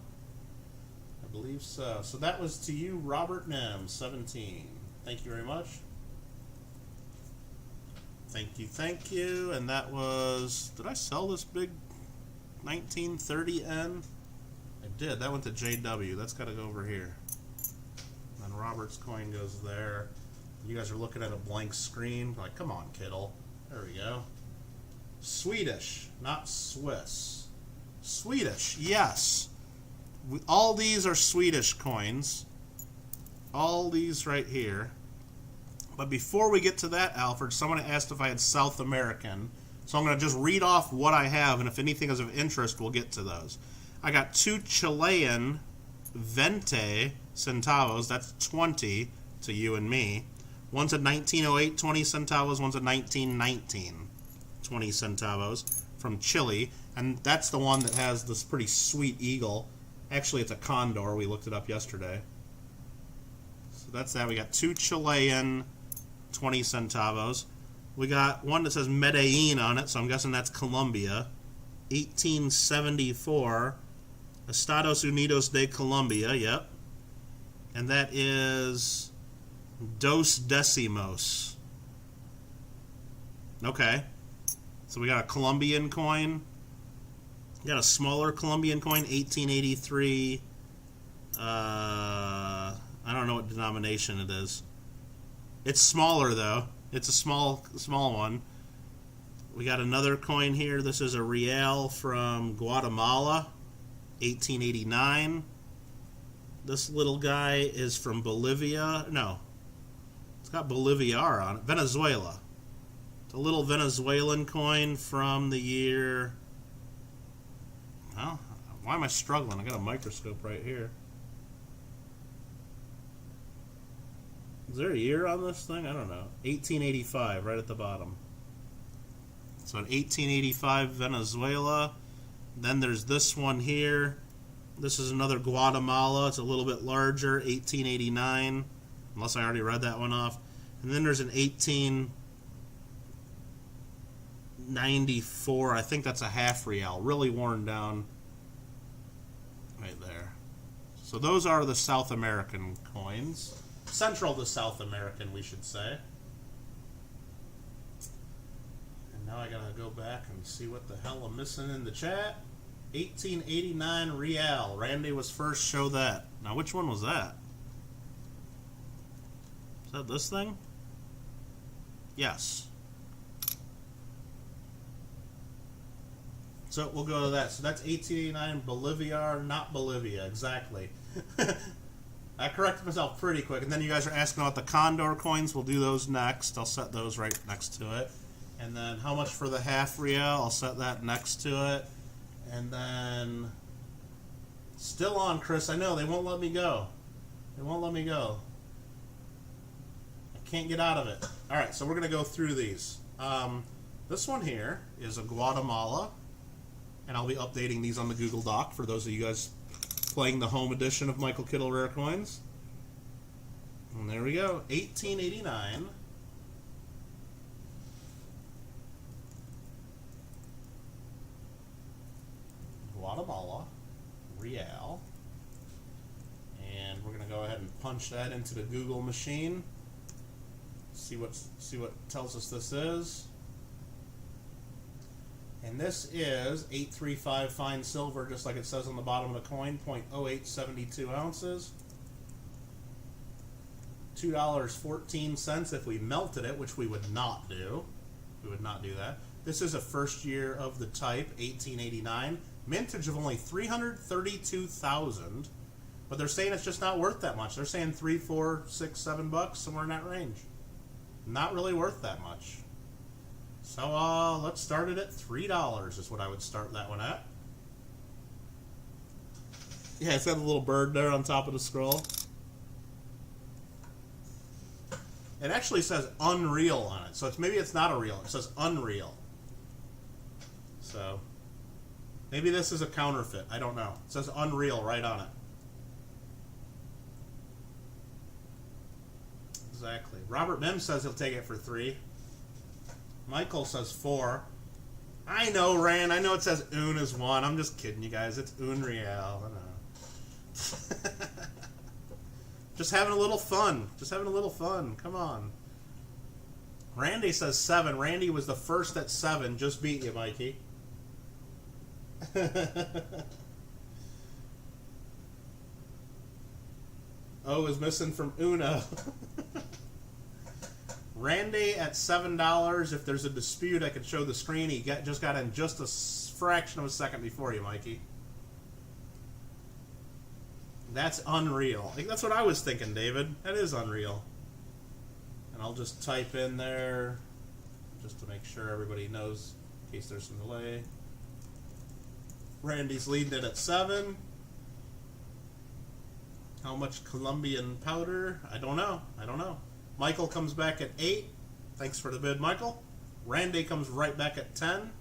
I believe so. So that was to you, Robert Mims, 17. Thank you very much. Thank you, thank you. And that was, did I sell this big 1930N? I did. That went to JW. That's got to go over here. And then Robert's coin goes there. You guys are looking at a blank screen. Like, come on, Kittle. There we go. Swedish, not Swiss. Swedish, yes. All these are Swedish coins. All these right here. But before we get to that, Alfred, someone asked if I had South American. So I'm going to just read off what I have, and if anything is of interest, we'll get to those. I got 2 Chilean 20 centavos. That's 20 to you and me. One's a 1908 20 centavos. One's a 1919 20 centavos from Chile. And that's the one that has this pretty sweet eagle. Actually, it's a condor. We looked it up yesterday. So that's that. We got 2 Chilean 20 centavos. We got one that says Medellin on it, so I'm guessing that's Colombia. 1874. Estados Unidos de Colombia, yep. And that is Dos Decimos. Okay. So we got a Colombian coin. We got a smaller Colombian coin, 1883. I don't know what denomination it is. It's smaller though. It's a small one. We got another coin here. This is a real from Guatemala, 1889. This little guy is from Bolivia. No, it's got Bolivar on it. Venezuela. It's a little Venezuelan coin from the year. Oh, why am I struggling? I got a microscope right here. Is there a year on this thing? I don't know. 1885, right at the bottom. So in 1885, Venezuela. Then there's this one here. This is another Guatemala. It's a little bit larger, 1889. Unless I already read that one off. And then there's an 1894. I think that's a half real. Really worn down. Right there. So those are the South American coins. Central to South American, we should say. And now I gotta go back and see what the hell I'm missing in the chat. 1889 real. Randy was first. Show that. Now, which one was that? Is that this thing? Yes. So we'll go to that. So that's 1889 Bolivar, not Bolivia. Exactly. I corrected myself pretty quick. And then you guys are asking about the Condor coins. We'll do those next. I'll set those right next to it. And then how much for the half real? I'll set that next to it. And then still on, Chris. I know they won't let me go. They won't let me go. I can't get out of it. All right, so we're going to go through these. This one here is a Guatemala. And I'll be updating these on the Google Doc for those of you guys playing the home edition of Michael Kittle Rare Coins. And there we go, 1889. Guatemala real. And we're going to go ahead and punch that into the Google machine. See what tells us this is. And this is 835 fine silver, just like it says on the bottom of the coin, 0.0872 ounces. $2.14 if we melted it, which we would not do. We would not do that. This is a first year of the type, 1889. Mintage of only 332,000. But they're saying it's just not worth that much. They're saying $3, $4, $6, $7, somewhere in that range. Not really worth that much. So let's start it at $3 is what I would start that one at. Yeah, it's got a little bird there on top of the scroll. It actually says Unreal on it, so maybe it's not a real. It says Unreal. So maybe this is a counterfeit. I don't know. It says Unreal right on it. Exactly. Robert Mims says he'll take it for $3. Michael says $4. I know, Rand. I know it says Un is 1. I'm just kidding you guys. It's Unreal. I know. Just having a little fun. Just having a little fun. Come on. Randy says 7. Randy was the first at 7. Just beat you, Mikey. O is missing from Uno. Randy at $7. If there's a dispute, I could show the screen. He just got in just a fraction of a second before you, Mikey. That's unreal. That's what I was thinking, David. That is unreal. And I'll just type in there just to make sure everybody knows in case there's some delay. Randy's leading it at 7. How much Colombian powder? I don't know. I don't know. Michael comes back at 8. Thanks for the bid, Michael. Randy comes right back at 10.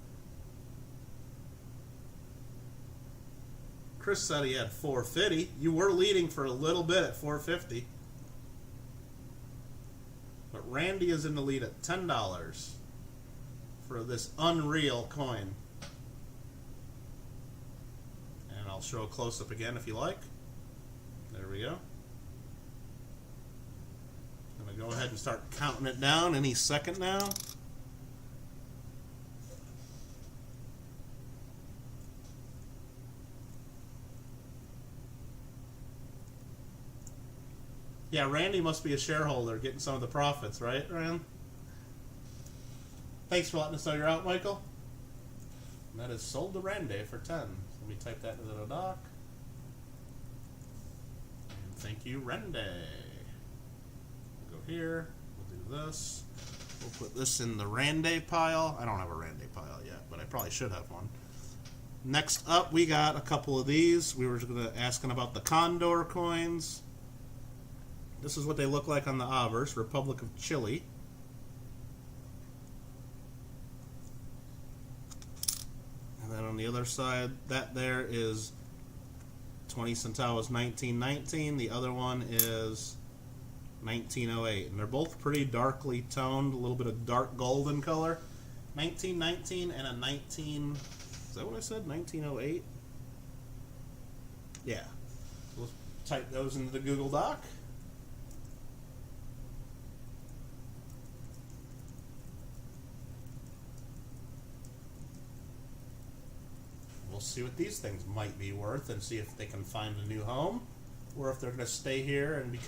Chris said he had 450. You were leading for a little bit at 450. But Randy is in the lead at $10 for this Unreal coin. And I'll show a close-up again if you like. There we go. I'm going to go ahead and start counting it down any second now. Yeah, Randy must be a shareholder getting some of the profits, right, Rand? Thanks for letting us know you're out, Michael. And that is sold to Randy for 10. So let me type that into the doc. And thank you, Randy. We'll go here. We'll do this. We'll put this in the Randy pile. I don't have a Randy pile yet, but I probably should have one. Next up, we got a couple of these. We were asking about the Condor coins. This is what they look like on the obverse, Republic of Chile. And then on the other side, that there is 20 centavos 1919. The other one is 1908. And they're both pretty darkly toned, a little bit of dark golden color. 1919 and a 19... Is that what I said? 1908? Yeah. We'll type those into the Google Doc. We'll see what these things might be worth and see if they can find a new home or if they're going to stay here and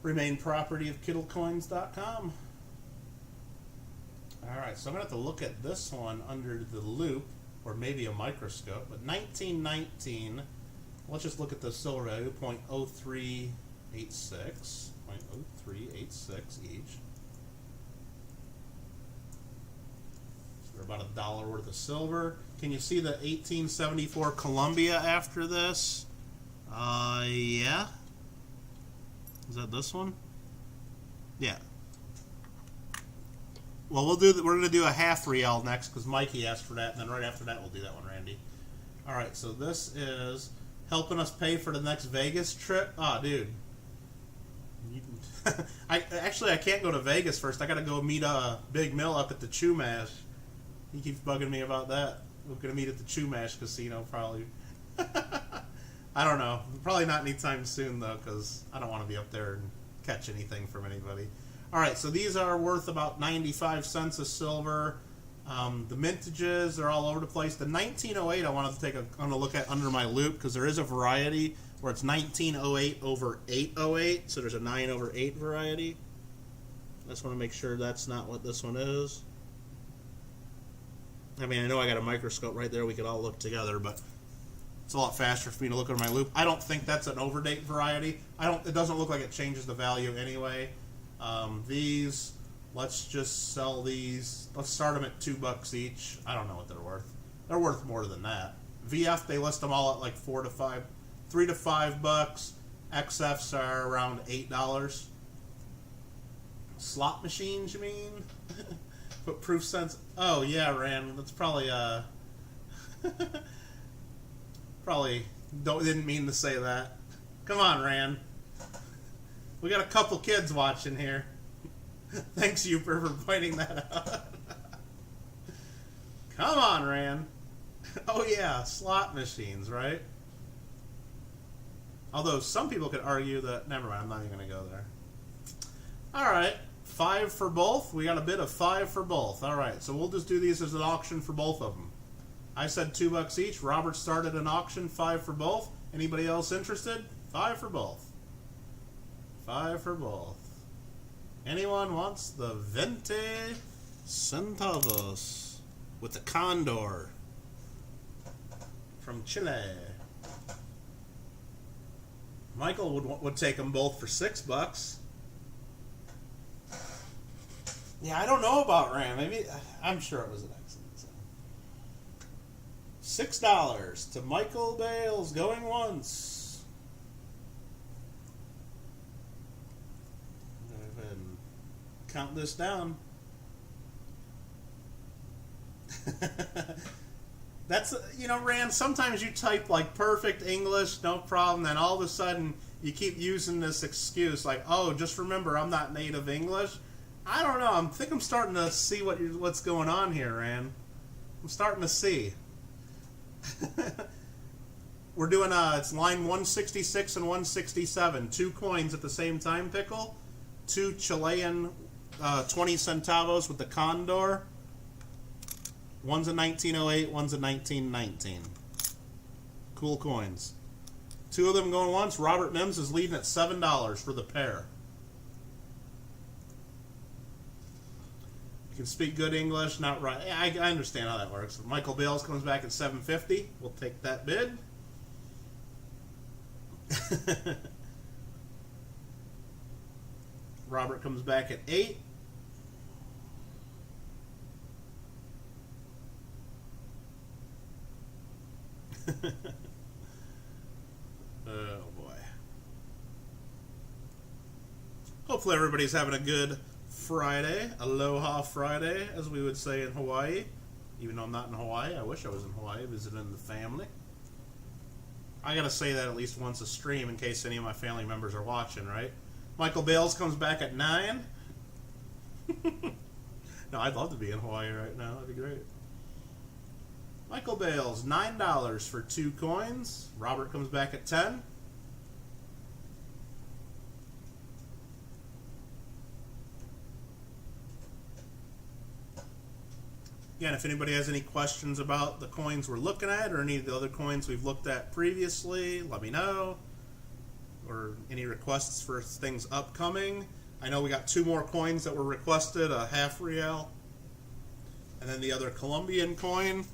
remain property of KittleCoins.com. Alright, so I'm going to have to look at this one under the loop or maybe a microscope. But 1919, let's just look at the silver value, 0.0386, 0.0386 each. About $1 worth of silver. Can you see the 1874 Columbia after this? Yeah. Is that this one? Yeah. Well, we're going to do a half real next because Mikey asked for that, and then right after that we'll do that one, Randy. All right, so this is helping us pay for the next Vegas trip. Oh, dude. I can't go to Vegas first. I got to go meet Big Mill up at the Chumash. He keeps bugging me about that. We're gonna meet at the Chumash Casino probably. I don't know. Probably not anytime soon though, because I don't want to be up there and catch anything from anybody. All right, so these are worth about 95 cents a silver. The mintages are all over the place. The 1908 I wanted to take a look at under my loop because there is a variety where it's 1908 over 808, so there's a 9 over 8 variety. I just want to make sure that's not what this one is. I mean, I know I got a microscope right there. We could all look together, but it's a lot faster for me to look at my loop. I don't think that's an overdate variety. It doesn't look like it changes the value anyway. These, let's just sell these. Let's start them at $2 each. I don't know what they're worth. They're worth more than that. VF, they list them all at like $3 to $5. XFs are around $8. Slot machines, you mean? Put proof sense. Oh yeah, Rand. That's probably probably didn't mean to say that. Come on, Rand. We got a couple kids watching here. Thanks, you for pointing that out. Come on, Rand. Oh yeah, slot machines, right? Although some people could argue that. Never mind. I'm not even going to go there. All right. 5 for both. We got a bid of 5 for both. All right, so we'll just do these as an auction for both of them. I said $2 each. Robert started an auction, 5 for both. Anybody else interested? 5 for both. 5 for both. Anyone wants the 20 centavos with the condor from Chile? Michael would take them both for $6. Yeah, I don't know about Ram. Maybe I'm sure it was an accident. So. $6 to Michael Bales going once. Go ahead and count this down. That's, you know, Rand, sometimes you type like perfect English, no problem, then all of a sudden you keep using this excuse like, oh, just remember I'm not native English. I don't know. I think I'm starting to see what's going on here, Rand. I'm starting to see. We're doing it's line 166 and 167. 2 coins at the same time, Pickle. 2 Chilean 20 centavos with the condor. One's a 1908, one's a 1919. Cool coins. 2 of them going once. Robert Mims is leading at $7 for the pair. Can speak good English, not right. I understand how that works. Michael Bales comes back at $7.50. We'll take that bid. Robert comes back at $8. Oh boy. Hopefully everybody's having a good Friday, Aloha Friday, as we would say in Hawaii. Even though I'm not in Hawaii, I wish I was in Hawaii visiting the family. I gotta say that at least once a stream in case any of my family members are watching, right? Michael Bales comes back at 9. No, I'd love to be in Hawaii right now. That'd be great. Michael Bales, $9 for 2 coins. Robert comes back at 10. Again, if anybody has any questions about the coins we're looking at or any of the other coins we've looked at previously, let me know. Or any requests for things upcoming. I know we got 2 more coins that were requested, a half real and then the other Colombian coin.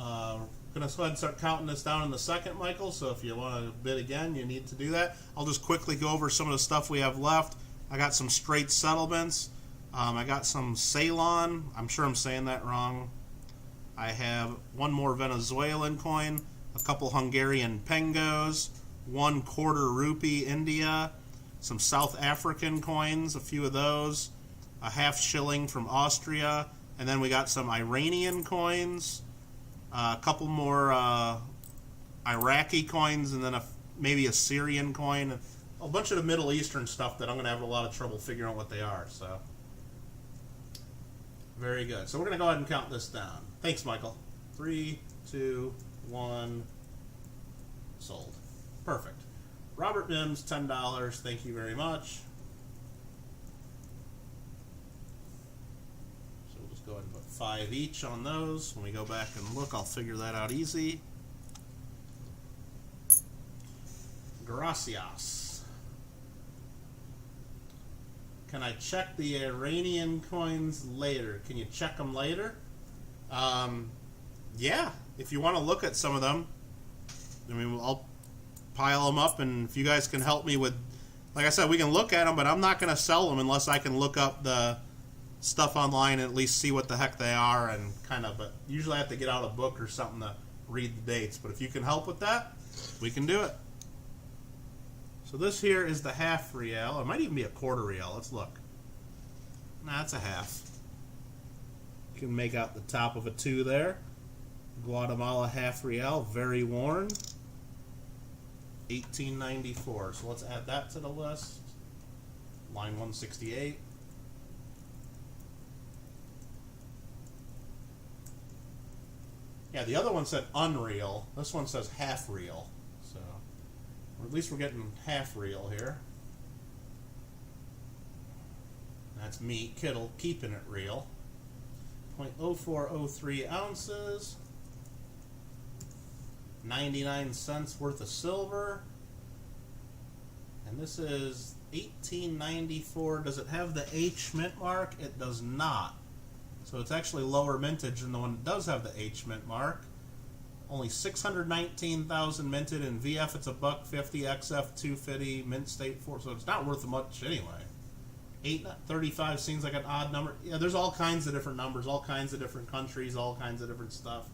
I'm going to go ahead and start counting this down in a second, Michael, so if you want to bid again, you need to do that. I'll just quickly go over some of the stuff we have left. I got some straight settlements. I got some Ceylon. I'm sure I'm saying that wrong. I have 1 more Venezuelan coin, a couple Hungarian pengos, 1 quarter rupee India, some South African coins, a few of those, a half shilling from Austria, and then we got some Iranian coins, a couple more Iraqi coins, and then maybe a Syrian coin, a bunch of the Middle Eastern stuff that I'm going to have a lot of trouble figuring out what they are. So, very good. So we're going to go ahead and count this down. Thanks, Michael. 3, 2, 1. Sold. Perfect. Robert Mims, $10. Thank you very much. So we'll just go ahead and put 5 each on those. When we go back and look, I'll figure that out easy. Gracias. Can I check the Iranian coins later? Can you check them later? Yeah, if you want to look at some of them. I mean, I'll pile them up, and if you guys can help me with, like I said, we can look at them, but I'm not going to sell them unless I can look up the stuff online and at least see what the heck they are and kind of, but usually I have to get out a book or something to read the dates, but if you can help with that, we can do it. So this here is the half real. It might even be a quarter real. Let's look. Nah, it's a half. You can make out the top of a 2 there. Guatemala half real, very worn. 1894. So let's add that to the list. Line 168. Yeah, the other one said unreal. This one says half real. So, or at least we're getting half real here. That's me, Kittle, keeping it real. 0.0403 ounces. 99 cents worth of silver. And this is 1894. Does it have the H mint mark? It does not. So it's actually lower mintage than the one that does have the H mint mark. Only 619,000 minted. In VF it's $1.50, XF 250, mint state 4. So it's not worth much anyway. 835 seems like an odd number. Yeah, there's all kinds of different numbers, all kinds of different countries, all kinds of different stuff.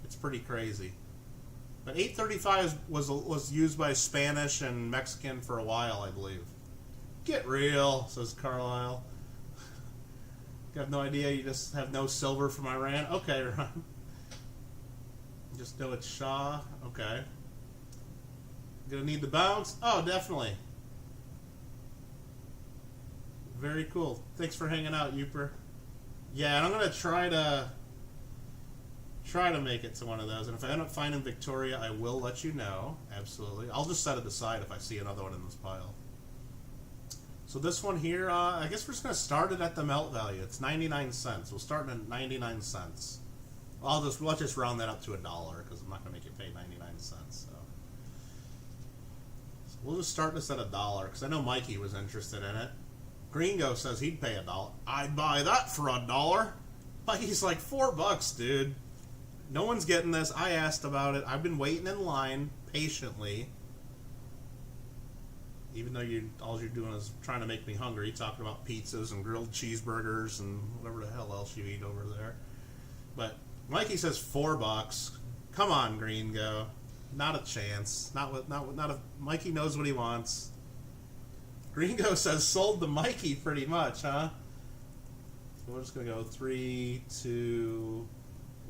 It's pretty crazy. But 835 was used by Spanish and Mexican for a while, I believe. Get real, says Carlisle. You have no idea, you just have no silver from Iran? Okay, Ron. Just know it's Shah. Okay. Gonna need the bounce? Oh, definitely. Very cool. Thanks for hanging out, Youper. Yeah, and I'm gonna try to make it to one of those, and if I end up finding Victoria, I will let you know. Absolutely. I'll just set it aside if I see another one in this pile. So this one here, I guess we're just going to start it at the melt value. It's 99 cents. We'll start at 99 cents. Well, let's just round that up to $1 because I'm not going to make you pay 99 cents. So we'll just start this at $1 because I know Mikey was interested in it. Gringo says he'd pay $1. I'd buy that for $1. Mikey's like $4, dude. No one's getting this. I asked about it. I've been waiting in line patiently. Even though all you're doing is trying to make me hungry, talking about pizzas and grilled cheeseburgers and whatever the hell else you eat over there. But Mikey says $4. Come on, Gringo. Not a chance. Not if Mikey knows what he wants. Gringo says sold to Mikey pretty much, huh? So we're just gonna go 3, 2,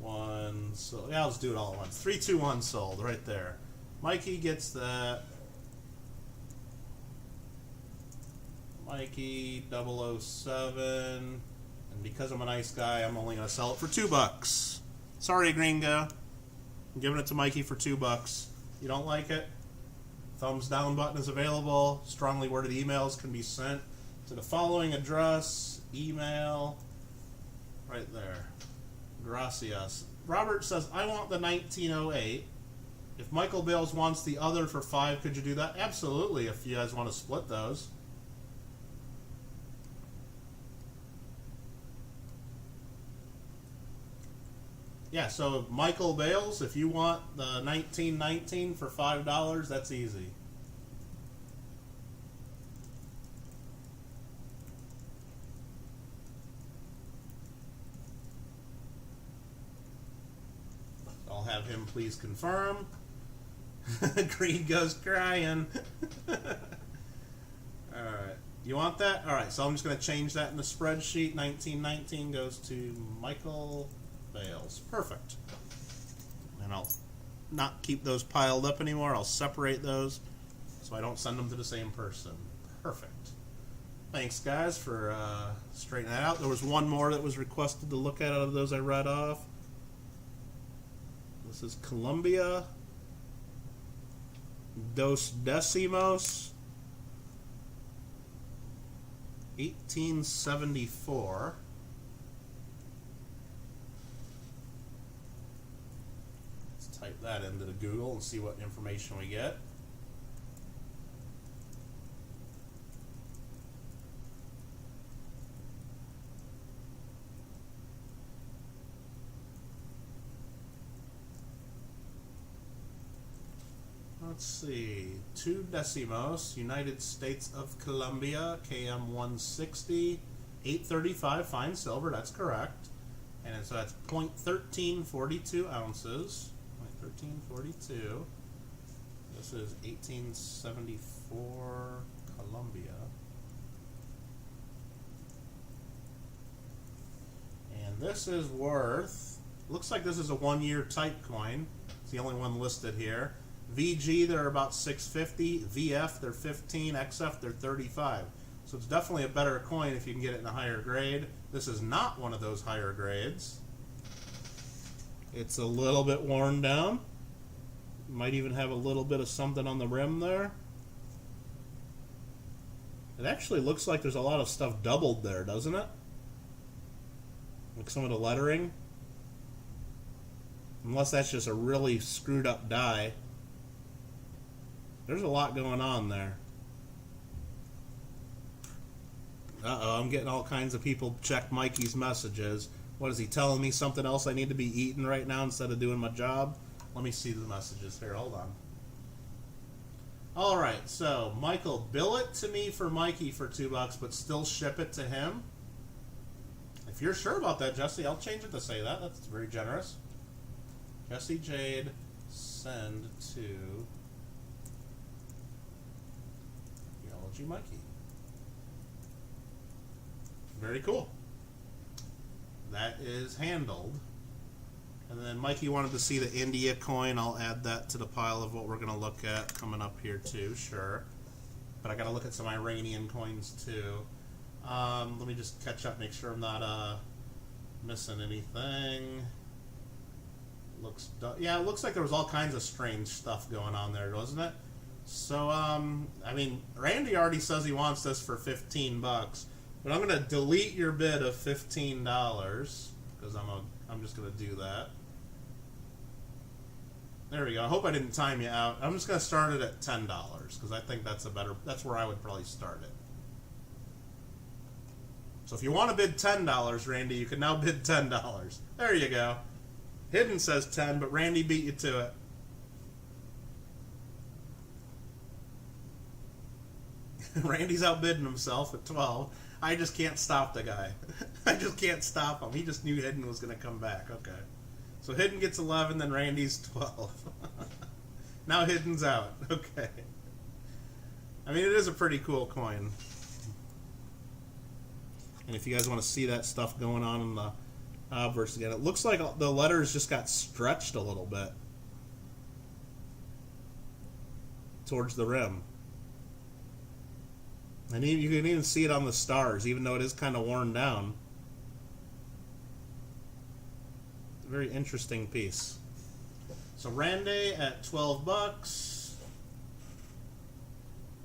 1. So yeah, let's do it all at once. 3, 2, 1 sold right there. Mikey gets that. Mikey 007, and because I'm a nice guy, I'm only going to sell it for $2. Sorry, Gringo. I'm giving it to Mikey for $2. You don't like it? Thumbs down button is available. Strongly worded emails can be sent to the following address. Email right there. Gracias. Robert says, I want the 1908. If Michael Bales wants the other for $5, could you do that? Absolutely, if you guys want to split those. Yeah, so Michael Bales, if you want the 1919 for $5, that's easy. I'll have him please confirm. Green goes crying. Alright. You want that? Alright, so I'm just going to change that in the spreadsheet. 1919 goes to Michael Bales. Perfect. And I'll not keep those piled up anymore. I'll separate those so I don't send them to the same person. Perfect. Thanks, guys, for straightening that out. There was one more that was requested to look at out of those I read off. This is Colombia. Dos Decimos. 1874. Let's type that into the Google and see what information we get. Let's see, 2 decimos, United States of Colombia, KM 160, 835 fine silver, that's correct. And so that's 0.1342 ounces, 0.1342. This is 1874 Colombia. And this is worth, looks like this is a 1-year type coin. It's the only one listed here. VG, they're about 650. VF, they're 15. XF, they're 35. So it's definitely a better coin if you can get it in a higher grade. This is not one of those higher grades. It's a little bit worn down. Might even have a little bit of something on the rim there. It actually looks like there's a lot of stuff doubled there, doesn't it? Like some of the lettering. Unless that's just a really screwed up die. There's a lot going on there. Uh-oh, I'm getting all kinds of people check Mikey's messages. What is he telling me? Something else I need to be eating right now instead of doing my job? Let me see the messages here. Hold on. All right, so Michael, bill it to me for Mikey for $2, but still ship it to him. If you're sure about that, Jesse, I'll change it to say that. That's very generous. Jesse Jade, send to Theology Mikey. Very cool. That is handled. And then Mikey wanted to see the India coin. I'll add that to the pile of what we're going to look at coming up here too, sure. But I got to look at some Iranian coins too. Let me just catch up, make sure I'm not missing anything. Yeah, it looks like there was all kinds of strange stuff going on there, doesn't it? So, I mean, Randy already says he wants this for $15, but I'm going to delete your bid of $15 because I'm just going to do that. There we go. I hope I didn't time you out. I'm just going to start it at $10 because I think that's that's where I would probably start it. So if you want to bid $10, Randy, you can now bid $10. There you go. Hidden says 10, but Randy beat you to it. Randy's outbidding himself at 12. I just can't stop the guy. I just can't stop him. He just knew Hidden was going to come back. Okay. So Hidden gets 11, then Randy's 12. Now Hidden's out. Okay. I mean, it is a pretty cool coin. And if you guys want to see that stuff going on in the obverse again, it looks like the letters just got stretched a little bit towards the rim. And you can even see it on the stars, even though it is kind of worn down. It's a very interesting piece. So Randy at $12.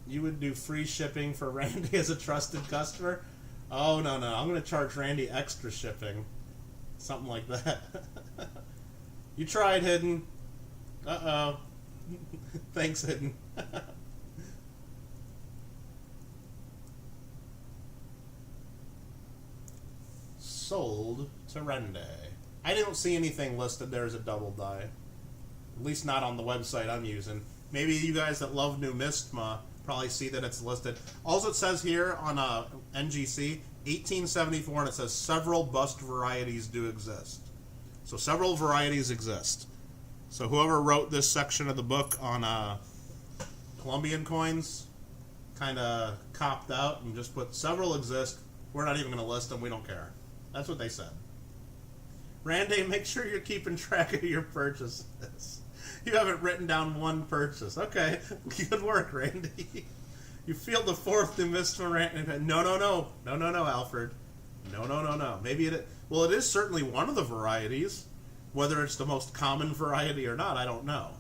You would do free shipping for Randy as a trusted customer? Oh, no. I'm going to charge Randy extra shipping. Something like that. You tried, Hidden. Uh-oh. Thanks, Hidden. Sold to Randy. I didn't see anything listed there as a double die. At least not on the website I'm using. Maybe you guys that love Numisma probably see that it's listed. All it says here on NGC, 1874, and it says several bust varieties do exist. So several varieties exist. So whoever wrote this section of the book on Colombian coins kind of copped out and just put several exist. We're not even going to list them. We don't care. That's what they said. Randy, make sure you're keeping track of your purchases. You haven't written down one purchase. Okay, good work, Randy. You feel the fourth Numisma rant. No, Alfred. No. Maybe it. Well, it is certainly one of the varieties. Whether it's the most common variety or not, I don't know.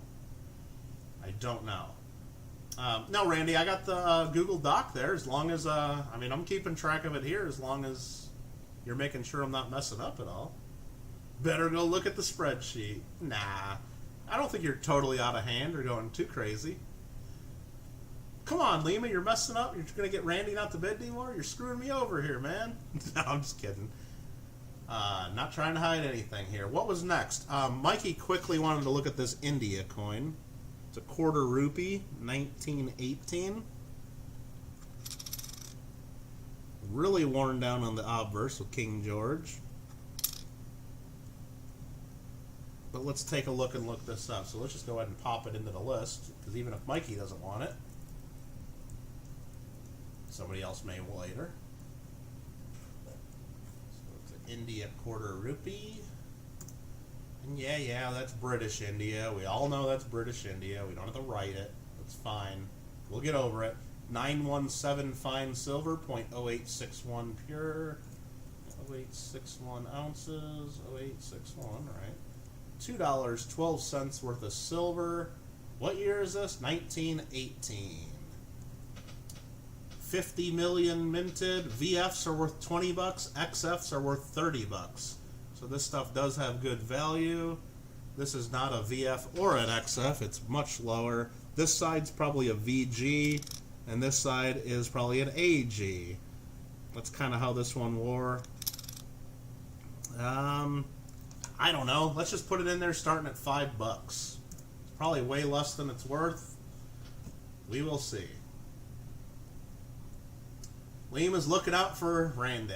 I don't know. No, Randy, I got the Google Doc there. As long as, I mean, I'm keeping track of it here as long as you're making sure I'm not messing up at all. Better go look at the spreadsheet. Nah, I don't think you're totally out of hand or going too crazy. Come on, Lima, you're messing up. You're going to get Randy not to bed anymore? You're screwing me over here, man. No, I'm just kidding. Not trying to hide anything here. What was next? Mikey quickly wanted to look at this India coin. It's a quarter rupee, 1918. Really worn down on the obverse with King George. But let's take a look and look this up. So let's just go ahead and pop it into the list, because even if Mikey doesn't want it, somebody else may later. So it's an India quarter rupee. And yeah, that's British India. We all know that's British India. We don't have to write it. That's fine. We'll get over it. 917 fine silver, 0.0861 pure, 0.0861 ounces, 0.0861, right? $2.12 worth of silver. What year is this? 1918. 50 million minted. VFs are worth 20 bucks. XFs are worth 30 bucks. So this stuff does have good value. This is not a VF or an XF. It's much lower. This side's probably a VG, and this side is probably an AG. That's kind of how this one wore. I don't know. Let's just put it in there starting at $5. It's probably way less than it's worth. We will see. Liam is looking out for Randy.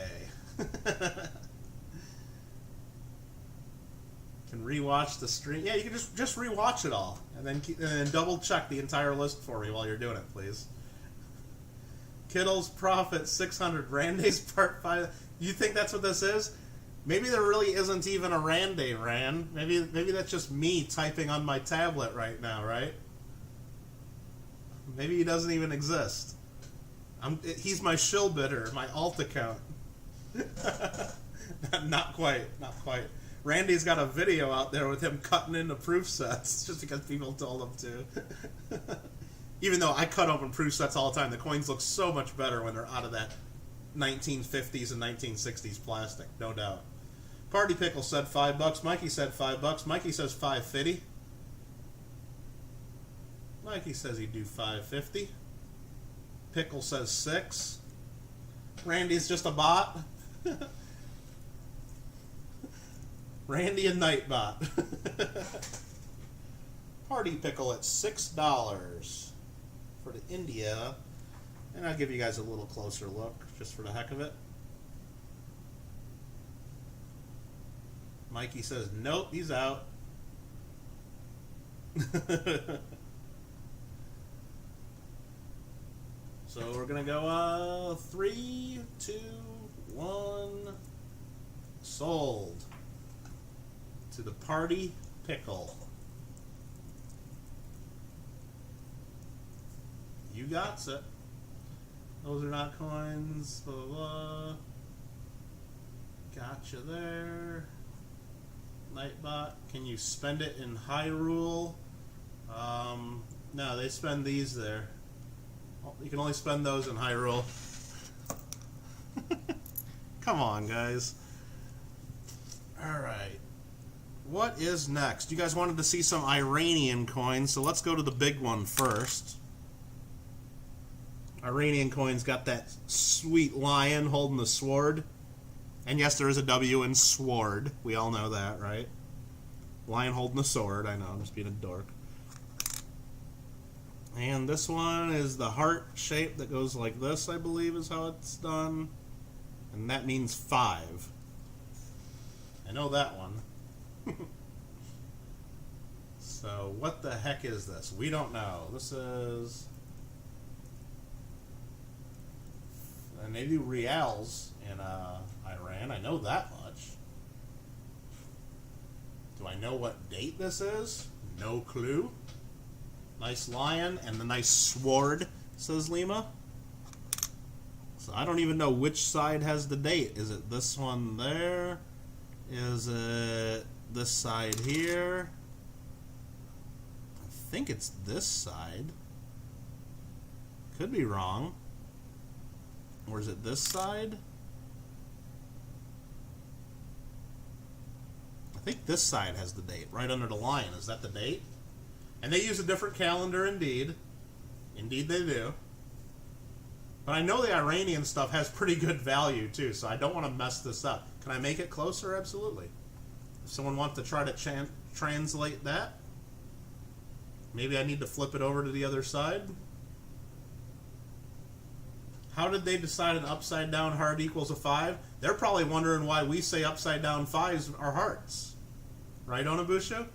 Can rewatch the stream. Yeah, you can just rewatch it all, and then double check the entire list for me while you're doing it, please. Kittle's Profit 600 Randy's Part 5. You think that's what this is? Maybe there really isn't even a Randy Ran. Maybe that's just me typing on my tablet right now, right? Maybe he doesn't even exist. He's my shill bidder, my alt account. Not quite. Randy's got a video out there with him cutting into proof sets just because people told him to. Even though I cut open proof sets all the time, the coins look so much better when they're out of that 1950s and 1960s plastic, no doubt. Party Pickle said $5. Mikey said $5. Mikey says $5.50. Mikey says he'd do $5.50. Pickle says $6. Randy's just a bot. Randy and Nightbot. Party Pickle at $6 for the India. And I'll give you guys a little closer look, just for the heck of it. Mikey says, nope, he's out. So we're going to go 3, 2, 1. Sold. To the Party Pickle. You got it. Those are not coins. Blah, blah, blah. Gotcha there. Nightbot. Can you spend it in Hyrule? No, they spend these there. You can only spend those in Hyrule. Come on, guys. Alright. What is next? You guys wanted to see some Iranian coins, so let's go to the big one first. Iranian coins got that sweet lion holding the sword. And yes, there is a W in sword. We all know that, right? Lion holding the sword. I know, I'm just being a dork. And this one is the heart shape that goes like this, I believe is how it's done. And that means 5. I know that one. So, what the heck is this? We don't know. This is... And they do reals in Iran. I know that much. Do I know what date this is? No clue. Nice lion and the nice sword, says Lima. So I don't even know which side has the date. Is it this one there? Is it this side here. I think it's this side. Could be wrong. Or is it this side? I think this side has the date, right under the lion. Is that the date? And they use a different calendar indeed. Indeed they do. But I know the Iranian stuff has pretty good value too, so I don't want to mess this up. Can I make it closer? Absolutely. If someone wants to try to translate that, maybe I need to flip it over to the other side. How did they decide an upside down heart equals a 5? They're probably wondering why we say upside down 5s are hearts. Right, Onabushu?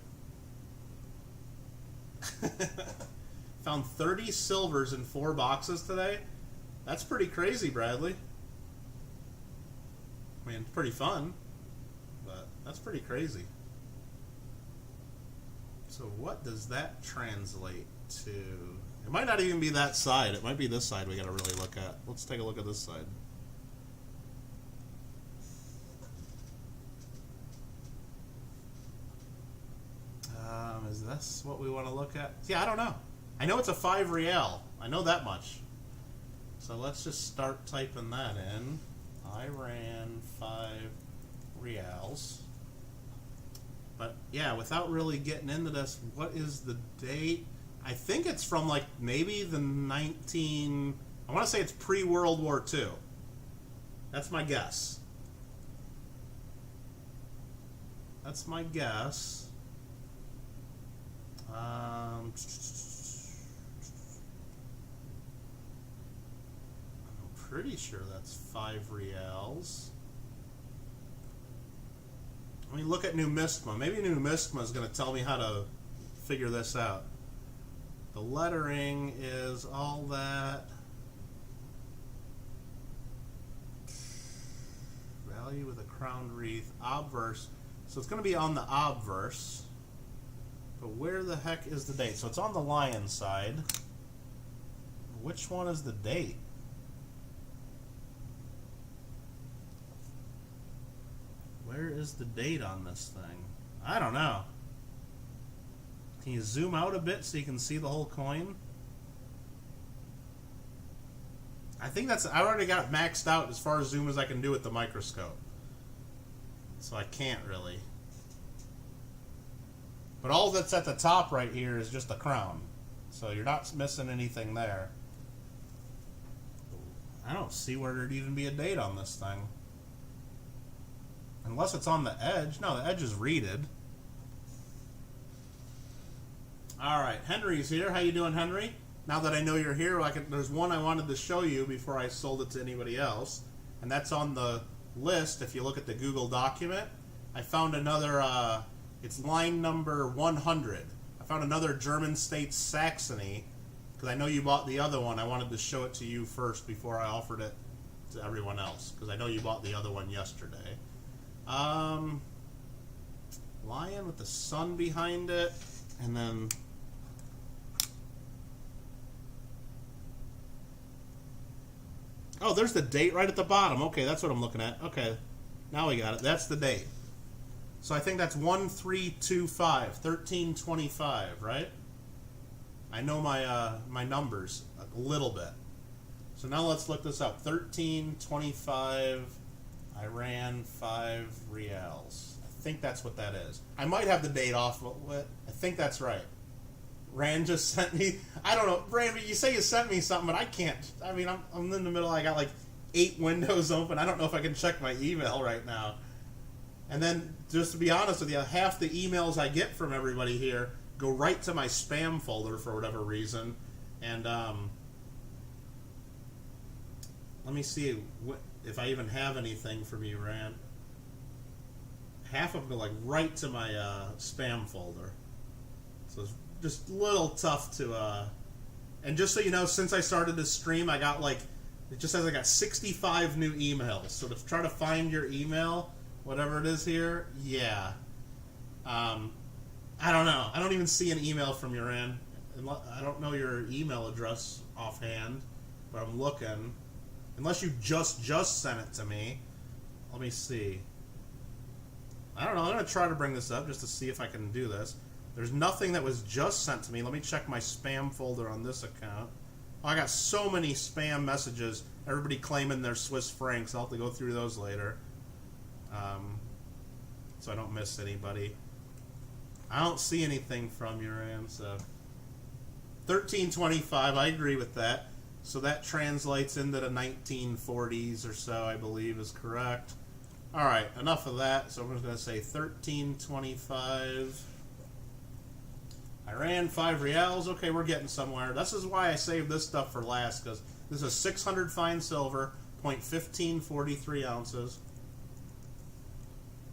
Found 30 silvers in 4 boxes today. That's pretty crazy, Bradley. I mean, it's pretty fun, but that's pretty crazy. So what does that translate to? It might not even be that side. It might be this side we got to really look at. Let's take a look at this side. Is this what we want to look at? Yeah, I don't know. I know it's a 5 real. I know that much. So let's just start typing that in. Iran 5 reals. But yeah, without really getting into this, what is the date? I think it's from like maybe the I want to say it's pre-World War II. That's my guess. That's my guess. I'm pretty sure that's 5 reals. Let me look at Numisma. Maybe Numisma is going to tell me how to figure this out. The lettering is all that. Value with a crowned wreath. Obverse. So it's going to be on the obverse. But where the heck is the date? So it's on the lion side. Which one is the date? Where is the date on this thing? I don't know. Can you zoom out a bit so you can see the whole coin? I think that's... I already got it maxed out as far as zoom as I can do with the microscope. So I can't really. But all that's at the top right here is just the crown. So you're not missing anything there. I don't see where there'd even be a date on this thing. Unless it's on the edge. No, the edge is reeded. Alright, Henry's here. How you doing, Henry? Now that I know you're here, there's one I wanted to show you before I sold it to anybody else. And that's on the list. If you look at the Google document, I found another... it's line number 100. I found another German state Saxony, because I know you bought the other one. I wanted to show it to you first before I offered it to everyone else, because I know you bought the other one yesterday. Lion with the sun behind it, and then... Oh, there's the date right at the bottom. Okay, that's what I'm looking at. Okay, now we got it. That's the date. So I think that's 1325, 1325, right? I know my my numbers a little bit. So now let's look this up. 1325 Iran 5 reals. I think that's what that is. I might have the date off, but I think that's right. Rand just sent me... I don't know. Rand, you say you sent me something, but I can't... I mean, I'm in the middle. I got like 8 windows open. I don't know if I can check my email right now. And then, just to be honest with you, half the emails I get from everybody here go right to my spam folder for whatever reason. And let me see if I even have anything from you, Rand. Half of them go like right to my spam folder. So it's just a little tough to... And just so you know, since I started this stream, I got like... It just says I got 65 new emails. So to try to find your email... Whatever it is here, yeah. I don't know. I don't even see an email from your end. I don't know your email address offhand, but I'm looking. Unless you just sent it to me. Let me see. I don't know. I'm going to try to bring this up just to see if I can do this. There's nothing that was just sent to me. Let me check my spam folder on this account. Oh, I got so many spam messages. Everybody claiming their Swiss francs. I'll have to go through those later. So I don't miss anybody. I don't see anything from your end, so 1325, I agree with that. So that translates into the 1940s or so, I believe is correct. All right, enough of that. So I'm just going to say 1325. Iran, 5 reals. Okay, we're getting somewhere. This is why I saved this stuff for last, because this is 600 fine silver, 0.1543 ounces.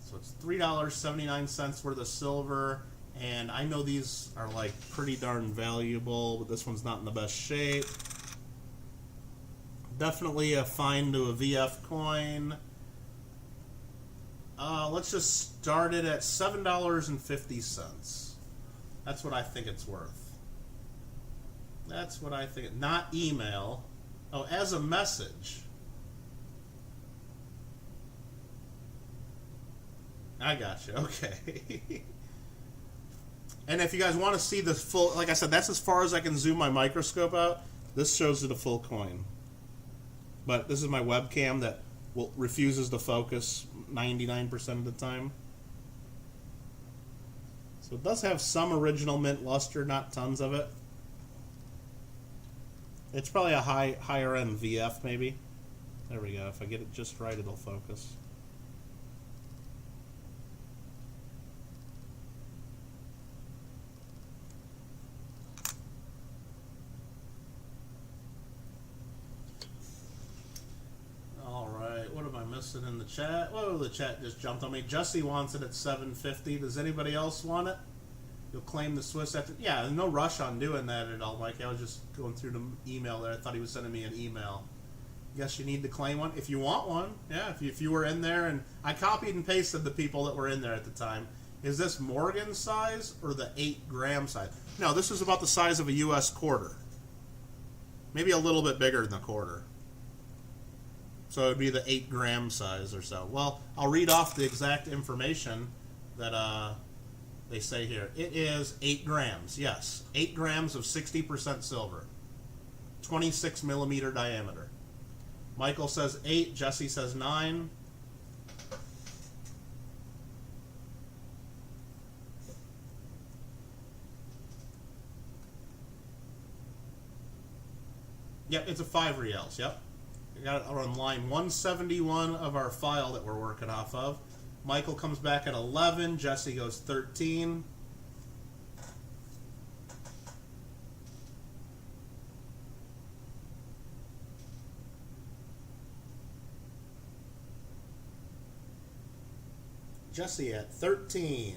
So it's $3.79 worth of silver, and I know these are like pretty darn valuable, but this one's not in the best shape. Definitely a fine to a VF coin. Let's just start it at $7.50. That's what I think it's worth. That's what I think. Not email. Oh, as a message. I got you. Okay. And if you guys want to see the full, like I said, that's as far as I can zoom my microscope out. This shows you the full coin. But this is my webcam that refuses to focus 99% of the time. So it does have some original mint luster, not tons of it. It's probably a higher end VF maybe. There we go. If I get it just right, it'll focus. Missing in the chat. Whoa, the chat just jumped on me. Jesse wants it at $7.50. Does anybody else want it? You'll claim the Swiss after. Yeah, there's no rush on doing that at all, Mike. I was just going through the email there. I thought he was sending me an email. Guess you need to claim one if you want one. Yeah, if you were in there, and I copied and pasted the people that were in there at the time. Is this Morgan size or the 8-gram size? No, this is about the size of a U.S. quarter. Maybe a little bit bigger than a quarter. So it would be the 8-gram size or so. Well, I'll read off the exact information that they say here. It is 8 grams, yes. 8 grams of 60% silver. 26 millimeter diameter. Michael says 8, Jesse says 9. Yep, it's a 5 reals, yep. We got it on line 171 of our file that we're working off of. Michael comes back at 11. Jesse goes 13. Jesse at 13.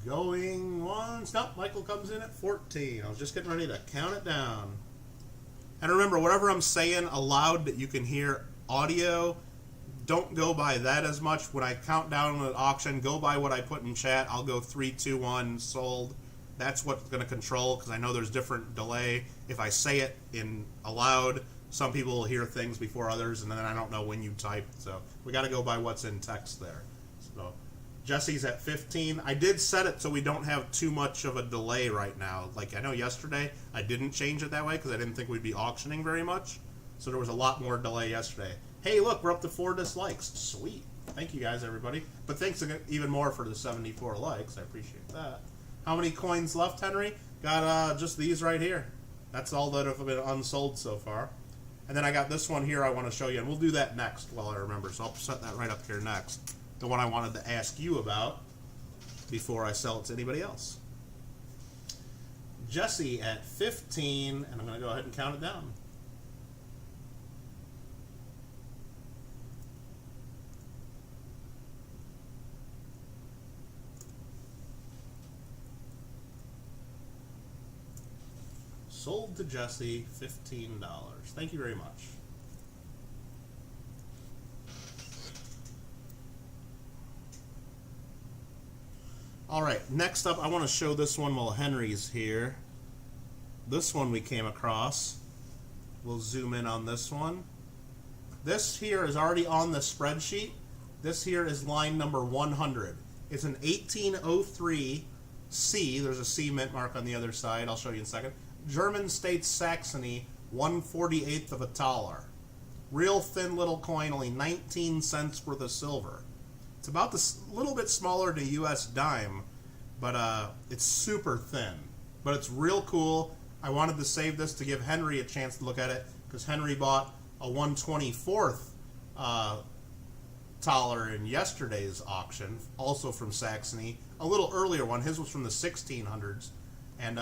Going once. Nope, Michael comes in at 14. I was just getting ready to count it down. And remember, whatever I'm saying aloud that you can hear audio, don't go by that as much. When I count down an auction, go by what I put in chat. I'll go 3, 2, 1, sold. That's what's going to control, because I know there's different delay. If I say it in aloud, some people will hear things before others, and then I don't know when you type. So we got to go by what's in text there. So Jesse's at 15. I did set it so we don't have too much of a delay right now. Like, I know yesterday I didn't change it that way because I didn't think we'd be auctioning very much. So there was a lot more delay yesterday. Hey, look, we're up to 4 dislikes. Sweet. Thank you guys, everybody. But thanks even more for the 74 likes. I appreciate that. How many coins left, Henry? Got just these right here. That's all that have been unsold so far. And then I got this one here I want to show you, and we'll do that next while I remember. So I'll set that right up here next. The one I wanted to ask you about before I sell it to anybody else. Jesse at 15, and I'm going to go ahead and count it down. Sold to Jesse, $15. Thank you very much. All right, next up, I want to show this one while Henry's here. This one we came across. We'll zoom in on this one. This here is already on the spreadsheet, This here is line number 100. It's an 1803 C. There's a C mint mark on the other side. I'll show you in a second. German States Saxony, 1/48th of a thaler. Real thin little coin, only 19 cents worth of silver. It's about this little bit smaller than a U.S. dime, but it's super thin. But it's real cool. I wanted to save this to give Henry a chance to look at it, because Henry bought a 1/24th thaler in yesterday's auction, also from Saxony. A little earlier one. His was from the 1600s. And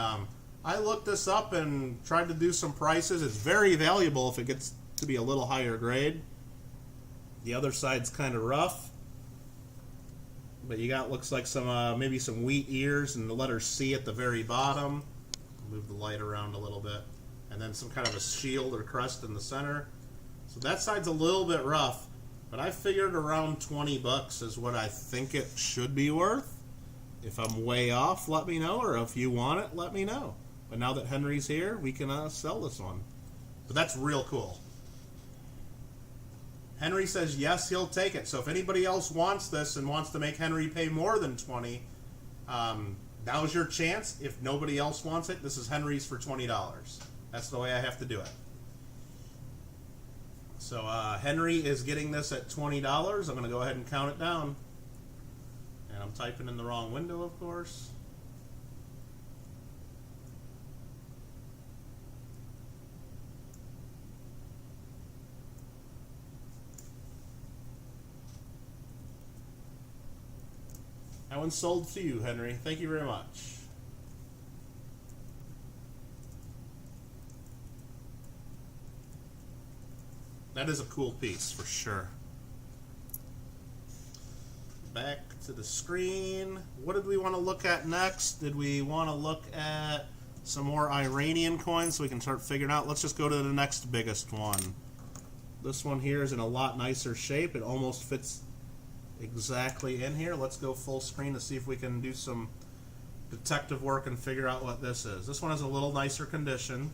I looked this up and tried to do some prices. It's very valuable if it gets to be a little higher grade. The other side's kind of rough, but you got, looks like some maybe some wheat ears and the letter C at the very bottom. Move the light around a little bit, and then some kind of a shield or crest in the center. So that side's a little bit rough, but I figured around 20 bucks is what I think it should be worth. If I'm way off, let me know, or if you want it, let me know. But now that Henry's here, we can sell this one. But that's real cool. Henry says yes, he'll take it. So if anybody else wants this and wants to make Henry pay more than 20, now's your chance. If nobody else wants it, this is Henry's for $20. That's the way I have to do it. So Henry is getting this at $20. I'm going to go ahead and count it down. And I'm typing in the wrong window, of course. That one's sold to you, Henry. Thank you very much. That is a cool piece, for sure. Back to the screen. What did we want to look at next? Did we want to look at some more Iranian coins so we can start figuring out? Let's just go to the next biggest one. This one here is in a lot nicer shape. It almost fits exactly in here. Let's go full screen to see if we can do some detective work and figure out what this is. This one has a little nicer condition.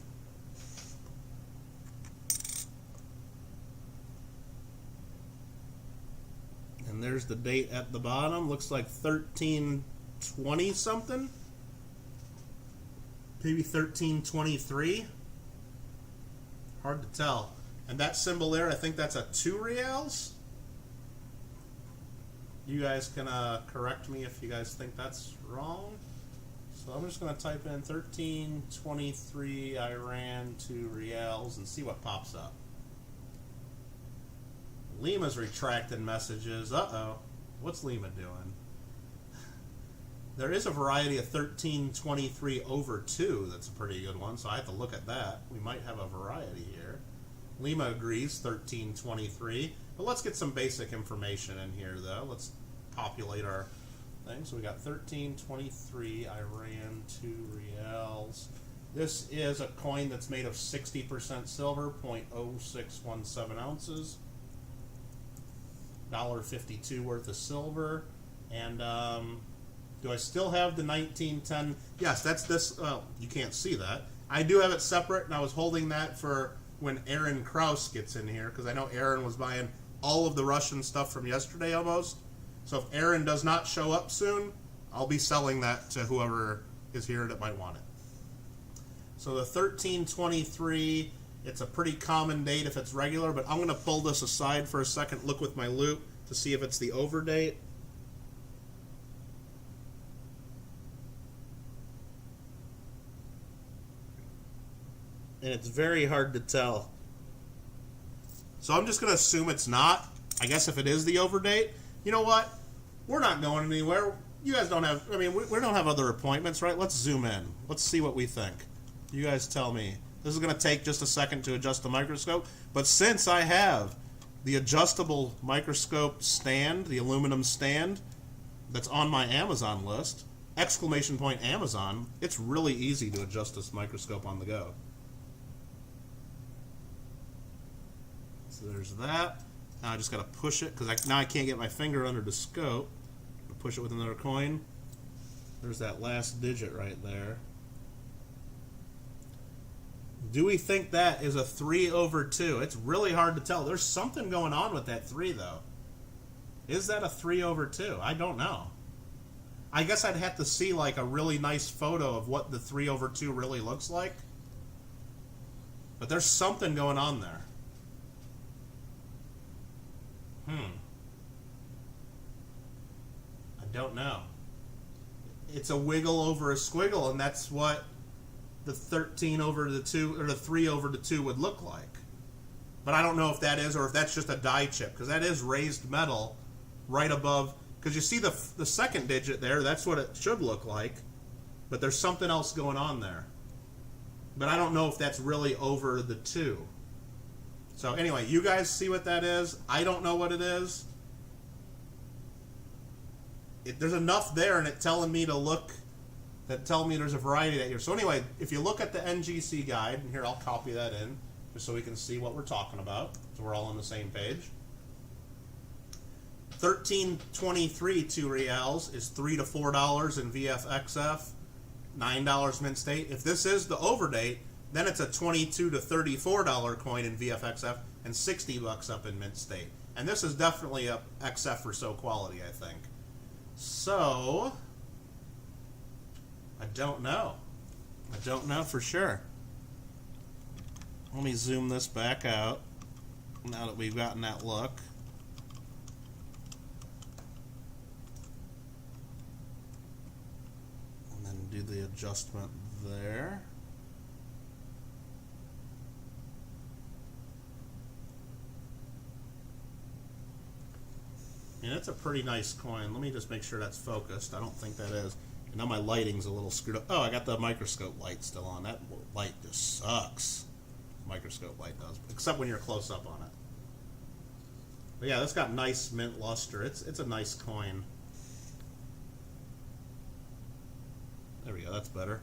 And there's the date at the bottom. Looks like 1320 something. Maybe 1323. Hard to tell. And that symbol there, I think that's a 2 reals. You guys can correct me if you guys think that's wrong. So I'm just going to type in 1323 Iran 2 reals and see what pops up. Lima's retracting messages. Uh-oh. What's Lima doing? There is a variety of 1323 over 2 that's a pretty good one, so I have to look at that. We might have a variety here. Lima agrees, 1323. But let's get some basic information in here, though. Let's populate our thing. So we got 1323 Iran 2 reals. This is a coin that's made of 60% silver, 0.0617 ounces. $1.52 worth of silver. And do I still have the 1910? Yes, that's this. Well, you can't see that. I do have it separate, and I was holding that for when Aaron Kraus gets in here, because I know Aaron was buying all of the Russian stuff from yesterday almost. So if Aaron does not show up soon, I'll be selling that to whoever is here that might want it. So the 1323, it's a pretty common date if it's regular, but I'm going to pull this aside for a second, look with my loupe to see if it's the over date. And it's very hard to tell. So I'm just going to assume it's not. I guess if it is the over date, you know what? We're not going anywhere. You guys don't have, I mean, we don't have other appointments, right? Let's zoom in. Let's see what we think. You guys tell me. This is going to take just a second to adjust the microscope. But since I have the adjustable microscope stand, the aluminum stand, that's on my Amazon list, exclamation point Amazon, it's really easy to adjust this microscope on the go. So there's that. Now I just got to push it, because now I can't get my finger under the scope. Push it with another coin. There's that last digit right there. Do we think that is a 3 over 2? It's really hard to tell. There's something going on with that 3, though. Is that a 3/2? I don't know. I guess I'd have to see like a really nice photo of what the 3/2 really looks like. But there's something going on there. I don't know. It's a wiggle over a squiggle, and that's what the 13/2 or the 3/2 would look like. But I don't know if that is, or if that's just a die chip, because that is raised metal right above. Because you see the second digit there, that's what it should look like. But there's something else going on there. But I don't know if that's really over the 2. So anyway, you guys see what that is. I don't know what it is. There's enough there, and it telling me to look, that tell me there's a variety that here. So anyway, if you look at the NGC guide, and here I'll copy that in, just so we can see what we're talking about, so we're all on the same page. 1323 2 reals is $3 to $4 in VFXF, $9 Mint State. If this is the overdate, then it's a $22 to $34 coin in VFXF and $60 up in Mint State. And this is definitely a XF or so quality, I think. So, I don't know. I don't know for sure. Let me zoom this back out now that we've gotten that look. And then do the adjustment there. And it's a pretty nice coin. Let me just make sure that's focused. I don't think that is. And now my lighting's a little screwed up. Oh, I got the microscope light still on. That light just sucks. Microscope light does, except when you're close up on it. But yeah, that's got nice mint luster. It's a nice coin. There we go. That's better.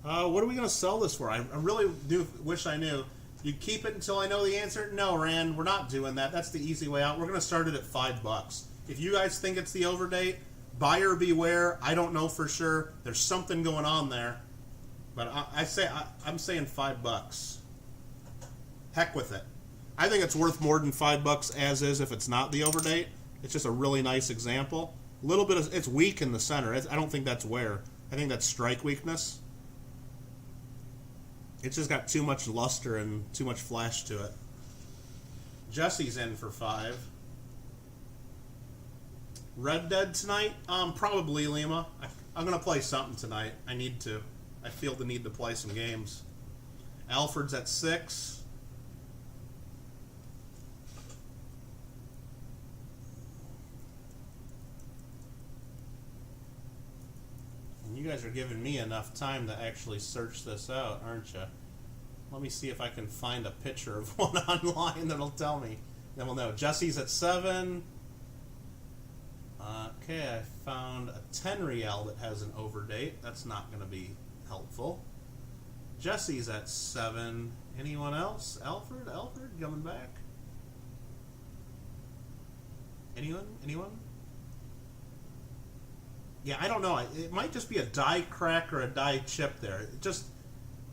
What are we going to sell this for? I really do wish I knew. You keep it until I know the answer? No, Rand, we're not doing that. That's the easy way out. We're going to start it at $5. If you guys think it's the overdate, buyer beware. I don't know for sure. There's something going on there. But I'm saying $5. Heck with it. I think it's worth more than $5 as is if it's not the overdate. It's just a really nice example. A little bit of, it's weak in the center. I don't think that's wear. I think that's strike weakness. It's just got too much luster and too much flash to it. Jesse's in for $5. Red Dead tonight? Probably, Lima. I'm going to play something tonight. I need to. I feel the need to play some games. Alfred's at $6. And you guys are giving me enough time to actually search this out, aren't you? Let me see if I can find a picture of one online that'll tell me. Then we'll know. Jesse's at 7. Okay, I found a 10 real that has an overdate. That's not going to be helpful. Jesse's at 7. Anyone else? Alfred coming back? Anyone? Yeah, I don't know. It might just be a die crack or a die chip there.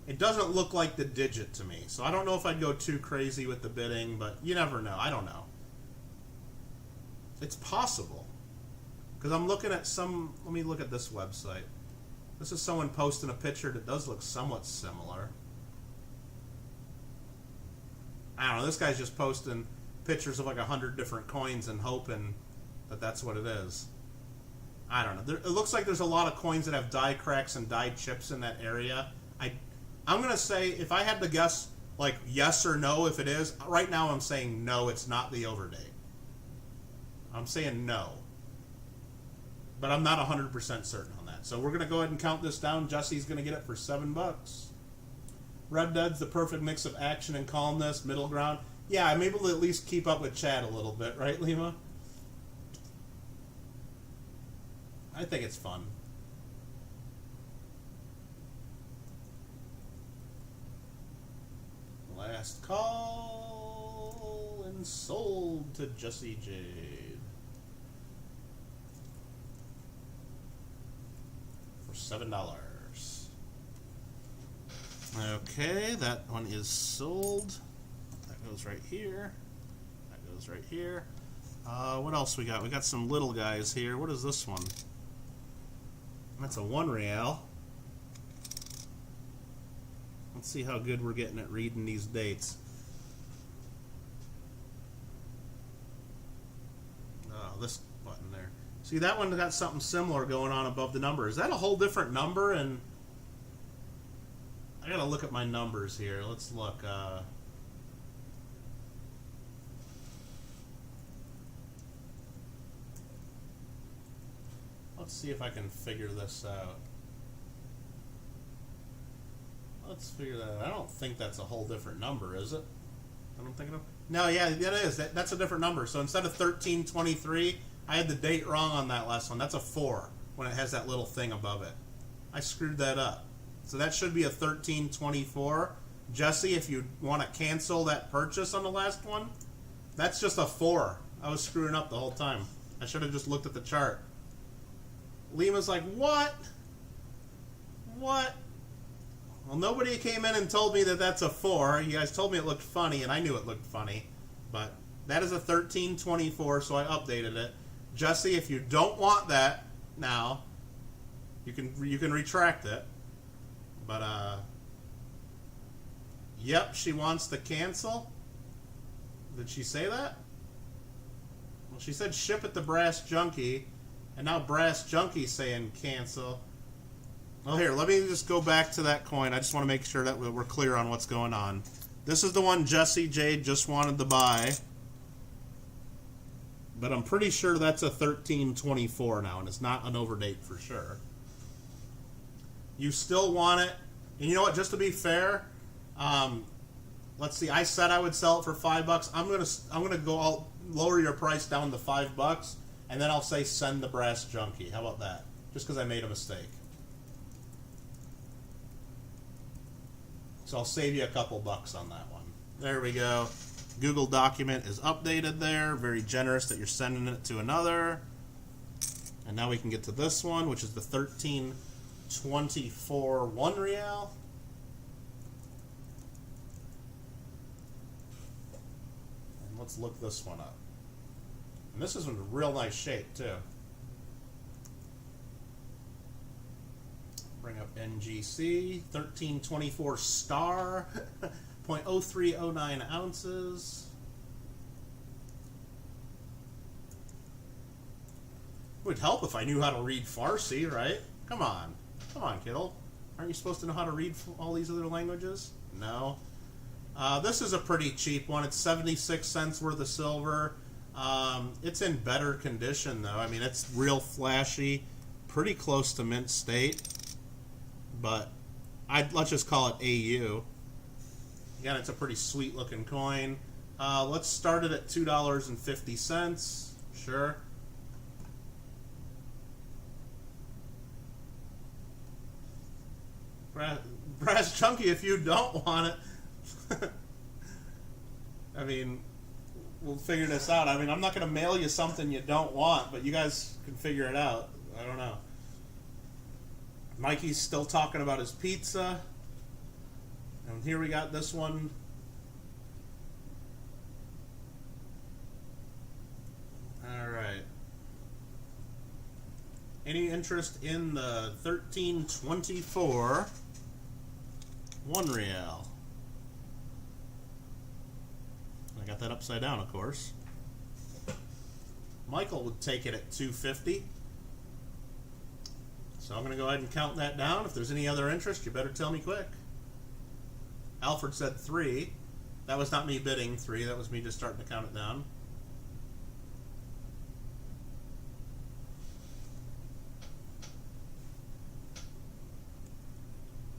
It doesn't look like the digit to me. So I don't know if I'd go too crazy with the bidding, but you never know. I don't know. It's possible. Because I'm looking at some... Let me look at this website. This is someone posting a picture that does look somewhat similar. I don't know. This guy's just posting pictures of like 100 different coins and hoping that that's what it is. I don't know. It looks like there's a lot of coins that have die cracks and die chips in that area. I'm going to say, if I had to guess, like, yes or no if it is, right now I'm saying no, it's not the overdate. I'm saying no. But I'm not 100% certain on that. So we're going to go ahead and count this down. Jesse's going to get it for $7. Red Dead's the perfect mix of action and calmness, middle ground. Yeah, I'm able to at least keep up with Chad a little bit, right, Lima? I think it's fun. Last call and sold to Jesse Jade for $7. Okay, that one is sold. That goes right here. That goes right here. What else we got? We got some little guys here. What is this one? That's a 1 real. Let's see how good we're getting at reading these dates. Oh, this button there. See, that one got something similar going on above the number. Is that a whole different number? And I gotta look at my numbers here. Let's look. Let's see if I can figure this out. Let's figure that out. I don't think that's a whole different number, is it? What I'm thinking of? No, yeah, it is. That's a different number. So instead of 1323, I had the date wrong on that last one. That's a 4 when it has that little thing above it. I screwed that up. So that should be a 1324. Jesse, if you want to cancel that purchase on the last one, that's just a 4. I was screwing up the whole time. I should have just looked at the chart. Lima's like, what? What? Well, nobody came in and told me that that's a 4. You guys told me it looked funny, and I knew it looked funny. But that is a 1324, so I updated it. Jesse, if you don't want that now, you can retract it. But, yep, she wants to cancel. Did she say that? Well, she said ship it to Brass Junkie. And now Brass Junkie's saying cancel. Well, here, let me just go back to that coin. I just want to make sure that we're clear on what's going on. This is the one Jesse J just wanted to buy. But I'm pretty sure that's a 1324 now, and it's not an overdate for sure. You still want it. And you know what, just to be fair, let's see, I said I would sell it for $5. I'm gonna go, I'll lower your price down to $5. And then I'll say send the Brass Junkie. How about that? Just because I made a mistake. So I'll save you a couple bucks on that one. There we go. Google document is updated there. Very generous that you're sending it to another. And now we can get to this one, which is the 1324 1 real. And let's look this one up. And this is in real nice shape, too. Bring up NGC, 1324 star, 0.0309 ounces. It would help if I knew how to read Farsi, right? Come on. Come on, Kittle. Aren't you supposed to know how to read all these other languages? No. This is a pretty cheap one. It's 76 cents worth of silver. It's in better condition, though. I mean, it's real flashy, pretty close to mint state, but let's just call it AU. Again, it's a pretty sweet-looking coin. Let's start it at $2.50. Sure. Brass Chunky, if you don't want it. I mean, we'll figure this out. I mean, I'm not going to mail you something you don't want, but you guys can figure it out. I don't know. Mikey's still talking about his pizza. And here we got this one. All right. Any interest in the 1324 1 real? I got that upside down, of course. Michael would take it at $2.50. So I'm going to go ahead and count that down. If there's any other interest, you better tell me quick. Alfred said 3. That was not me bidding 3. That was me just starting to count it down.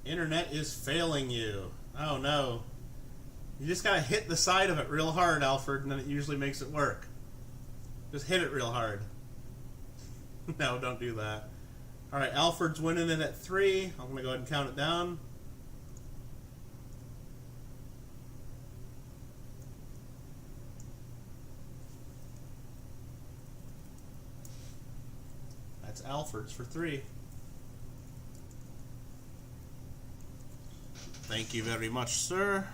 Internet is failing you. Oh no. You just gotta hit the side of it real hard, Alfred, and then it usually makes it work. Just hit it real hard. No, don't do that. Alright, Alfred's winning it at 3. I'm gonna go ahead and count it down. That's Alfred's for 3. Thank you very much, sir.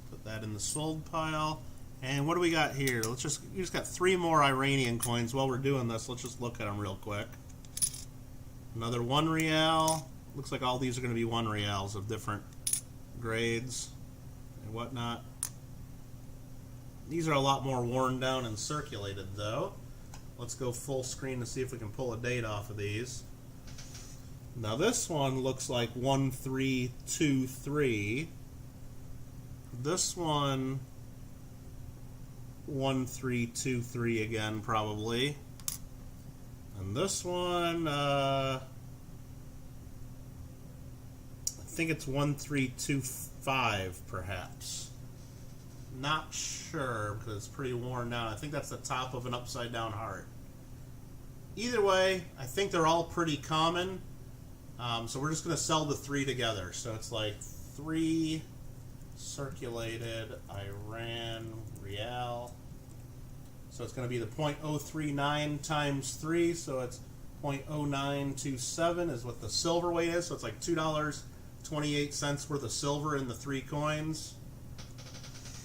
Put that in the sold pile. And what do we got here? We just got 3 more Iranian coins. While we're doing this, let's just look at them real quick. Another 1 real. Looks like all these are going to be 1 reals of different grades and whatnot. These are a lot more worn down and circulated, though. Let's go full screen to see if we can pull a date off of these. Now this one looks like 1323. This one 1323 again, probably. And this one, I think it's 1325, perhaps. Not sure because it's pretty worn down. I think that's the top of an upside down heart. Either way, I think they're all pretty common. So we're just going to sell the 3 together. So it's like 3 circulated Iran Rial. So it's going to be the 0.039 times 3. So it's 0.0927 is what the silver weight is. So it's like $2.28 worth of silver in the 3 coins.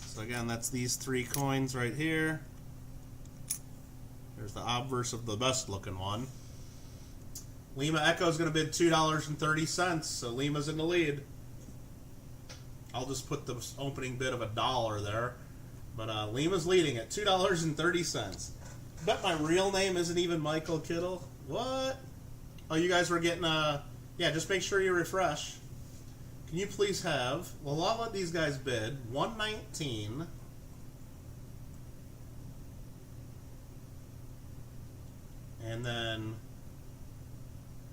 So again, that's these 3 coins right here. There's the obverse of the best looking one. Lima Echo is going to bid $2.30, so Lima's in the lead. I'll just put the opening bid of $1 there. But Lima's leading at $2.30. Bet my real name isn't even Michael Kittle. What? Oh, you guys were getting yeah, just make sure you refresh. Can you please have, well, I'll let these guys bid, 119. And then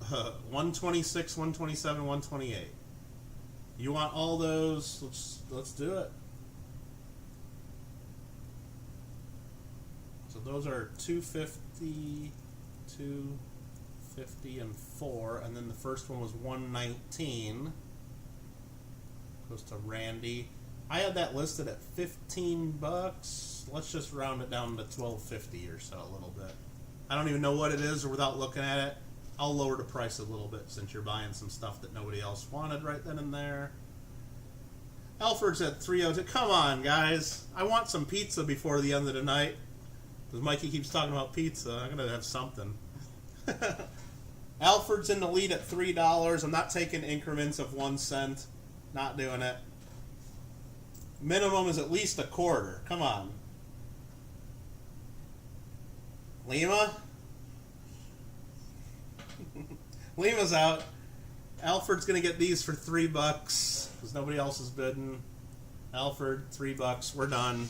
126, 127, 128. You want all those? Let's do it. So those are 250, 250, and 4, and then the first one was 119. Goes to Randy. I had that listed at $15. Let's just round it down to $12.50 or so, a little bit. I don't even know what it is, or without looking at it, I'll lower the price a little bit since you're buying some stuff that nobody else wanted right then and there. Alfred's at 302. Come on, guys. I want some pizza before the end of the night. Because Mikey keeps talking about pizza. I'm going to have something. Alfred's in the lead at $3. I'm not taking increments of 1 cent. Not doing it. Minimum is at least a quarter. Come on. Lima? Lima's out. Alfred's going to get these for $3 because nobody else is bidding. Alfred, $3. We're done.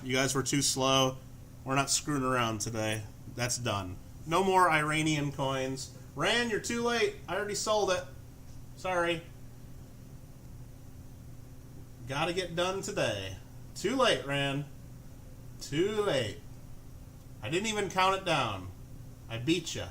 You guys were too slow. We're not screwing around today. That's done. No more Iranian coins. Ran, you're too late. I already sold it. Sorry. Gotta get done today. Too late, Ran. Too late. I didn't even count it down. I beat you.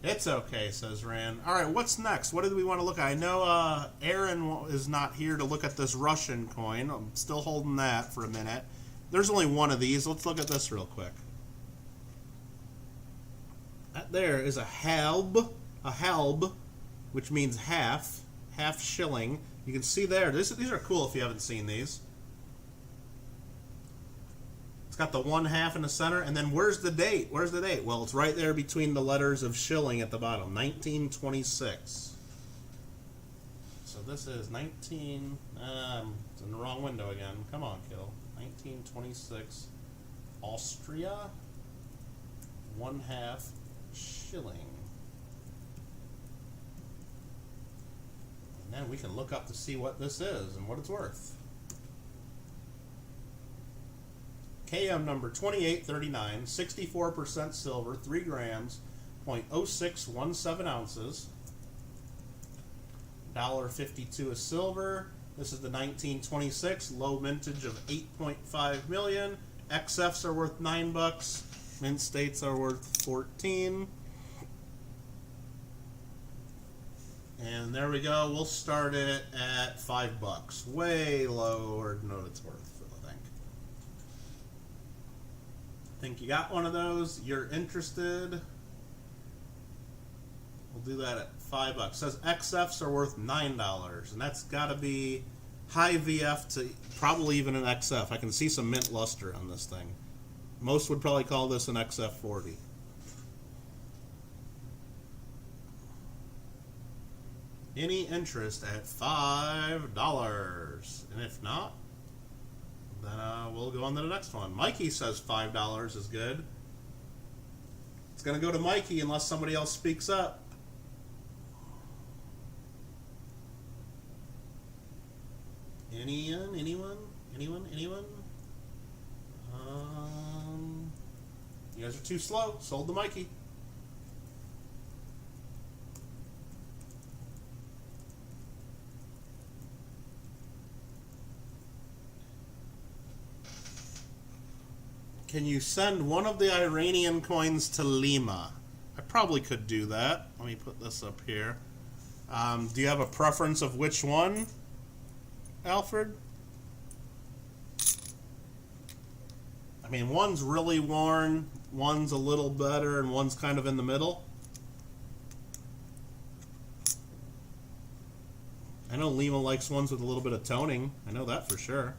It's okay, says Ran. All right, what's next? What do we want to look at? I know Aaron is not here to look at this Russian coin. I'm still holding that for a minute. There's only one of these. Let's look at this real quick. That there is a halb, which means half shilling. You can see there. These are cool if you haven't seen these. It's got the 1/2 in the center, and then where's the date? Where's the date? Well, it's right there between the letters of shilling at the bottom. 1926. So this is 19. It's in the wrong window again. Come on, Kittle. 1926. Austria. 1/2 shilling. And then we can look up to see what this is and what it's worth. KM number 2839, 64% silver, 3 grams, 0.0617 ounces. $1.52 is silver. This is the 1926, low mintage of 8.5 million. XFs are worth $9. Mint states are worth 14. And there we go. We'll start it at $5. Way lower than what it's worth, I think. Think you got one of those? You're interested? We'll do that at $5. It says XFs are worth $9, and that's got to be high VF to probably even an XF. I can see some mint luster on this thing. Most would probably call this an XF40. Any interest at $5? And if not, then we'll go on to the next one. Mikey says $5 is good. It's going to go to Mikey unless somebody else speaks up. Anyone? You guys are too slow. Sold to Mikey. Can you send one of the Iranian coins to Lima? I probably could do that. Let me put this up here. Do you have a preference of which one, Alfred? I mean, one's really worn, one's a little better, and one's kind of in the middle. I know Lima likes ones with a little bit of toning. I know that for sure.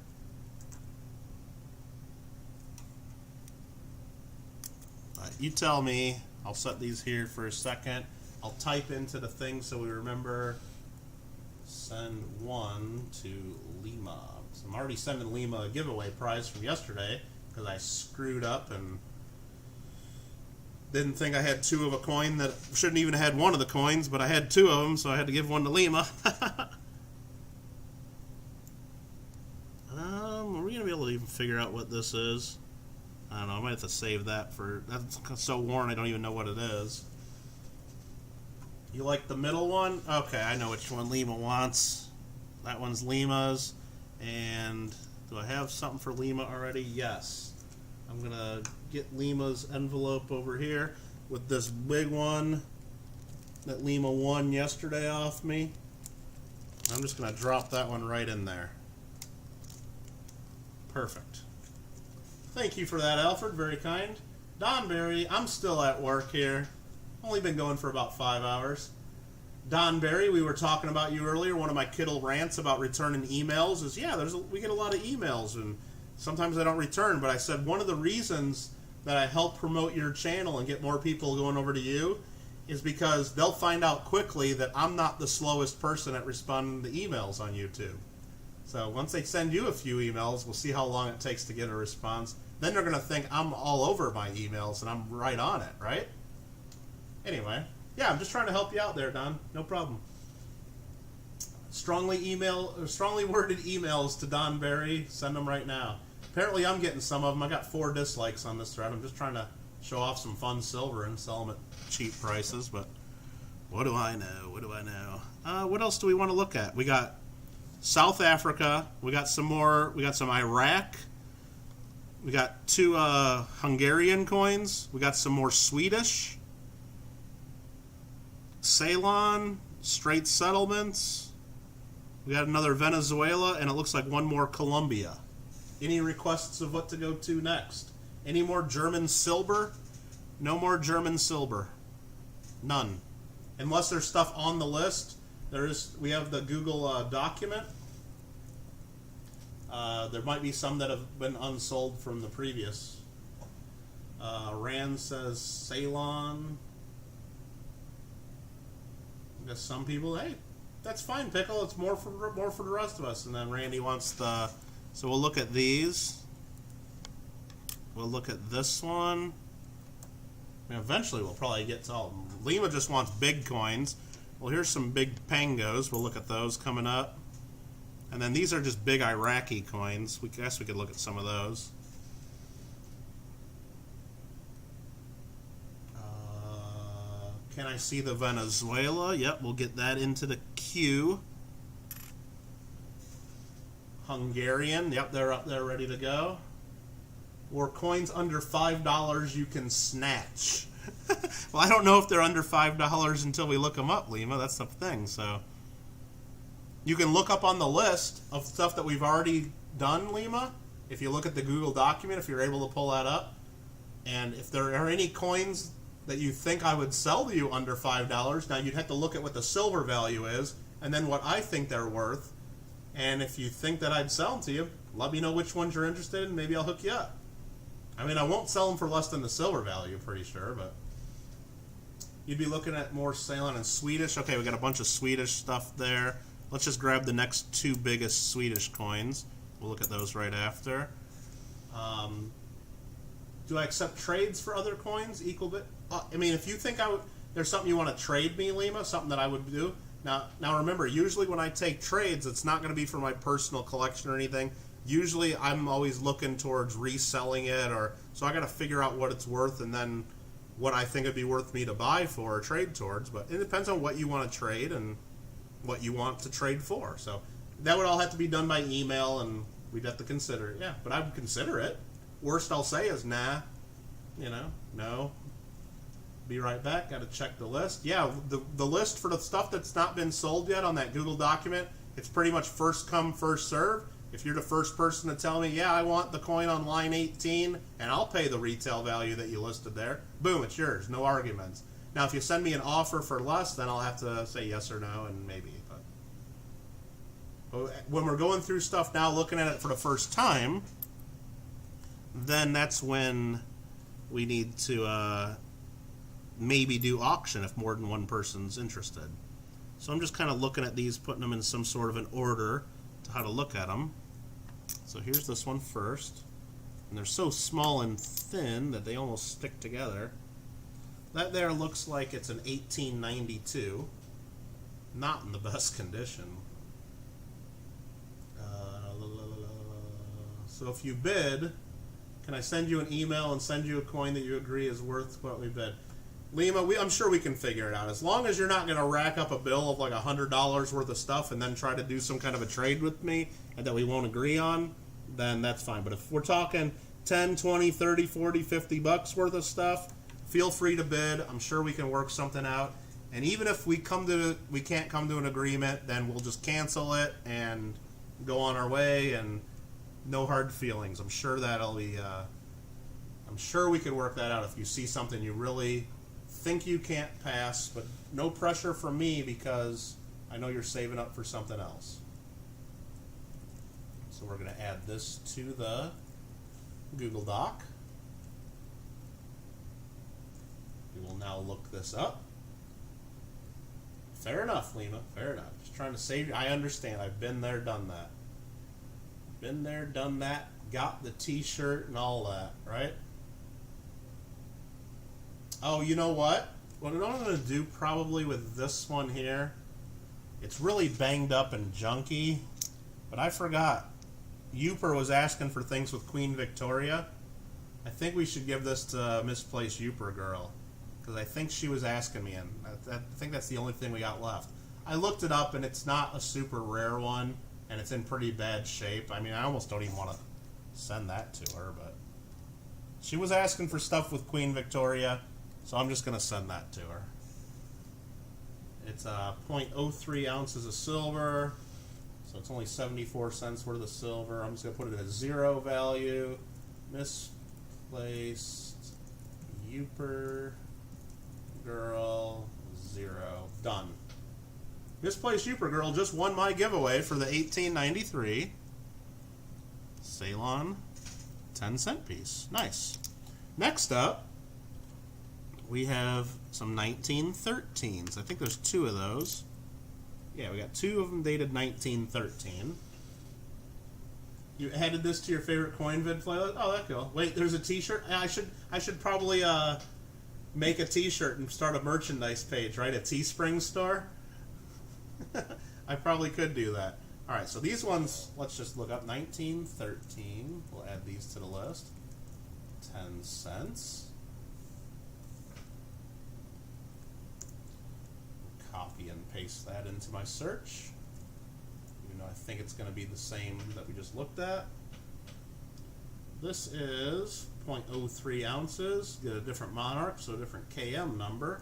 You tell me. I'll set these here for a second. I'll type into the thing so we remember. Send one to Lima. So I'm already sending Lima a giveaway prize from yesterday because I screwed up and didn't think I had two of a coin that shouldn't even have had one of the coins, but I had two of them, so I had to give one to Lima. Are we going to be able to even figure out what this is? I don't know, I might have to save that for... That's so worn I don't even know what it is. You like the middle one? Okay, I know which one Lima wants. That one's Lima's. And do I have something for Lima already? Yes. I'm going to get Lima's envelope over here with this big one that Lima won yesterday off me. I'm just going to drop that one right in there. Perfect. Thank you for that, Alfred. Very kind. Don Berry, I'm still at work here. Only been going for about 5 hours. Don Berry, we were talking about you earlier. One of my Kittle rants about returning emails is, yeah, we get a lot of emails, and sometimes I don't return. But I said one of the reasons that I help promote your channel and get more people going over to you is because they'll find out quickly that I'm not the slowest person at responding to emails on YouTube. So once they send you a few emails, we'll see how long it takes to get a response. Then they're going to think I'm all over my emails and I'm right on it, right? Anyway, yeah, I'm just trying to help you out there, Don. No problem. Strongly worded emails to Don Berry. Send them right now. Apparently I'm getting some of them. I got 4 dislikes on this thread. I'm just trying to show off some fun silver and sell them at cheap prices, but what do I know? What do I know? What else do we want to look at? We got South Africa. We got some more. We got some Iraq. We got 2 Hungarian coins. We got some more Swedish. Ceylon. Straits Settlements. We got another Venezuela, and it looks like one more Colombia. Any requests of what to go to next? Any more German silver? No more German silver. None. Unless there's stuff on the list. We have the Google document. There might be some that have been unsold from the previous. Rand says Ceylon. I guess some people, hey, that's fine, Pickle. It's more for the rest of us. And then Randy wants the. So we'll look at these. We'll look at this one. And eventually, we'll probably get to all. Lima just wants big coins. Well, here's some big Pangos. We'll look at those coming up. And then these are just big Iraqi coins. I guess we could look at some of those. Can I see the Venezuela? Yep, we'll get that into the queue. Hungarian. Yep, they're up there ready to go. Or coins under $5 you can snatch. Well, I don't know if they're under $5 until we look them up, Lima. That's the thing. So you can look up on the list of stuff that we've already done, Lima. If you look at the Google document, if you're able to pull that up. And if there are any coins that you think I would sell to you under $5, now you'd have to look at what the silver value is and then what I think they're worth. And if you think that I'd sell them to you, let me know which ones you're interested in. Maybe I'll hook you up. I mean, I won't sell them for less than the silver value, pretty sure, but you'd be looking at more Ceylon and Swedish. Okay, we got a bunch of Swedish stuff there. Let's just grab the next two biggest Swedish coins. We'll look at those right after. Do I accept trades for other coins? Equal bit? I mean, if you think there's something you want to trade me, Lima, something that I would do. Now remember, usually when I take trades, it's not going to be for my personal collection or anything. Usually I'm always looking towards reselling it, so I got to figure out what it's worth and then what I think it'd be worth me to buy for or trade towards. But it depends on what you want to trade and what you want to trade for. So that would all have to be done by email, and we'd have to consider it. Yeah, but I would consider it. Worst I'll say is nah, no. Be right back. Got to check the list. Yeah, the list for the stuff that's not been sold yet on that Google document, it's pretty much first come, first serve. If you're the first person to tell me, yeah, I want the coin on line 18, and I'll pay the retail value that you listed there, boom, it's yours. No arguments. Now, if you send me an offer for less, then I'll have to say yes or no, and maybe. But when we're going through stuff now, looking at it for the first time, then that's when we need to maybe do auction if more than one person's interested. So I'm just kind of looking at these, putting them in some sort of an order to how to look at them. So here's this one first. And they're so small and thin that they almost stick together. That there looks like it's an 1892. Not in the best condition. So if you bid, can I send you an email and send you a coin that you agree is worth what we bid? Lima, I'm sure we can figure it out. As long as you're not going to rack up a bill of like $100 worth of stuff and then try to do some kind of a trade with me and that we won't agree on, then that's fine. But if we're talking 10, 20, 30, 40, 50 bucks worth of stuff, feel free to bid. I'm sure we can work something out. And even if we can't come to an agreement, then we'll just cancel it and go on our way, and no hard feelings. I'm sure that'll be I'm sure we could work that out if you see something you really think you can't pass, but no pressure from me because I know you're saving up for something else. So we're going to add this to the Google Doc. We will now look this up. Fair enough, Lima. Fair enough. Just trying to save you. I understand. I've been there, done that. Been there, done that. Got the t-shirt and all that, right? Oh, you know what? What I'm going to do probably with this one here, it's really banged up and junky, but I forgot. Youper was asking for things with Queen Victoria. I think we should give this to Misplaced Youper Girl, because I think she was asking me, and I think that's the only thing we got left. I looked it up, and it's not a super rare one, and it's in pretty bad shape. I mean, I almost don't even want to send that to her, but she was asking for stuff with Queen Victoria, so I'm just going to send that to her. It's 0.03 ounces of silver, so it's only 74 cents worth of silver. I'm just going to put it at 0 value. Misplaced Youper Girl 0. Done. Misplaced Youper Girl just won my giveaway for the 1893 Ceylon 10-cent piece. Nice. Next up, we have some 1913s. I think there's 2 of those. Yeah, we got 2 of them dated 1913. You added this to your favorite coin vid playlist? Oh, that's cool. Wait, there's a t-shirt? I should probably make a t-shirt and start a merchandise page, right? A Teespring store? I probably could do that. Alright, so these ones, let's just look up 1913. We'll add these to the list. 10 cents. Copy and paste that into my search. Even though I think it's going to be the same that we just looked at. This is 0.03 ounces. Get a different monarch, so a different KM number.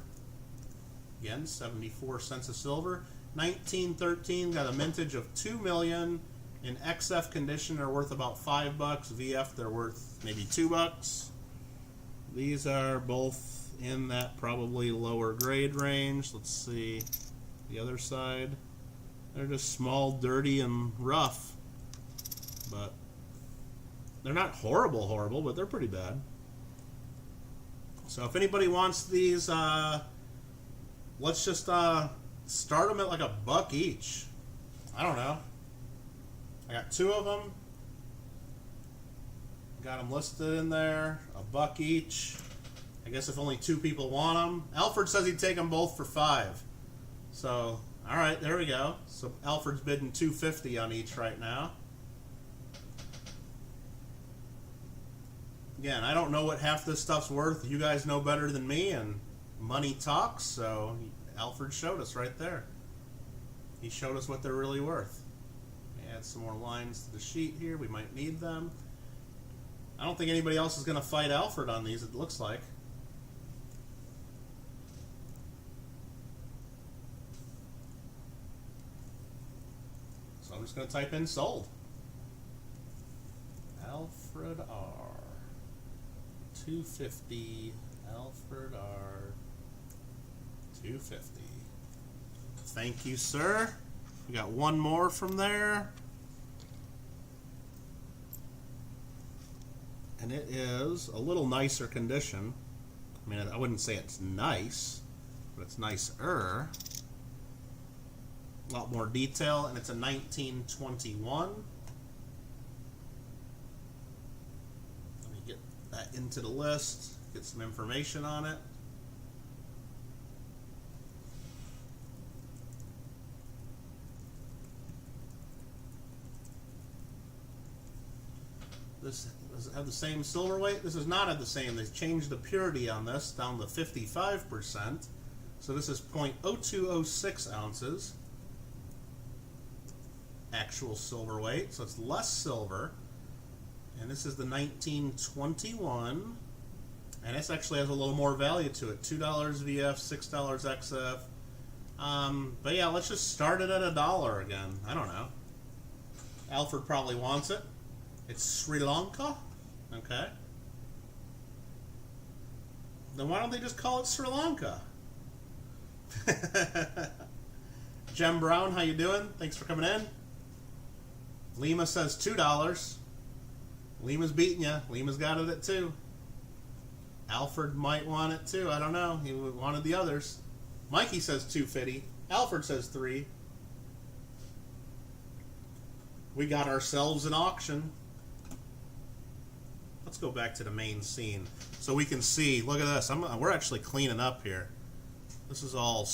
Again, 74 cents of silver. 1913 got a mintage of 2 million. In XF condition, they're worth about $5. VF, they're worth maybe $2. These are both in that probably lower grade range. Let's see the other side. They're just small, dirty, and rough. But they're not horrible, but they're pretty bad. So if anybody wants these, let's just start them at like $1 each. I don't know. I got 2 of them. Got them listed in there. $1 each. I guess if only 2 people want them. Alfred says he'd take them both for $5. So, all right, there we go. So Alfred's bidding $2.50 on each right now. Again, I don't know what half this stuff's worth. You guys know better than me, and money talks. So Alfred showed us right there. He showed us what they're really worth. Add some more lines to the sheet here. We might need them. I don't think anybody else is going to fight Alfred on these, it looks like. So I'm just going to type in sold. Alfred R. 250. Alfred R. 250. Thank you, sir. We got one more from there. And it is a little nicer condition. I mean, I wouldn't say it's nice, but it's nicer. A lot more detail, and it's a 1921. Let me get that into the list, get some information on it. This does it have the same silver weight? This does not have the same. They've changed the purity on this down to 55%. So this is 0.0206 ounces. Actual silver weight. So it's less silver. And this is the 1921. And this actually has a little more value to it. $2 VF, $6 XF. But yeah, let's just start it at $1 again. I don't know. Alfred probably wants it. It's Sri Lanka? Okay. Then why don't they just call it Sri Lanka? Jem Brown, how you doing? Thanks for coming in. Lima says $2. Lima's beating you. Lima's got it at 2. Alfred might want it too. I don't know. He wanted the others. Mikey says $2.50. Alfred says $3. We got ourselves an auction. Let's go back to the main scene so we can see. Look at this. We're actually cleaning up here. This is all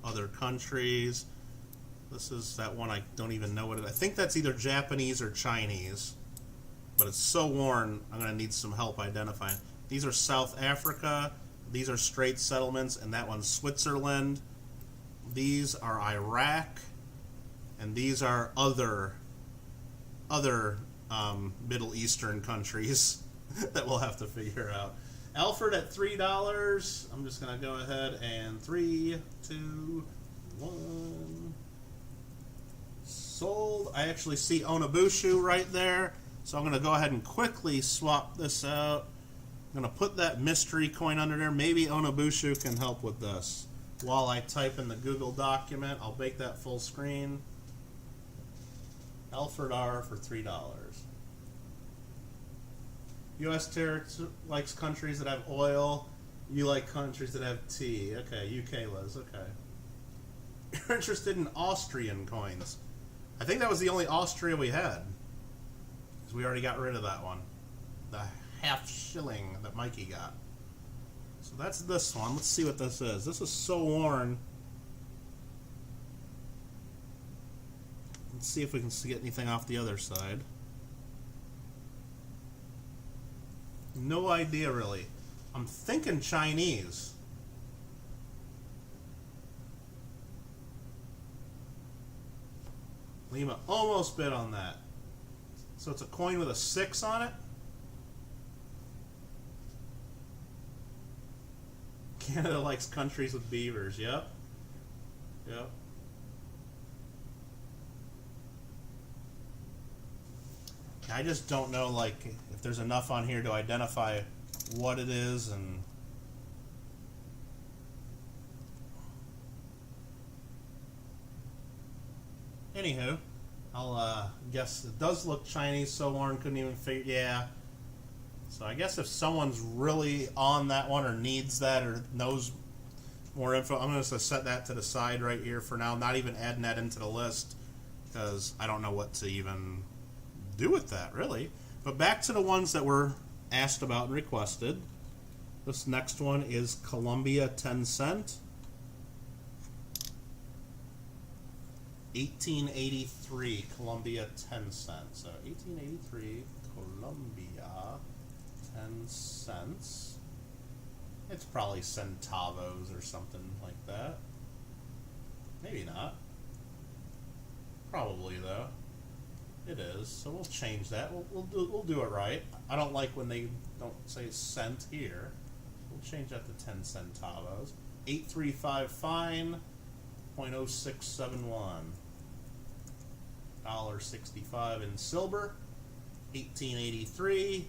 other countries. This is that one I don't even know what it is. I think that's either Japanese or Chinese, but it's so worn I'm going to need some help identifying. These are South Africa. These are straight settlements, and that one's Switzerland. These are Iraq, and these are other Middle Eastern countries that we'll have to figure out. Alfred at $3. I'm just going to go ahead and 3, 2, 1. Sold. I actually see Onabushu right there, so I'm going to go ahead and quickly swap this out. I'm going to put that mystery coin under there. Maybe Onabushu can help with this. While I type in the Google document, I'll make that full screen. Alfred R for $3. U.S. territory likes countries that have oil. You like countries that have tea. Okay, UK Liz. Okay. You're interested in Austrian coins. I think that was the only Austria we had, because we already got rid of that one. The half shilling that Mikey got. So that's this one. Let's see what this is. This is so worn. Let's see if we can get anything off the other side. No idea, really. I'm thinking Chinese. Lima almost bid on that. So it's a coin with a 6 on it. Canada likes countries with beavers. Yep. Yep. I just don't know, like, if there's enough on here to identify what it is. And Anywho, I'll guess it does look Chinese, so Warren couldn't even figure. Yeah. So I guess if someone's really on that one or needs that or knows more info, I'm going to set that to the side right here for now. Not even adding that into the list because I don't know what to even do with that, really. But back to the ones that were asked about and requested. This next one is Columbia 10 cent. 1883 Columbia 10 cents. So 1883 Columbia 10 cents. It's probably centavos or something like that. Maybe not. Probably though. It is. So we'll change that. We'll do it right. I don't like when they don't say cent here. We'll change that to 10 centavos. 835 fine. 0.0671. $1.65 in silver. 1883.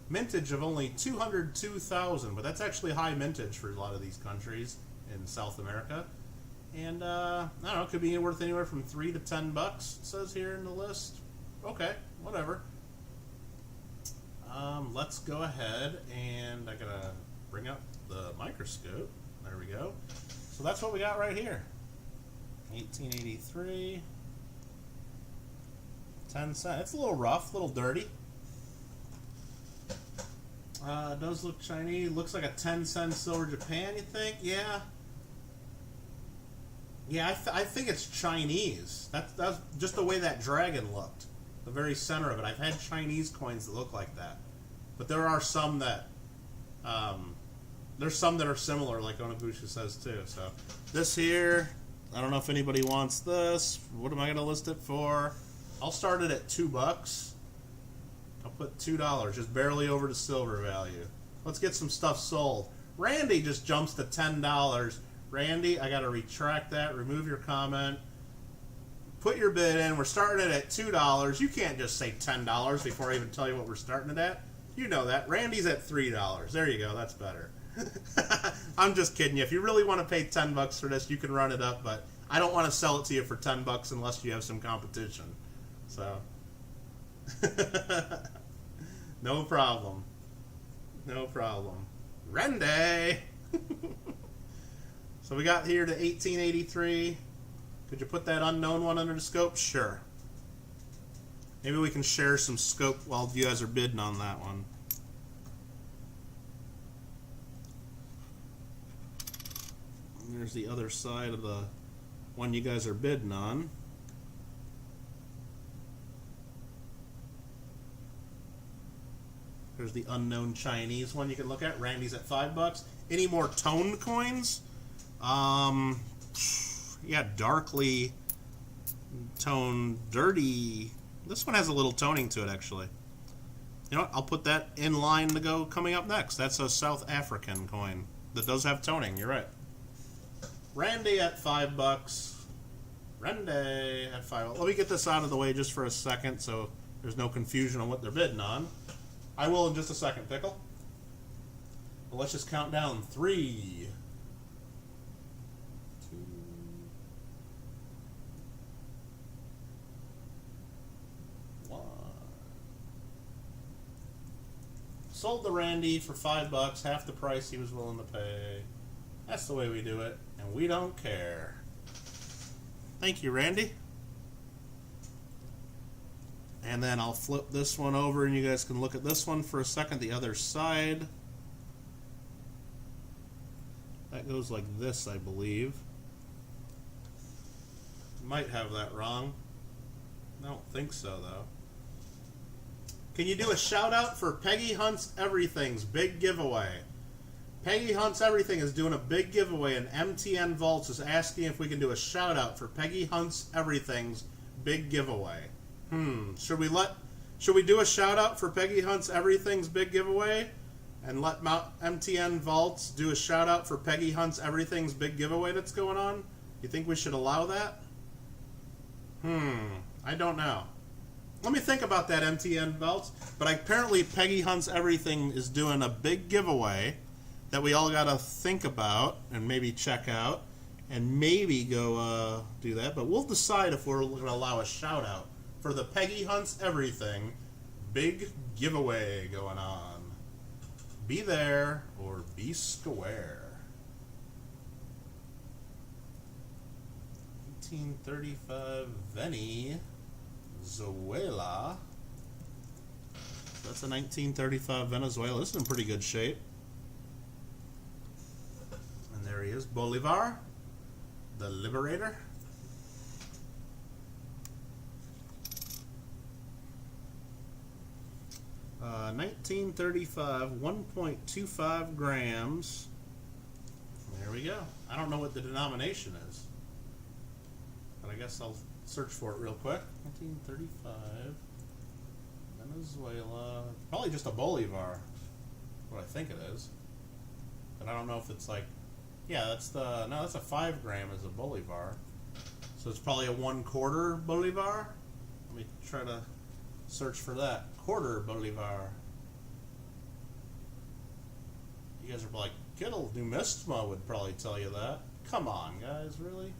Mintage of only 202,000, but that's actually high mintage for a lot of these countries in South America. And I don't know, it could be worth anywhere from $3 to $10. It says here in the list. Okay, whatever. Let's go ahead and I gotta bring up the microscope. There we go. So that's what we got right here. 1883. 10 cents. It's a little rough, a little dirty. Does look Chinese. Looks like a 10 cent silver Japan, you think? Yeah. Yeah, I think it's Chinese. That's just the way that dragon looked. The very center of it. I've had Chinese coins that look like that. But there are some that... there's some that are similar, like Onabusha says too. So this here, I don't know if anybody wants this. What am I going to list it for? I'll start it at $2. I'll put $2, just barely over the silver value. Let's get some stuff sold. Randy just jumps to $10. Randy, I got to retract that. Remove your comment. Put your bid in. We're starting it at $2. You can't just say $10 before I even tell you what we're starting it at. You know that. Randy's at $3. There you go. That's better. I'm just kidding you. If you really want to pay $10 for this, you can run it up, but I don't want to sell it to you for $10 unless you have some competition. So, no problem. No problem. Randy! So we got here to 1883. Could you put that unknown one under the scope? Sure. Maybe we can share some scope while you guys are bidding on that one. And there's the other side of the one you guys are bidding on. There's the unknown Chinese one you can look at. Randy's at $5. Any more toned coins? Yeah, darkly toned, dirty. This one has a little toning to it, actually. You know what? I'll put that in line to go coming up next. That's a South African coin that does have toning. You're right. Randy at $5. Randy at $5. Let me get this out of the way just for a second so there's no confusion on what they're bidding on. I will in just a second, Pickle. But let's just count down. 3, 2, 1. Sold the Randy for $5, half the price he was willing to pay. That's the way we do it, and we don't care. Thank you, Randy. And then I'll flip this one over and you guys can look at this one for a second, the other side. That goes like this, I believe. Might have that wrong. I don't think so, though. Can you do a shout out for Peggy Hunt's Everything's big giveaway? Peggy Hunt's Everything is doing a big giveaway, and MTN Vaults is asking if we can do a shout out for Peggy Hunt's Everything's big giveaway. Should we do a shout out for Peggy Hunt's Everything's big giveaway, and let MTN Vaults do a shout out for Peggy Hunt's Everything's big giveaway that's going on? You think we should allow that? I don't know. Let me think about that, MTN Vaults. But apparently Peggy Hunt's Everything is doing a big giveaway that we all got to think about and maybe check out. and maybe go do that. But we'll decide if we're going to allow a shout out for the Peggy Hunts Everything big giveaway going on. Be there or be square. 1935 Venezuela. That's a 1935 Venezuela. This is in pretty good shape. And there he is, Bolivar, the Liberator. Uh, 1935, 1.25 grams. There we go. I don't know what the denomination is, but I guess I'll search for it real quick. 1935 Venezuela. Probably just a Bolivar. What I think it is, but I don't know if it's like. Yeah, that's the no. That's a 5 gram is a Bolivar, so it's probably a 1/4 Bolivar. Let me try to search for that. Quarter Bolivar. You guys are like, Kittle Numisma would probably tell you that. Come on, guys, really?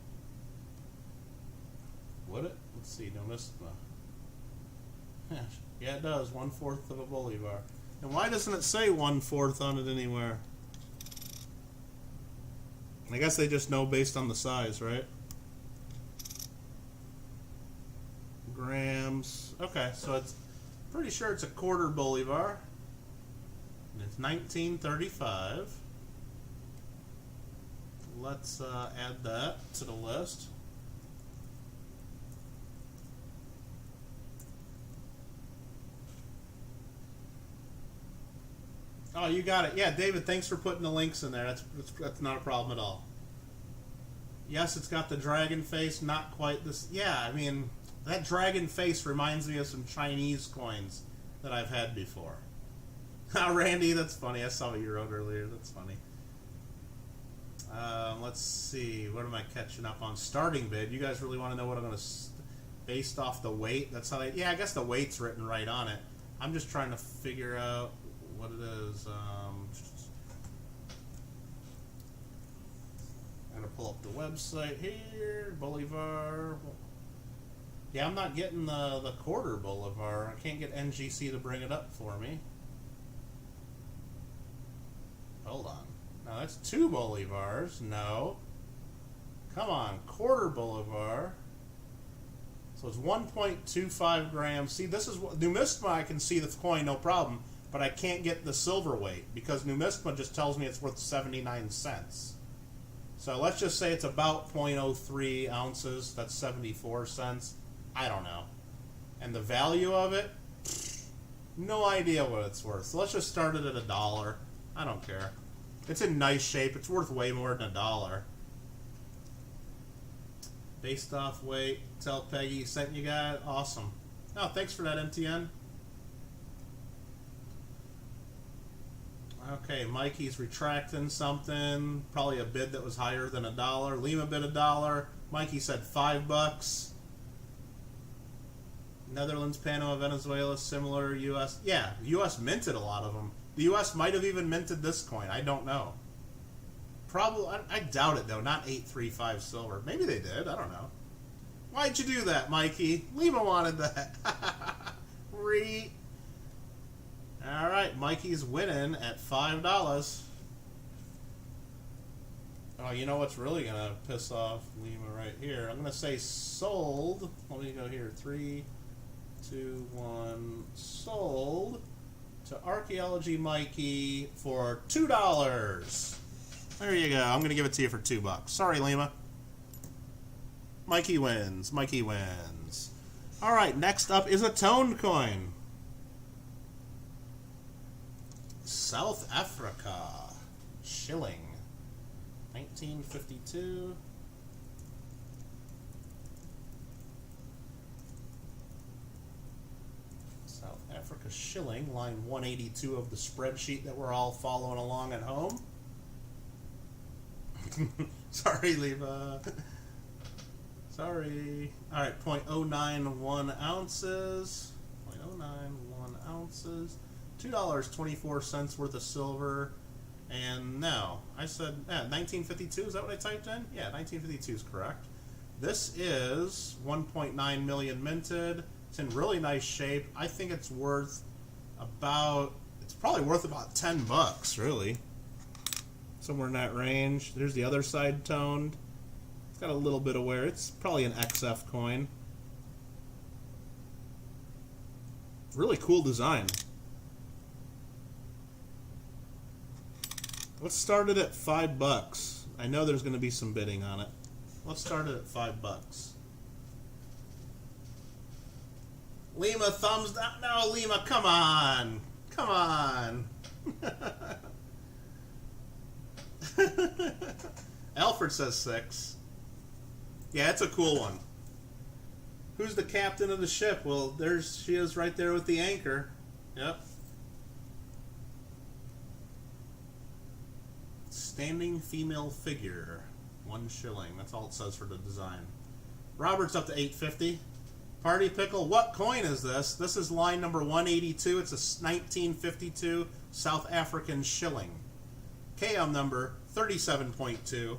Would it? Let's see, Numisma. Yeah, it does. 1/4 of a Bolivar. And why doesn't it say 1/4 on it anywhere? I guess they just know based on the size, right? Grams. Okay, so it's pretty sure it's a 1/4 Bolivar. And it's 1935. Let's add that to the list. Oh, you got it. Yeah, David, thanks for putting the links in there. That's not a problem at all. Yes, it's got the dragon face, not quite this. Yeah, I mean, that dragon face reminds me of some Chinese coins that I've had before. Randy, that's funny. I saw what you wrote earlier. That's funny. Let's see. What am I catching up on? Starting bid. You guys really want to know what I'm going to... Based off the weight? That's how they... Yeah, I guess the weight's written right on it. I'm just trying to figure out what it is. I'm going to pull up the website here. Bolivar. Yeah, I'm not getting the 1/4 Bolivar. I can't get NGC to bring it up for me. Hold on. No, that's 2 Bolivars. No. Come on. 1/4 Bolivar. So it's 1.25 grams. See, this is what Numisma, I can see the coin, no problem, but I can't get the silver weight because Numisma just tells me it's worth 79 cents. So let's just say it's about 0.03 ounces. That's 74 cents. I don't know. And the value of it, no idea what it's worth. So let's just start it at $1. I don't care. It's in nice shape. It's worth way more than $1. Based off weight, tell Peggy sent you guys. Awesome. Oh, thanks for that, MTN. Okay, Mikey's retracting something. Probably a bid that was higher than $1. Lima bid $1. Mikey said $5. Netherlands, Panama, Venezuela, similar. U.S. Yeah, U.S. minted a lot of them. The U.S. might have even minted this coin. I don't know. Probably. I doubt it, though. Not 835 silver. Maybe they did. I don't know. Why'd you do that, Mikey? Lima wanted that. All right, Mikey's winning at $5. Oh, you know what's really going to piss off Lima right here? I'm going to say sold. Let me go here. 3, 2, 1. Sold to Archaeology Mikey for $2. There you go. I'm going to give it to you for $2. Sorry, Lima. Mikey wins. Mikey wins. All right, next up is a toned coin. South Africa. Shilling. 1952. South Africa shilling, line 182 of the spreadsheet that we're all following along at home. Sorry, Leva. Sorry. All right, 0.091 ounces. 0.091 ounces. $2.24 worth of silver. And no, I said 1952. Is that what I typed in? Yeah, 1952 is correct. This is 1.9 million minted. It's in really nice shape. I think it's worth about, it's probably worth about $10, really. Somewhere in that range. There's the other side toned. It's got a little bit of wear. It's probably an XF coin. Really cool design. Let's start it at $5. I know there's going to be some bidding on it. Let's start it at $5. Lima, thumbs down. No, Lima, come on. Come on. Alfred says 6. Yeah, it's a cool one. Who's the captain of the ship? Well, there's she is right there with the anchor. Yep. Standing female figure. 1 shilling. That's all it says for the design. Robert's up to $8.50. Party Pickle. What coin is this? This is line number 182. It's a 1952 South African shilling. KM number 37.2.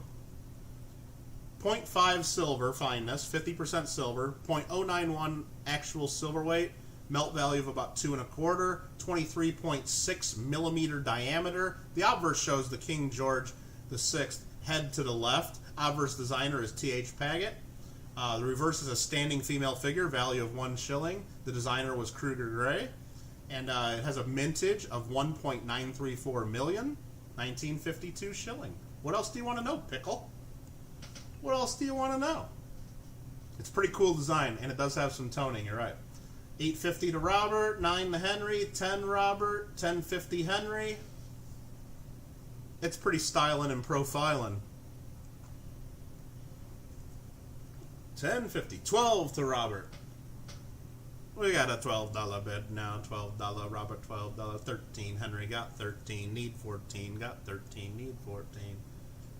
0.5 silver fineness, 50% silver, 0.091 actual silver weight, melt value of about 2 1/4, 23.6 millimeter diameter. The obverse shows the King George VI head to the left. Obverse designer is T.H. Paget. The reverse is a standing female figure, value of 1 shilling. The designer was Kruger Gray. And it has a mintage of 1.934 million, 1952 shilling. What else do you want to know, Pickle? What else do you want to know? It's a pretty cool design, and it does have some toning, you're right. $8.50 to Robert, 9 to Henry, 10 Robert, 10.50 Henry. It's pretty styling and profiling. 10.50, 12 to Robert. We got a $12 bid now. $12 Robert, $12, 13 Henry, got 13, need 14, got 13, need 14.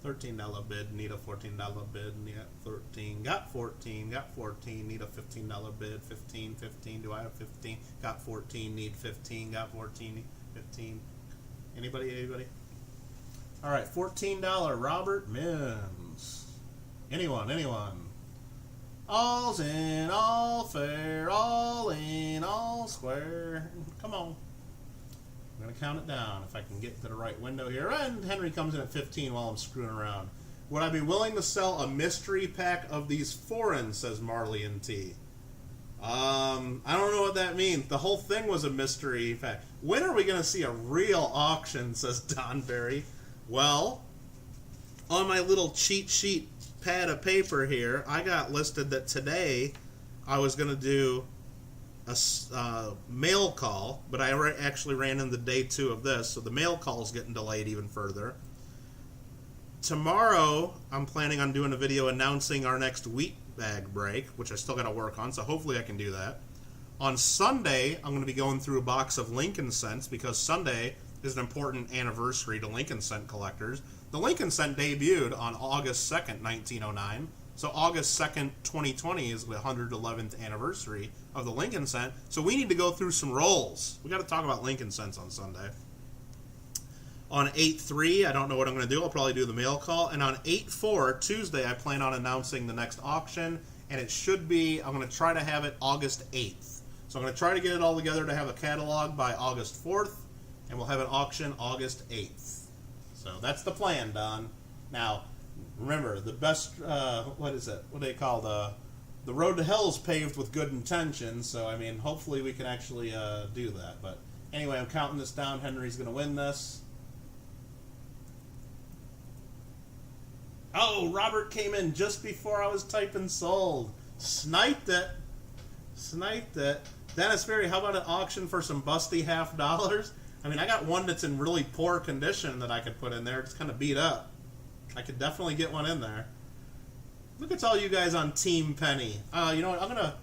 $13 bid, need a $14 bid, need 13, got 14, need a $15 bid, 15, do I have 15? Got 14, need 15, got 14, need 15. Anybody? All right, $14 Robert Mims. Anyone? All's in, all fair, all in, all square. Come on. I'm going to count it down if I can get to the right window here. And Henry comes in at 15 while I'm screwing around. Would I be willing to sell a mystery pack of these foreign, says Marley and T. I don't know what that means. The whole thing was a mystery pack. When are we going to see a real auction, says Don Berry. Well, on my little cheat sheet pad of paper here, I got listed that today I was going to do a mail call, but I actually ran into day 2 of this, so the mail call is getting delayed even further. Tomorrow, I'm planning on doing a video announcing our next wheat bag break, which I still got to work on, so hopefully I can do that. On Sunday, I'm going to be going through a box of Lincoln Cents, because Sunday is an important anniversary to Lincoln Cent collectors. The Lincoln Cent debuted on August 2nd, 1909. So August 2nd, 2020 is the 111th anniversary of the Lincoln Cent. So we need to go through some rolls. We got to talk about Lincoln Cents on Sunday. On 8/3, I don't know what I'm going to do. I'll probably do the mail call. And on 8/4, Tuesday, I plan on announcing the next auction. And it should be, I'm going to try to have it August 8th. So I'm going to try to get it all together to have a catalog by August 4th. And we'll have an auction August 8th. So that's the plan, Don. Now, remember, the best, what is it? What do they call the road to hell is paved with good intentions. So, I mean, hopefully we can actually do that. But anyway, I'm counting this down. Henry's going to win this. Oh, Robert came in just before I was typing sold. Sniped it. Dennis Ferry, how about an auction for some busty $50? I mean, I got one that's in really poor condition that I could put in there. It's kind of beat up. I could definitely get one in there. Look at all you guys on Team Penny. You know what? I'm going to,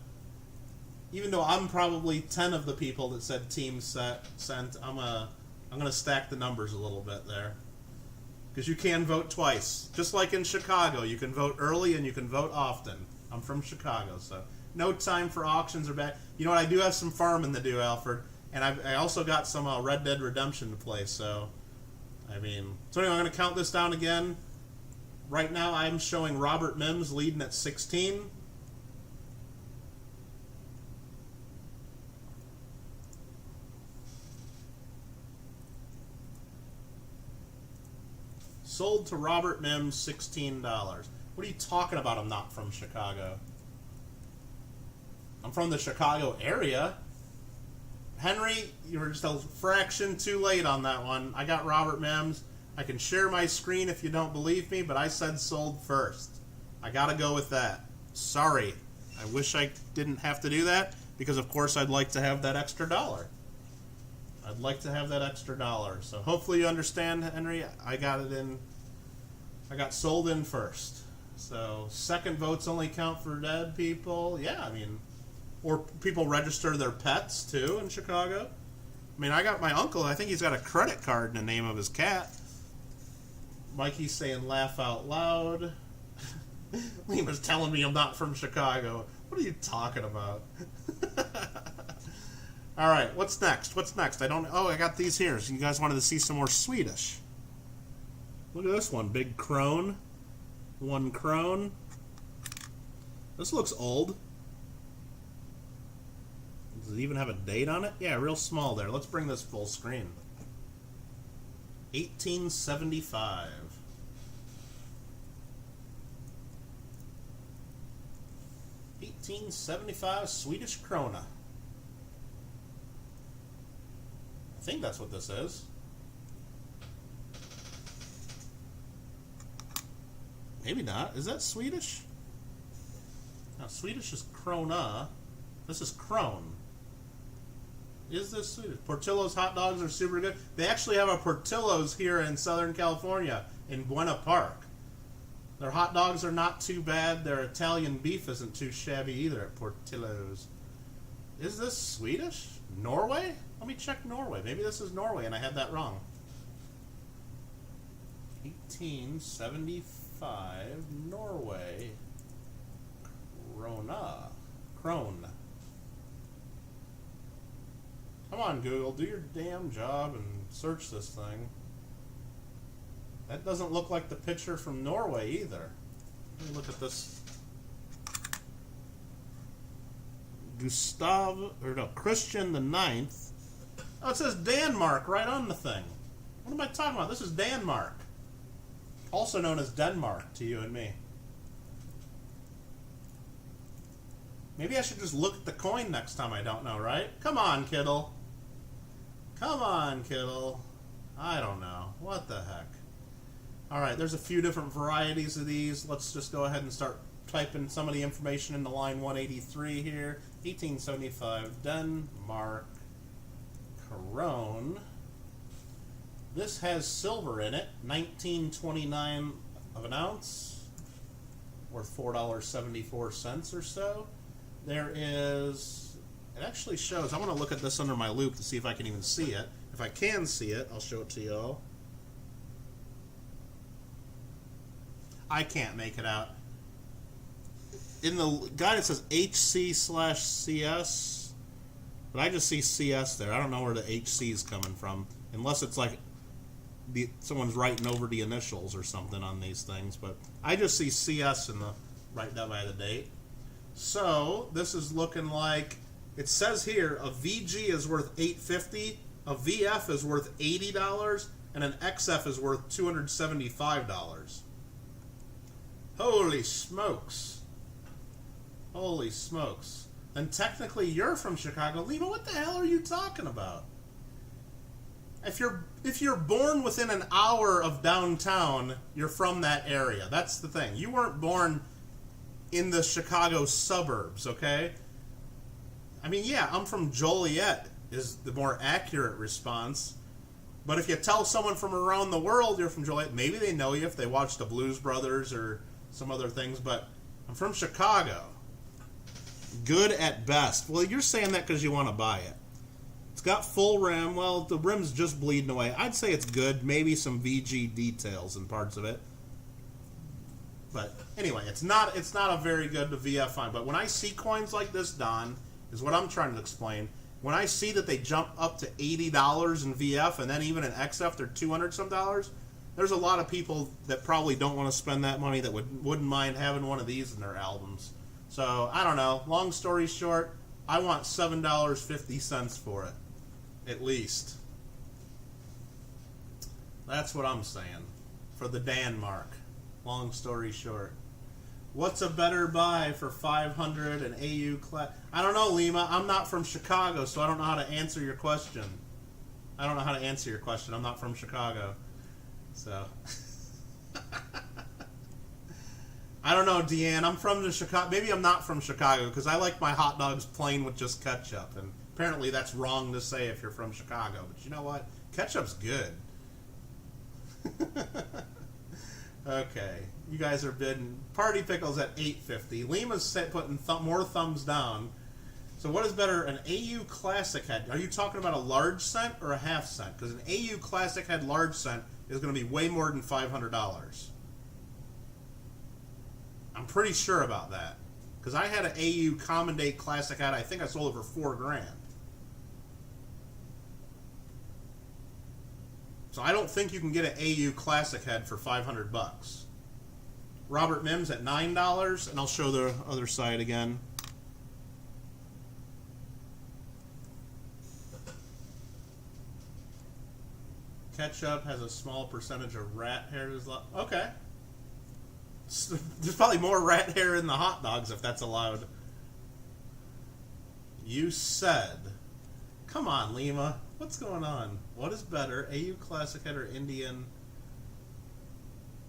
even though I'm probably 10 of the people that said Team Cent, I'm going to stack the numbers a little bit there. Because you can vote twice. Just like in Chicago. You can vote early and you can vote often. I'm from Chicago, so no time for auctions or back. You know what? I do have some farming to do, Alfred. And I also got some Red Dead Redemption to play, so I mean, so anyway, I'm going to count this down again. Right now, I'm showing Robert Mims leading at 16. Sold to Robert Mims, $16. What are you talking about? I'm not from Chicago. I'm from the Chicago area. Henry, you were just a fraction too late on that one. I got Robert Mims. I can share my screen if you don't believe me, but I said sold first. I gotta go with that. Sorry. I wish I didn't have to do that, because of course I'd like to have that extra dollar. I'd like to have that extra dollar. So hopefully you understand, Henry. I got it in. I got sold in first. So second votes only count for dead people. Yeah, I mean, or people register their pets too in Chicago. I mean, I got my uncle. I think he's got a credit card in the name of his cat. Mikey's saying laugh out loud. Lima's telling me I'm not from Chicago. What are you talking about? All right, what's next? What's next? I don't. Oh, I got these here. So you guys wanted to see some more Swedish. Look at this one, big crone. 1 crone. This looks old. Does it even have a date on it? Yeah, real small there. Let's bring this full screen. 1875. Swedish krona. I think that's what this is. Maybe not. Is that Swedish? No, Swedish is krona. This is krone. Is this Swedish? Portillo's hot dogs are super good. They actually have a Portillo's here in Southern California in Buena Park. Their hot dogs are not too bad. Their Italian beef isn't too shabby either at Portillo's. Is this Swedish? Norway? Let me check Norway. Maybe this is Norway and I had that wrong. 1875, Norway. Krone. Come on, Google, do your damn job and search this thing. That doesn't look like the picture from Norway either. Let me look at this. Christian the Ninth. Oh, it says Denmark right on the thing. What am I talking about? This is Denmark. Also known as Denmark to you and me. Maybe I should just look at the coin next time I don't know, right? Come on, Kittle. Come on, Kittle. I don't know. What the heck? Alright, there's a few different varieties of these. Let's just go ahead and start typing some of the information into line 183 here. 1875, Denmark, Krone. This has silver in it, 19.29 of an ounce, worth $4.74 or so. There is, it actually shows, I want to look at this under my loupe to see if I can even see it. If I can see it, I'll show it to y'all. I can't make it out. In the guide it says HC/CS, but I just see CS there. I don't know where the HC is coming from, unless it's like someone's writing over the initials or something on these things. But I just see CS in the right down by the date. So this is looking like, it says here a VG is worth $850, a VF is worth $80, and an XF is worth $275. Holy smokes. Holy smokes. And technically you're from Chicago. Lima, what the hell are you talking about? If you're born within an hour of downtown, you're from that area. That's the thing. You weren't born in the Chicago suburbs, okay? I mean, yeah, I'm from Joliet is the more accurate response. But if you tell someone from around the world you're from Joliet, maybe they know you if they watch the Blues Brothers or some other things, but I'm from Chicago. Good at best. Well, you're saying that because you want to buy it. It's got full rim. Well, the rim's just bleeding away. I'd say it's good. Maybe some VG details in parts of it. But anyway, it's not a very good VF find. But when I see coins like this, Don, is what I'm trying to explain. when I see that they jump up to $80 in VF and then even in XF they're $200 some dollars, there's a lot of people that probably don't want to spend that money that wouldn't mind having one of these in their albums. So I don't know. Long story short, I want $7.50 for it, at least. That's what I'm saying for the Danmark. Long story short. What's a better buy for 500 and AU class? I don't know, Lima. I'm not from Chicago, so I don't know how to answer your question. I'm not from Chicago. So. I don't know, Deanne. I'm from the Chicago. Maybe I'm not from Chicago because I like my hot dogs plain with just ketchup. And apparently that's wrong to say if you're from Chicago. But you know what? Ketchup's good. Okay, you guys are bidding. Party Pickle's at $8.50. Lima's putting more thumbs down. So what is better, an AU Classic Head? Are you talking about a large cent or a half cent? Because an AU Classic Head large cent is going to be way more than $500. I'm pretty sure about that. Because I had an AU Common Day Classic Head. I think I sold it for $4,000. So I don't think you can get an AU Classic Head for $500. Robert Mims at $9, and I'll show the other side again. Ketchup has a small percentage of rat hair. Okay. There's probably more rat hair in the hot dogs if that's allowed. You said. Come on, Lima. What's going on? What is better, AU Classic Head or Indian?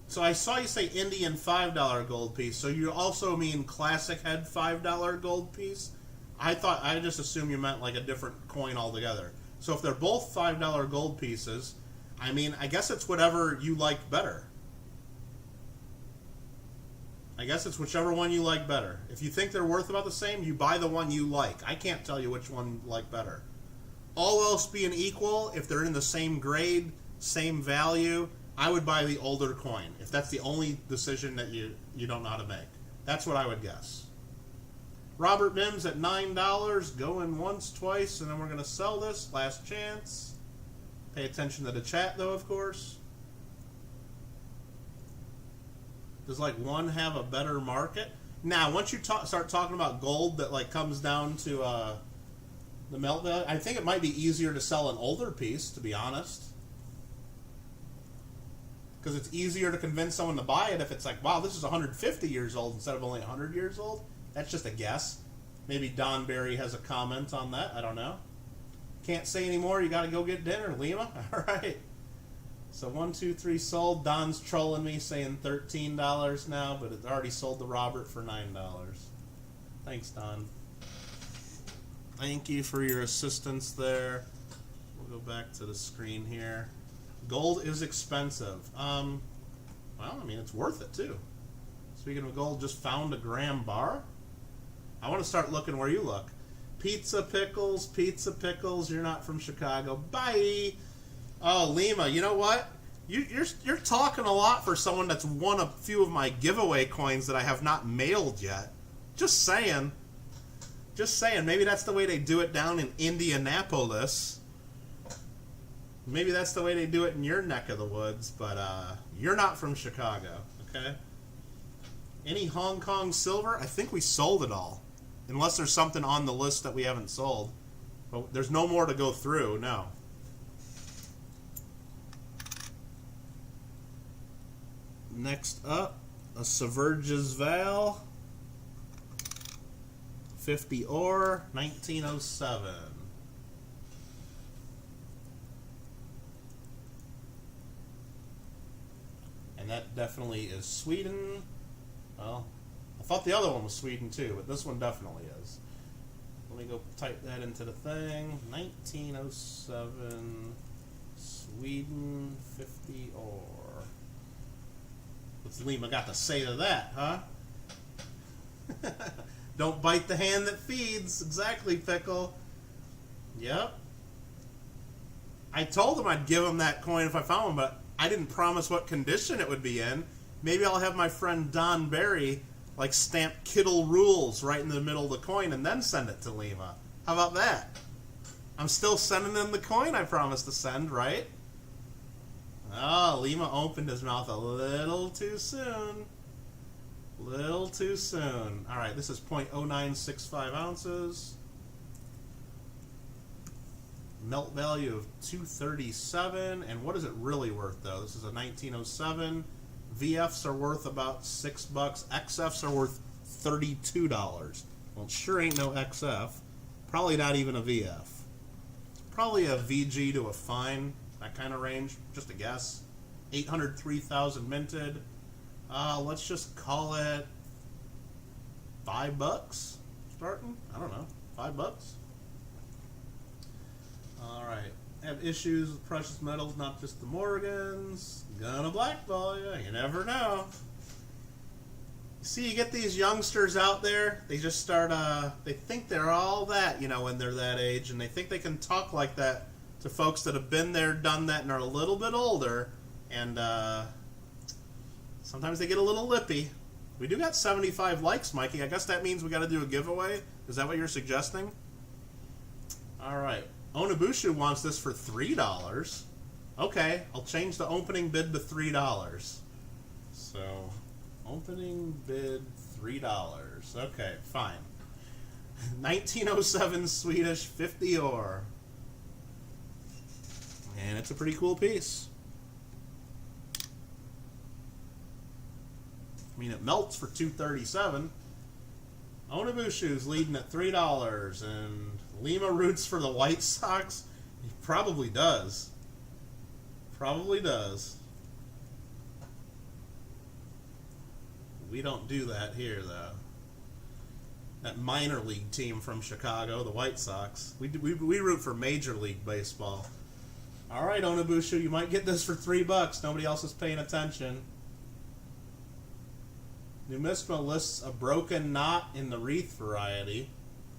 So I saw you say Indian $5 gold piece. So you also mean Classic Head $5 gold piece? I just assumed you meant like a different coin altogether. So if they're both $5 gold pieces, I mean, I guess it's whatever you like better. I guess it's whichever one you like better. If you think they're worth about the same, you buy the one you like. I can't tell you which one you like better. All else being equal, if they're in the same grade, same value, I would buy the older coin. If that's the only decision that you don't know how to make. That's what I would guess. Robert Mims at $9, going once, twice, and then we're going to sell this. Last chance. Pay attention to the chat, though, of course. Does, like, one have a better market? Now, once you start talking about gold that, like, comes down to the melt value, I think it might be easier to sell an older piece, to be honest. Because it's easier to convince someone to buy it if it's like, wow, this is 150 years old instead of only 100 years old. That's just a guess. Maybe Don Barry has a comment on that. I don't know. Can't say anymore. You got to go get dinner, Lima. All right. So 1, 2, 3 sold. Don's trolling me saying $13 now, but it already sold to Robert for $9. Thanks, Don. Thank you for your assistance there. We'll go back to the screen here. Gold is expensive. Well, I mean, it's worth it, too. Speaking of gold, just found a gram bar. I want to start looking where you look. Pizza Pickles, you're not from Chicago. Bye! Oh, Lima, you know what? You're talking a lot for someone that's won a few of my giveaway coins that I have not mailed yet. Just saying. Just saying. Maybe that's the way they do it down in Indianapolis. Maybe that's the way they do it in your neck of the woods, but you're not from Chicago, okay? Any Hong Kong silver? I think we sold it all. Unless there's something on the list that we haven't sold. But there's no more to go through, no. Next up, a Severges Val. 50 ore, 1907. And that definitely is Sweden. Well, I thought the other one was Sweden too, but this one definitely is. Let me go type that into the thing. 1907, Sweden, 50 ore. What's Lima got to say to that, huh? Don't bite the hand that feeds. Exactly, Pickle. Yep. I told him I'd give him that coin if I found one, but I didn't promise what condition it would be in. Maybe I'll have my friend Don Barry like stamp Kittle Rules right in the middle of the coin and then send it to Lima. How about that? I'm still sending in the coin I promised to send, right? Oh, Lima opened his mouth a little too soon. Little too soon. Alright, this is 0.0965 ounces. Melt value of 237. And what is it really worth, though? This is a 1907. VFs are worth about $6. XFs are worth $32. Well, it sure ain't no XF. Probably not even a VF. Probably a VG to a fine, that kind of range. Just a guess. 803,000 minted. Let's just call it $5 starting. I don't know, $5. All right. Have issues with precious metals, not just the Morgans. Gonna blackball you. You never know. You see, you get these youngsters out there. They just start. They think they're all that, you know, when they're that age, and they think they can talk like that to folks that have been there, done that, and are a little bit older. And sometimes they get a little lippy. We do got 75 likes, Mikey. I guess that means we got to do a giveaway. Is that what you're suggesting? All right. Onabushu wants this for $3. Okay, I'll change the opening bid to $3. So, opening bid $3. Okay, fine. 1907 Swedish 50 ore. And it's a pretty cool piece. I mean, it melts for $237. Onabushu's leading at $3, and Lima roots for the White Sox. He probably does. Probably does. We don't do that here, though. That minor league team from Chicago, the White Sox. We root for Major League Baseball. All right, Onabushu, you might get this for $3. Nobody else is paying attention. Numisma lists a broken knot in the wreath variety.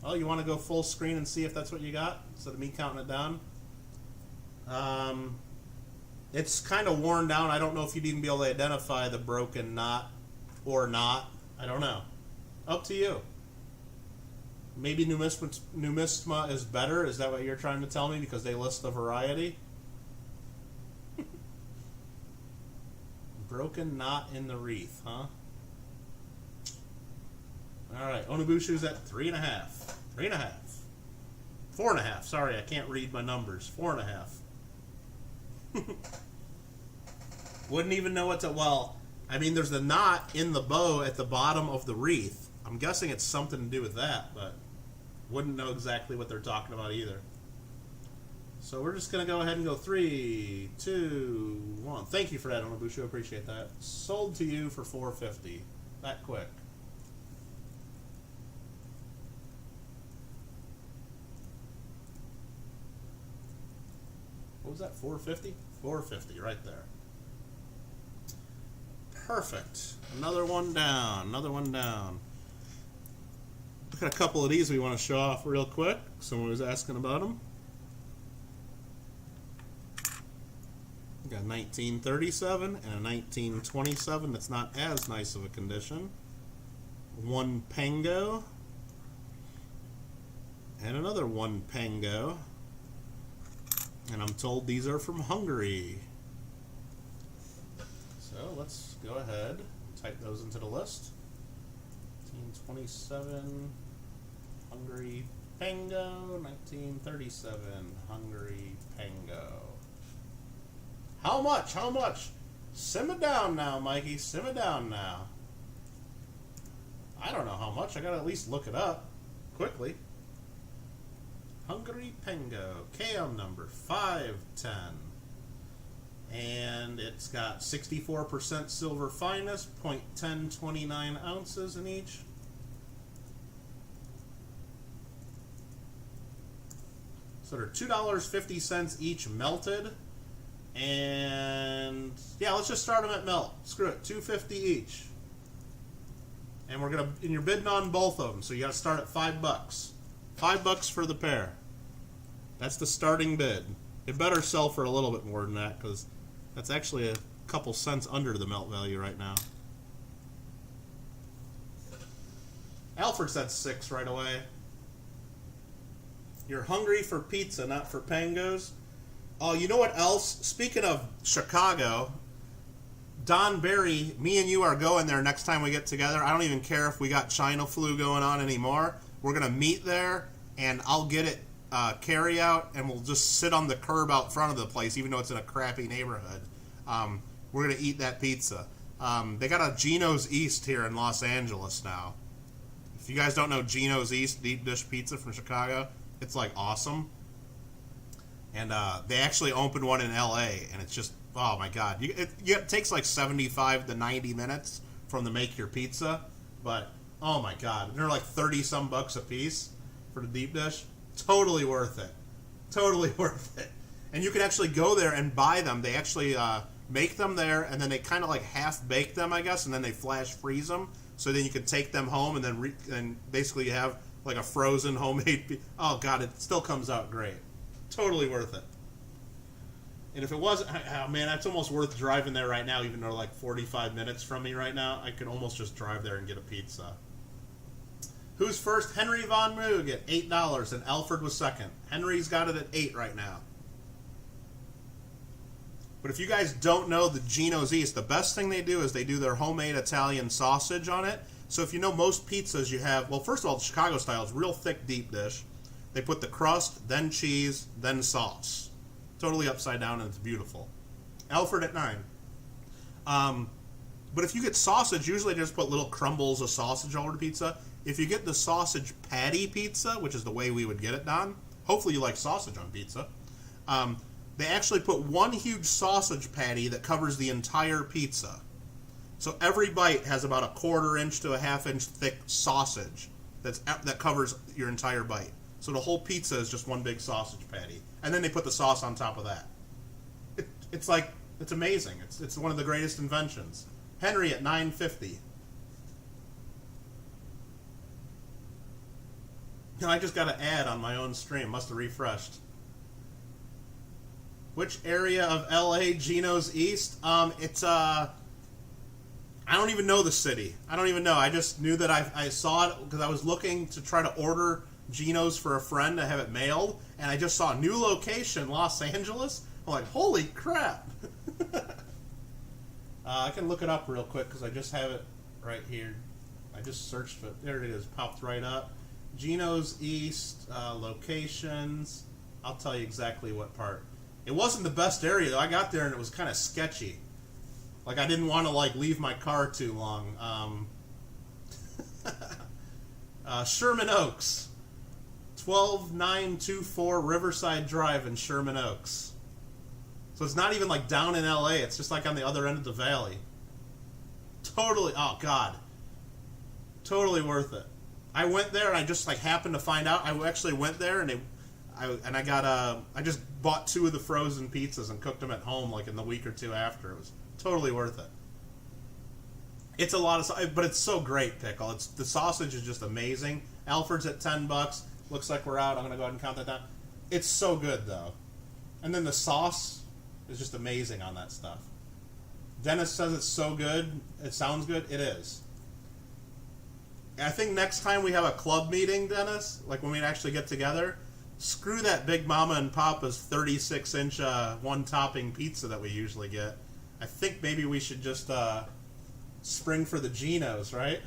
Oh, you want to go full screen and see if that's what you got instead of me counting it down? It's kind of worn down. I don't know if you'd even be able to identify the broken knot or not. I don't know. Up to you. Maybe Numisma is better. Is that what you're trying to tell me because they list the variety? Broken knot in the wreath, huh? All right, Onabushu's at 3.5. 3.5. 4.5. Sorry, I can't read my numbers. 4.5. Wouldn't even know what to. Well, I mean, there's the knot in the bow at the bottom of the wreath. I'm guessing it's something to do with that, but wouldn't know exactly what they're talking about either. So we're just going to go ahead and go 3, 2, 1. Thank you for that, Onabushu. Appreciate that. Sold to you for $4.50. That quick. What was that? $4.50? $4.50 right there. Perfect. Another one down. Another one down. Look at a couple of these we want to show off real quick. Someone was asking about them. We got a 1937 and a 1927 that's not as nice of a condition. One Pango. And another one Pango. And I'm told these are from Hungary. So let's go ahead and type those into the list. 1927 Hungary Pango, 1937 Hungary Pango. How much? How much? Simmer down now, Mikey. Simmer down now. I don't know how much. I gotta at least look it up quickly. Hungary Pango, KM number 510. And it's got 64% silver fineness, 0.1029 ounces in each. So they're $2.50 each melted. And yeah, let's just start them at melt. Screw it, $2.50 each. And we're gonna, and you're bidding on both of them, so you gotta start at $5. $5 for the pair. That's the starting bid. It better sell for a little bit more than that, because that's actually a couple cents under the melt value right now. Alfred said 6 right away. You're hungry for pizza, not for pangos. Oh, you know what else? Speaking of Chicago, Don Barry, me and you are going there next time we get together. I don't even care if we got China flu going on anymore. We're going to meet there, and I'll get it carry out, and we'll just sit on the curb out front of the place, even though it's in a crappy neighborhood. We're going to eat that pizza. They got a Gino's East here in Los Angeles now. If you guys don't know Gino's East deep dish pizza from Chicago, it's like awesome. And they actually opened one in LA, and it's just, oh my god. It takes like 75 to 90 minutes from to make your pizza, but oh my god. They're like 30 some bucks a piece for the deep dish. Totally worth it. Totally worth it. And you can actually go there and buy them. They actually make them there, and then they kind of like half bake them, I guess, and then they flash freeze them. So then you can take them home, and then and basically you have like a frozen homemade. Oh god, it still comes out great. Totally worth it. And if it wasn't, oh man, it's almost worth driving there right now, even though they're like 45 minutes from me right now. I could almost just drive there and get a pizza. Who's first? Henry Von Moog at $8, and Alfred was second. Henry's got it at $8 right now. But if you guys don't know the Gino's East, the best thing they do is they do their homemade Italian sausage on it. So if you know most pizzas you have, well, first of all, the Chicago style is real thick deep dish. They put the crust, then cheese, then sauce. Totally upside down, and it's beautiful. Alfred at 9. But if you get sausage, usually they just put little crumbles of sausage all over the pizza. If you get the sausage patty pizza, which is the way we would get it, Don, hopefully you like sausage on pizza, they actually put one huge sausage patty that covers the entire pizza. So every bite has about a 1/4 inch to a 1/2 inch thick sausage that covers your entire bite. So the whole pizza is just one big sausage patty. And then they put the sauce on top of that. It's amazing. It's one of the greatest inventions. Henry at $9.50. I just got an ad on my own stream. Must have refreshed. Which area of LA Gino's East? It's I don't even know the city. I don't even know. I just knew that I saw it because I was looking to try to order Gino's for a friend to have it mailed, and I just saw a new location, Los Angeles. I'm like, holy crap. I can look it up real quick because I just have it right here. I just searched it. There it is. Popped right up. Gino's East, locations. I'll tell you exactly what part. It wasn't the best area, though. I got there and it was kind of sketchy. Like, I didn't want to, like, leave my car too long. Sherman Oaks. 12924 Riverside Drive in Sherman Oaks. So it's not even, like, down in LA. It's just, like, on the other end of the valley. Totally, oh, God. Totally worth it. I went there and I just, like, happened to find out. I actually went there and I just bought 2 of the frozen pizzas and cooked them at home, like, in the week or 2 after. It was totally worth it. It's a lot of, but it's so great, Pickle. The sausage is just amazing. Alfred's at $10. Looks like we're out. I'm gonna go ahead and count that down. It's so good though, and then the sauce is just amazing on that stuff. Dennis says it's so good. It sounds good. It is. I think next time we have a club meeting, Dennis, like when we actually get together, screw that Big Mama and Papa's 36-inch one-topping pizza that we usually get. I think maybe we should just spring for the Gino's, right?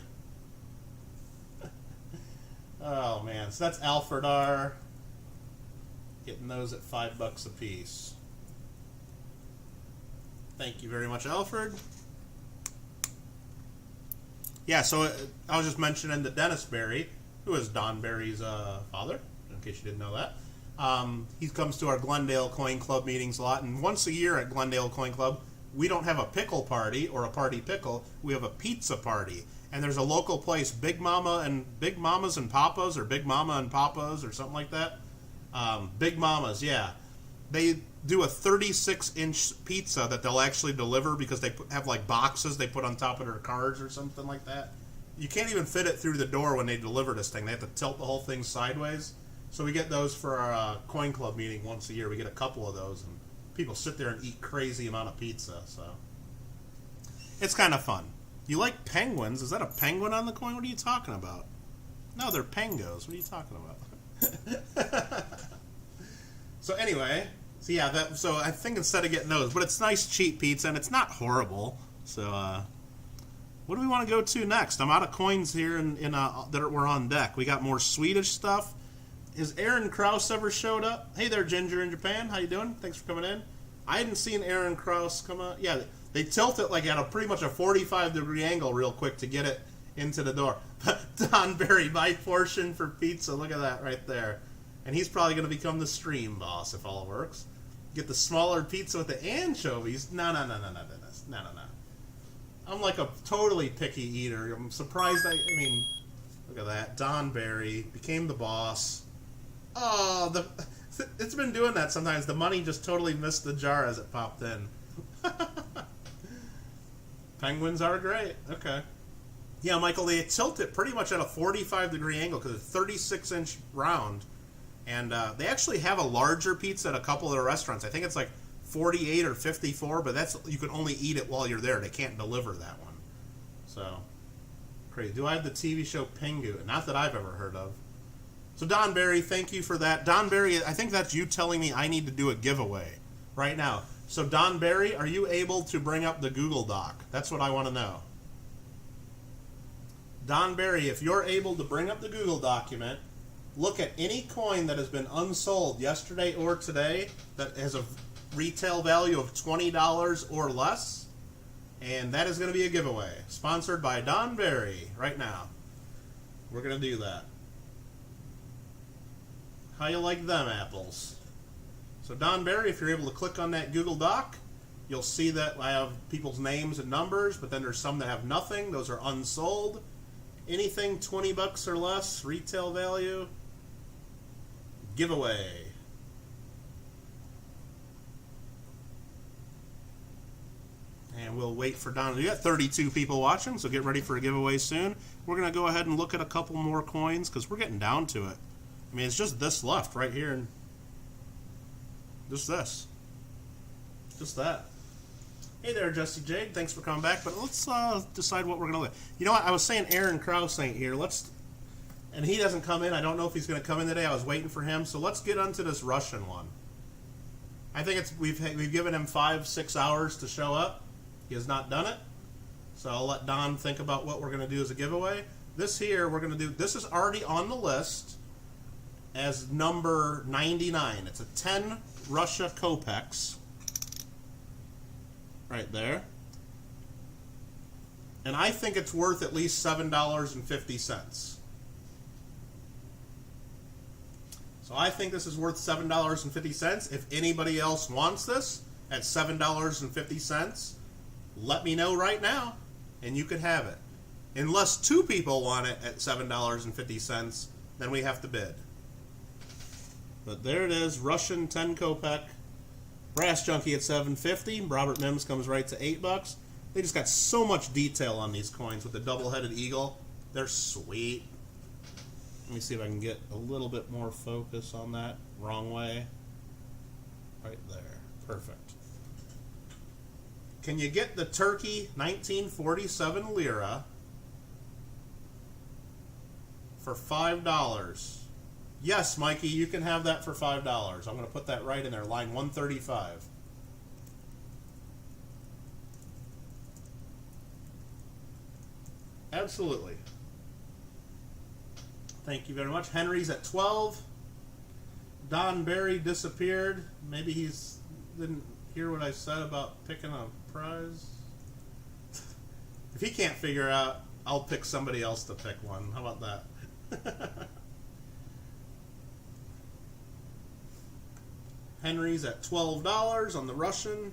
Oh, man. So that's Alfred R. Getting those at $5 a piece. Thank you very much, Alfred. Yeah, so I was just mentioning that Dennis Barry, who is Don Barry's father, in case you didn't know that, he comes to our Glendale Coin Club meetings a lot, and once a year at Glendale Coin Club, we don't have a pickle party or a party pickle, we have a pizza party. And there's a local place, Big Mamas and Papas, or Big Mama and Papas, or something like that. Big Mamas, yeah. They do a 36-inch pizza that they'll actually deliver because they have like boxes they put on top of their cars or something like that. You can't even fit it through the door when they deliver this thing. They have to tilt the whole thing sideways. So we get those for our coin club meeting once a year. We get a couple of those, and people sit there and eat crazy amount of pizza. So it's kind of fun. You like penguins? Is that a penguin on the coin? What are you talking about? No, they're pangos. What are you talking about? So anyway, so yeah, so I think instead of getting those, but it's nice cheap pizza and it's not horrible. So what do we want to go to next? I'm out of coins here that were on deck. We got more Swedish stuff. Has Aaron Krause ever showed up? Hey there, Ginger in Japan. How you doing? Thanks for coming in. I hadn't seen Aaron Krause come out. Yeah, they tilt it like at a pretty much a 45-degree angle real quick to get it into the door. Don Barry, my portion for pizza. Look at that right there. And he's probably going to become the stream boss if all works. Get the smaller pizza with the anchovies. No. I'm like a totally picky eater. I'm surprised. I mean, look at that. Don Barry became the boss. Oh, it's been doing that sometimes. The money just totally missed the jar as it popped in. Penguins are great. Okay. Yeah, Michael, they tilt it pretty much at a 45-degree angle because it's 36-inch round. And they actually have a larger pizza at a couple of their restaurants. I think it's like 48 or 54, but you can only eat it while you're there. They can't deliver that one. So, crazy. Do I have the TV show Pingu? Not that I've ever heard of. So, Don Barry, thank you for that. Don Barry, I think that's you telling me I need to do a giveaway right now. So, Don Barry, are you able to bring up the Google Doc? That's what I want to know. Don Barry, if you're able to bring up the Google document, look at any coin that has been unsold yesterday or today that has a retail value of $20 or less, and that is going to be a giveaway. Sponsored by Don Barry right now. We're going to do that. How you like them apples? So Don Barry, if you're able to click on that Google Doc, you'll see that I have people's names and numbers, but then there's some that have nothing. Those are unsold. Anything $20 or less, retail value, giveaway. And we'll wait for Don. We got 32 people watching, so get ready for a giveaway soon. We're going to go ahead and look at a couple more coins because we're getting down to it. I mean, it's just this left right here, and just this. Just that. Hey there, Jesse Jade. Thanks for coming back. But let's decide what we're going to look at. You know what? I was saying Aaron Krause ain't here. And he doesn't come in. I don't know if he's going to come in today. I was waiting for him. So let's get onto this Russian one. I think we've given him 5-6 hours to show up. He has not done it. So I'll let Don think about what we're going to do as a giveaway. This here, we're going to do, this is already on the list as number 99. It's a 10 Russia Kopecks. Right there. And I think it's worth at least $7.50. So I think this is worth $7.50. If anybody else wants this at $7.50, let me know right now, and you could have it. Unless two people want it at $7.50, then we have to bid. But there it is, Russian 10 Kopek. Brass Junkie at $7.50. Robert Mims comes right to $8. They just got so much detail on these coins with the double-headed eagle. They're sweet. Let me see if I can get a little bit more focus on that. Wrong way. Right there. Perfect. Can you get the Turkey 1947 lira for $5? Yes, Mikey, you can have that for $5. I'm going to put that right in there, line 135. Absolutely. Thank you very much. Henry's at 12. Don Barry disappeared. Maybe he's didn't hear what I said about picking a prize. If he can't figure out, I'll pick somebody else to pick one. How about that? Henry's at $12 on the Russian.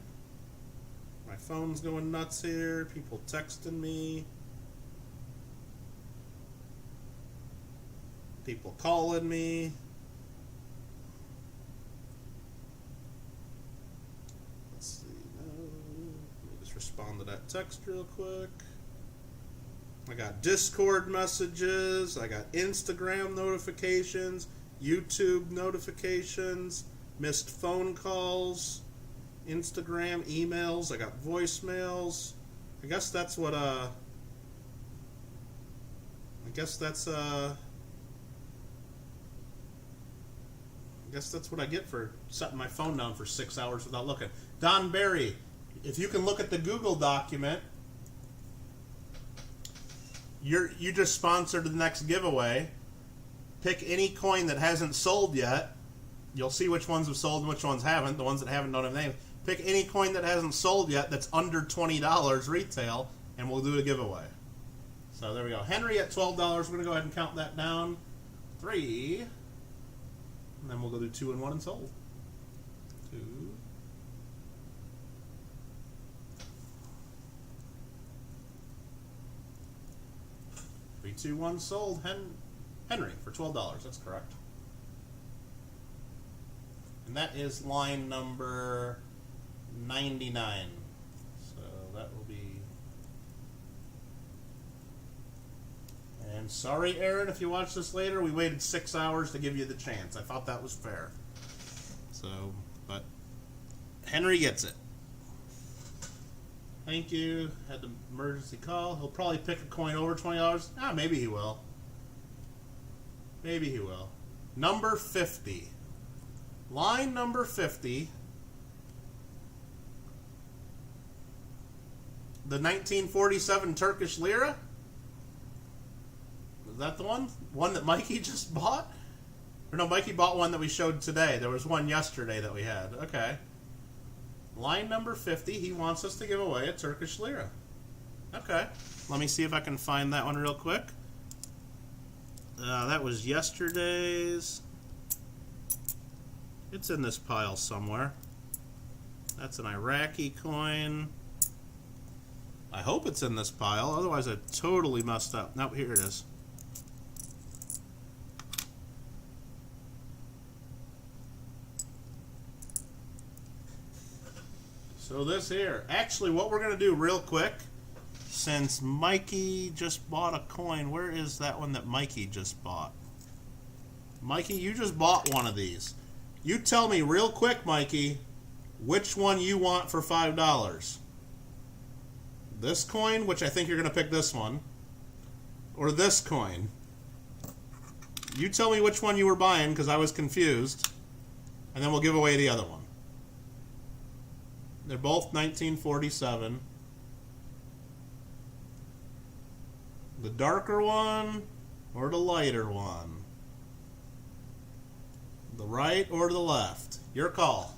My phone's going nuts here. People texting me. People calling me. Let's see. Let me just respond to that text real quick. I got Discord messages. I got Instagram notifications. YouTube notifications. Missed phone calls, Instagram, emails. I got voicemails. I guess that's what, Guess that's what I get for setting my phone down for 6 hours without looking. Don Barry, if you can look at the Google document, you just sponsored the next giveaway. Pick any coin that hasn't sold yet. You'll see which ones have sold and which ones haven't. The ones that haven't don't have names. Pick any coin that hasn't sold yet that's under $20 retail, and we'll do a giveaway. So there we go. Henry at $12. We're going to go ahead and count that down. 3. And then we'll go do 2 and 1 and sold. 2. 3, 2, 1 sold. Henry for $12. That's correct. And that is line number 99. So that will be... And sorry, Aaron, if you watch this later, we waited 6 hours to give you the chance. I thought that was fair. So, but Henry gets it. Thank you. Had the emergency call. He'll probably pick a coin over $20. Ah, maybe he will. Maybe he will. Number 50. Line number 50. The 1947 Turkish lira. Is that the one? One that Mikey just bought? Or no, Mikey bought one that we showed today. There was one yesterday that we had. Okay. Line number 50. He wants us to give away a Turkish lira. Okay. Let me see if I can find that one real quick. That was yesterday's. It's in this pile somewhere. That's an Iraqi coin. I hope it's in this pile. Otherwise, I totally messed up. Nope, here it is. So this here, actually what we're going to do real quick, since Mikey just bought a coin, where is that one that Mikey just bought? Mikey, you just bought one of these. You tell me real quick, Mikey, which one you want for $5. This coin, which I think you're going to pick this one, or this coin. You tell me which one you were buying, because I was confused, and then we'll give away the other one. They're both 1947. The darker one or the lighter one? The right or the left? Your call.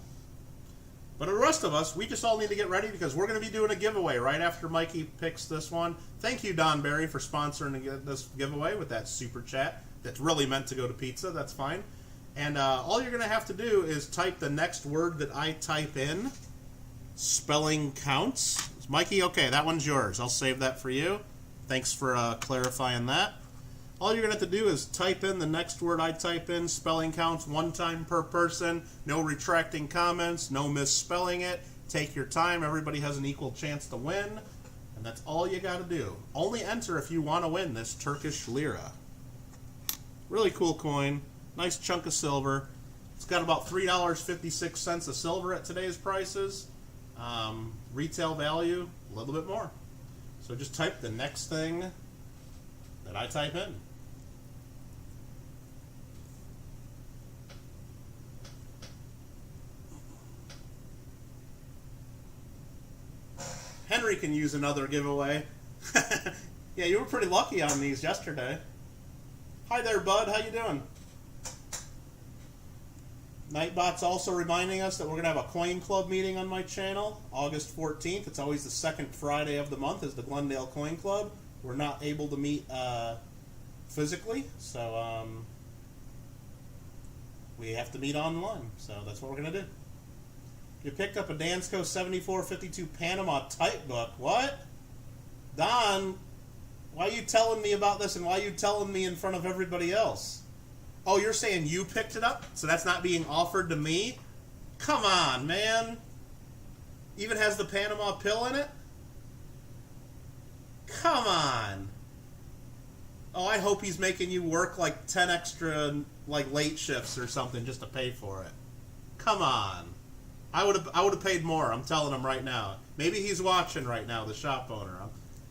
But the rest of us, we just all need to get ready because we're going to be doing a giveaway right after Mikey picks this one. Thank you, Don Barry, for sponsoring this giveaway with that super chat. That's really meant to go to pizza. That's fine. And all you're going to have to do is type the next word that I type in. Spelling counts. Mikey, okay, that one's yours. I'll save that for you. Thanks for clarifying that. All you're going to have to do is type in the next word I type in. Spelling counts, one time per person. No retracting comments. No misspelling it. Take your time. Everybody has an equal chance to win. And that's all you got to do. Only enter if you want to win this Turkish lira. Really cool coin. Nice chunk of silver. It's got about $3.56 of silver at today's prices. Retail value, a little bit more. So just type the next thing that I type in. Henry can use another giveaway. Yeah, you were pretty lucky on these yesterday. Hi there, bud. How you doing? Nightbot's also reminding us that we're going to have a coin club meeting on my channel, August 14th. It's always the second Friday of the month is the Glendale Coin Club. We're not able to meet physically, so we have to meet online. So that's what we're going to do. You picked up a Dansco 7452 Panama type book. What? Don, why are you telling me about this and why are you telling me in front of everybody else? Oh, you're saying you picked it up? So that's not being offered to me? Come on, man. Even has the Panama pill in it? Come on. Oh, I hope he's making you work like 10 extra like late shifts or something just to pay for it. Come on. I would have paid more. I'm telling him right now. Maybe he's watching right now, the shop owner.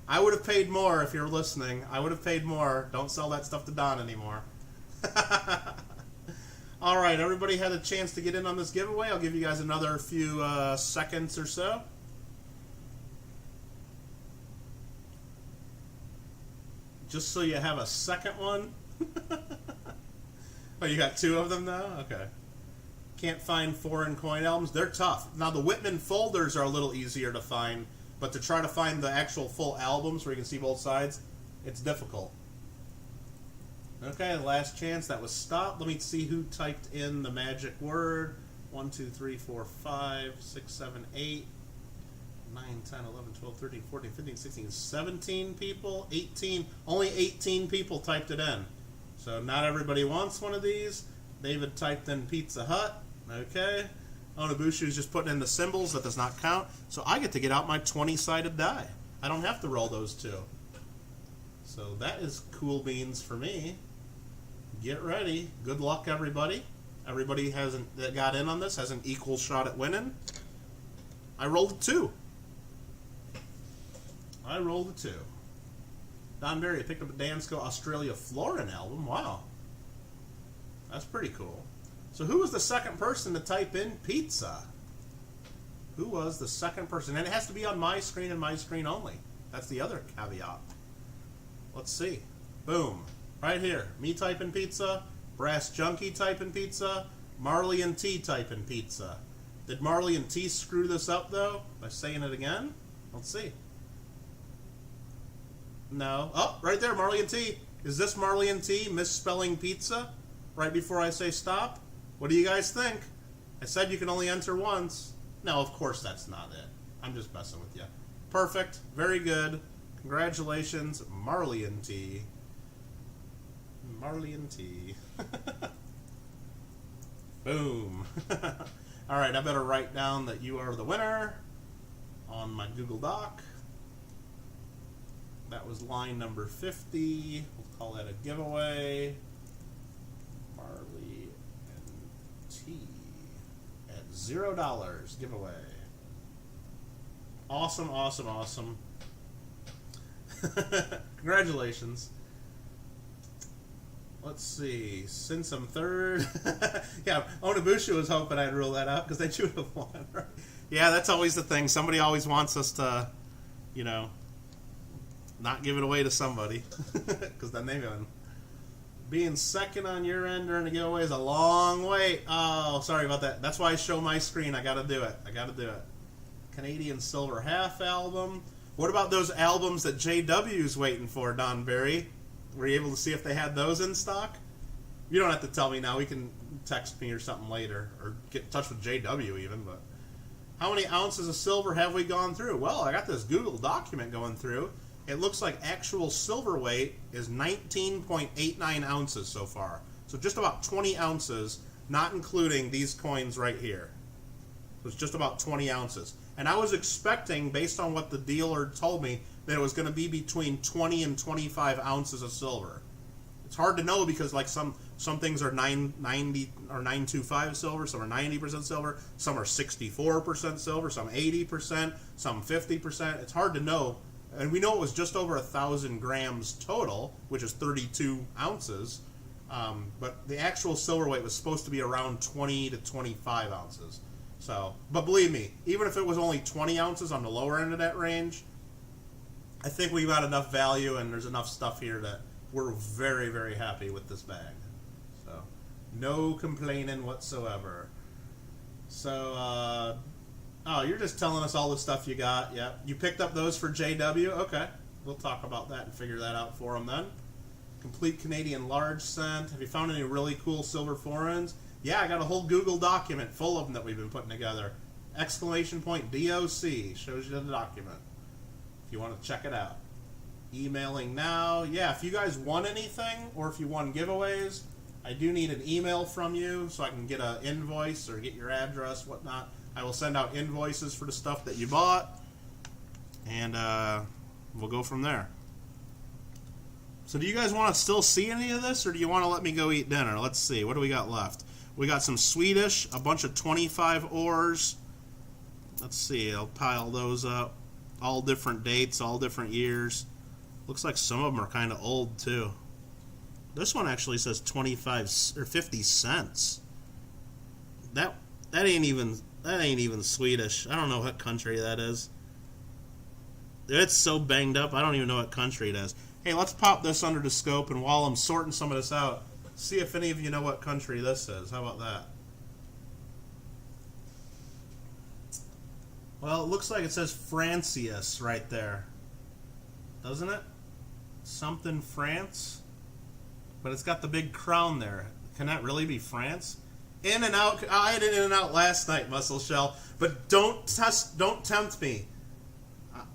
I would have paid more if you're listening. I would have paid more. Don't sell that stuff to Don anymore. All right, everybody had a chance to get in on this giveaway. I'll give you guys another few seconds or so. Just so you have a second one. Oh, you got two of them now? Okay. Can't find foreign coin albums. They're tough. Now, the Whitman folders are a little easier to find, but to try to find the actual full albums where you can see both sides, it's difficult. Okay, last chance. That was stop. Let me see who typed in the magic word. 1, 2, 3, 4, 5, 6, 7, 8, 9, 10, 11, 12, 13, 14, 15, 16, 17 people. 18. Only 18 people typed it in. So not everybody wants one of these. David typed in Pizza Hut. Okay. Onabushu's just putting in the symbols. That does not count. So I get to get out my 20-sided die. I don't have to roll those two. So that is cool beans for me. Get ready. Good luck, everybody. Everybody that got in on this has an equal shot at winning. I rolled a 2. I rolled a 2. Don Berry picked up a Dansko Australia Florin album. Wow. That's pretty cool. So who was the second person to type in pizza? Who was the second person? And it has to be on my screen and my screen only. That's the other caveat. Let's see. Boom. Right here. Me typing pizza. Brass Junkie typing pizza. Marley and T typing pizza. Did Marley and T screw this up, though, by saying it again? Let's see. No. Oh, right there, Marley and T. Is this Marley and T misspelling pizza right before I say stop? What do you guys think? I said you can only enter once. No, of course that's not it. I'm just messing with you. Perfect. Very good. Congratulations, Marley and T. Marley and T. Boom. All right, I better write down that you are the winner on my Google Doc. That was line number 50. We'll call that a giveaway. Marley and T at $0 giveaway. Awesome, awesome, awesome. Congratulations. Let's see. Since I'm third. Yeah, Onabushu was hoping I'd rule that out because they should have won. Right? Yeah, that's always the thing. Somebody always wants us to, you know, not give it away to somebody because then they win. Being second on your end during the giveaway is a long wait. Oh, sorry about that. That's why I show my screen. I got to do it. I got to do it. Canadian Silver Half album. What about those albums that JW's waiting for, Don Berry? Were you able to see if they had those in stock? You don't have to tell me now. We can text me or something later or get in touch with JW even. But how many ounces of silver have we gone through? Well, I got this Google document going through. It looks like actual silver weight is 19.89 ounces so far. So just about 20 ounces, not including these coins right here. So it's just about 20 ounces. And I was expecting, based on what the dealer told me, that it was going to be between 20 and 25 ounces of silver. It's hard to know because like some things are 990 or 925 silver, some are 90% silver, some are 64% silver, some 80%, some 50%. It's hard to know. And we know it was just over 1,000 grams total, which is 32 ounces. But the actual silver weight was supposed to be around 20 to 25 ounces. So, but believe me, even if it was only 20 ounces on the lower end of that range, I think we've got enough value and there's enough stuff here that we're very, very happy with this bag. So, no complaining whatsoever. So, oh, you're just telling us all the stuff you got. Yep. You picked up those for JW? Okay. We'll talk about that and figure that out for them then. Complete Canadian large cent. Have you found any really cool silver foreigns? Yeah, I got a whole Google document full of them that we've been putting together. Exclamation point DOC shows you the document. If you want to check it out. Emailing now. Yeah, if you guys won anything or if you won giveaways, I do need an email from you so I can get an invoice or get your address, whatnot. I will send out invoices for the stuff that you bought, and we'll go from there. So do you guys want to still see any of this, or do you want to let me go eat dinner? Let's see. What do we got left? We got some Swedish, a bunch of 25 ores. Let's see. I'll pile those up. All different dates, all different years. Looks like some of them are kind of old, too. This one actually says 25 or 50 cents. That ain't even Swedish. I don't know what country that is. It's so banged up, I don't even know what country it is. Hey, let's pop this under the scope, and while I'm sorting some of this out, see if any of you know what country this is. How about that? Well, it looks like it says Francius right there. Doesn't it? Something France? But it's got the big crown there. Can that really be France? In and out. I had an In and Out last night, Muscle Shell. But don't tempt me.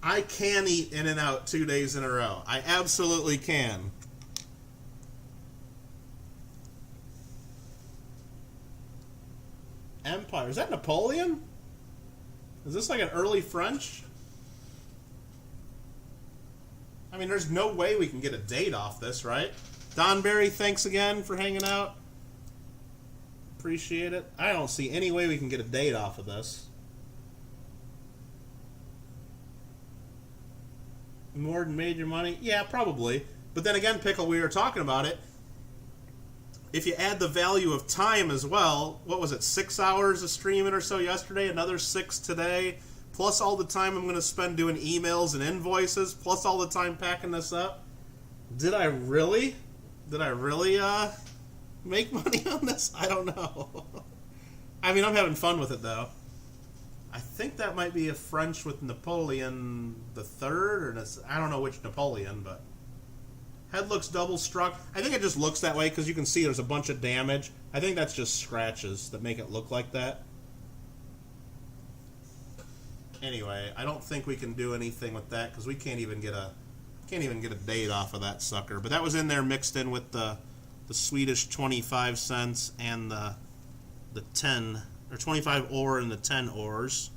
I can eat In and Out 2 days in a row. I absolutely can. Empire. Is that Napoleon? Is this like an early French? I mean, there's no way we can get a date off this, right? Don Berry, thanks again for hanging out. Appreciate it. I don't see any way we can get a date off of this. More than made your money? Yeah, probably. But then again, Pickle, we were talking about it. If you add the value of time as well, what was it, 6 hours of streaming or so yesterday, another 6 today, plus all the time I'm going to spend doing emails and invoices, plus all the time packing this up. Did I really make money on this? I don't know. I mean, I'm having fun with it, though. I think that might be a French with Napoleon the Third, or I don't know which Napoleon, but head looks double struck. I think it just looks that way because you can see there's a bunch of damage. I think that's just scratches that make it look like that. Anyway, I don't think we can do anything with that because we can't even get a date off of that sucker. But that was in there mixed in with the Swedish 25 cents and the 10 or 25 ore and the 10 ores.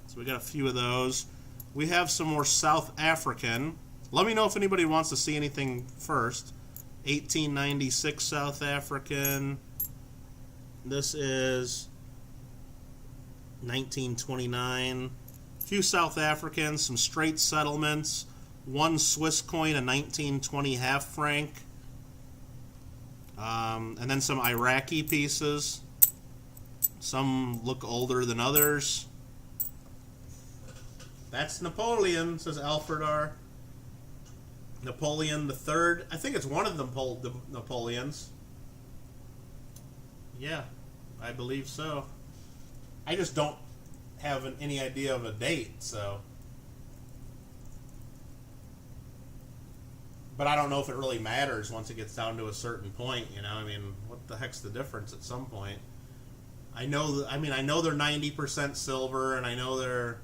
So we got a few of those. We have some more South African. Let me know if anybody wants to see anything first. 1896 South African. This is 1929. A few South Africans, some straight settlements, one Swiss coin, a 1920 half franc, and then some Iraqi pieces. Some look older than others. That's Napoleon, says Alfred R. Napoleon the Third. I think it's one of the Napoleons. Yeah, I believe so. I just don't have any idea of a date, so. But I don't know if it really matters once it gets down to a certain point, you know? I mean, what the heck's the difference at some point? I know they're 90% silver, and I know they're,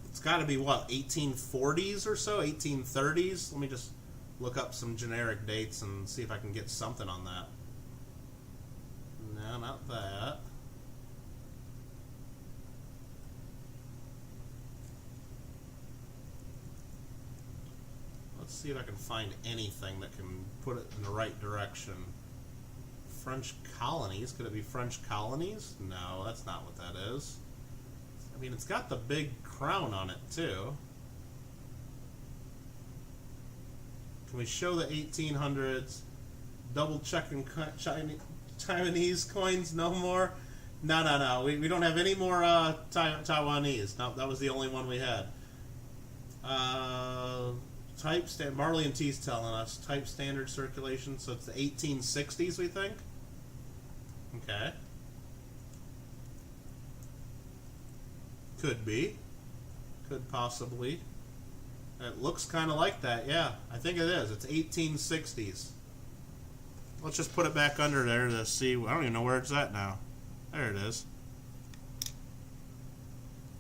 it's got to be, what, 1840s or so? 1830s? Let me just look up some generic dates and see if I can get something on that. No, not that. Let's see if I can find anything that can put it in the right direction. French colonies? Could it be French colonies? No, that's not what that is. I mean, it's got the big crown on it, too. Can we show the 1800s? Double checking Chinese coins? No more? No. We don't have any more Taiwanese. No, that was the only one we had. Marley and T's telling us. Type standard circulation, so it's the 1860s, we think? Okay. Could be. Could possibly. It looks kind of like that, yeah. I think it is. It's 1860s. Let's just put it back under there to see. I don't even know where it's at now. There it is.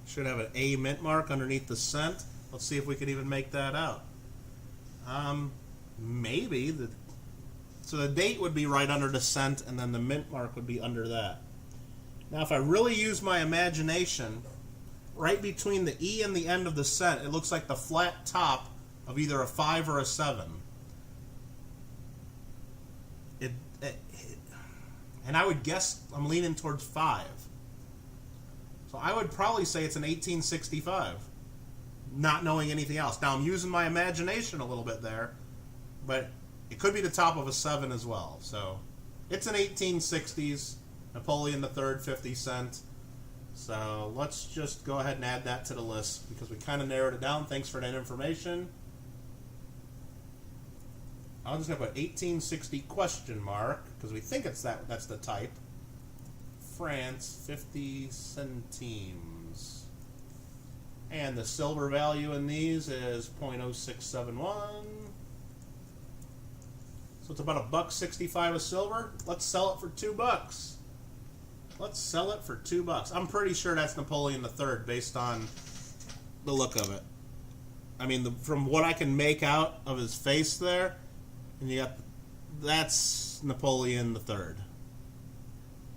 Should have an A mint mark underneath the cent. Let's see if we can even make that out. Maybe. So the date would be right under the cent, and then the mint mark would be under that. Now, if I really use my imagination, right between the E and the end of the cent, it looks like the flat top of either a 5 or a 7. And I would guess I'm leaning towards 5. So I would probably say it's an 1865, not knowing anything else. Now, I'm using my imagination a little bit there, but it could be the top of a 7 as well. So it's an 1860s. Napoleon III, 50 cent. So let's just go ahead and add that to the list because we kind of narrowed it down. Thanks for that information. I'm just going to put 1860 question mark because we think it's that's the type. France, 50 centimes. And the silver value in these is 0.0671. So it's about $1.65 of silver. Let's sell it for $2. Let's sell it for $2. I'm pretty sure that's Napoleon III based on the look of it. I mean, from what I can make out of his face there, and you got, that's Napoleon III.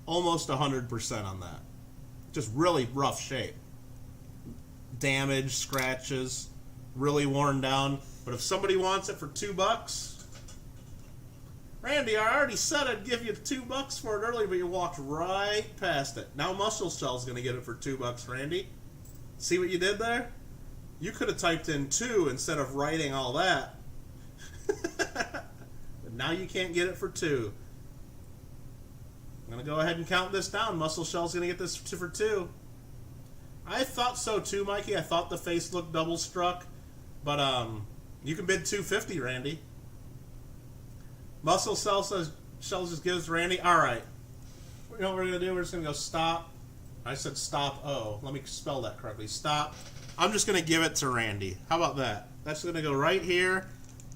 Almost 100% on that. Just really rough shape. Damage, scratches, really worn down. But if somebody wants it for $2, Randy, I already said I'd give you $2 for it earlier, but you walked right past it. Now Muscle Shell's going to get it for $2, Randy. See what you did there? You could have typed in 2 instead of writing all that. But now you can't get it for 2. I'm going to go ahead and count this down. Muscle Shell's going to get this for 2. I thought so too, Mikey. I thought the face looked double struck. But you can bid $250, Randy. Muscle Shell just gives Randy. All right. You know what we're going to do? We're just going to go stop. I said stop. Oh, let me spell that correctly. Stop. I'm just going to give it to Randy. How about that? That's going to go right here.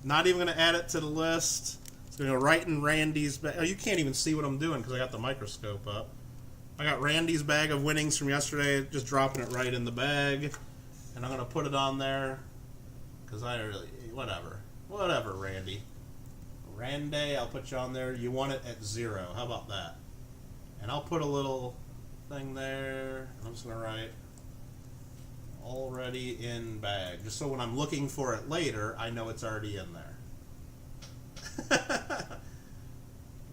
Not even going to add it to the list. It's going to go right in Randy's bag. Oh, you can't even see what I'm doing because I got the microscope up. I got Randy's bag of winnings from yesterday. Just dropping it right in the bag. And I'm going to put it on there because I really... Whatever. Whatever, Randy. Randy, I'll put you on there. You want it at 0. How about that? And I'll put a little thing there. I'm just going to write already in bag. Just so when I'm looking for it later, I know it's already in there.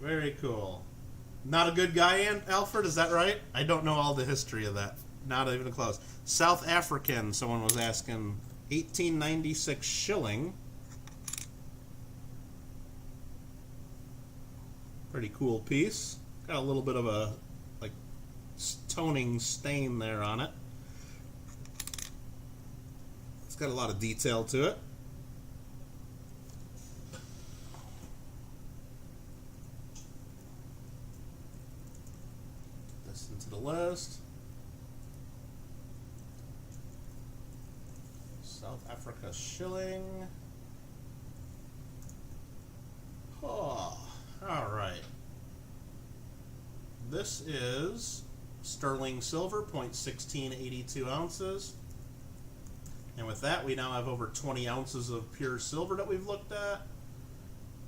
Very cool. Not a good guy, Alfred? Is that right? I don't know all the history of that. Not even close. South African, someone was asking. 1896 shilling. Pretty cool piece. Got a little bit of a like toning stain there on it. It's got a lot of detail to it. Put this into the list. South Africa shilling. Oh. All right. This is sterling silver, 0.1682 ounces. And with that, we now have over 20 ounces of pure silver that we've looked at.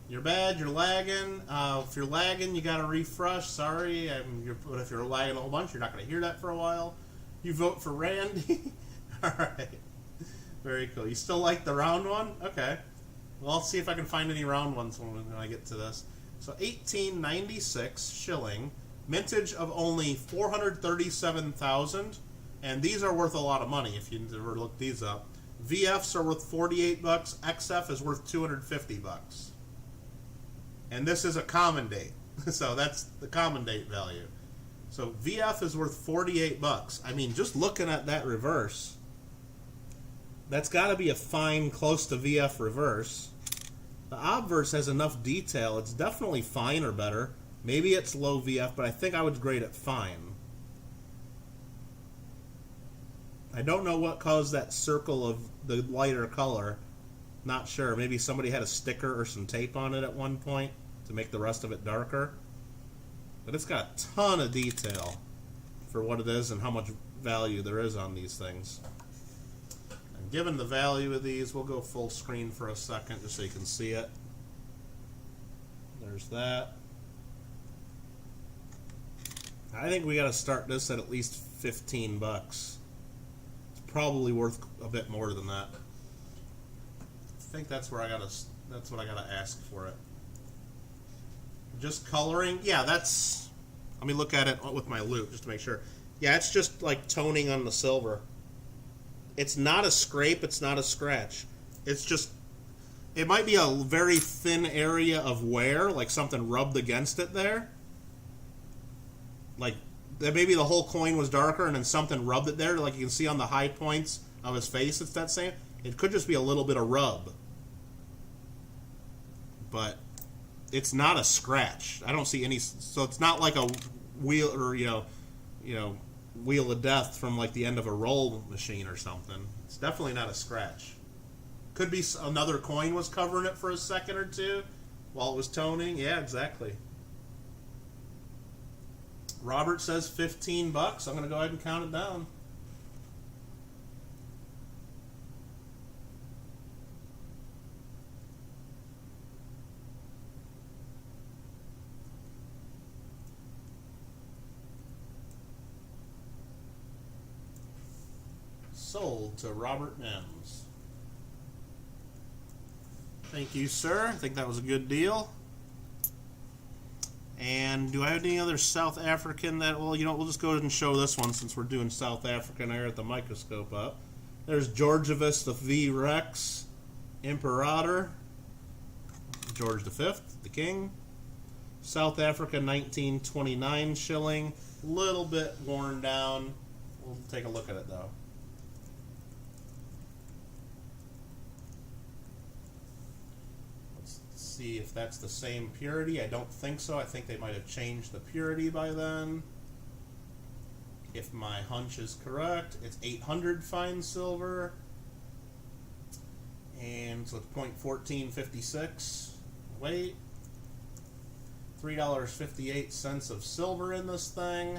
You're bad, you're lagging. If you're lagging, you got to refresh. Sorry, but if you're lagging a whole bunch, you're not going to hear that for a while. You vote for Randy. All right. Very cool. You still like the round one? Okay. Well, I'll see if I can find any round ones when I get to this. So 1896 shilling, mintage of only 437,000, and these are worth a lot of money if you ever look these up. VFs are worth $48, XF is worth $250. And this is a common date, so that's the common date value. So VF is worth $48. I mean, just looking at that reverse, that's got to be a fine, close to VF reverse. The obverse has enough detail. It's definitely fine or better. Maybe it's low VF, but I think I would grade it fine. I don't know what caused that circle of the lighter color. Not sure. Maybe somebody had a sticker or some tape on it at one point to make the rest of it darker. But it's got a ton of detail for what it is and how much value there is on these things. Given the value of these, we'll go full screen for a second just so you can see it. There's that. I think we got to start this at least $15. It's probably worth a bit more than that. I think that's where that's what I gotta ask for it. Just coloring, yeah. That's. Let me look at it with my loupe just to make sure. Yeah, it's just like toning on the silver. It's not a scrape, it's not a scratch. It's just, it might be a very thin area of wear, like something rubbed against it there. like that maybe the whole coin was darker and then something rubbed it there, like you can see on the high points of his face. It's that same. It could just be a little bit of rub, but it's not a scratch. I don't see any. So it's not like a wheel or wheel of death from like the end of a roll machine or something. It's definitely not a scratch. Could be another coin was covering it for a second or two while it was toning. Yeah, exactly. Robert says $15. I'm going to go ahead and count it down. Sold to Robert Mims. Thank you, sir. I think that was a good deal. And do I have any other South African that, well, we'll just go ahead and show this one since we're doing South African there at the microscope up. There's Georgievus the V Rex Imperator. George V, the king. South Africa 1929 shilling. Little bit worn down. We'll take a look at it though. See if that's the same purity. I don't think so. I think they might have changed the purity by then. If my hunch is correct, it's 800 fine silver. And so it's 0.1456 weight. $3.58 of silver in this thing.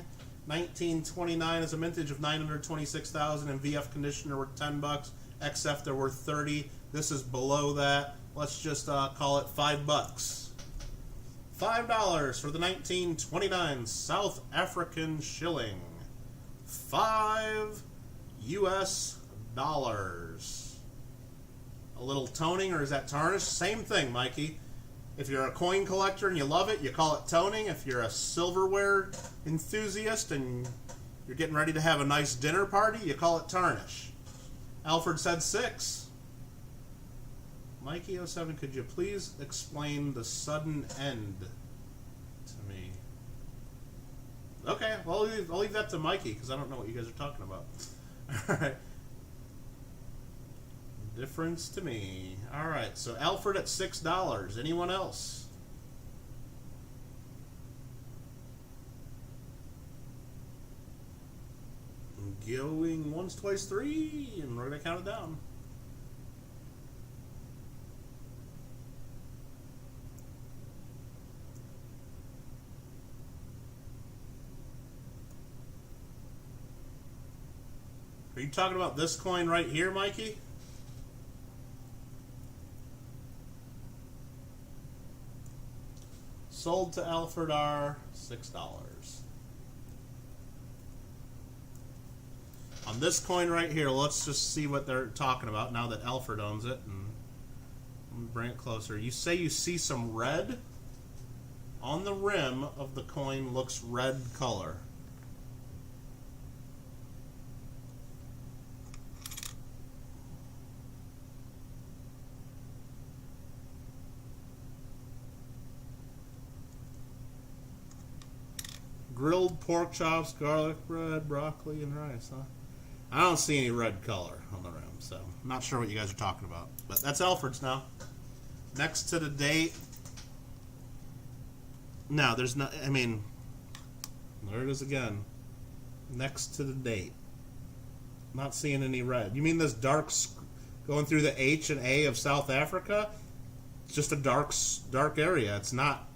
1929 is a mintage of 926,000 and VF conditioner worth $10. XF they're worth 30. This is below that. Let's just call it $5. $5 for the 1929 South African shilling. $5 US. A little toning, or is that tarnish? Same thing, Mikey. If you're a coin collector and you love it, you call it toning. If you're a silverware enthusiast and you're getting ready to have a nice dinner party, you call it tarnish. Alfred said 6. Mikey07, could you please explain the sudden end to me? Okay, well, I'll leave that to Mikey because I don't know what you guys are talking about. Alright. Difference to me. Alright, so Alfred at $6. Anyone else? Going once, twice, three, and we're going to count it down. Are you talking about this coin right here, Mikey? Sold to Alfred R. $6. On this coin right here, let's just see what they're talking about now that Alfred owns it. And let me bring it closer. You say you see some red on the rim of the coin, looks red color. Grilled pork chops, garlic bread, broccoli, and rice, huh? I don't see any red color on the rim, so I'm not sure what you guys are talking about. But that's Alfred's now. Next to the date. No, there's no, I mean, there it is again. Next to the date. Not seeing any red. You mean this dark, going through the H and A of South Africa? It's just a dark area. It's not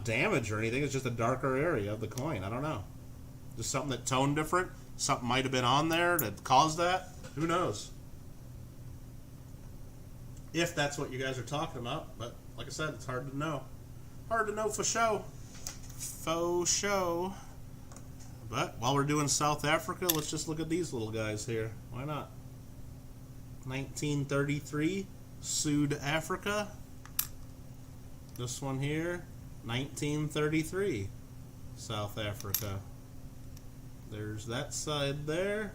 damage or anything. It's just a darker area of the coin. I don't know. Just something that toned different. Something might have been on there that caused that. Who knows? If that's what you guys are talking about. But like I said, it's hard to know. Hard to know for show. Faux show. But while we're doing South Africa, let's just look at these little guys here. Why not? 1933, Sud Africa. This one here, 1933, South Africa. There's that side there.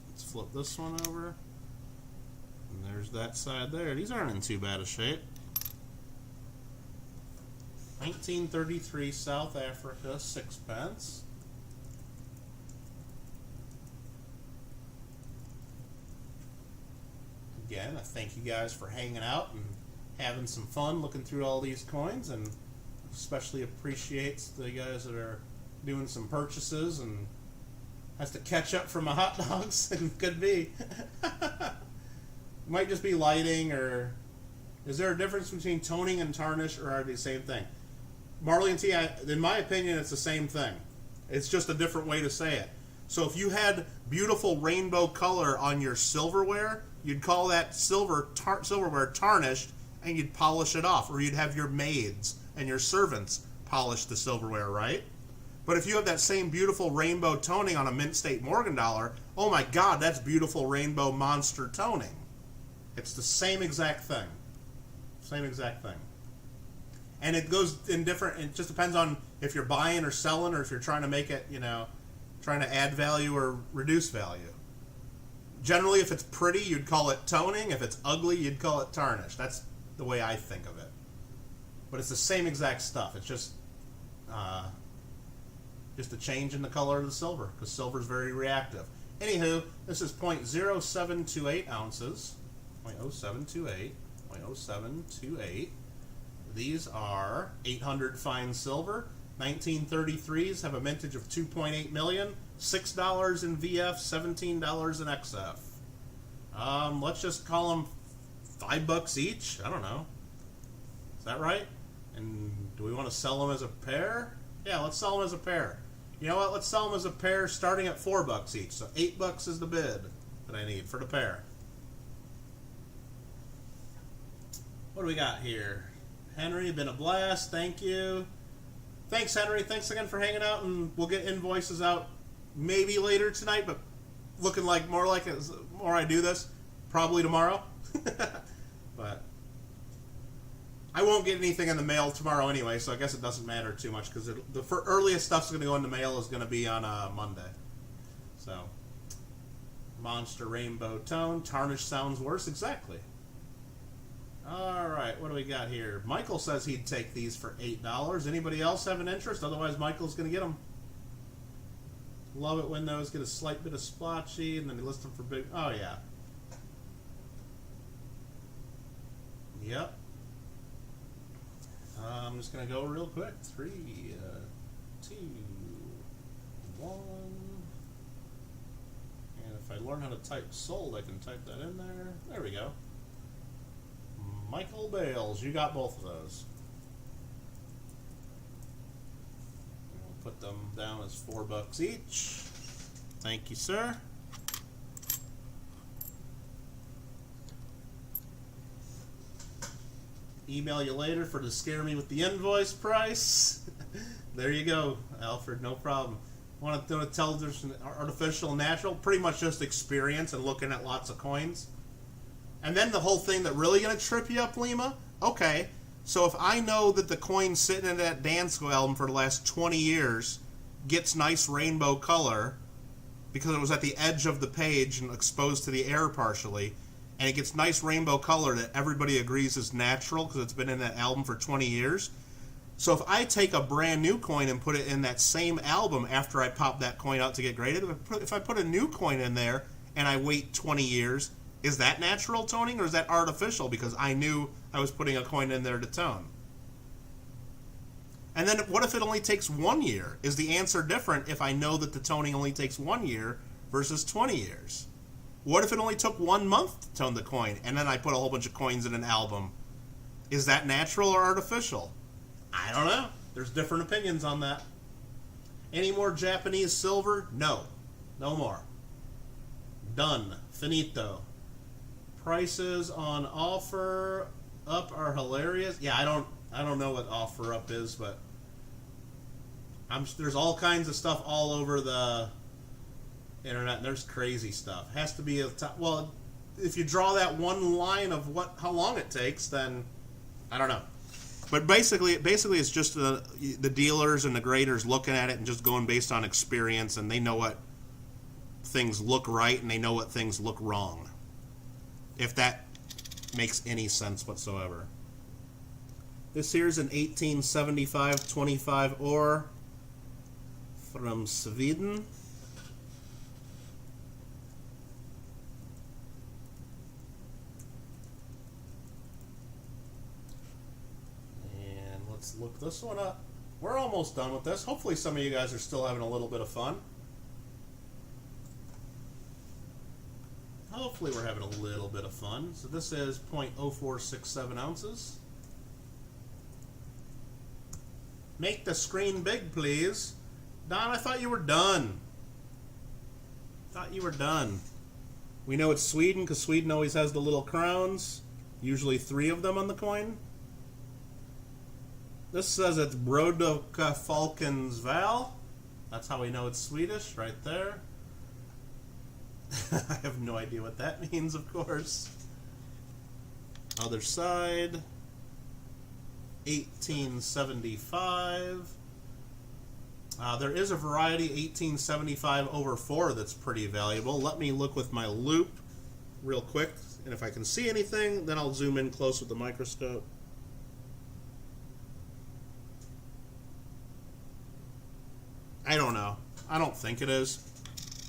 Let's flip this one over. And there's that side there. These aren't in too bad a shape. 1933 South Africa, 6p. Again, I thank you guys for hanging out and having some fun looking through all these coins, and especially appreciates the guys that are doing some purchases and has to catch up from my hot dogs. And could be. Might just be lighting, or is there a difference between toning and tarnish, or are they the same thing? Marley and T, in my opinion, it's the same thing. It's just a different way to say it. So if you had beautiful rainbow color on your silverware, you'd call that silverware tarnished, and you'd polish it off, or you'd have your maids and your servants polish the silverware, right? But if you have that same beautiful rainbow toning on a Mint State Morgan dollar, oh my God, that's beautiful rainbow monster toning. It's the same exact thing. Same exact thing. And it goes in different, it just depends on if you're buying or selling, or if you're trying to make it, trying to add value or reduce value. Generally, if it's pretty, you'd call it toning. If it's ugly, you'd call it tarnish. That's the way I think of it. But it's the same exact stuff. It's just a change in the color of the silver, because silver is very reactive. Anywho, this is 0.0728 ounces. 0.0728. 0.0728. These are 800 fine silver. 1933s have a mintage of 2.8 million. $6 in VF, $17 in XF. Let's just call them $5 each. I don't know. Is that right? And do we want to sell them as a pair? Yeah, let's sell them as a pair. You know what? Let's sell them as a pair starting at $4 each. So $8 is the bid that I need for the pair. What do we got here? Henry, been a blast. Thank you. Thanks, Henry. Thanks again for hanging out, and we'll get invoices out maybe later tonight, but looking like more the more I do this, probably tomorrow. But I won't get anything in the mail tomorrow anyway, so I guess it doesn't matter too much, because the earliest stuff's going to go in the mail is going to be on Monday. So, Monster Rainbow Tone. Tarnish sounds worse. Exactly. Alright, what do we got here? Michael says he'd take these for $8. Anybody else have an interest? Otherwise, Michael's going to get them. Love it when those get a slight bit of splotchy, and then they list them for big... Oh, yeah. Yep. I'm just going to go real quick. 3, 2, 1. And if I learn how to type sold, I can type that in there. There we go. Michael Bales, you got both of those. We'll put them down as $4 each. Thank you, sir. Email you later to scare me with the invoice price. There you go, Alfred, no problem. Want to tell there's an artificial and natural? Pretty much just experience and looking at lots of coins. And then the whole thing that really going to trip you up, Lima? Okay, so if I know that the coin sitting in that Dansko album for the last 20 years gets nice rainbow color because it was at the edge of the page and exposed to the air partially, and it gets nice rainbow color that everybody agrees is natural because it's been in that album for 20 years. So if I take a brand new coin and put it in that same album after I pop that coin out to get graded, if I put a new coin in there and I wait 20 years... Is that natural toning, or is that artificial because I knew I was putting a coin in there to tone? And then what if it only takes 1 year? Is the answer different if I know that the toning only takes 1 year versus 20 years? What if it only took 1 month to tone the coin, and then I put a whole bunch of coins in an album? Is that natural or artificial? I don't know. There's different opinions on that. Any more Japanese silver? No. No more. Done. Finito. Prices on offer up are hilarious. Yeah, I don't know what offer up is, but there's all kinds of stuff all over the internet, and there's crazy stuff. Has to be well, if you draw that one line of how long it takes, then I don't know. But basically it's just the dealers and the graders looking at it and just going based on experience, and they know what things look right and they know what things look wrong. If that makes any sense whatsoever. This here's an 1875 25 ore from Sweden. And let's look this one up. We're almost done with this. Hopefully some of you guys are still having a little bit of fun. Hopefully we're having a little bit of fun. So this is 0.0467 ounces. Make the screen big, please. Don, I thought you were done. Thought you were done. We know it's Sweden because Sweden always has the little crowns. Usually 3 of them on the coin. This says it's Brodoka Falcons Val. That's how we know it's Swedish, right there. I have no idea what that means, of course. Other side. 1875. There is a variety 1875 over 4 that's pretty valuable. Let me look with my loupe real quick, and if I can see anything, then I'll zoom in close with the microscope. I don't know. I don't think it is.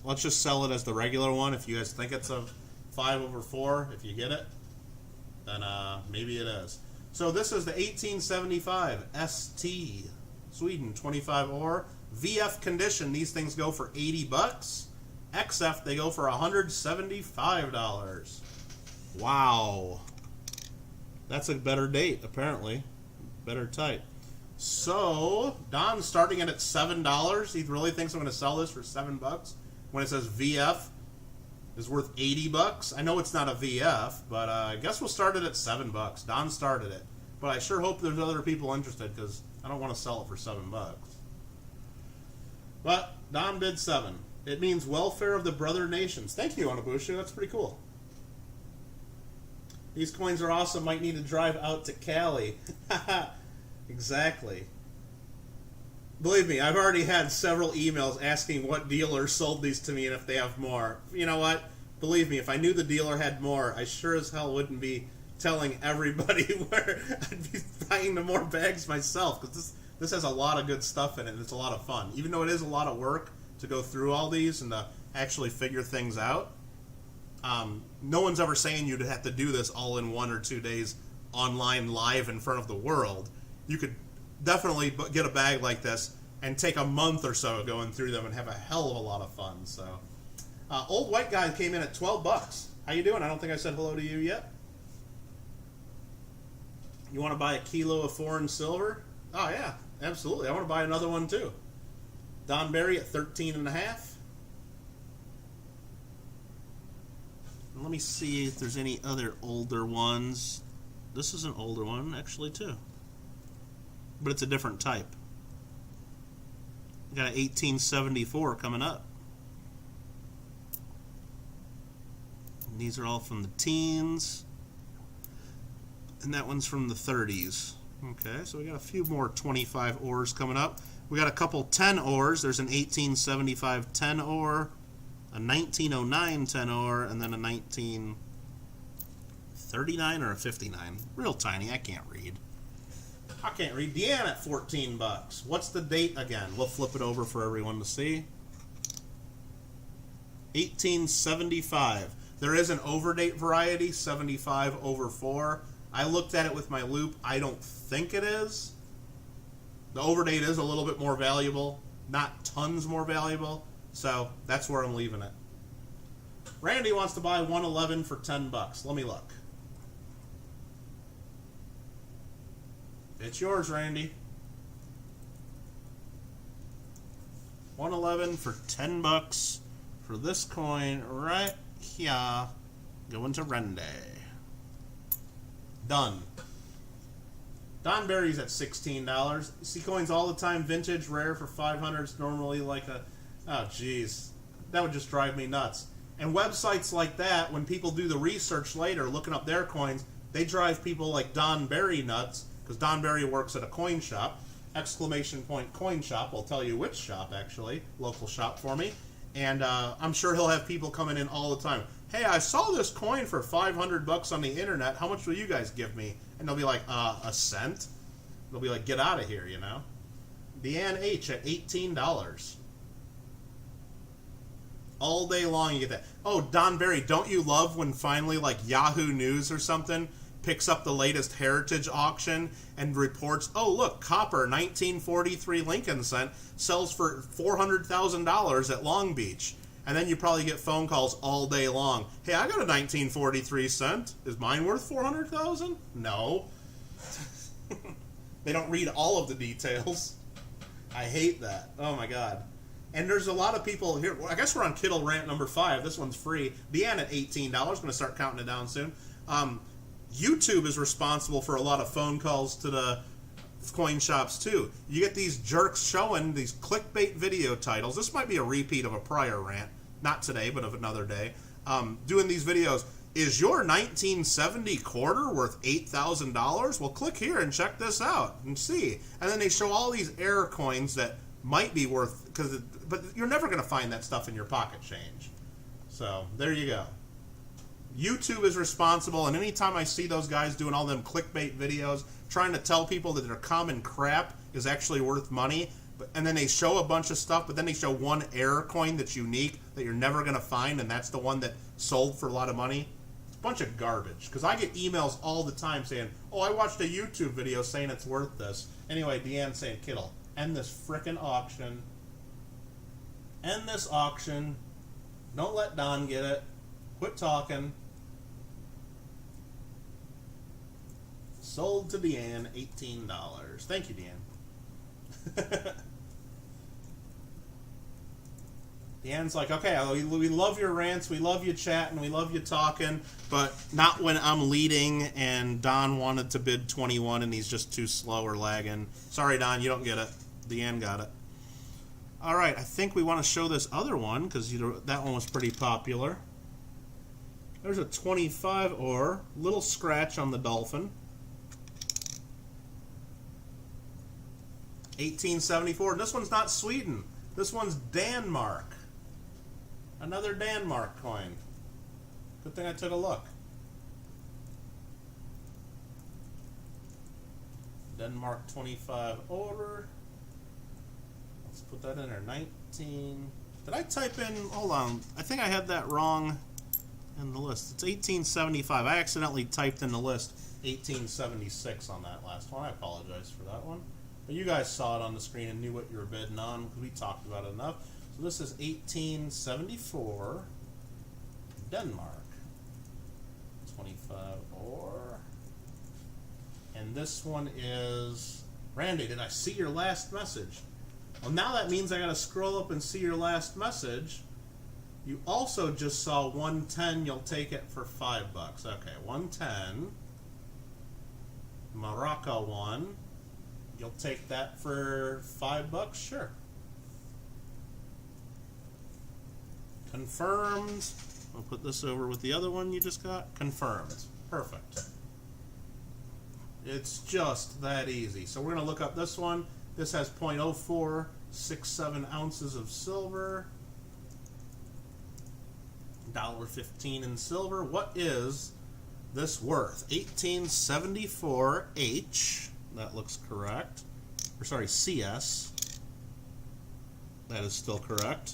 Let's just sell it as the regular one. If you guys think it's a 5 over 4, if you get it, then maybe it is. So this is the 1875 ST Sweden 25 ore VF condition. These things go for 80 bucks. XF they go for $175. Wow, that's a better date apparently, better type. So Don's starting it at $7. He really thinks I'm going to sell this for $7 when it says VF is worth 80 bucks. I know it's not a VF, but I guess we'll start it at $7. Don started it, but I sure hope there's other people interested because I don't want to sell it for $7. But Don bid 7. It means welfare of the brother nations. Thank you, Onabushu. That's pretty cool. These coins are awesome. Might need to drive out to Cali. Exactly. Believe me, I've already had several emails asking what dealer sold these to me and if they have more. You know what? Believe me, if I knew the dealer had more, I sure as hell wouldn't be telling everybody where. I'd be buying the more bags myself because this has a lot of good stuff in it and it's a lot of fun. Even though it is a lot of work to go through all these and to actually figure things out, no one's ever saying you'd have to do this all in 1 or 2 days online live in front of the world. You could definitely get a bag like this and take a month or so going through them and have a hell of a lot of fun. So, old white guy came in at $12. How you doing? I don't think I said hello to you yet. You want to buy a kilo of foreign silver? Oh yeah, absolutely. I want to buy another one too. Don Berry at 13.5. Let me see if there's any other older ones. This is an older one actually too, but it's a different type. We got an 1874 coming up. And these are all from the teens. And that one's from the 30s. Okay, so we got a few more 25 ores coming up. We got a couple 10 ores. There's an 1875 10 ore, a 1909 10 ore, and then a 1939 or a 59. Real tiny, I can't read. I can't read. Deanne at $14. What's the date again? We'll flip it over for everyone to see. 1875. There is an overdate variety, 75 over 4. I looked at it with my loupe. I don't think it is. The overdate is a little bit more valuable, not tons more valuable, so that's where I'm leaving it. Randy wants to buy 111 for $10. Let me look. It's yours, Randy. 111 for $10 for this coin right here. Going to Randy. Done. Don Berry's at $16. See coins all the time, vintage, rare for 500. It's normally like a, oh geez, that would just drive me nuts. And websites like that, when people do the research later, looking up their coins, they drive people like Don Berry nuts, because Don Berry works at a coin shop. Exclamation point coin shop. I'll tell you which shop, actually. Local shop for me. And I'm sure he'll have people coming in all the time. Hey, I saw this coin for $500 on the internet. How much will you guys give me? And they'll be like, a cent? They'll be like, get out of here, you know? Deanne H at $18. All day long you get that. Oh, Don Berry, don't you love when finally like Yahoo News or something picks up the latest heritage auction and reports, oh look, copper 1943 Lincoln cent sells for $400,000 at Long Beach. And then you probably get phone calls all day long. Hey, I got a 1943 cent. Is mine worth $400,000? No. They don't read all of the details. I hate that. Oh my god. And there's a lot of people here. I guess we're on Kittle rant number 5. This one's free. Deanne at $18. Going to start counting it down soon. YouTube is responsible for a lot of phone calls to the coin shops too. You get these jerks showing these clickbait video titles. This might be a repeat of a prior rant. Not today, but of another day. Doing these videos. Is your 1970 quarter worth $8,000? Well, click here and check this out and see. And then they show all these error coins that might be worth, but you're never going to find that stuff in your pocket change. So there you go. YouTube is responsible, and anytime I see those guys doing all them clickbait videos, trying to tell people that their common crap is actually worth money, and then they show a bunch of stuff, but then they show one error coin that's unique that you're never going to find, and that's the one that sold for a lot of money. It's a bunch of garbage, because I get emails all the time saying, oh, I watched a YouTube video saying it's worth this. Anyway, Deanne's saying, Kittle, end this frickin' auction. End this auction. Don't let Don get it. Quit talking. Sold to Deanne, $18. Thank you, Deanne. Deanne's like, okay, we love your rants, we love you chatting, we love you talking, but not when I'm leading and Don wanted to bid 21 and he's just too slow or lagging. Sorry, Don, you don't get it. Deanne got it. All right, I think we want to show this other one because that one was pretty popular. There's a 25 ore, little scratch on the dolphin. 1874. And this one's not Sweden. This one's Denmark. Another Denmark coin. Good thing I took a look. Denmark 25 ore. Let's put that in there. 19. Did I type in? Hold on. I think I had that wrong in the list. It's 1875. I accidentally typed in the list 1876 on that last one. I apologize for that one. But you guys saw it on the screen and knew what you were bidding on because we talked about it enough. So this is 1874 Denmark. 25 ore. And this one is Randy, did I see your last message? Well, now that means I got to scroll up and see your last message. You also just saw 110. You'll take it for $5. Okay, 110. Morocco one. You'll take that for $5? Sure. Confirmed. I'll put this over with the other one you just got. Confirmed. Perfect. It's just that easy. So we're going to look up this one. This has 0.0467 ounces of silver. $1.15 in silver. What is this worth? 1874H. That looks correct. Or sorry, CS. That is still correct.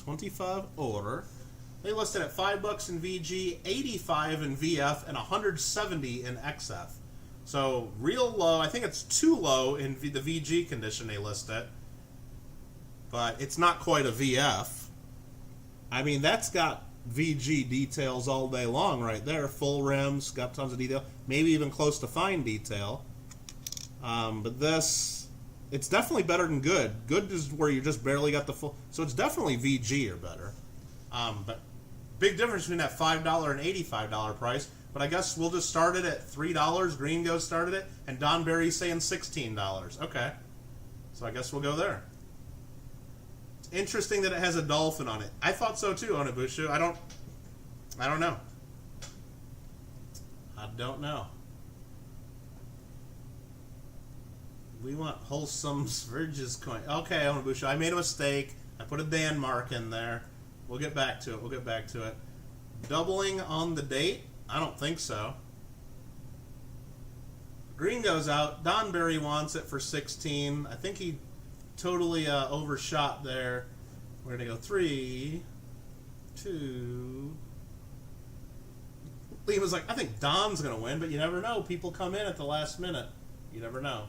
25 ore. They listed at $5 in VG, 85 in VF, and 170 in XF. So real low. I think it's too low in the VG condition they list it. But it's not quite a VF. I mean, that's got VG details all day long right there. Full rims, got tons of detail. Maybe even close to fine detail. But this, it's definitely better than good. Good is where you just barely got the full. So it's definitely VG or better. But big difference between that $5 and $85 price. But I guess we'll just start it at $3. Green Go started it. And Don Berry's saying $16. Okay. So I guess we'll go there. It's interesting that it has a dolphin on it. I thought so too, Onibushu. I don't know. I don't know. We want wholesome Virgis coin. Okay, Onibusha, I made a mistake. I put a Denmark in there. We'll get back to it. Doubling on the date? I don't think so. Green goes out. Don Berry wants it for 16. I think he totally overshot there. We're going to go 3, 2. Liam was like, I think Don's going to win, but you never know. People come in at the last minute. You never know.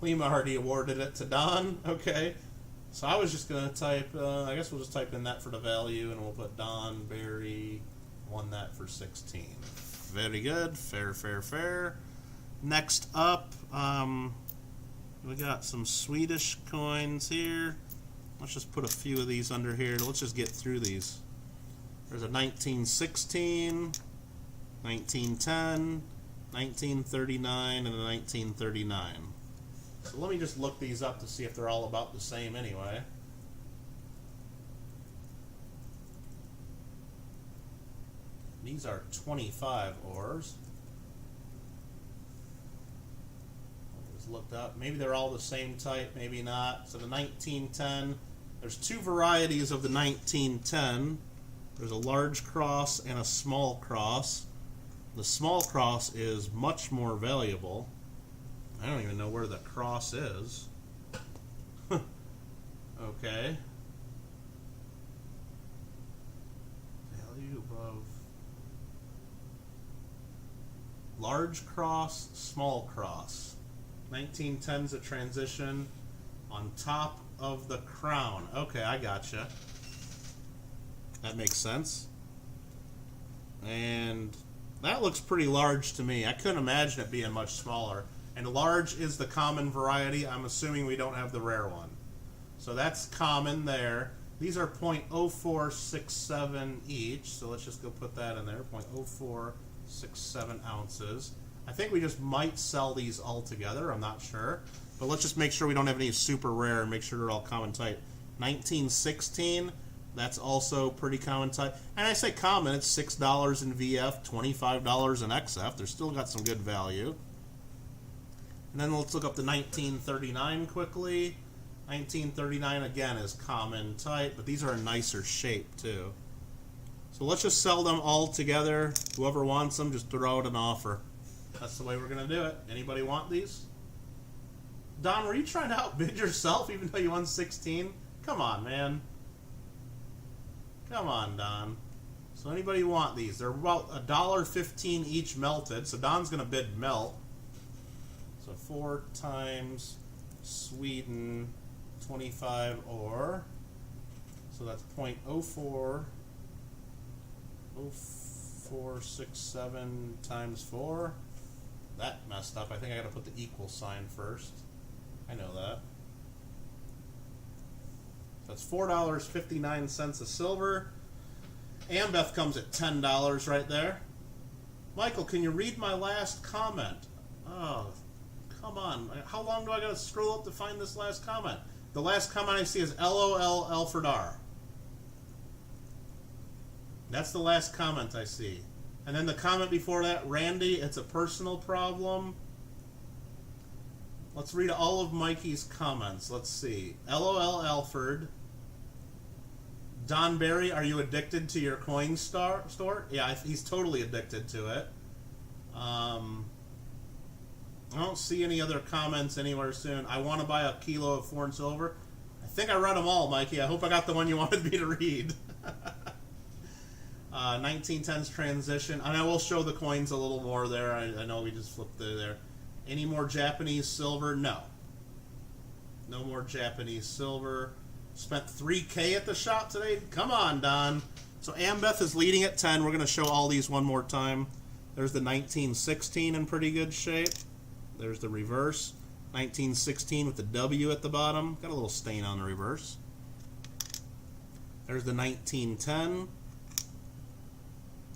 Liam already awarded it to Don. Okay. So I was just going to type, I guess we'll just type in that for the value, and we'll put Don Berry won that for 16. Very good. Fair, fair, fair. Next up, we got some Swedish coins here. Let's just put a few of these under here. Let's just get through these. There's a 1916, 1910, 1939, and a 1939. So let me just look these up to see if they're all about the same anyway. These are 25 ores. Just looked up. Maybe they're all the same type, maybe not. So the 1910, there's two varieties of the 1910. There's a large cross and a small cross. The small cross is much more valuable. I don't even know where the cross is. Okay. Value above. Large cross, small cross. 1910's a transition on top of the crown. Okay, I gotcha. That makes sense. And that looks pretty large to me. I couldn't imagine it being much smaller. And large is the common variety. I'm assuming we don't have the rare one. So that's common there. These are .0467 each. So let's just go put that in there. .0467 ounces. I think we just might sell these all together. I'm not sure. But let's just make sure we don't have any super rare and make sure they're all common type. 1916. That's also pretty common type. And I say common, it's $6 in VF, $25 in XF. They're still got some good value. And then let's look up the 1939 quickly. 1939 again is common type, but these are a nicer shape too. So let's just sell them all together. Whoever wants them, just throw out an offer. That's the way we're going to do it. Anybody want these? Don, were you trying to outbid yourself even though you won 16? Come on, man. Come on, Don. So anybody want these? They're about $1.15 each melted, so Don's going to bid melt. So 4 times Sweden 25 ore. So that's .0467 times 4. That messed up. I think I got to put the equal sign first. I know that. That's $4.59 a silver. Ambeth comes at $10 right there. Michael, can you read my last comment? Oh, come on. How long do I got to scroll up to find this last comment? The last comment I see is LOL Alfred R. That's the last comment I see. And then the comment before that, Randy, it's a personal problem. Let's read all of Mikey's comments. Let's see. LOL Alfred. Don Berry, are you addicted to your coin store? Yeah, he's totally addicted to it. I don't see any other comments anywhere soon. I want to buy a kilo of foreign silver. I think I read them all, Mikey. I hope I got the one you wanted me to read. 1910's transition. And I will show the coins a little more there. I know we just flipped through there. Any more Japanese silver? No. No more Japanese silver. Spent $3K at the shop today? Come on, Don. So Ambeth is leading at 10. We're going to show all these one more time. There's the 1916 in pretty good shape. There's the reverse. 1916 with the W at the bottom. Got a little stain on the reverse. There's the 1910.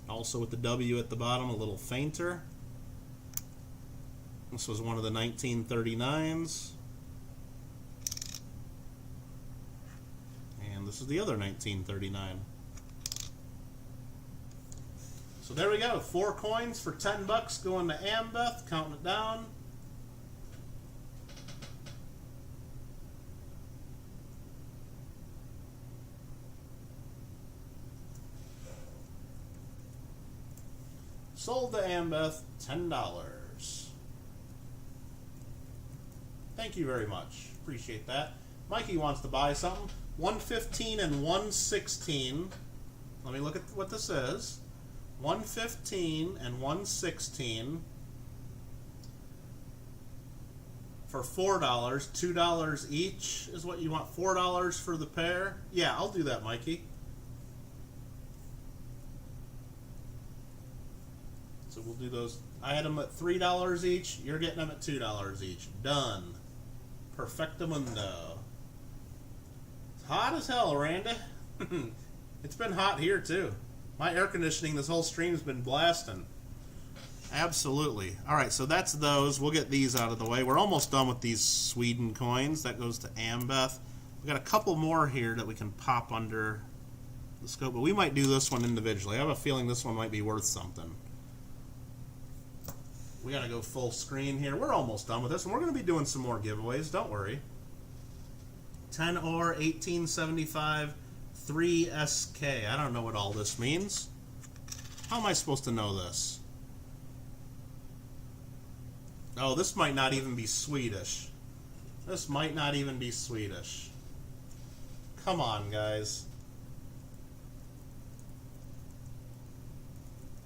Also with the W at the bottom, a little fainter. This was one of the 1939s. And this is the other 1939. So there we go. 4 coins for 10 bucks going to Ambeth. Counting it down. Sold to Ambeth, $10. Thank you very much. Appreciate that. Mikey wants to buy something. 115 and 116. Let me look at what this is. 115 and 116 for $4. $2 each is what you want. $4 for the pair. Yeah, I'll do that, Mikey. So we'll do those. I had them at $3 each. You're getting them at $2 each. Done. Perfectamundo. It's hot as hell, Randy. It's been hot here too. My air conditioning this whole stream's been blasting. Absolutely. Alright, so that's those. We'll get these out of the way. We're almost done with these Sweden coins. That goes to Ambeth. We've got a couple more here that we can pop under the scope, but we might do this one individually. I have a feeling this one might be worth something. We gotta go full screen here. We're almost done with this, and we're gonna be doing some more giveaways, don't worry. 10 or 1875 3SK. I don't know what all this means. How am I supposed to know this? Oh, this might not even be Swedish. This might not even be Swedish. Come on, guys.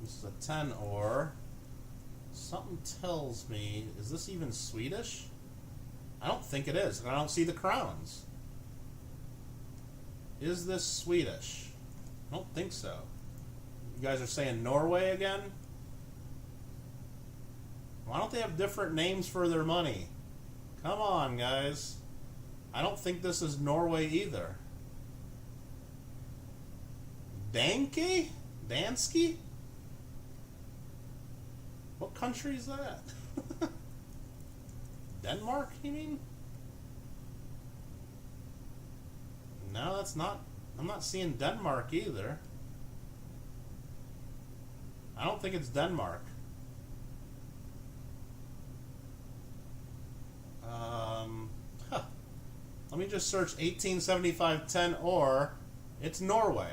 This is a 10 or. Something tells me, is this even Swedish? I don't think it is. I don't see the crowns. Is this Swedish? I don't think so. You guys are saying Norway again? Why don't they have different names for their money? Come on, guys. I don't think this is Norway either. Danke? Danske? What country is that? Denmark, you mean? No, that's not. I'm not seeing Denmark either. I don't think it's Denmark. Let me just search 1875 10 or. It's Norway.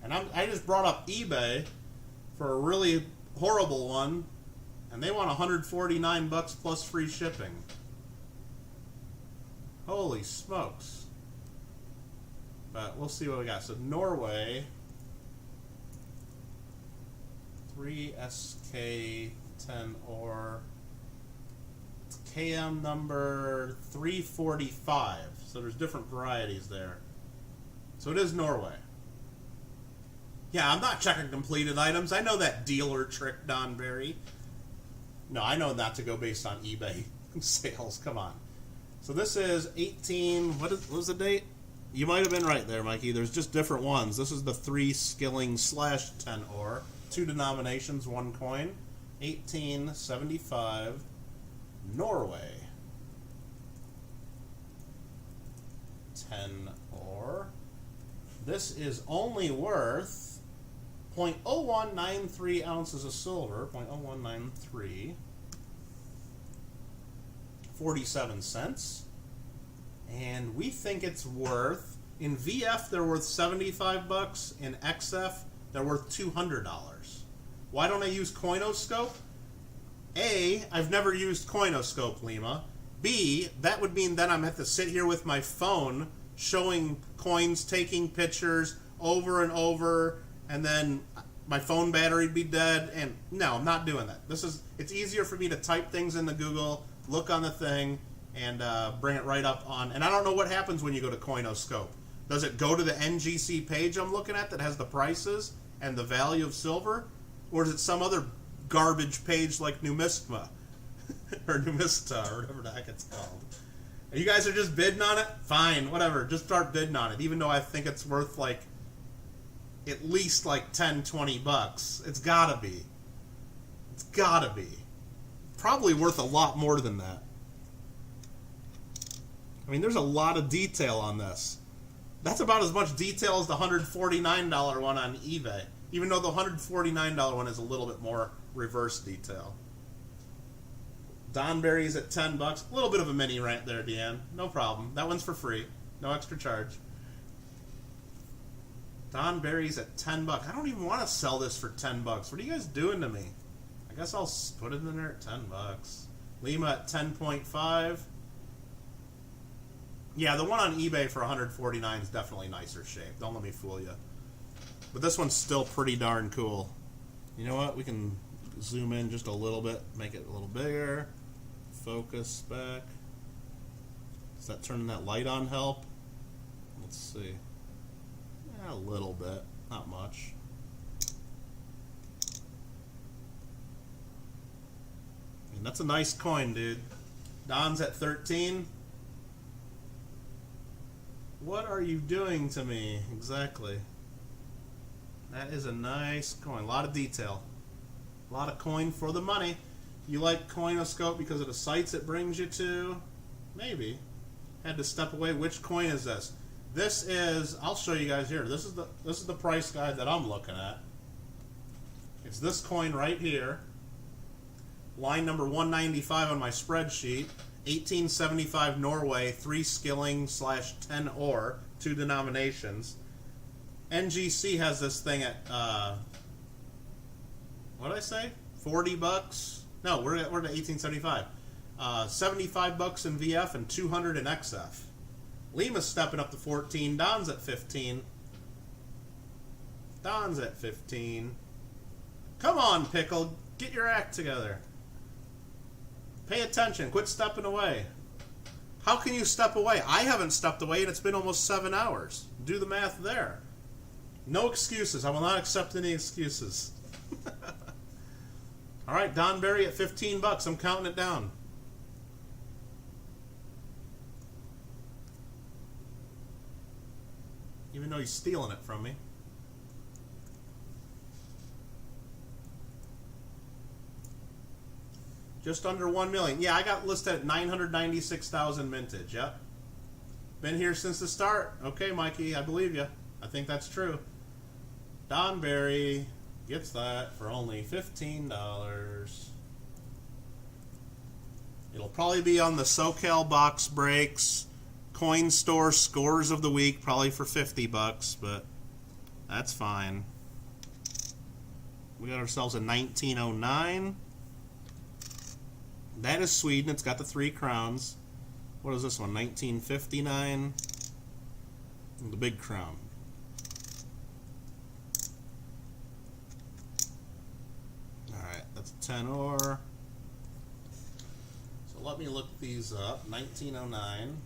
And I just brought up eBay for a really horrible one, and they want $149 plus free shipping. Holy smokes. But we'll see what we got. So Norway 3SK 10 or KM number 345. So there's different varieties there. So it is Norway. Yeah, I'm not checking completed items. I know that dealer trick, Don Berry. No, I know not to go based on eBay sales. Come on. So this is 18... What was the date? You might have been right there, Mikey. There's just different ones. This is the 3 skilling / 10 or. 2 denominations, 1 coin. 1875 Norway. 10 or. This is only worth 0.0193 ounces of silver. 0.0193. 47 cents. And we think it's worth, in VF they're worth $75, in XF they're worth $200. Why don't I use Coinoscope? A, I've never used Coinoscope, Lima. B, that would mean then I'm have to sit here with my phone showing coins, taking pictures over and over, and then my phone battery would be dead. And no, I'm not doing that. It's easier for me to type things into Google, look on the thing, and bring it right up on. And I don't know what happens when you go to Coinoscope. Does it go to the NGC page I'm looking at that has the prices and the value of silver? Or is it some other garbage page like Numisma? Or Numista, or whatever the heck it's called. You guys are just bidding on it? Fine, whatever. Just start bidding on it. Even though I think it's worth like at least like $10-20. It's gotta be. It's gotta be. Probably worth a lot more than that. I mean, there's a lot of detail on this. That's about as much detail as the $149 one on eBay. Even though the $149 one is a little bit more reverse detail. Donberry's at $10. A little bit of a mini rant there, Deanne. No problem. That one's for free. No extra charge. Don Berry's at 10 bucks. I don't even want to sell this for 10 bucks. What are you guys doing to me? I guess I'll put it in there at 10 bucks. Lima at 10.5. Yeah, the one on eBay for 149 is definitely nicer shape. Don't let me fool you. But this one's still pretty darn cool. You know what? We can zoom in just a little bit, make it a little bigger. Focus back. Does that turning that light on help? Let's see. Yeah, a little bit, not much. And that's a nice coin, dude. Don's at 13. What are you doing to me? Exactly. That is a nice coin. A lot of detail. A lot of coin for the money. You like Coinoscope because of the sites it brings you to? Maybe. Had to step away. Which coin is this? This is, I'll show you guys here. This is the price guide that I'm looking at. It's this coin right here. Line number 195 on my spreadsheet. 1875 Norway, 3 skilling / 10 ore, 2 denominations. NGC has this thing at what did I say? 40 bucks? No, we're at 1875. 75 bucks in VF and 200 in XF. Lima's stepping up to 14. Don's at 15. Don's at 15. Come on, Pickle. Get your act together. Pay attention. Quit stepping away. How can you step away? I haven't stepped away and it's been almost 7 hours. Do the math there. No excuses. I will not accept any excuses. All right, Don Berry at 15 bucks. I'm counting it down. Even though he's stealing it from me. Just under 1 million. Yeah, I got listed at 996,000 mintage. Yep. Been here since the start. Okay, Mikey, I believe you. I think that's true. Don Berry gets that for only $15. It'll probably be on the SoCal Box Breaks Coin Store Scores of the Week, probably for 50 bucks, but that's fine. We got ourselves a 1909. That is Sweden. It's got the 3 crowns. What is this one? 1959. The big crown. Alright, that's a 10 ore. So let me look these up. 1909.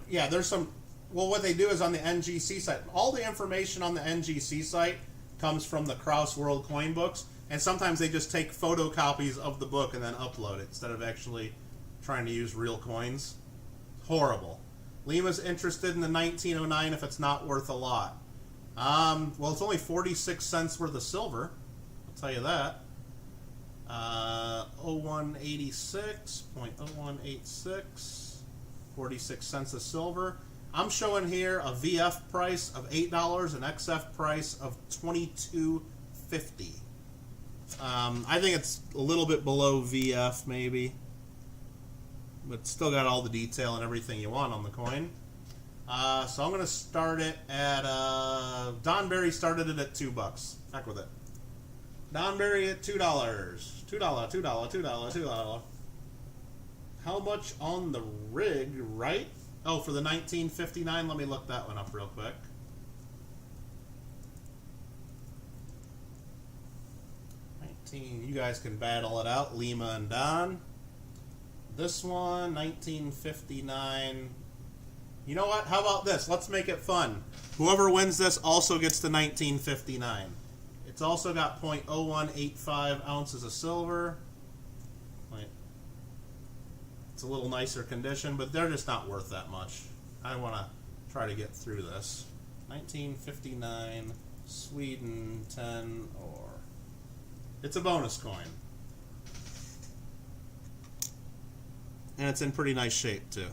Yeah, there's some. Well, what they do is on the NGC site, all the information on the NGC site comes from the Kraus World Coin Books, and sometimes they just take photocopies of the book and then upload it instead of actually trying to use real coins. Horrible. Lima's interested in the 1909 if it's not worth a lot. Well, it's only 46 cents worth of silver. I'll tell you that. 0186, 0.0186, 46 cents of silver. I'm showing here a VF price of $8, an XF price of $22.50. I think it's a little bit below VF maybe, but still got all the detail and everything you want on the coin. So I'm going to start it at, Don Berry started it at $2. Heck with it. Don Berry at $2. $2. How much on the rig, right? Oh, for the 1959, let me look that one up real quick. You guys can battle it out, Lima and Don. This one, 1959. You know what? How about this? Let's make it fun. Whoever wins this also gets the 1959. It's also got 0.0185 ounces of silver. It's a little nicer condition, but they're just not worth that much. I want to try to get through this. 1959, Sweden, 10 ore. It's a bonus coin. And it's in pretty nice shape, too.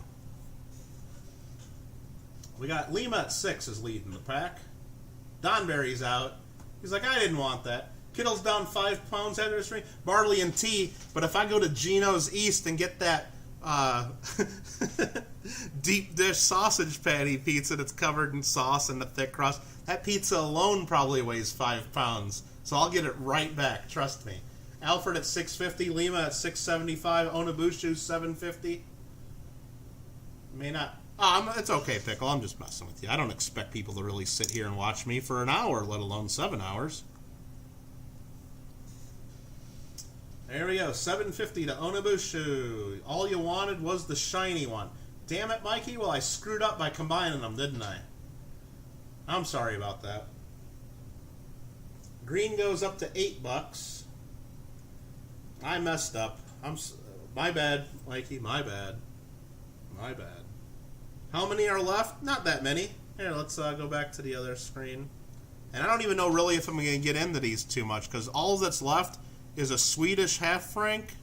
We got Lima at 6 is leading the pack. Don Berry's out. He's like, I didn't want that. Kittle's down 5 pounds after the stream. Barley and tea. But if I go to Gino's East and get that deep dish sausage patty pizza that's covered in sauce and a thick crust, that pizza alone probably weighs 5 pounds. So I'll get it right back. Trust me. Alfred at $6.50. Lima at $6.75. Onabushu $7.50. May not. It's okay, Pickle. I'm just messing with you. I don't expect people to really sit here and watch me for an hour, let alone 7 hours. There we go. $7.50 to Onabushu. All you wanted was the shiny one. Damn it, Mikey. Well, I screwed up by combining them, didn't I? I'm sorry about that. Green goes up to $8. I messed up. My bad, Mikey. My bad. My bad. How many are left? Not that many. Here, let's go back to the other screen. And I don't even know really if I'm going to get into these too much, because all that's left is a Swedish half franc.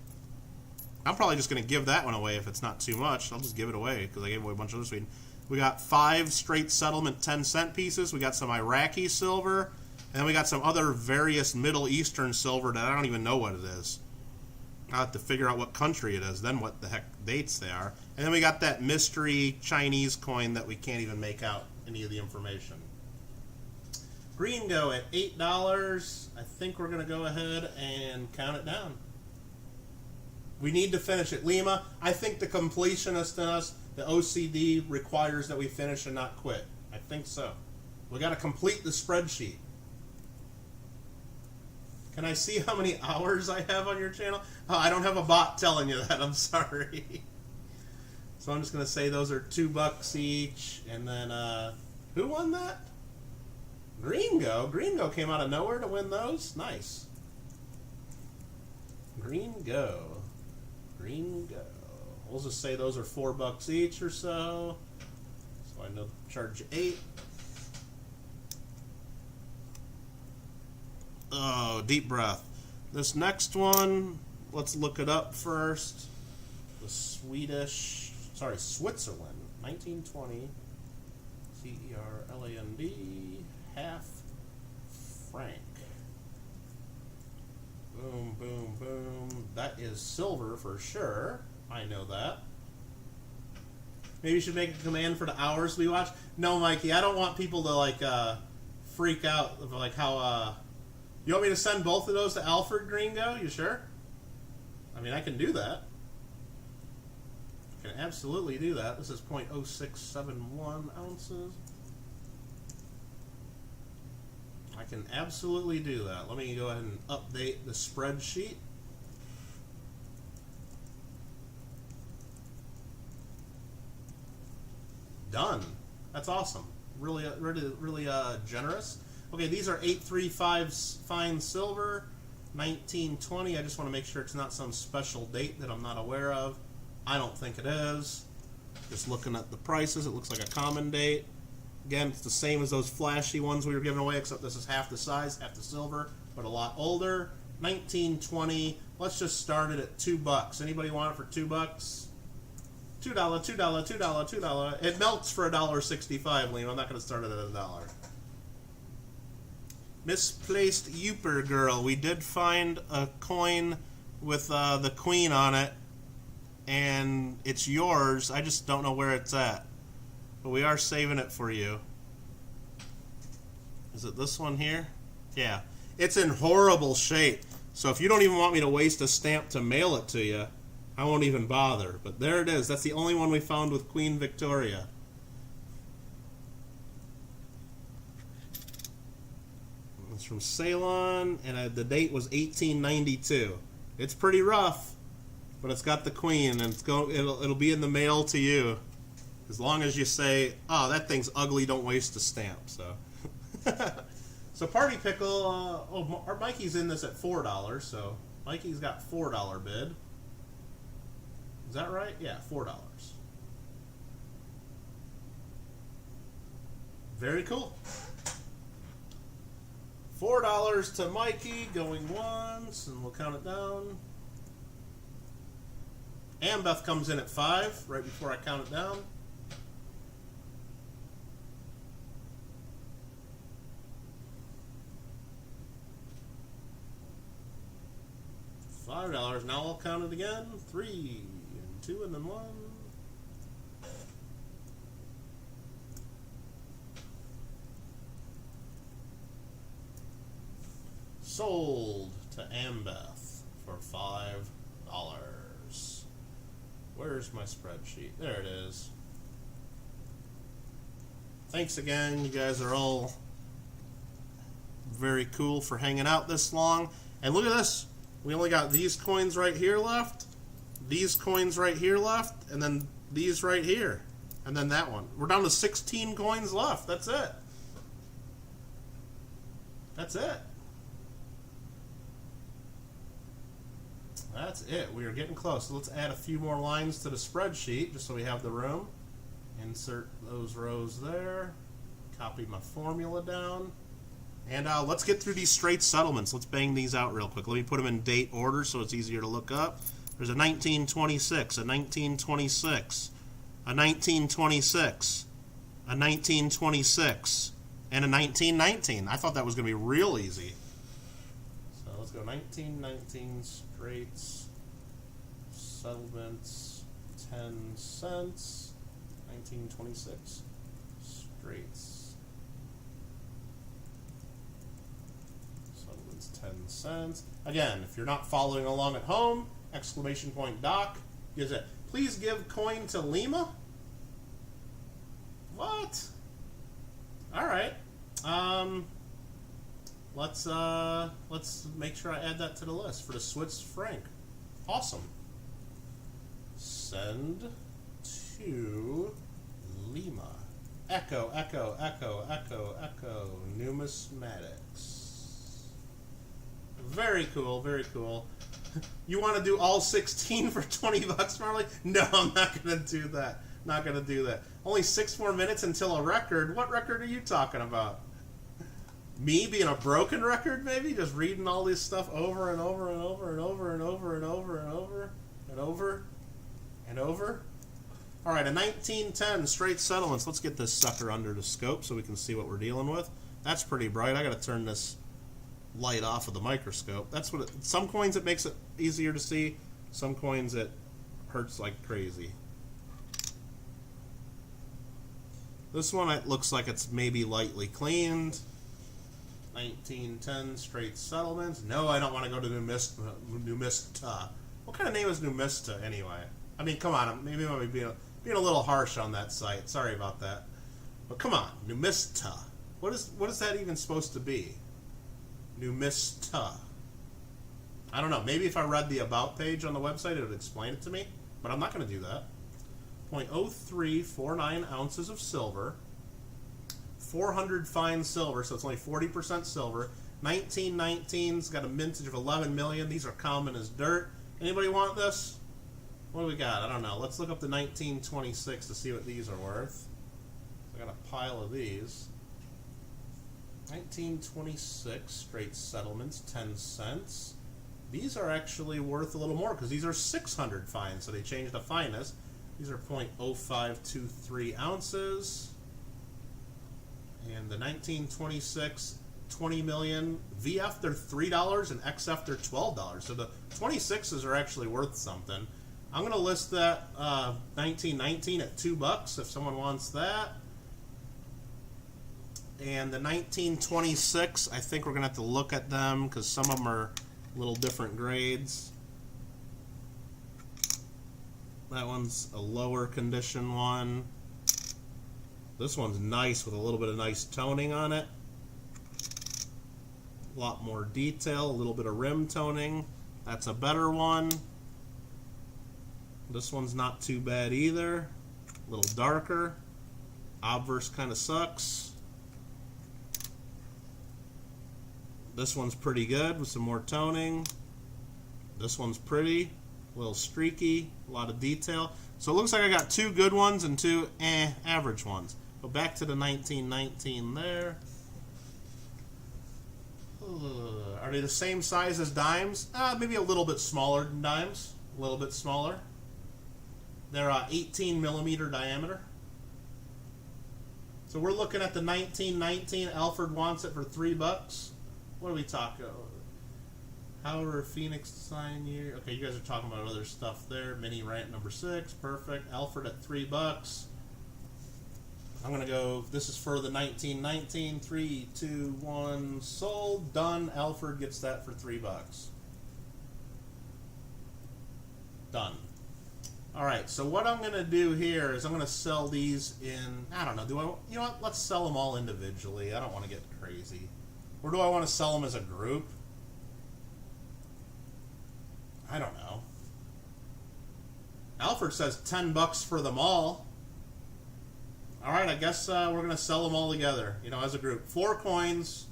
I'm probably just going to give that one away if it's not too much. I'll just give it away, because I gave away a bunch of other Sweden. We got 5 straight settlement 10-cent pieces. We got some Iraqi silver. And then we got some other various Middle Eastern silver that I don't even know what it is. I'll have to figure out what country it is, then what the heck dates they are. And then we got that mystery Chinese coin that we can't even make out any of the information. Green go at $8. I think we're going to go ahead and count it down. We need to finish it. Lima, I think the completionist in us, the OCD, requires that we finish and not quit. I think so. We got to complete the spreadsheet. Can I see how many hours I have on your channel? Oh, I don't have a bot telling you that. I'm sorry. So I'm just going to say those are $2 each. And then, who won that? Gringo. Gringo came out of nowhere to win those. Nice. Gringo. Gringo. We'll just say those are $4 each or so. So I know charge you 8. Oh, deep breath. This next one, let's look it up first. The Switzerland, 1920, CERLAND, half franc. Boom, boom, boom. That is silver for sure. I know that. Maybe you should make a command for the hours we watch. No, Mikey, I don't want people to freak out of how you want me to send both of those to Alfred Gringo? You sure? I mean, I can do that. I can absolutely do that. This is 0.0671 ounces. I can absolutely do that. Let me go ahead and update the spreadsheet. Done. That's awesome. Really, really generous. Okay, these are 835 fine silver, 1920. I just want to make sure it's not some special date that I'm not aware of. I don't think it is. Just looking at the prices, it looks like a common date. Again, it's the same as those flashy ones we were giving away, except this is half the size, half the silver, but a lot older. 1920. Let's just start it at $2. Anybody want it for $2? $2, $2. It melts for $1.65, Liam. I'm not going to start it at $1. Misplaced Youper Girl. We did find a coin with the queen on it, and it's yours. I just don't know where it's at. But we are saving it for you. Is it this one here? Yeah. It's in horrible shape. So if you don't even want me to waste a stamp to mail it to you, I won't even bother. But there it is. That's the only one we found with Queen Victoria. It's from Ceylon, and the date was 1892. It's pretty rough, but it's got the queen, and it'll be in the mail to you, as long as you say, "Oh, that thing's ugly. Don't waste a stamp." So, so Party Pickle. Mikey's in this at $4. So Mikey's got $4 bid. Is that right? Yeah, $4. Very cool. $4 to Mikey, going once, and we'll count it down. Ambeth comes in at 5, right before I count it down. $5. Now I'll count it again. 3 and 2 and then 1. Sold to Ambeth for $5. Where's my spreadsheet? There it is. Thanks again. You guys are all very cool for hanging out this long. And look at this. We only got these coins right here left, these coins right here left, and then these right here, and then that one. We're down to 16 coins left. That's it. That's it. That's it. We are getting close. So let's add a few more lines to the spreadsheet just so we have the room. Insert those rows there. Copy my formula down. And let's get through these straight settlements. Let's bang these out real quick. Let me put them in date order so it's easier to look up. There's a 1926, a 1926, a 1926, a 1926, and a 1919. I thought that was going to be real easy. So let's go 1919 straights, settlements, 10 cents, 1926 straights, settlements 10 cents. Again, if you're not following along at home, exclamation point doc gives it. Please give coin to Lima. What? All right. Let's make sure I add that to the list for the Swiss franc. Awesome. Send to Lima. Echo, echo, echo, echo, echo. Numismatics. Very cool, very cool. You want to do all 16 for 20 bucks, Marley? No, I'm not going to do that. Not going to do that. Only 6 more minutes until a record. What record are you talking about? Me being a broken record, maybe? Just reading all this stuff over and over and over and over and over and over and over and over and over. All right, a 1910 straight settlements. Let's get this sucker under the scope so we can see what we're dealing with. That's pretty bright. I got to turn this light off of the microscope. That's what some coins it makes it easier to see. Some coins it hurts like crazy. This one it looks like it's maybe lightly cleaned. 1910 straight settlements. No, I don't want to go to Numista. What kind of name is Numista anyway? I mean, come on. Maybe I'm being a little harsh on that site. Sorry about that. But come on, Numista. What is that even supposed to be? Numista. I don't know. Maybe if I read the about page on the website, it would explain it to me. But I'm not going to do that. 0.0349 ounces of silver. 400 fine silver, so it's only 40% silver. 1919's got a mintage of 11 million. These are common as dirt. Anybody want this? What do we got? I don't know. Let's look up the 1926 to see what these are worth. I got a pile of these. 1926 straight settlements, 10 cents. These are actually worth a little more because these are 600 fine, so they changed the fineness. These are 0.0523 ounces. And the 1926, 20 million. VF, they're $3, and XF, they're $12. So the 26s are actually worth something. I'm going to list that 1919 at $2 if someone wants that. And the 1926, I think we're going to have to look at them because some of them are a little different grades. That one's a lower condition one. This one's nice with a little bit of nice toning on it. A lot more detail, a little bit of rim toning. That's a better one. This one's not too bad either. A little darker. Obverse kind of sucks. This one's pretty good with some more toning. This one's pretty, a little streaky, a lot of detail. So it looks like I got 2 good ones and 2 average ones. Go back to the 1919 there. Are they the same size as dimes? Maybe a little bit smaller than dimes. A little bit smaller. They're 18 millimeter diameter. So we're looking at the 1919. Alfred wants it for $3. What are we talking? However, Phoenix design year. Okay, you guys are talking about other stuff there. Mini rant number 6. Perfect. Alfred at $3. I'm going to go. This is for the 1919. 3, 2, 1. Sold. Done. Alfred gets that for $3. Done. Alright, so what I'm going to do here is I'm going to sell these in, I don't know, you know what, let's sell them all individually. I don't want to get crazy. Or do I want to sell them as a group? I don't know. Alfred says $10 for them all. Alright, I guess we're going to sell them all together, you know, as a group. 4 coins.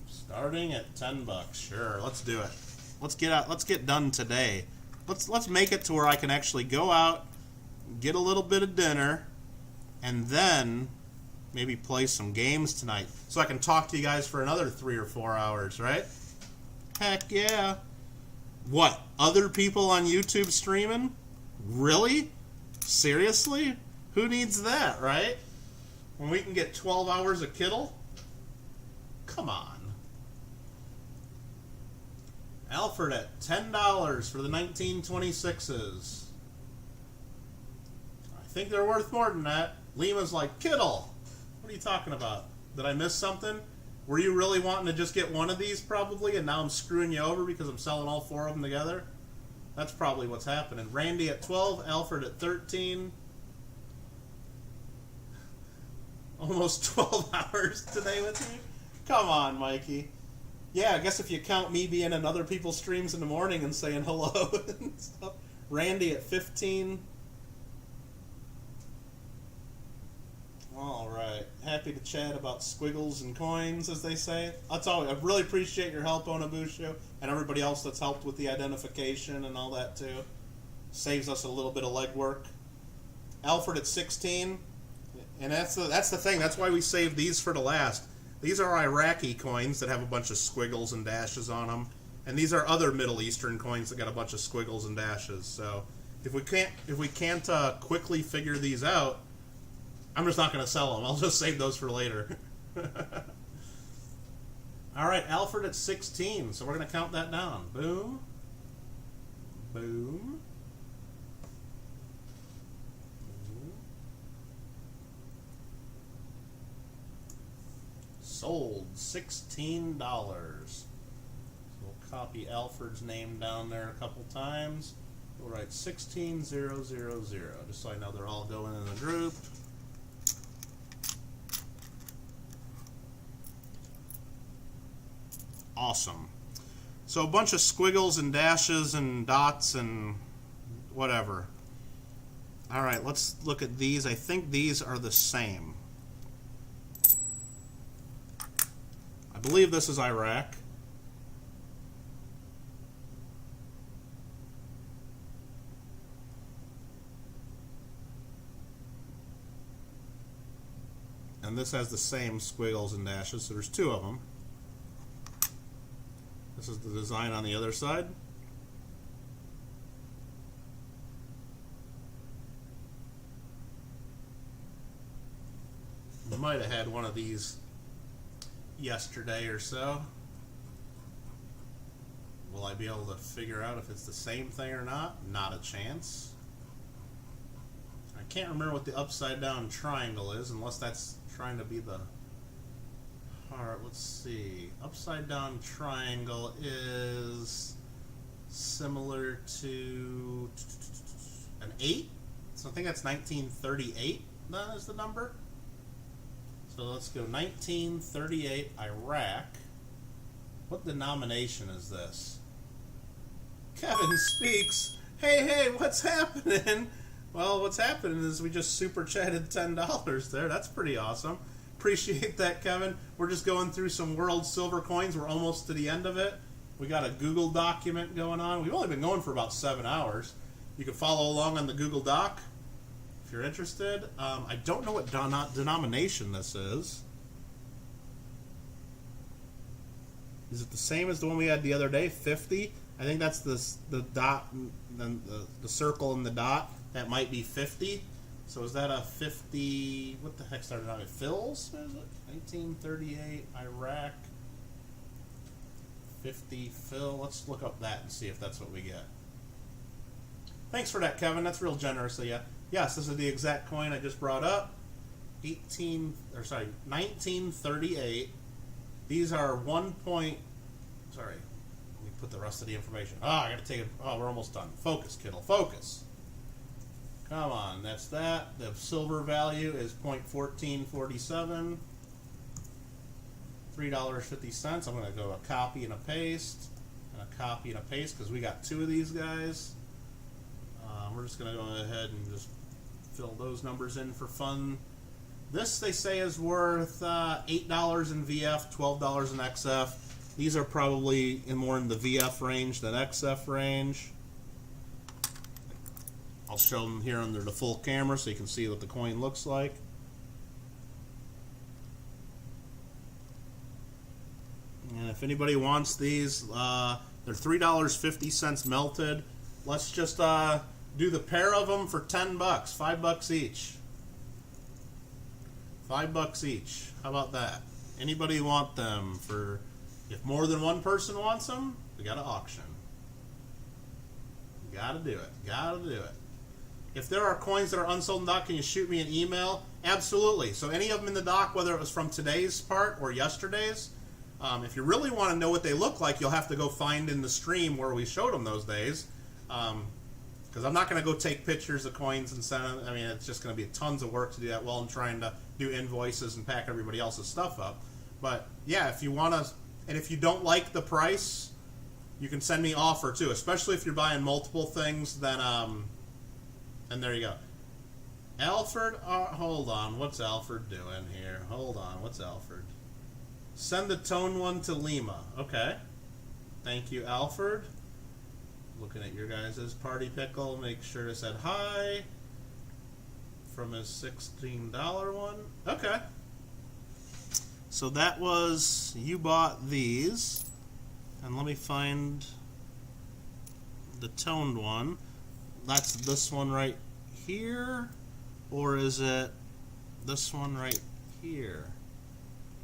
Starting at $10. Sure, let's do it. Let's get done today. Let's make it to where I can actually go out, get a little bit of dinner, and then maybe play some games tonight. So I can talk to you guys for another 3 or 4 hours, right? Heck yeah. What? Other people on YouTube streaming? Really? Seriously? Who needs that, right? When we can get 12 hours of Kittle? Come on. Alfred at $10 for the 1926s. I think they're worth more than that. Lima's like, Kittle, what are you talking about? Did I miss something? Were you really wanting to just get one of these probably, and now I'm screwing you over because I'm selling all 4 of them together? That's probably what's happening. Randy at 12, Alfred at 13. Almost 12 hours today with me? Come on, Mikey. Yeah, I guess if you count me being in other people's streams in the morning and saying hello and stuff. Randy at 15. All right. Happy to chat about squiggles and coins, as they say. That's all. I really appreciate your help, Onabusho, and everybody else that's helped with the identification and all that, too. Saves us a little bit of legwork. Alfred at 16. And that's the thing. That's why we saved these for the last. These are Iraqi coins that have a bunch of squiggles and dashes on them, and these are other Middle Eastern coins that got a bunch of squiggles and dashes. So if we can't quickly figure these out, I'm just not going to sell them. I'll just save those for later. All right, Alfred at 16. So we're going to count that down. Boom, boom. Sold $16. So we'll copy Alfred's name down there a couple times. We'll write 16000, just so I know they're all going in the group. Awesome. So a bunch of squiggles and dashes and dots and whatever. All right, let's look at these. I think these are the same. I believe this is Iraq. And this has the same squiggles and dashes, so there's 2 of them. This is the design on the other side. I might have had one of these yesterday or so. Will I be able to figure out if it's the same thing or not? Not a chance. I can't remember what the upside down triangle is, unless that's trying to be the... Alright, let's see. Upside down triangle is similar to an 8. So I think that's 1938. That is the number. So let's go 1938 Iraq. What denomination is this? Kevin speaks. Hey, what's happening? Well, what's happening is we just super chatted $10 there. That's pretty awesome. Appreciate that, Kevin. We're just going through some world silver coins. We're almost to the end of it. We got a Google document going on. We've only been going for about 7 hours. You can follow along on the Google Doc if you're interested. I don't know what denomination this is. Is it the same as the one we had the other day, 50? I think that's the dot, then the circle and the dot. That might be 50. So is that a 50? What the heck started out with Phils? What is it? 1938 Iraq. 50 Phil. Let's look up that and see if that's what we get. Thanks for that, Kevin. That's real generous of you. Yes, this is the exact coin I just brought up. 1938. These are 1 point. Sorry, let me put the rest of the information. I got to take it. Oh, we're almost done. Focus, Kittle. Focus. Come on, that's that. The silver value is 0.1447. $3.50. I'm going to go a copy and a paste, and a copy and a paste because we got two of these guys. We're just going to go ahead and just fill those numbers in for fun. This, they say, is worth $8 in VF, $12 in XF. These are probably more in the VF range than XF range. I'll show them here under the full camera so you can see what the coin looks like. And if anybody wants these, they're $3.50 melted. Let's just do the pair of them for $10, $5 each. $5 each. How about that? Anybody want them for? If more than one person wants them, we got to auction. Got to do it. Got to do it. If there are coins that are unsold in dock, can you shoot me an email? Absolutely. So any of them in the dock, whether it was from today's part or yesterday's, if you really want to know what they look like, you'll have to go find in the stream where we showed them those days. Because I'm not going to go take pictures of coins and send them. I mean, it's just going to be tons of work to do that while I'm trying to do invoices and pack everybody else's stuff up. But yeah, if you want to, and if you don't like the price, you can send me offer too. Especially if you're buying multiple things, then and there you go. Alfred, hold on. What's Alfred doing here? Hold on. What's Alfred? Send the tone one to Lima. Okay. Thank you, Alfred. Looking at your guys' party pickle. Make sure to said hi from his $16 one. Okay. So that was, you bought these. And let me find the toned one. That's this one right here. Or is it this one right here?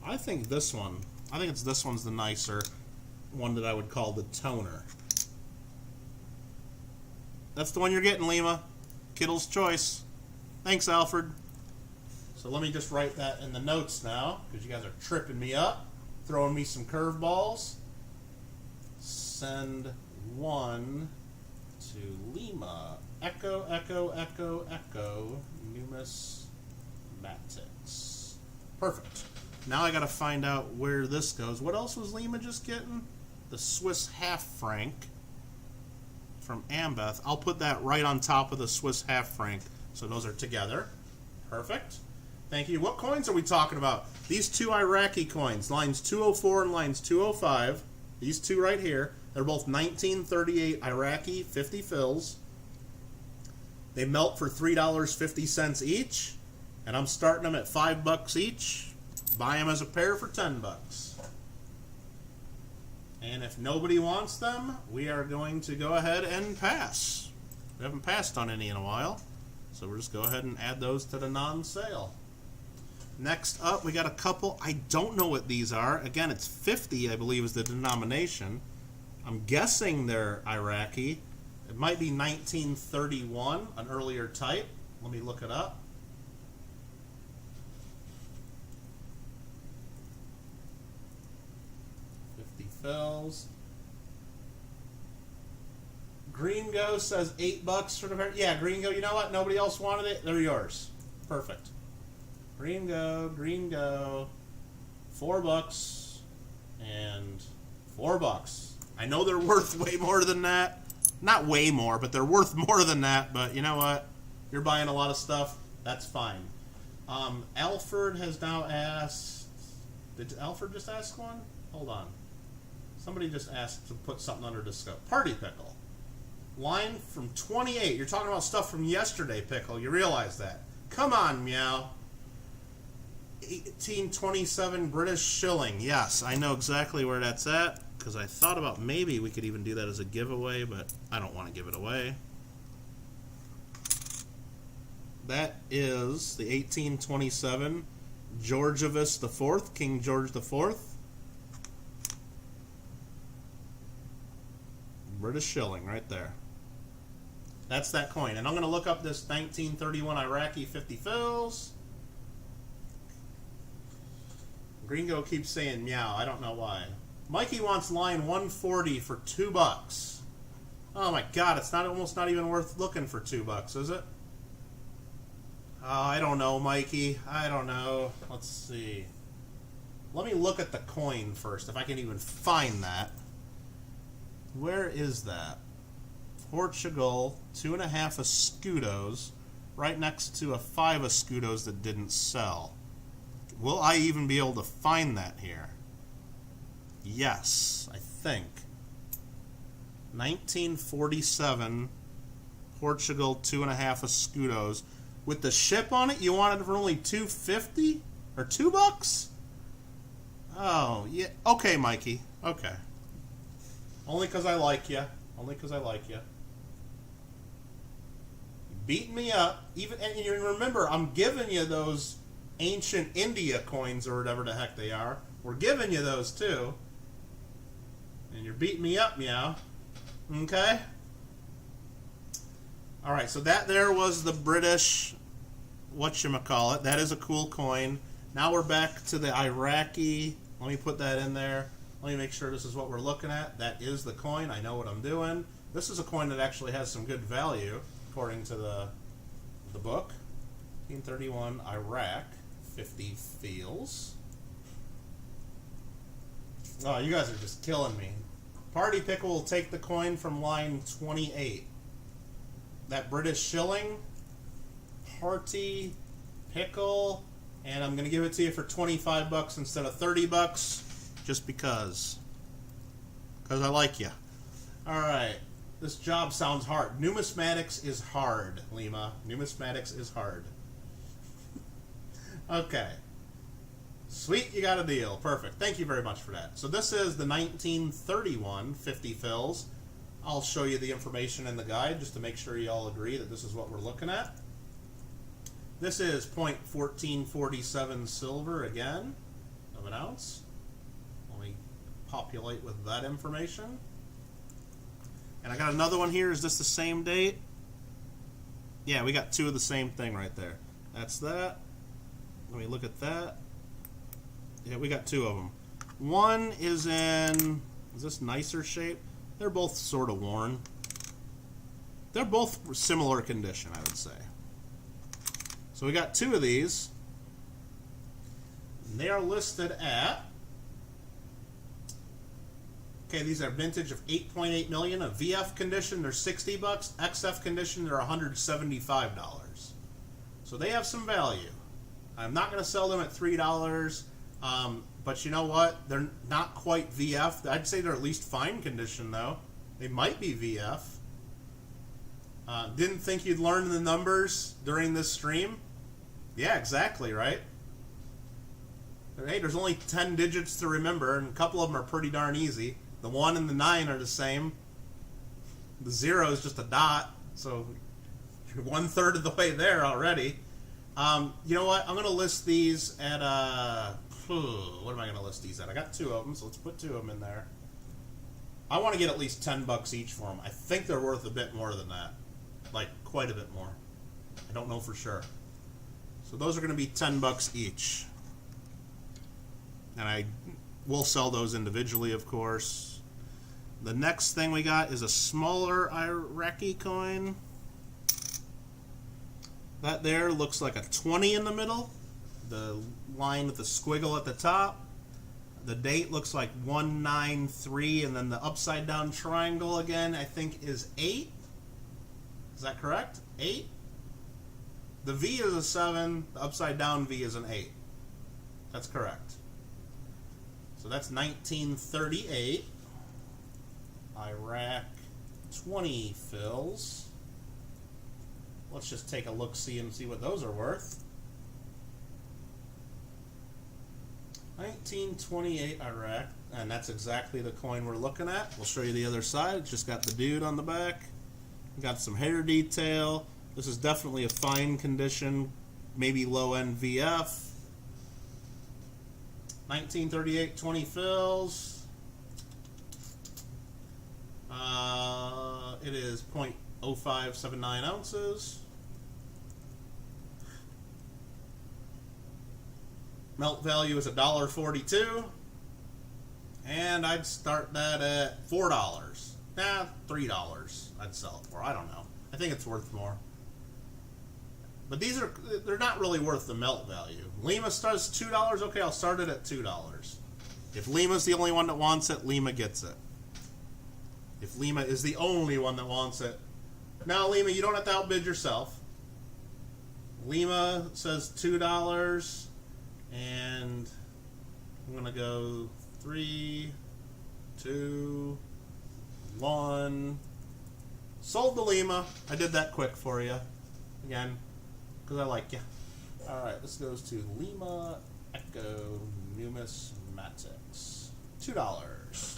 I think this one. I think it's this one's the nicer one that I would call the toner. That's the one you're getting, Lima. Kittle's choice. Thanks, Alfred. So let me just write that in the notes now, because you guys are tripping me up, throwing me some curveballs. Send one to Lima. Echo, echo, echo, echo. Numismatics. Perfect. Now I got to find out where this goes. What else was Lima just getting? The Swiss half franc from Ambeth. I'll put that right on top of the Swiss half franc, so those are together. Perfect. Thank you. What coins are we talking about? These two Iraqi coins, lines 204 and lines 205. These two right here. They're both 1938 Iraqi 50 fills. They melt for $3.50 each, and I'm starting them at $5 each. Buy them as a pair for $10. And if nobody wants them, we are going to go ahead and pass. We haven't passed on any in a while, so we'll just go ahead and add those to the non-sale. Next up, we got a couple. I don't know what these are. Again, it's 50, I believe, is the denomination. I'm guessing they're Iraqi. It might be 1931, an earlier type. Let me look it up. Fills. Gringo says $8 for the pair. Yeah, Gringo, you know what? Nobody else wanted it. They're yours. Perfect. Gringo, $4 and $4. I know they're worth way more than that. Not way more, but they're worth more than that. But you know what? You're buying a lot of stuff. That's fine. Alfred has now asked. Did Alfred just ask one? Hold on. Somebody just asked to put something under discuss. Party pickle. Line from 28. You're talking about stuff from yesterday, pickle. You realize that. Come on, meow. 1827 British shilling. Yes, I know exactly where that's at, because I thought about maybe we could even do that as a giveaway, but I don't want to give it away. That is the 1827 Georgievus IV, King George IV. British shilling right there. That's that coin. And I'm going to look up this 1931 Iraqi 50 fils. Gringo keeps saying meow. I don't know why. Mikey wants line 140 for $2. Oh my god, it's almost not even worth looking for $2, is it? Oh, I don't know, Mikey. I don't know. Let's see. Let me look at the coin first, if I can even find that. Where is that? Portugal, 2.5 escudos, right next to a 5 escudos that didn't sell. Will I even be able to find that here? Yes, I think. 1947, Portugal, 2.5 escudos. With the ship on it, you wanted it for only $2.50? Or $2? Oh, yeah. Okay, Mikey. Okay. Only because I like you. Only because I like you. Beating me up. And you remember, I'm giving you those ancient India coins or whatever the heck they are. We're giving you those too. And you're beating me up, meow. Okay? Alright, so that there was the British whatchamacallit. That is a cool coin. Now we're back to the Iraqi. Let me put that in there. Let me make sure this is what we're looking at. That is the coin. I know what I'm doing. This is a coin that actually has some good value, according to the book. 1931 Iraq 50 fils. Oh, you guys are just killing me. Party Pickle will take the coin from line 28. That British shilling. Party Pickle. And I'm going to give it to you for $25 instead of $30. Just because. Because I like you. Alright. This job sounds hard. Numismatics is hard, Lima. Numismatics is hard. Okay. Sweet, you got a deal. Perfect. Thank you very much for that. So this is the 1931 50 fils. I'll show you the information in the guide just to make sure you all agree that this is what we're looking at. This is 0.1447 silver again of an ounce. Let me populate with that information. And I got another one here. Is this the same date? Yeah, we got two of the same thing right there. That's that. Let me look at that. Yeah, we got two of them. One is in, is this nicer shape? They're both sort of worn. They're both similar condition, I would say. So we got two of these. And they are listed at, okay, these are vintage of 8.8 million. A VF condition, they're $60. XF condition, they're $175. So they have some value. I'm not going to sell them at $3. But you know what? They're not quite VF. I'd say they're at least fine condition, though. They might be VF. Didn't think you'd learn the numbers during this stream? Yeah, exactly, right? Hey, there's only 10 digits to remember, and a couple of them are pretty darn easy. The 1 and the 9 are the same. The 0 is just a dot, so you're 1/3 of the way there already. You know what? I'm going to list these at, what am I going to list these at? I got two of them, so let's put two of them in there. I want to get at least $10 each for them. I think they're worth a bit more than that. Like, quite a bit more. I don't know for sure. So those are going to be $10 each. And I will sell those individually, of course. The next thing we got is a smaller Iraqi coin. That there looks like a 20 in the middle. The line with the squiggle at the top. The date looks like 193, and then the upside down triangle again, I think, is 8. Is that correct? 8? The V is a 7, the upside down V is an 8. That's correct. So that's 1938. Iraq 20 fils. Let's just take a look-see and see what those are worth. 1928 Iraq, and that's exactly the coin we're looking at. We'll show you the other side. It's just got the dude on the back. Got some hair detail. This is definitely a fine condition, maybe low-end VF. 1938 20 fills. It is 0.0579 ounces. Melt value is $1.42. And I'd start that at $4. Nah, $3 I'd sell it for. I don't know. I think it's worth more. But they're not really worth the melt value. Lima starts $2. Okay, I'll start it at $2. If Lima's the only one that wants it, Lima gets it. If Lima is the only one that wants it. Now, Lima, you don't have to outbid yourself. Lima says $2. And I'm going to go 3, 2, 1. Sold the Lima. I did that quick for you. Again, because I like you. Alright, this goes to Lima Echo Numismatics. $2.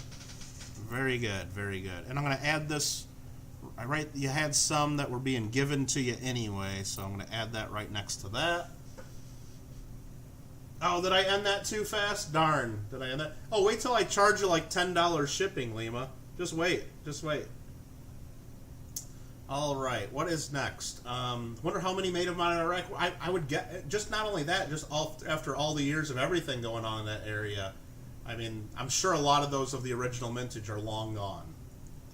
Very good, very good. And I'm going to add this. You had some that were being given to you anyway, so I'm going to add that right next to that. Oh, did I end that too fast? Darn. Did I end that? Oh, wait till I charge you like $10 shipping, Lima. Just wait. Just wait. All right. What is next? Wonder how many made of mine in Iraq. I would get just not only that, just after all the years of everything going on in that area. I mean, I'm sure a lot of those of the original mintage are long gone.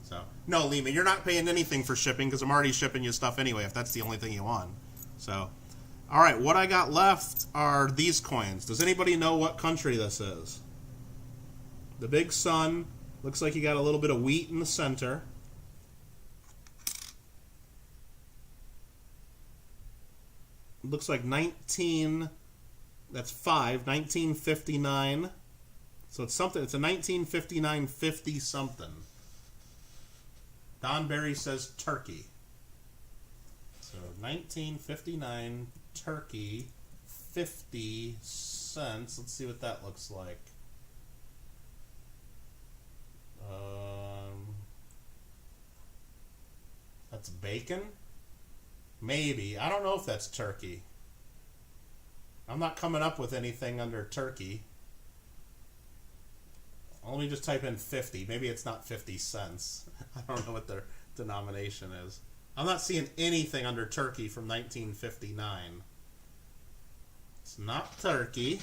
So, no, Lima, you're not paying anything for shipping because I'm already shipping you stuff anyway, if that's the only thing you want. So, all right, what I got left are these coins. Does anybody know what country this is? The big sun. Looks like you got a little bit of wheat in the center. Looks like 1959. So it's something. It's a 1959 50 something. Don Berry says Turkey. So 1959 Turkey, 50 cents. Let's see what that looks like. That's bacon? Maybe. I don't know if that's turkey. I'm not coming up with anything under turkey. Let me just type in 50. Maybe it's not 50 cents. I don't know what their denomination is. I'm not seeing anything under turkey from 1959. It's not turkey.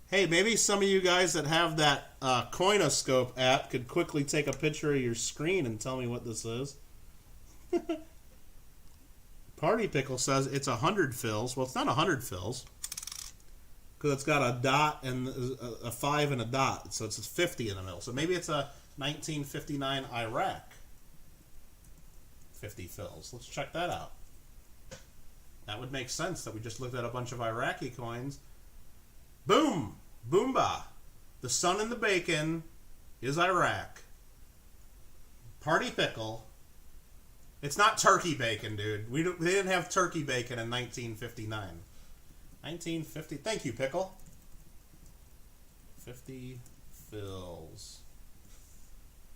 Hey, maybe some of you guys that have that Coinoscope app could quickly take a picture of your screen and tell me what this is. Party Pickle says it's 100 fills. Well, it's not 100 fills because it's got a dot and a 5 and a dot, so it's 50 in the middle. So maybe it's a 1959 Iraq 50 fills. Let's check that out. That would make sense that we just looked at a bunch of Iraqi coins. Boom! Boomba! The sun and the bacon is Iraq. Party Pickle. It's not turkey bacon, dude. They didn't have turkey bacon in 1959. 1950. Thank you, Pickle. 50 fills.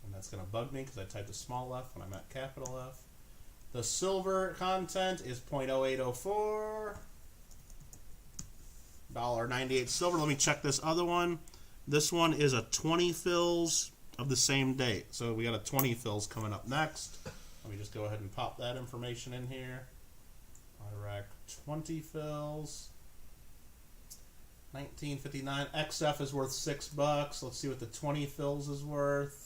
And that's going to bug me because I typed a small f when I meant capital F. The silver content is 0.0804. $1.98 silver. Let me check this other one. This one is a 20 fills of the same date. So we got a 20 fills coming up next. Let me just go ahead and pop that information in here. Iraq 20 fills. 1959. XF is worth $6. Let's see what the 20 fills is worth.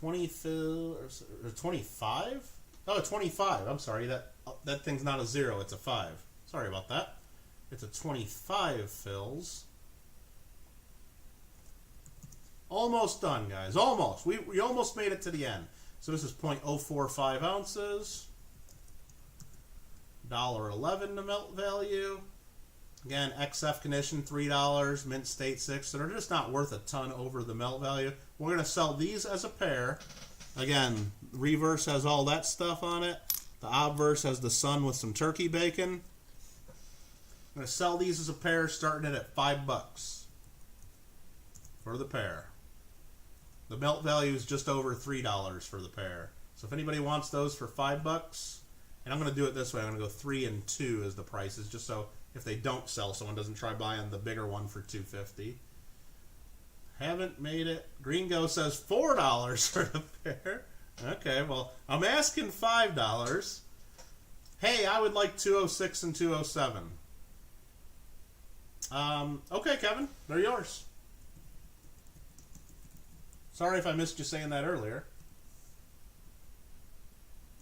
20 fills or 25? Oh, 25. I'm sorry. That thing's not a 0. It's a 5. Sorry about that. It's a 25 fills. Almost done, guys. Almost. We almost made it to the end. So this is 0.045 ounces. $1.11 the melt value. Again, XF condition $3. Mint state 6. So they're just not worth a ton over the melt value. We're going to sell these as a pair. Again, reverse has all that stuff on it. The obverse has the sun with some turkey bacon. I'm going to sell these as a pair, starting it at $5 for the pair. The melt value is just over $3 for the pair. So if anybody wants those for $5, and I'm going to do it this way, I'm going to go 3 and 2 as the prices, just so if they don't sell, someone doesn't try buying the bigger one for $2.50. Haven't made it. Gringo says $4 for the pair. Okay, well, I'm asking $5. Hey, I would like 206 and 207. Okay, Kevin, they're yours. Sorry if I missed you saying that earlier.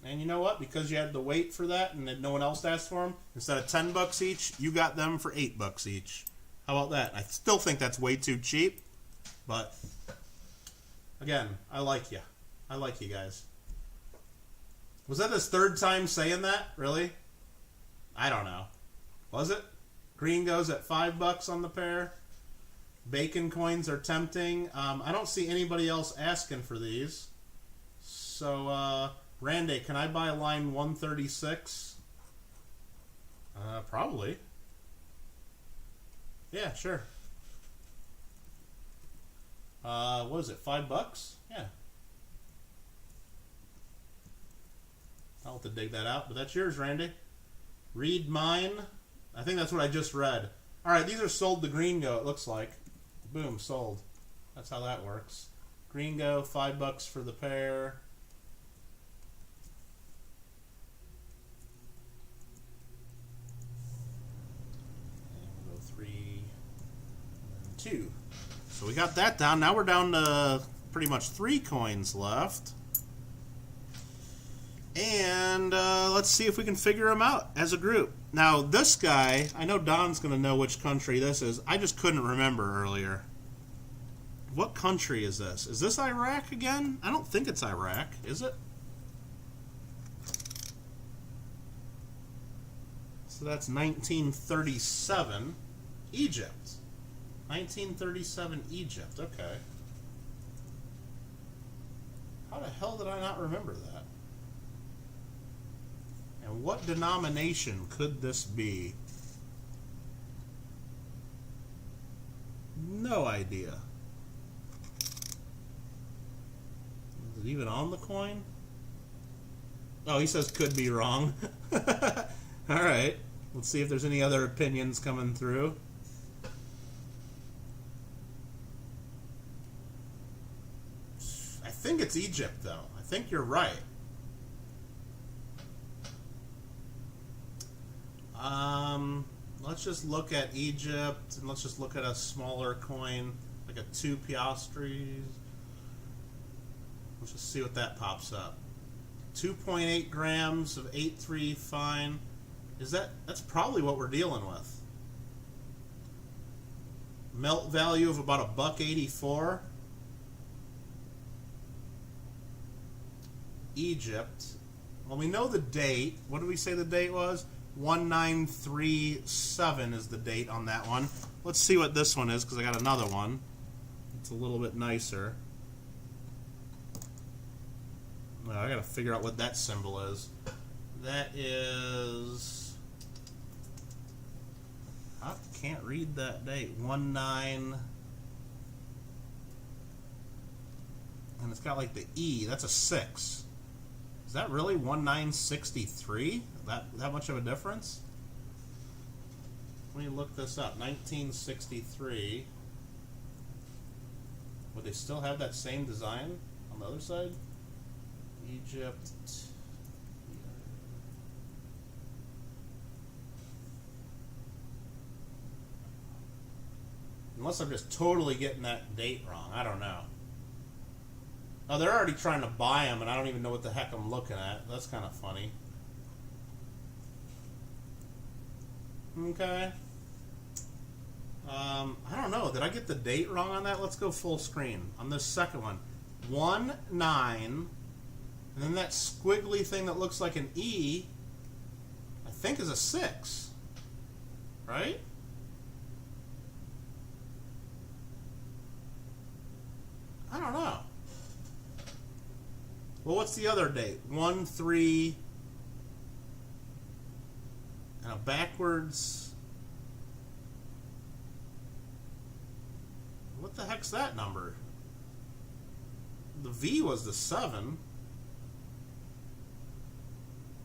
And you know what? Because you had to wait for that and no one else asked for them, instead of $10 each, you got them for $8 each. How about that? I still think that's way too cheap, but again, I like you. I like you guys. Was that his third time saying that? Really? I don't know. Was it? Green goes at $5 on the pair. Bacon coins are tempting. I don't see anybody else asking for these. So, Randy, can I buy line 136? Probably. Yeah, sure. What is it, $5? Yeah. I'll have to dig that out, but that's yours, Randy. Read mine. I think that's what I just read. Alright, these are sold to Gringo, it looks like. Boom, sold. That's how that works. Gringo, $5 for the pair. And we'll go 3 and 2. So we got that down. Now we're down to pretty much 3 coins left. And let's see if we can figure them out as a group. Now, this guy, I know Don's going to know which country this is. I just couldn't remember earlier. What country is this? Is this Iraq again? I don't think it's Iraq, is it? So that's 1937. Egypt. 1937 Egypt, okay. How the hell did I not remember that? And what denomination could this be? No idea. Is it even on the coin? Oh, he says could be wrong. Alright. Let's see if there's any other opinions coming through. I think it's Egypt, though. I think you're right. Let's just look at Egypt, and let's just look at a smaller coin, like a 2 piastres. Let's just see what that pops up. 2.8 grams of 8.3 fine. That's probably what we're dealing with. Melt value of about $1.84. Egypt. Well, we know the date. What did we say the date was? 1937 is the date on that one. Let's see what this one is, because I got another one. It's a little bit nicer. Well, I gotta figure out what that symbol is. That is... I can't read that date. 19... And it's got like the E. That's a 6. Is that really 1963? That much of a difference? Let me look this up. 1963. Would they still have that same design on the other side? Egypt. Unless I'm just totally getting that date wrong. I don't know. Oh, they're already trying to buy them, and I don't even know what the heck I'm looking at. That's kind of funny. Okay. I don't know. Did I get the date wrong on that? Let's go full screen on this second one. 1-9, and then that squiggly thing that looks like an E, I think is a 6. Right? I don't know. Well, what's the other date? 1-3, and a backwards. What the heck's that number? The V was the 7.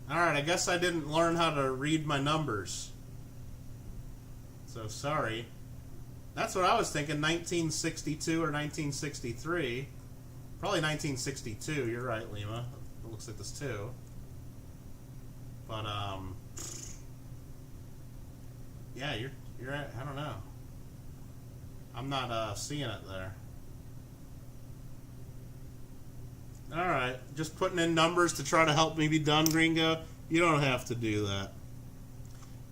Alright, I guess I didn't learn how to read my numbers. So, sorry. That's what I was thinking, 1962 or 1963. Probably 1962, you're right, Lima. It looks like this too. But, yeah, you're at, I don't know. I'm not, seeing it there. Alright, just putting in numbers to try to help me be done, Gringo. You don't have to do that.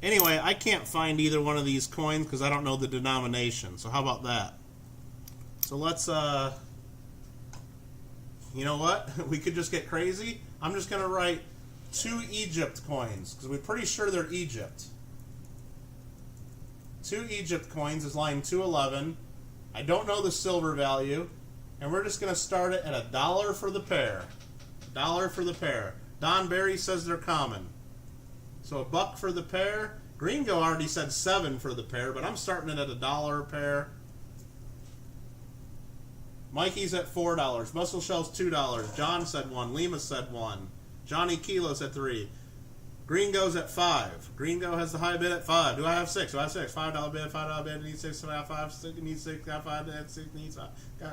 Anyway, I can't find either one of these coins because I don't know the denomination. So how about that? So let's, you know what? We could just get crazy. I'm just going to write 2 Egypt coins because we're pretty sure they're Egypt. 2 Egypt coins is line 211. I don't know the silver value. And we're just going to start it at $1 for the pair. $1 for the pair. Don Barry says they're common. So $1 for the pair. Gringo already said 7 for the pair, but I'm starting it at $1 a pair. Mikey's at $4. Muscle Shell's $2. John said 1. Lima said 1. Johnny Kilo said 3. Gringo's at 5. Gringo has the high bid at 5. Do I have 6? Do I have 6? $5 bid, $5 bid. Need 6, got 5. 6, need 6, got 5. Need 6, needs 5.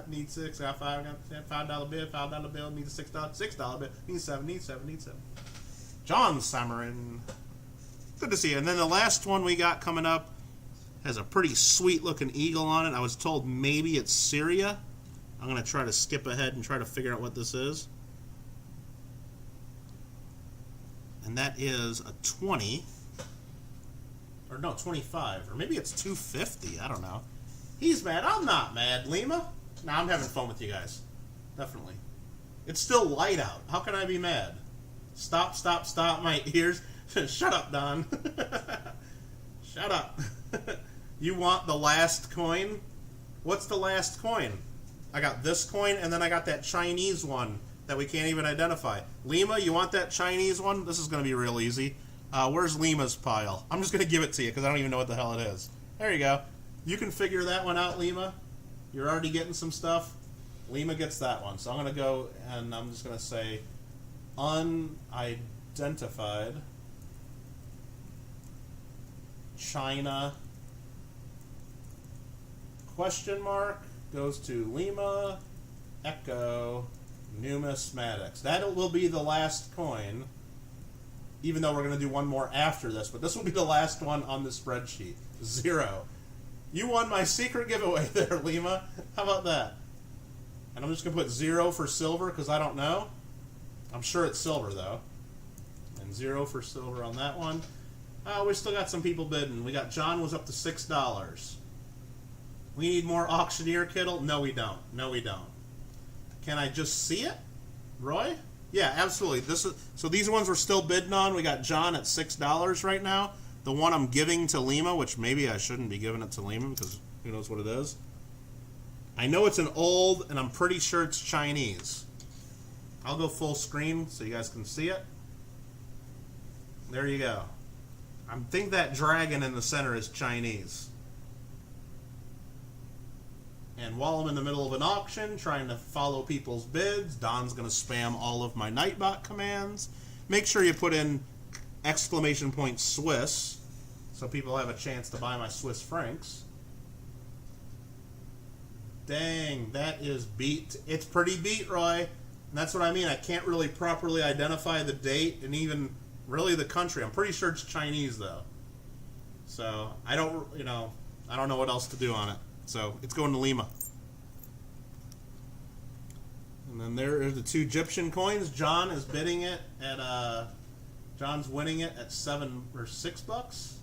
Need 6, got 5. Got $5 bid, $5 bill. Need a $6 bid. Need 7, need 7, need 7. John Samarin. Good to see you. And then the last one we got coming up has a pretty sweet looking eagle on it. I was told maybe it's Syria. I'm going to try to skip ahead and try to figure out what this is. And that is a 20. Or no, 25. Or maybe it's 250. I don't know. He's mad. I'm not mad, Lima. No, I'm having fun with you guys. Definitely. It's still light out. How can I be mad? Stop, stop, stop my ears. Shut up, Don. Shut up. You want the last coin? What's the last coin? I got this coin, and then I got that Chinese one that we can't even identify. Lima, you want that Chinese one? This is going to be real easy. Where's Lima's pile? I'm just going to give it to you because I don't even know what the hell it is. There you go. You can figure that one out, Lima. You're already getting some stuff. Lima gets that one. So I'm going to go and I'm just going to say unidentified China question mark goes to Lima Echo Numismatics. That will be the last coin, even though we're going to do one more after this, but this will be the last one on the spreadsheet. 0. You won my secret giveaway there, Lima. How about that? And I'm just going to put 0 for silver because I don't know. I'm sure it's silver, though. And 0 for silver on that one. We still got some people bidding. We got John was up to $6. We need more auctioneer, Kittle? No, we don't. No, we don't. Can I just see it? Roy? Yeah, absolutely. So these ones we're still bidding on. We got John at $6 right now. The one I'm giving to Lima, which maybe I shouldn't be giving it to Lima because who knows what it is. I know it's an old, and I'm pretty sure it's Chinese. I'll go full screen so you guys can see it. There you go. I think that dragon in the center is Chinese. And while I'm in the middle of an auction, trying to follow people's bids, Don's going to spam all of my Nightbot commands. Make sure you put in exclamation point Swiss so people have a chance to buy my Swiss francs. Dang, that is beat. It's pretty beat, Roy. And that's what I mean. I can't really properly identify the date and even really the country. I'm pretty sure it's Chinese, though. So I don't know what else to do on it. So it's going to Lima. And then there are the 2 Egyptian coins. John is bidding it at John's winning it at $7 or $6.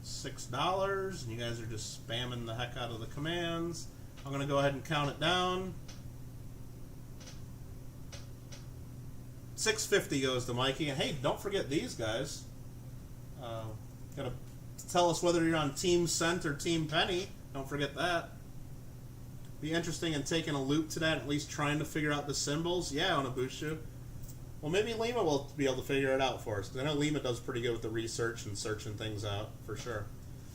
$6. And you guys are just spamming the heck out of the commands. I'm going to go ahead and count it down. $6.50 goes to Mikey. And hey, don't forget these guys. Gotta tell us whether you're on Team Cent or Team Penny. Don't forget that. Be interesting in taking a loop to that, at least trying to figure out the symbols. Yeah, Onabushu. Well, maybe Lima will be able to figure it out for us, because I know Lima does pretty good with the research and searching things out, for sure.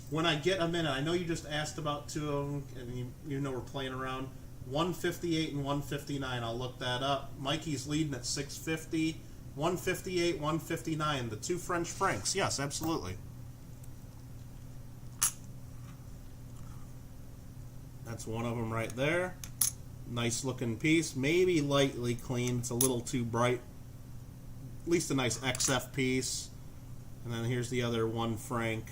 When I get a minute, I know you just asked about 2 of them, and you know we're playing around. 158 and 159. I'll look that up. Mikey's leading at 650. 158, 159. The two French francs. Yes, absolutely. That's one of them right there. Nice looking piece. Maybe lightly clean. It's a little too bright. At least a nice XF piece. And then here's the other 1 franc.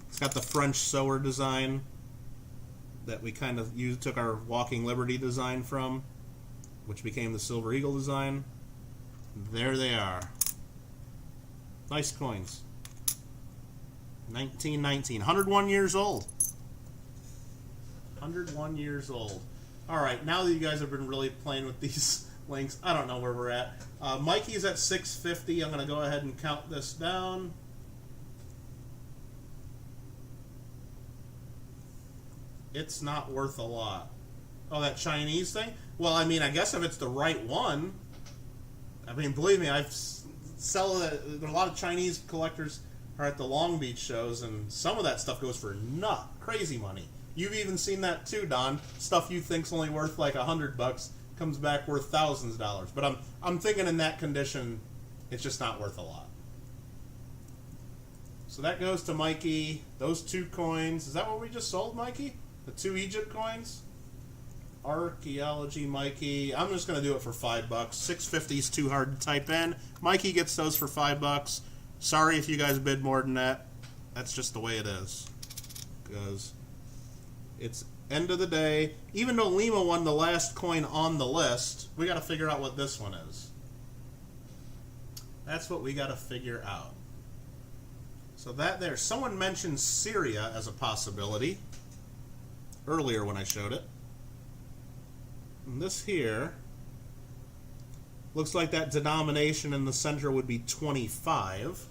It's got the French sewer design that we kind of took our Walking Liberty design from, which became the Silver Eagle design. There they are. Nice coins. 1919. 101 years old. 101 years old. Alright, now that you guys have been really playing with these links, I don't know where we're at. Mikey's at 650. I'm going to go ahead and count this down. It's not worth a lot. Oh, that Chinese thing? Well, I mean, I guess if it's the right one. I mean, believe me, there are a lot of Chinese collectors are at the Long Beach shows, and some of that stuff goes for crazy money. You've even seen that too, Don. Stuff you think's only worth like $100 comes back worth thousands of dollars. But I'm thinking in that condition, it's just not worth a lot. So that goes to Mikey. Those 2 coins. Is that what we just sold, Mikey? The 2 Egypt coins? Archaeology Mikey. I'm just going to do it for $5. 650 is too hard to type in. Mikey gets those for $5. Sorry if you guys bid more than that. That's just the way it is. Because it's end of the day. Even though Lima won the last coin on the list, we got to figure out what this one is. That's what we got to figure out. So that there. Someone mentioned Syria as a possibility earlier when I showed it. And this here looks like that denomination in the center would be 25.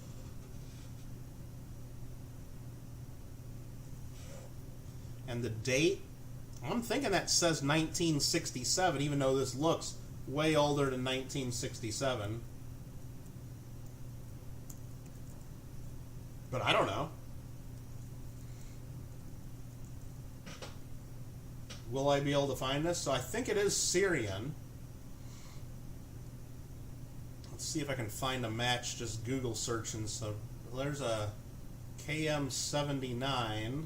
And the date, I'm thinking that says 1967, even though this looks way older than 1967. But I don't know. Will I be able to find this? So I think it is Syrian. Let's see if I can find a match just Google searching. So there's a KM79.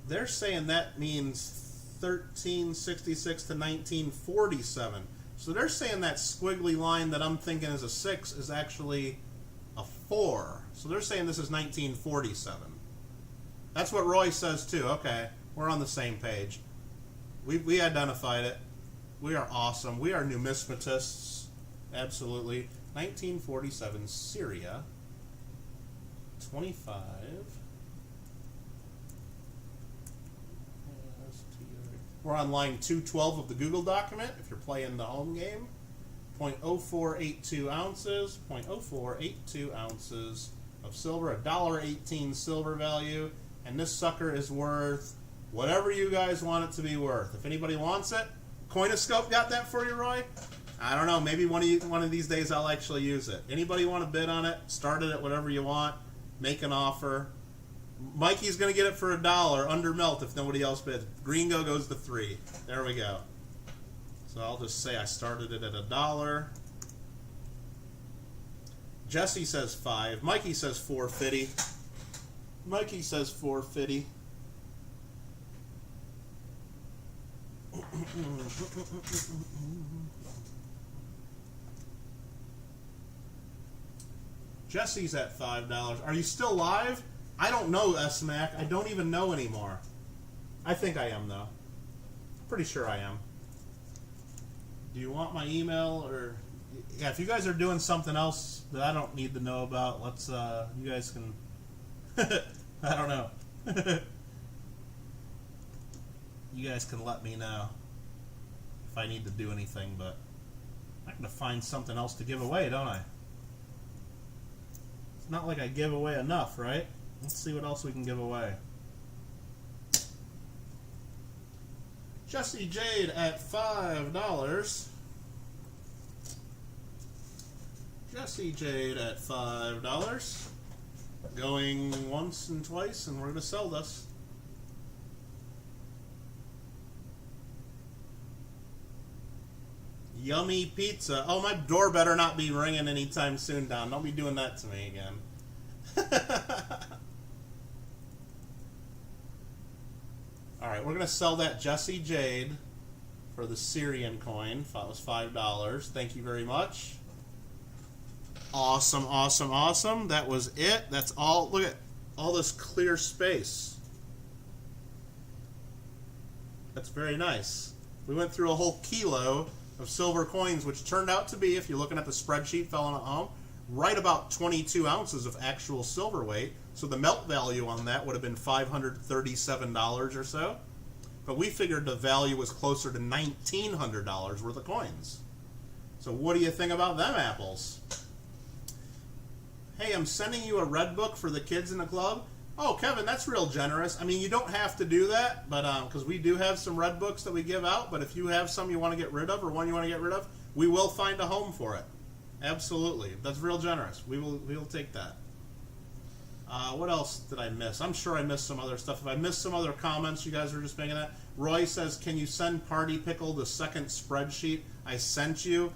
They're saying that means 1366 to 1947. So they're saying that squiggly line that I'm thinking is a 6 is actually a 4. So they're saying this is 1947. That's what Roy says too. Okay, we're on the same page. We identified it. We are awesome. We are numismatists. Absolutely. 1947 Syria. 25. We're on line 212 of the Google document if you're playing the home game. 0.0482 ounces. 0.0482 ounces of silver. $1.18 silver value. And this sucker is worth whatever you guys want it to be worth. If anybody wants it, Coinoscope got that for you, Roy? I don't know. Maybe one of these days I'll actually use it. Anybody want to bid on it? Start it at whatever you want. Make an offer. Mikey's going to get it for $1 under melt if nobody else bids. Gringo goes to 3. There we go. So I'll just say I started it at $1. Jesse says 5. Mikey says 450. Mikey says 450. Jesse's at $5. Are you still live? I don't know, S-Mac. I don't even know anymore. I think I am, though. Pretty sure I am. Do you want my email? Or yeah, if you guys are doing something else that I don't need to know about, let's, you guys can... I don't know. You guys can let me know if I need to do anything, but I'm going to find something else to give away, don't I? It's not like I give away enough, right? Let's see what else we can give away. Jesse Jade at $5. Jesse Jade at $5. Going once and twice, and we're going to sell this. Yummy pizza. Oh, my door better not be ringing anytime soon, Don. Don't be doing that to me again. Alright, we're going to sell that Jesse Jade for the Syrian coin. That was $5. Thank you very much. Awesome, awesome, awesome. That was it. That's all. Look at all this clear space. That's very nice. We went through a whole kilo of silver coins, which turned out to be, if you're looking at the spreadsheet filling at home, right about 22 ounces of actual silver weight. So the melt value on that would have been $537 or so. But we figured the value was closer to $1,900 worth of coins. So what do you think about them apples? Hey, I'm sending you a red book for the kids in the club. Oh, Kevin, that's real generous. I mean, you don't have to do that, but because we do have some red books that we give out. But if you have some you want to get rid of or one you want to get rid of, we will find a home for it. Absolutely, that's real generous. We will take that. What else did I miss? I'm sure I missed some other stuff. If I missed some other comments, you guys were just making that. Roy says, "Can you send Party Pickle the second spreadsheet I sent you?"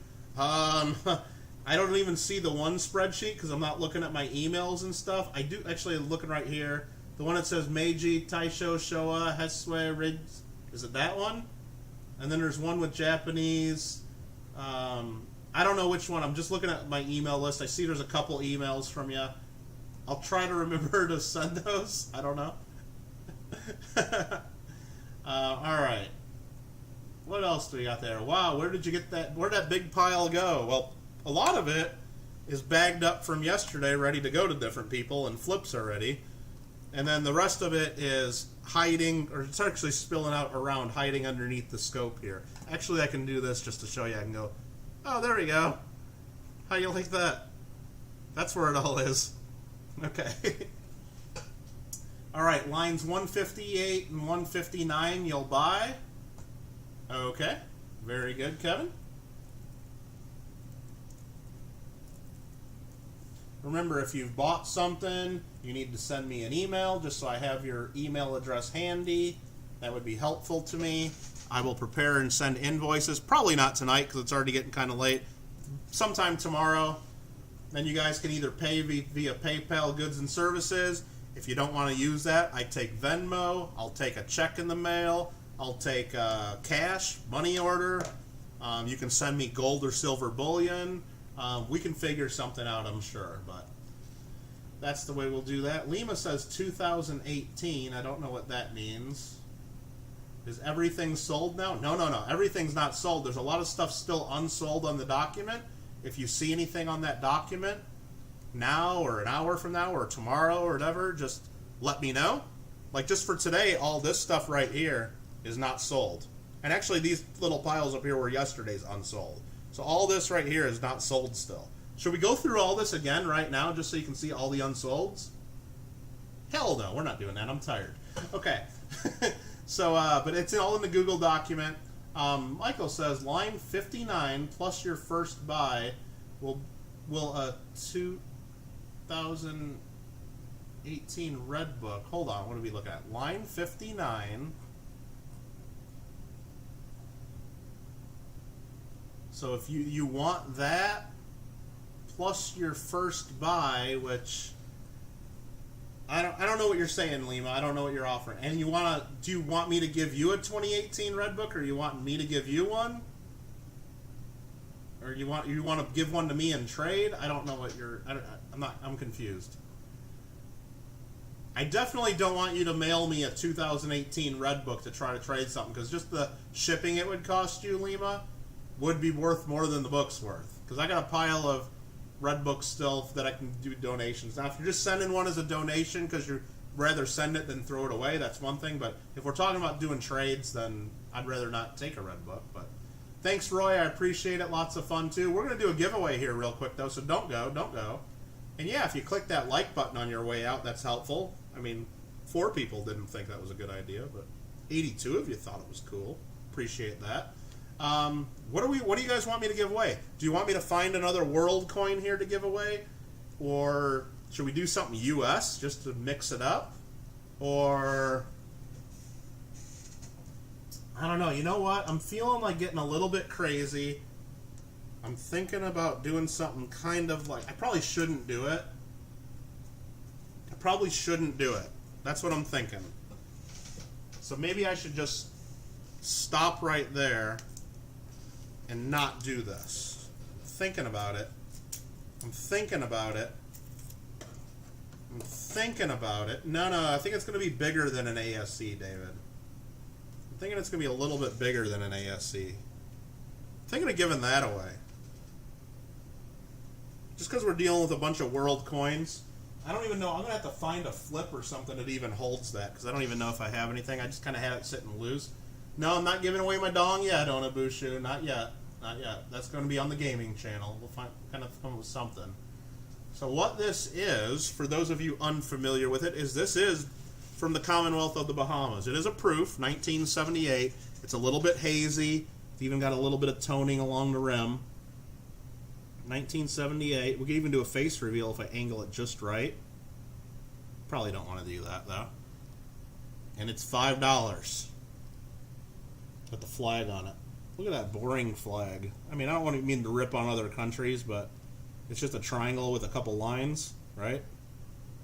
I don't even see the one spreadsheet because I'm not looking at my emails and stuff. I do actually looking right here. The one that says Meiji, Taisho, Showa, Hesue, Rids. Is it that one? And then there's one with Japanese. I don't know which one. I'm just looking at my email list. I see there's a couple emails from you. I'll try to remember to send those. I don't know. All right. What else do we got there? Wow, where did you get that? Where'd that big pile go? Well, a lot of it is bagged up from yesterday, ready to go to different people, and flips already. And then the rest of it is hiding, or it's actually spilling out around, hiding underneath the scope here. Actually, I can do this just to show you. I can go, oh, there we go. How you like that? That's where it all is. Okay. All right, lines 158 and 159 you'll buy. Okay. Very good, Kevin. Remember, if you've bought something, you need to send me an email just so I have your email address handy. That would be helpful to me. I will prepare and send invoices. Probably not tonight because it's already getting kind of late. Sometime tomorrow. Then you guys can either pay via PayPal goods and services. If you don't want to use that, I take Venmo. I'll take a check in the mail. I'll take cash, money order. You can send me gold or silver bullion. We can figure something out, I'm sure, but that's the way we'll do that. Lima says 2018. I don't know what that means. Is everything sold now? No. Everything's not sold. There's a lot of stuff still unsold on the document. If you see anything on that document now or an hour from now or tomorrow or whatever, just let me know. Like just for today, all this stuff right here is not sold. And actually these little piles up here were yesterday's unsold. So all this right here is not sold still. Should we go through all this again right now just so you can see all the unsolds? Hell no, we're not doing that. I'm tired. Okay. So, but it's all in the Google document. Michael says line 59 plus your first buy will 2018 red book. Hold on, what do we look at? Line 59. So if you want that plus your first buy, which I don't know what you're saying, Lima. I don't know what you're offering. And do you want me to give you a 2018 red book, or you want me to give you one? Or you want to give one to me and trade? I don't know what I'm confused. I definitely don't want you to mail me a 2018 red book to try to trade something, because just the shipping it would cost you, Lima, would be worth more than the book's worth. Because I got a pile of red books still that I can do donations. Now, if you're just sending one as a donation because you'd rather send it than throw it away, that's one thing. But if we're talking about doing trades, then I'd rather not take a red book. But thanks, Roy. I appreciate it. Lots of fun, too. We're going to do a giveaway here real quick, though, so don't go. And, yeah, if you click that like button on your way out, that's helpful. I mean, 4 people didn't think that was a good idea, but 82 of you thought it was cool. Appreciate that. What do you guys want me to give away? Do you want me to find another world coin here to give away? Or should we do something US just to mix it up? Or I don't know. You know what? I'm feeling like getting a little bit crazy I'm thinking about doing something kind of like, I probably shouldn't do it. I probably shouldn't do it. That's what I'm thinking. So maybe I should just stop right there and not do this. I'm thinking about it. I'm thinking about it. I'm thinking about it. No, I think it's going to be bigger than an ASC, David. I'm thinking it's going to be a little bit bigger than an ASC. I'm thinking of giving that away. Just because we're dealing with a bunch of world coins. I don't even know. I'm going to have to find a flip or something that even holds that, because I don't even know if I have anything. I just kind of had it sitting loose. No, I'm not giving away my dong yet, Onabushu. Not yet. Not yet. That's going to be on the gaming channel. We'll kind of come up with something. So what this is, for those of you unfamiliar with it, is this is from the Commonwealth of the Bahamas. It is a proof, 1978. It's a little bit hazy. It's even got a little bit of toning along the rim. 1978. We could even do a face reveal if I angle it just right. Probably don't want to do that, though. And it's $5. With the flag on it. Look at that boring flag. I mean, I don't want to mean to rip on other countries, but it's just a triangle with a couple lines, right?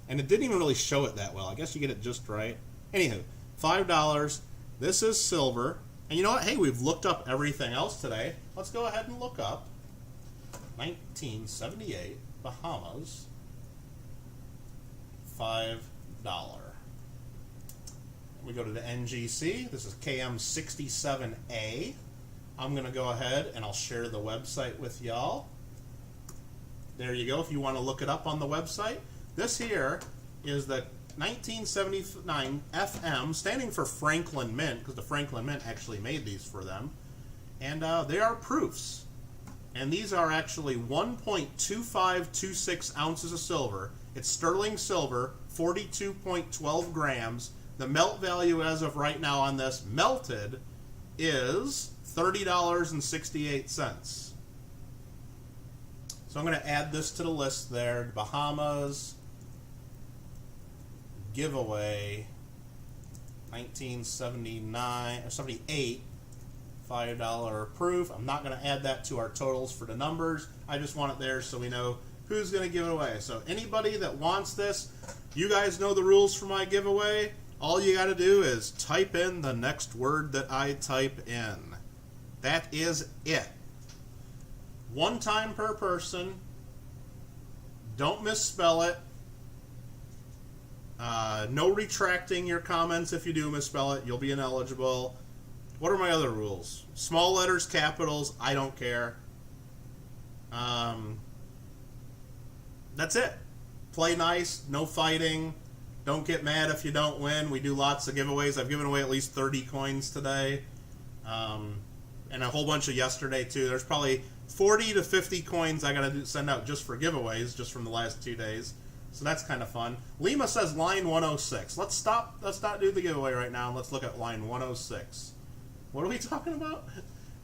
And it didn't even really show it that well. I guess you get it just right. Anywho, $5. This is silver. And you know what? Hey, we've looked up everything else today. Let's go ahead and look up 1978 Bahamas $5. We go to the NGC. This is KM67A. I'm going to go ahead and I'll share the website with y'all. There you go, if you want to look it up on the website. This here is the 1979 FM, standing for Franklin Mint, because the Franklin Mint actually made these for them. And they are proofs. And these are actually 1.2526 ounces of silver. It's sterling silver, 42.12 grams. The melt value as of right now on this melted is $30.68. So I'm going to add this to the list there. Bahamas giveaway 1979 or 78 $5 proof. I'm not going to add that to our totals for the numbers. I just want it there so we know who's going to give it away. So anybody that wants this, you guys know the rules for my giveaway. All you got to do is type in the next word that I type in. That is it. One time per person. Don't misspell it. No retracting your comments if you do misspell it. You'll be ineligible. What are my other rules? Small letters, capitals, I don't care. That's it. Play nice, no fighting. Don't get mad if you don't win. We do lots of giveaways. I've given away at least 30 coins today. And a whole bunch of yesterday, too. There's probably 40 to 50 coins I got to send out just for giveaways, just from the last 2 days. So that's kind of fun. Lima says line 106. Let's not do the giveaway right now, and let's look at line 106. What are we talking about?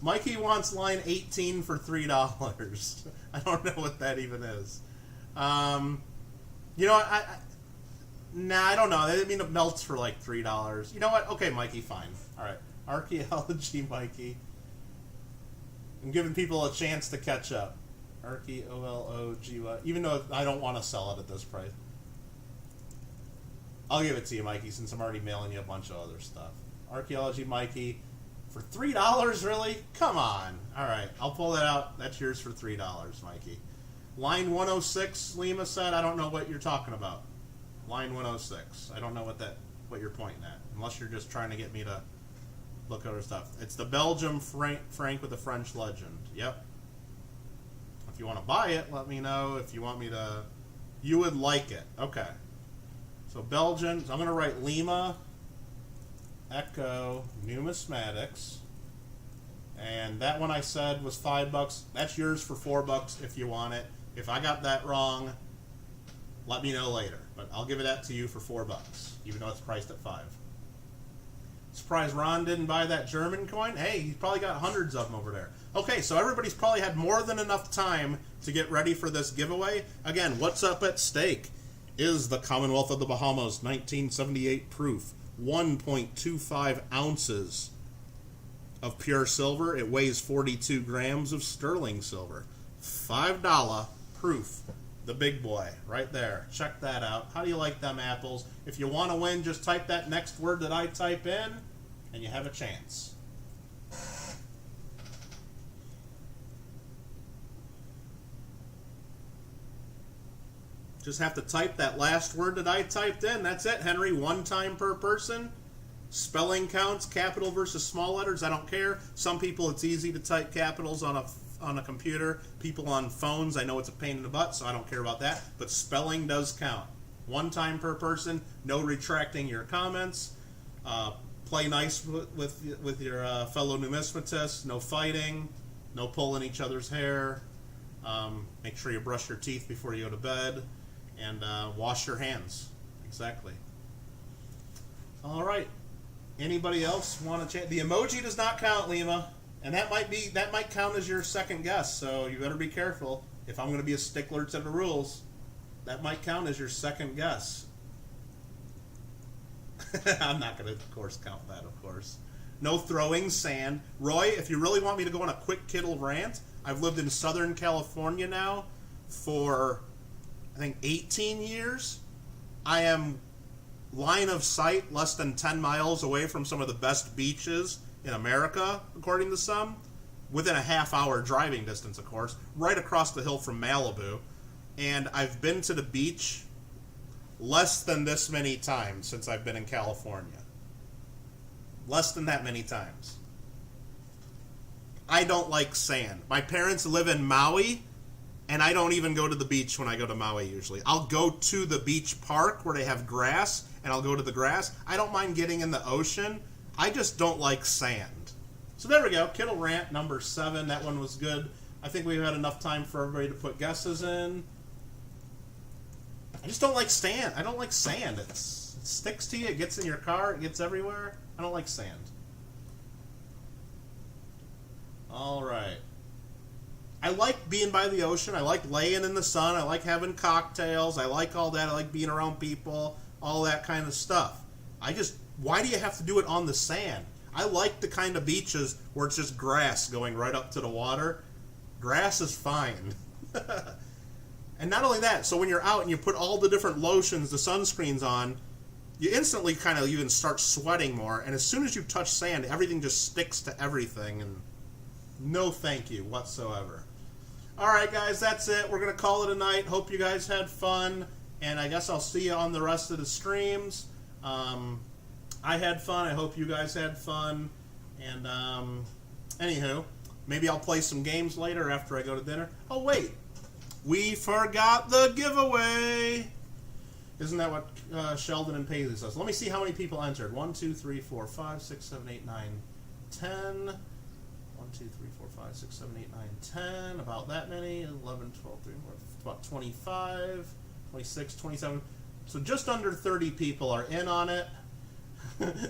Mikey wants line 18 for $3. I don't know what that even is. You know what? I don't know. I didn't mean it melts for like $3. You know what? Okay, Mikey, fine. All right. Archaeology, Mikey. I'm giving people a chance to catch up. Archaeology, even though I don't want to sell it at this price. I'll give it to you, Mikey, since I'm already mailing you a bunch of other stuff. Archaeology, Mikey, for $3, really? Come on. All right, I'll pull that out. That's yours for $3, Mikey. Line 106, Lima said. I don't know what you're talking about. Line 106. I don't know what you're pointing at, unless you're just trying to get me to look at other stuff. It's the Belgium Frank with the French legend. Yep. If you want to buy it, let me know. If you want me to, you would like it. Okay. So Belgian. So I'm going to write Lima Echo Numismatics, and that one I said was $5. That's yours for $4 if you want it. If I got that wrong, let me know later. But I'll give it that to you for $4, even though it's priced at $5. Surprised Ron didn't buy that German coin. Hey, he's probably got hundreds of them over there. Okay, so everybody's probably had more than enough time to get ready for this giveaway. Again, what's up at stake is the Commonwealth of the Bahamas 1978 proof, 1.25 ounces of pure silver. It weighs 42 grams of sterling silver. $5 proof. The big boy right there. Check that out. How do you like them apples? If you want to win, just type that next word that I type in, and you have a chance. Just have to type that last word that I typed in. That's it, Henry. One time per person. Spelling counts, capital versus small letters, I don't care. Some people, it's easy to type capitals on a computer. People on phones, I know it's a pain in the butt, so I don't care about that. But spelling does count. One time per person. No retracting your comments. Play nice with your fellow numismatists. No fighting. No pulling each other's hair. Make sure you brush your teeth before you go to bed. And wash your hands. Exactly. All right. Anybody else want to change? The emoji does not count, Lima, and that might count as your second guess. So you better be careful. If I'm going to be a stickler to the rules, that might count as your second guess. I'm not going to, of course, count that. Of course, no throwing sand. Roy, if you really want me to go on a quick Kittle rant, I've lived in Southern California now for, I think, 18 years. I am line of sight less than 10 miles away from some of the best beaches in America, according to some. Within a half-hour driving distance, of course. Right across the hill from Malibu. And I've been to the beach less than this many times since I've been in California. Less than that many times. I don't like sand. My parents live in Maui, and I don't even go to the beach when I go to Maui usually. I'll go to the beach park where they have grass, and I'll go to the grass. I don't mind getting in the ocean. I just don't like sand. So there we go. Kittle rant number 7. That one was good. I think we've had enough time for everybody to put guesses in. I just don't like sand. I don't like sand. It sticks to you. It gets in your car. It gets everywhere. I don't like sand. All right. I like being by the ocean. I like laying in the sun. I like having cocktails. I like all that. I like being around people, all that kind of stuff. Why do you have to do it on the sand? I like the kind of beaches where it's just grass going right up to the water. Grass is fine. And not only that, so when you're out and you put all the different lotions, the sunscreens on, you instantly kind of even start sweating more. And as soon as you touch sand, everything just sticks to everything. And no thank you whatsoever. All right, guys, that's it. We're going to call it a night. Hope you guys had fun. And I guess I'll see you on the rest of the streams. I had fun. I hope you guys had fun. And anywho, maybe I'll play some games later after I go to dinner. Oh, wait. We forgot the giveaway. Isn't that what Sheldon and Paisley says? Let me see how many people entered. 1, 2, 3, 4, 5, 6, 7, 8, 9, 10. 1, 2, 3, 4, 5, 6, 7, 8, 9, 10. About that many. 11, 12, 13, 14, about 25, 26, 27. So just under 30 people are in on it.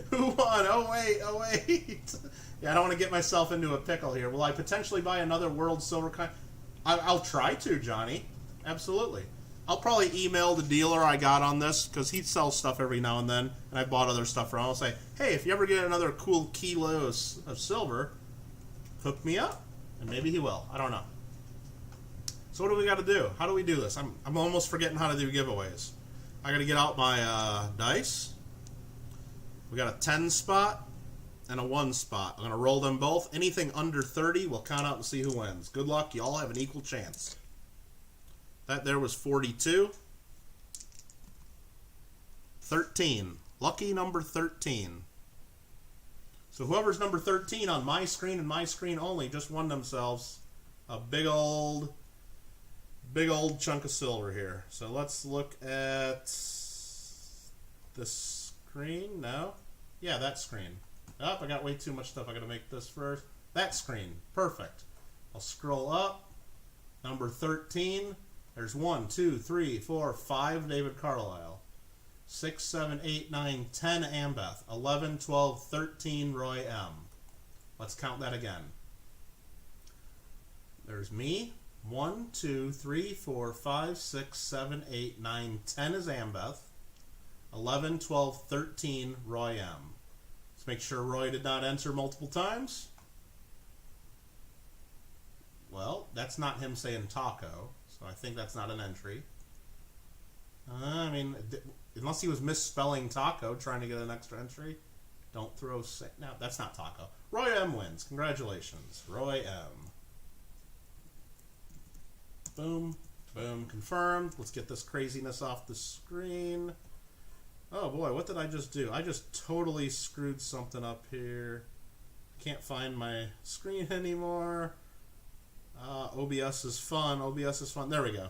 Who won? Oh, wait. Yeah, I don't want to get myself into a pickle here. Will I potentially buy another World Silver Coin? I'll try to, Johnny. Absolutely. I'll probably email the dealer I got on this, because he sells stuff every now and then, and I bought other stuff from him. I'll say, hey, if you ever get another cool kilo of silver, hook me up, and maybe he will. I don't know. So what do we got to do? How do we do this? I'm almost forgetting how to do giveaways. I got to get out my dice. We got a 10 spot and a 1 spot. I'm going to roll them both. Anything under 30, we'll count out and see who wins. Good luck. You all have an equal chance. That there was 42. 13. Lucky number 13. So whoever's number 13 on my screen and my screen only just won themselves a big old chunk of silver here. So let's look at this screen. No? Yeah, that screen. Oh, I got way too much stuff. I got to make this first. That screen. Perfect. I'll scroll up. Number 13. There's 1, 2, 3, 4, 5 David Carlisle. 6, 7, 8, 9, 10 Ambeth. 11, 12, 13 Roy M. Let's count that again. There's me. 1, 2, 3, 4, 5, 6, 7, 8, 9, 10 is Ambeth. 11, 12, 13 Roy M. Let's make sure Roy did not enter multiple times. Well, that's not him saying taco, so I think that's not an entry. I mean, unless he was misspelling taco, trying to get an extra entry. Don't throw... No, that's not taco. Roy M wins. Congratulations. Roy M. Boom. Boom. Confirmed. Let's get this craziness off the screen. Oh boy, what did I just do? I just totally screwed something up here. Can't find my screen anymore. OBS is fun. OBS is fun. There we go.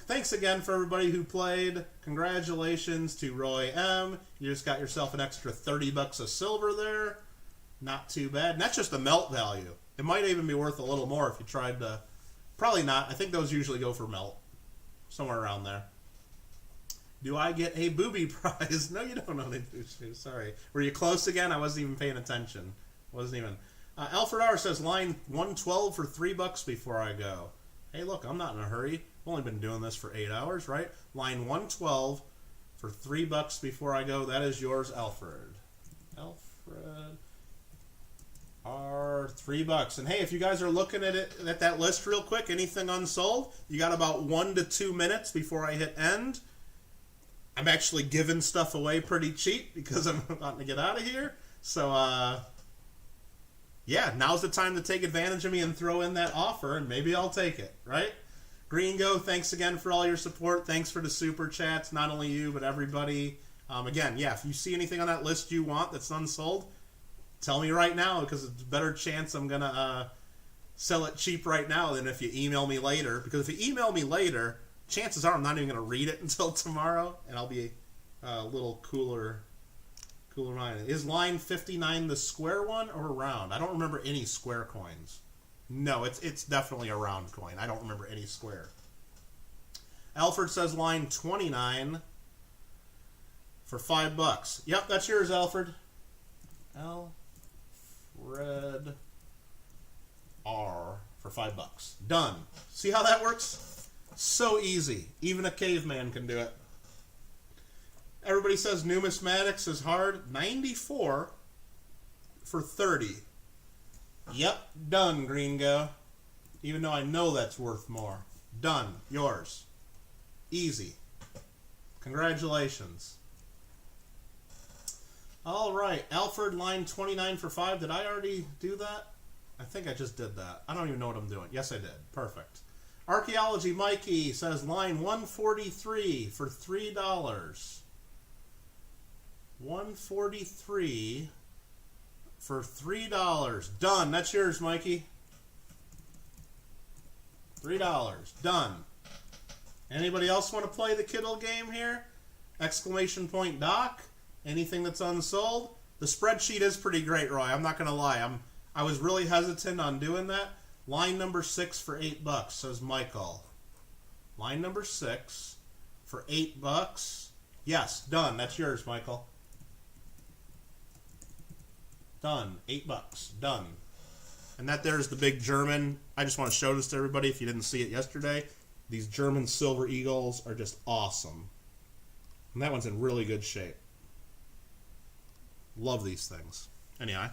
Thanks again for everybody who played. Congratulations to Roy M. You just got yourself an extra 30 bucks of silver there. Not too bad. And that's just the melt value. It might even be worth a little more if you tried to... Probably not. I think those usually go for melt. Somewhere around there. Do I get a booby prize? No, you don't know any booby. Sorry. Were you close again? I wasn't even paying attention. Wasn't even. Alfred R says line 112 for $3 before I go. Hey, look, I'm not in a hurry. I've only been doing this for 8 hours, right? Line 112 for $3 before I go. That is yours, Alfred. Alfred R, $3. And hey, if you guys are looking at it at that list real quick, anything unsold, you got about 1 to 2 minutes before I hit end. I'm actually giving stuff away pretty cheap because I'm about to get out of here. So, yeah, now's the time to take advantage of me and throw in that offer, and maybe I'll take it, right? Gringo, thanks again for all your support. Thanks for the super chats, not only you, but everybody. Again, yeah, if you see anything on that list you want that's unsold, tell me right now because it's a better chance I'm going to sell it cheap right now than if you email me later. Because if you email me later... chances are I'm not even going to read it until tomorrow, and I'll be a little cooler minded. Is line 59 the square one or round? I don't remember any square coins. No, it's definitely a round coin. I don't remember any square. Alfred says line 29 for $5. Yep, that's yours, Alfred. Alfred R for $5. Done. See how that works? So easy. Even a caveman can do it. Everybody says numismatics is hard. 94 for 30. Yep, done, Gringo. Even though I know that's worth more. Done. Yours. Easy. Congratulations. All right. Alfred, line 29 for 5. Did I already do that? I think I just did that. I don't even know what I'm doing. Yes, I did. Perfect. Archaeology Mikey says line 143 for $3. 143 for $3. Done. That's yours, Mikey. $3. Done. Anybody else want to play the Kittle game here? Exclamation point Doc. Anything that's unsold? The spreadsheet is pretty great, Roy. I'm not going to lie. I was really hesitant on doing that. Line number 6 for $8, says Michael. Line number 6 for $8. Yes, done. That's yours, Michael. Done. $8. Done. And that there's the big German. I just want to show this to everybody if you didn't see it yesterday. These German silver eagles are just awesome. And that one's in really good shape. Love these things. Anyway.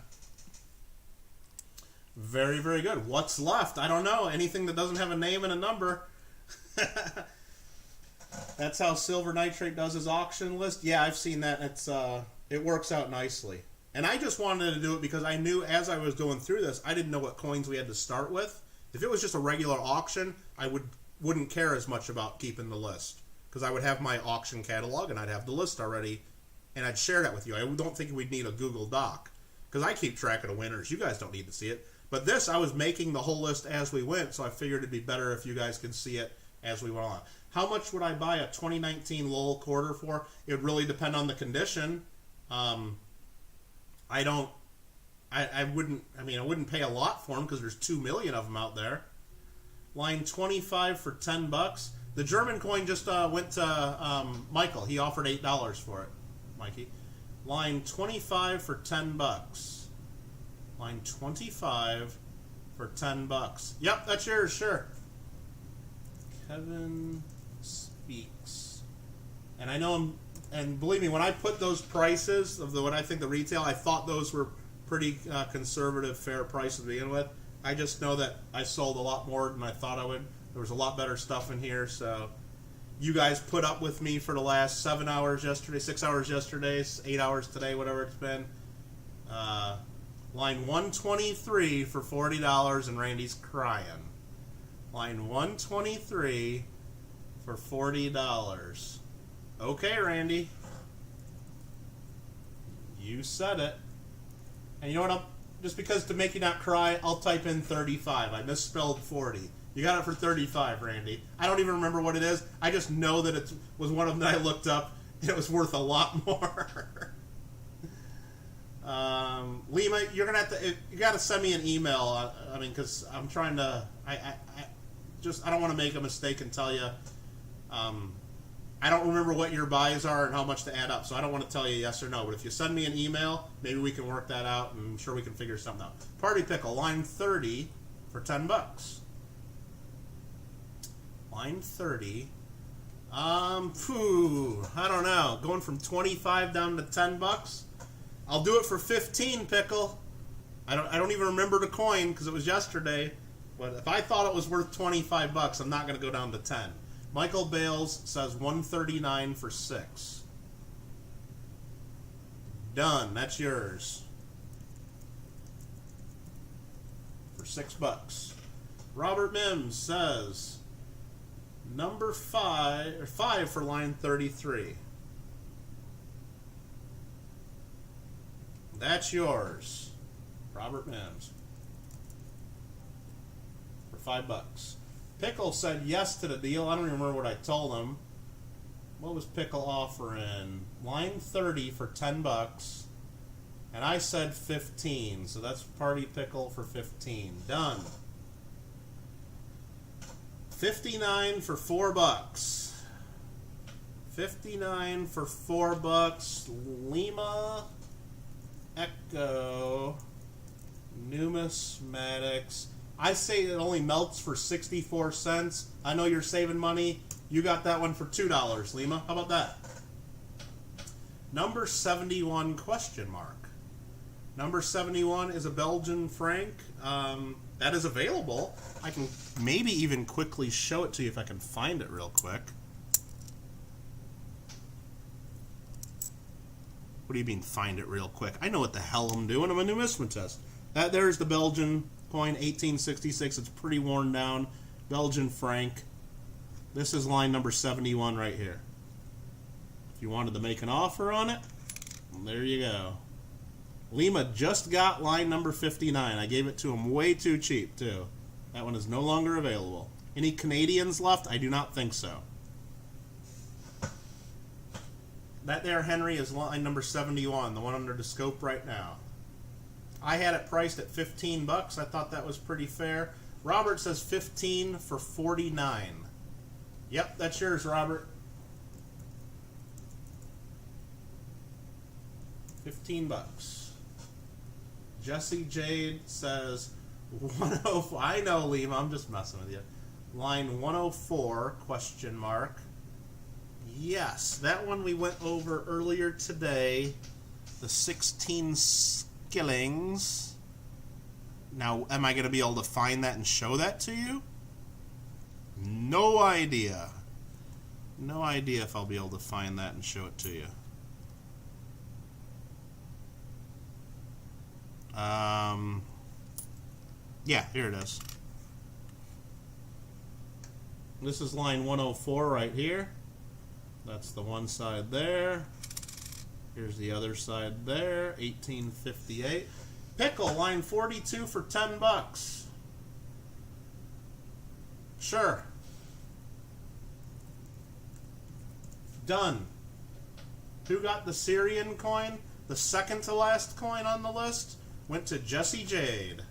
Very, very good. What's left? I don't know. Anything that doesn't have a name and a number. That's how Silver Nitrate does his auction list. Yeah, I've seen that. It works out nicely. And I just wanted to do it because I knew as I was going through this, I didn't know what coins we had to start with. If it was just a regular auction, I wouldn't care as much about keeping the list. Because I would have my auction catalog and I'd have the list already. And I'd share that with you. I don't think we'd need a Google Doc. Because I keep track of the winners. You guys don't need to see it. But this, I was making the whole list as we went, so I figured it'd be better if you guys could see it as we went on. How much would I buy a 2019 Lowell quarter for? It would really depend on the condition. I wouldn't pay a lot for them because there's 2 million of them out there. Line 25 for $10. The German coin just went to Michael. He offered $8 for it, Mikey. Line 25 for $10. Line 25 for $10. Yep, that's yours, sure. Kevin speaks. And I know and believe me, when I put those prices of what I think the retail, I thought those were pretty conservative, fair prices to begin with. I just know that I sold a lot more than I thought I would. There was a lot better stuff in here, so you guys put up with me for the last 7 hours yesterday, 6 hours yesterday, 8 hours today, whatever it's been. Line 123 for $40, and Randy's crying. Line 123 for $40. Okay, Randy. You said it. And you know what? Just because to make you not cry, I'll type in 35. I misspelled 40. You got it for 35, Randy. I don't even remember what it is. I just know that it was one of them that I looked up, and it was worth a lot more. Lima, you're gonna have to. You got to send me an email. I mean, because I'm trying to. I don't want to make a mistake and tell you. I don't remember what your buys are and how much to add up, so I don't want to tell you yes or no. But if you send me an email, maybe we can work that out, and I'm sure we can figure something out. Party Pickle, line 30 for $10. Line 30. I don't know. Going from 25 down to $10. I'll do it for 15, Pickle. I don't even remember the coin because it was yesterday. But if I thought it was worth $25, I'm not going to go down to 10. Michael Bales says 139 for 6. Done. That's yours. For $6. Robert Mims says number 5 for line 33. That's yours. Robert Mims. For $5. Pickle said yes to the deal. I don't even remember what I told him. What was Pickle offering? Line 30 for $10. And I said 15. So that's Party Pickle for 15. Done. 59 for $4. 59 for $4. Lima Echo Numismatics. I say it only melts for 64 cents. I know you're saving money. You got that one for $2, Lima. How about that? Number 71 question mark. Number 71 is a Belgian franc. That is available. I can maybe even quickly show it to you if I can find it real quick. What do you mean find it real quick? I know what the hell I'm doing. I'm a numismatist. There's the Belgian coin, 1866. It's pretty worn down. Belgian franc. This is line number 71 right here. If you wanted to make an offer on it, there you go. Lima just got line number 59. I gave it to him way too cheap, too. That one is no longer available. Any Canadians left? I do not think so. That there, Henry, is line number 71, the one under the scope right now. I had it priced at $15. I thought that was pretty fair. Robert says 15 for 49. Yep, that's yours, Robert. 15 bucks. Jesse Jade says 104. I know, Lima. I'm just messing with you. Line 104, question mark. Yes, that one we went over earlier today. The 16 skillings. Now, am I going to be able to find that and show that to you? No idea. No idea if I'll be able to find that and show it to you. Yeah, here it is. This is line 104 right here. That's the one side there. Here's the other side there, 1858. Pickle, line 42 for 10 bucks. Sure. Done. Who got the Syrian coin? The second to last coin on the list went to Jesse Jade.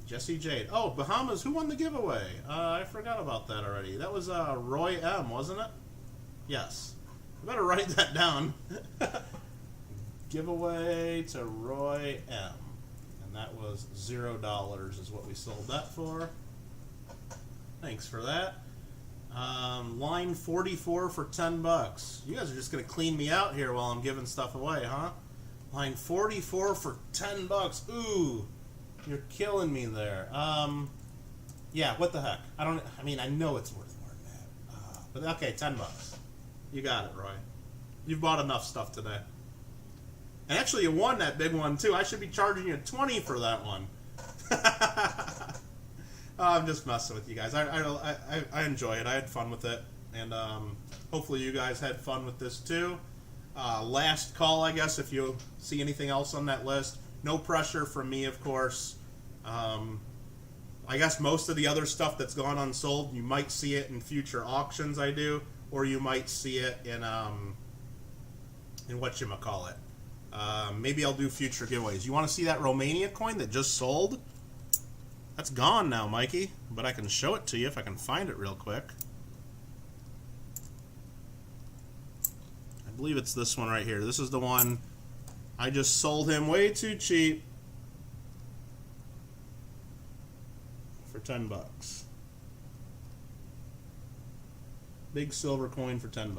Jesse Jade. Oh, Bahamas, who won the giveaway? I forgot about that already. That was Roy M, wasn't it? Yes. I better write that down. Giveaway to Roy M. And that was $0 is what we sold that for. Thanks for that. Line 44 for 10 bucks. You guys are just going to clean me out here while I'm giving stuff away, huh? Line 44 for 10 bucks. Ooh. You're killing me there. Yeah, what the heck? I mean, I know it's worth more than that. But okay, $10. You got it, Roy. You've bought enough stuff today. And actually, you won that big one, too. I should be charging you $20 for that one. I'm just messing with you guys. I enjoy it. I had fun with it. And hopefully you guys had fun with this, too. Last call, I guess, if you see anything else on that list. No pressure from me, of course. I guess most of the other stuff that's gone unsold, you might see it in future auctions I do, or you might see it in whatchamacallit. Maybe I'll do future giveaways. You want to see that Romania coin that just sold? That's gone now, Mikey, but I can show it to you if I can find it real quick. I believe it's this one right here. This is the one I just sold him way too cheap for $10. Big silver coin for $10.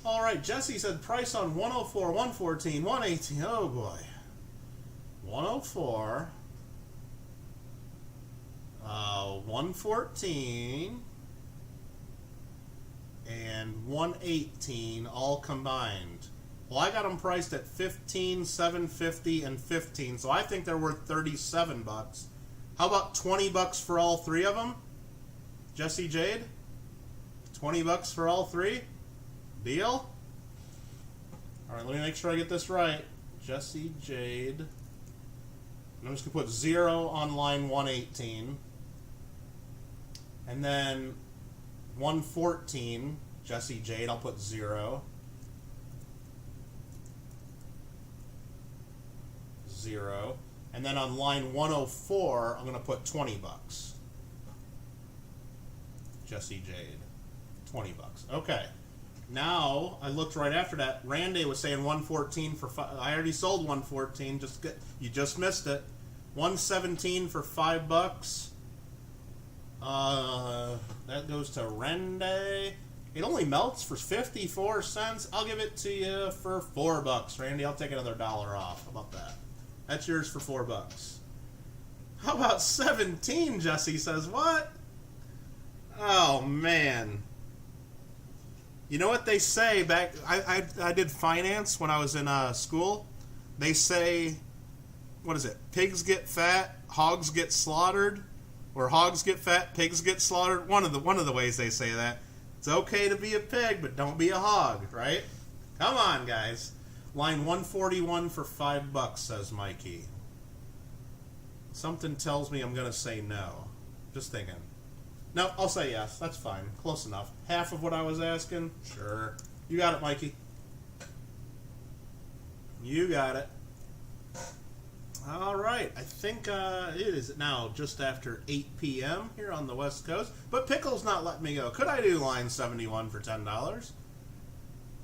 All right, Jesse said price on 104, 114, 118. Oh boy. 104, 114, and 118 all combined. Well, I got them priced at 15, 750, and 15, so I think they're worth $37. How about $20 for all three of them? Jesse Jade? $20 for all three? Deal? Alright, let me make sure I get this right. Jesse Jade. I'm just going to put 0 on line 118. And then 114, Jesse Jade, I'll put 0. 0. And then on line 104, I'm going to put $20. Jesse Jade. $20. Okay. Now, I looked right after that. Randy was saying 114 for I already sold 114. You just missed it. 117 for $5. That goes to Randy. It only melts for 54 cents. I'll give it to you for $4, Randy. I'll take another $1 off. How about that? That's yours for $4. How about 17? Jesse says what? Oh man. You know what they say back... I did finance when I was in school. They say... What is it? Pigs get fat, hogs get slaughtered. Or hogs get fat, pigs get slaughtered. One of the ways they say that. It's okay to be a pig, but don't be a hog, right? Come on, guys. Line 141 for $5, says Mikey. Something tells me I'm going to say no. Just thinking. No, I'll say yes. That's fine. Close enough. Half of what I was asking? Sure. You got it, Mikey. You got it. All right. I think it is now just after 8 p.m. here on the West Coast. But Pickle's not letting me go. Could I do line 71 for $10?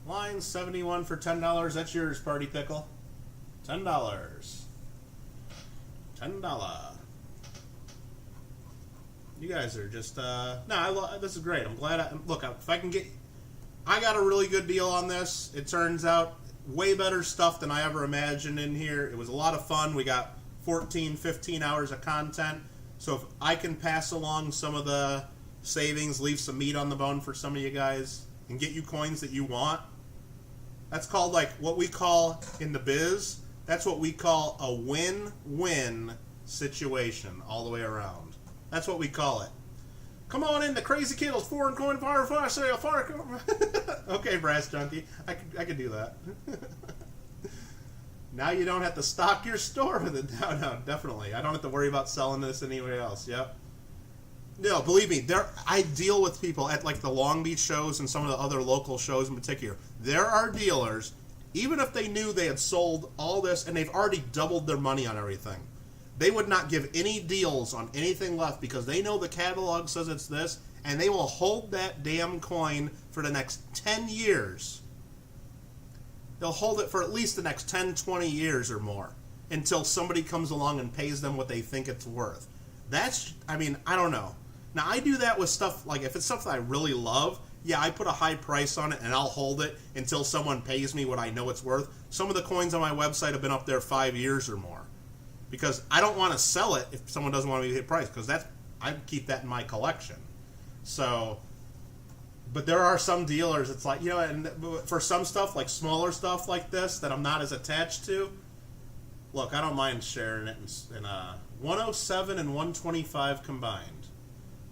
Line 71 for $10. That's yours, Party Pickle. $10. $10. You guys are just, this is great. I'm glad, look, if I can get, I got a really good deal on this. It turns out way better stuff than I ever imagined in here. It was a lot of fun. We got 14, 15 hours of content. So if I can pass along some of the savings, leave some meat on the bone for some of you guys, and get you coins that you want, that's called, like, what we call in the biz, that's what we call a win-win situation all the way around. That's what we call it. Come on in, the Crazy Kittles, foreign coin, fire sale, fire. Okay, Brass Junkie, I could do that. Now you don't have to stock your store with it. No, definitely. I don't have to worry about selling this anywhere else. Yep. No, believe me, I deal with people at like the Long Beach shows and some of the other local shows in particular. There are dealers, even if they knew they had sold all this and they've already doubled their money on everything, they would not give any deals on anything left because they know the catalog says it's this, and they will hold that damn coin for the next 10 years. They'll hold it for at least the next 10, 20 years or more until somebody comes along and pays them what they think it's worth. I don't know. Now, I do that with stuff, like if it's stuff that I really love, yeah, I put a high price on it and I'll hold it until someone pays me what I know it's worth. Some of the coins on my website have been up there 5 years or more. Because I don't want to sell it if someone doesn't want me to hit price, because I keep that in my collection. So, but there are some dealers, it's like, you know, and for some stuff, like smaller stuff like this that I'm not as attached to, look, I don't mind sharing it in 107 and 125 combined.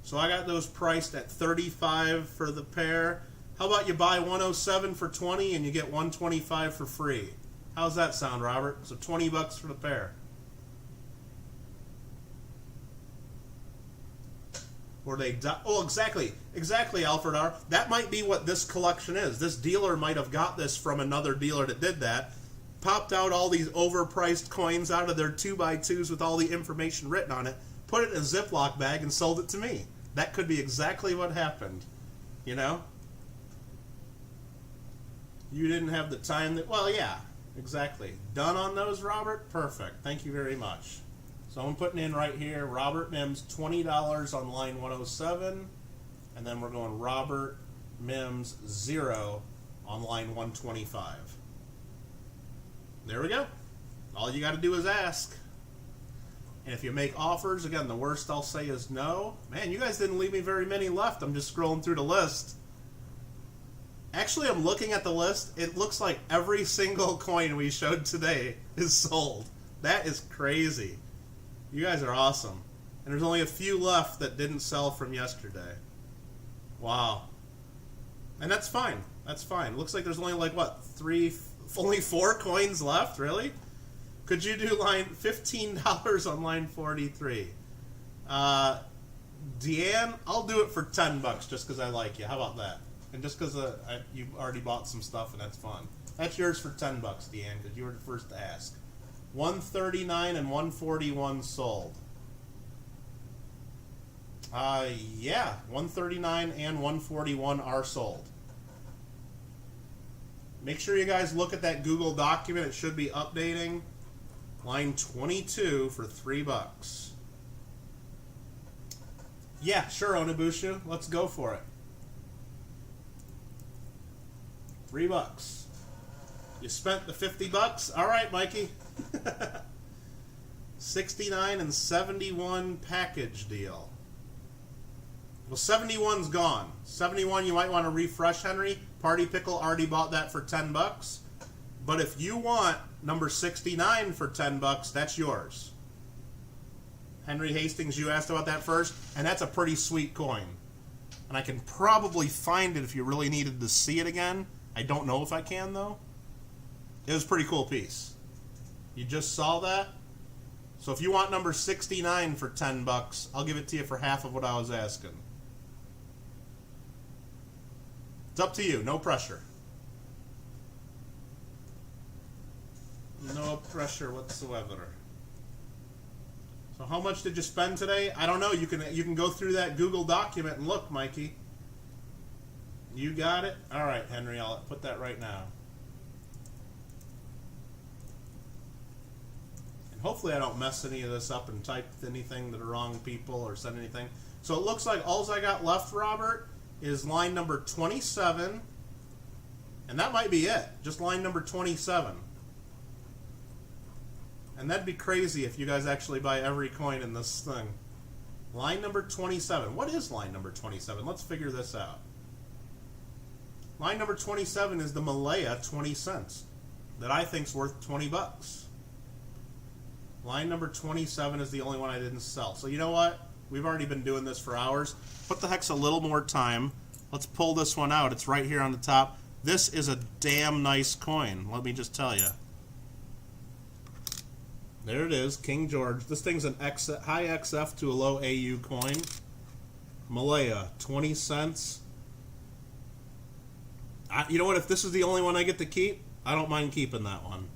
So I got those priced at 35 for the pair. How about you buy 107 for 20 and you get 125 for free? How's that sound, Robert? So 20 bucks for the pair. Or they oh, exactly, Alfred R. That might be what this collection is. This dealer might have got this from another dealer that did that, popped out all these overpriced coins out of their 2x2s with all the information written on it, put it in a Ziploc bag, and sold it to me. That could be exactly what happened, you know? You didn't have the time that... Well, yeah, exactly. Done on those, Robert? Perfect. Thank you very much. So I'm putting in right here, Robert Mims, $20 on line 107. And then we're going Robert Mims, 0 on line 125. There we go. All you got to do is ask. And if you make offers, again, the worst I'll say is no. Man, you guys didn't leave me very many left. I'm just scrolling through the list. Actually, I'm looking at the list. It looks like every single coin we showed today is sold. That is crazy. You guys are awesome. And there's only a few left that didn't sell from yesterday. Wow. And that's fine. That's fine. Looks like there's only like, what, only 4 coins left? Really? Could you do line $15 on line 43? Deanne, I'll do it for 10 bucks just because I like you. How about that? And just because you already bought some stuff and that's fun. That's yours for 10 bucks, Deanne, because you were the first to ask. 139 and 141 sold. Yeah, 139 and 141 are sold. Make sure you guys look at that Google document. It should be updating. Line 22 for 3 bucks. Yeah, sure, Onibushu. Let's go for it. 3 bucks. You spent the 50 bucks? All right, Mikey. 69 and 71 package deal. Well, 71's gone. 71 you might want to refresh, Henry. Party Pickle already bought that for 10 bucks. But if you want number 69 for 10 bucks, that's yours. Henry Hastings, you asked about that first, and that's a pretty sweet coin. And I can probably find it if you really needed to see it again. I don't know if I can, though. It was a pretty cool piece. You just saw that? So if you want number 69 for 10 bucks, I'll give it to you for half of what I was asking. It's up to you. No pressure. No pressure whatsoever. So how much did you spend today? I don't know. You can go through that Google document and look, Mikey. You got it? All right, Henry. I'll put that right now. And hopefully I don't mess any of this up and type anything to the wrong people or send anything. So it looks like all I got left, Robert, is line number 27. And that might be it. Just line number 27. And that'd be crazy if you guys actually buy every coin in this thing. Line number 27. What is line number 27? Let's figure this out. Line number 27 is the Malaya 20 cents that I think's worth 20 bucks. Line number 27 is the only one I didn't sell. So you know what? We've already been doing this for hours. What the heck's a little more time? Let's pull this one out. It's right here on the top. This is a damn nice coin. Let me just tell you. There it is, King George. This thing's an high XF to a low AU coin. Malaya, 20 cents. You know what? If this is the only one I get to keep, I don't mind keeping that one.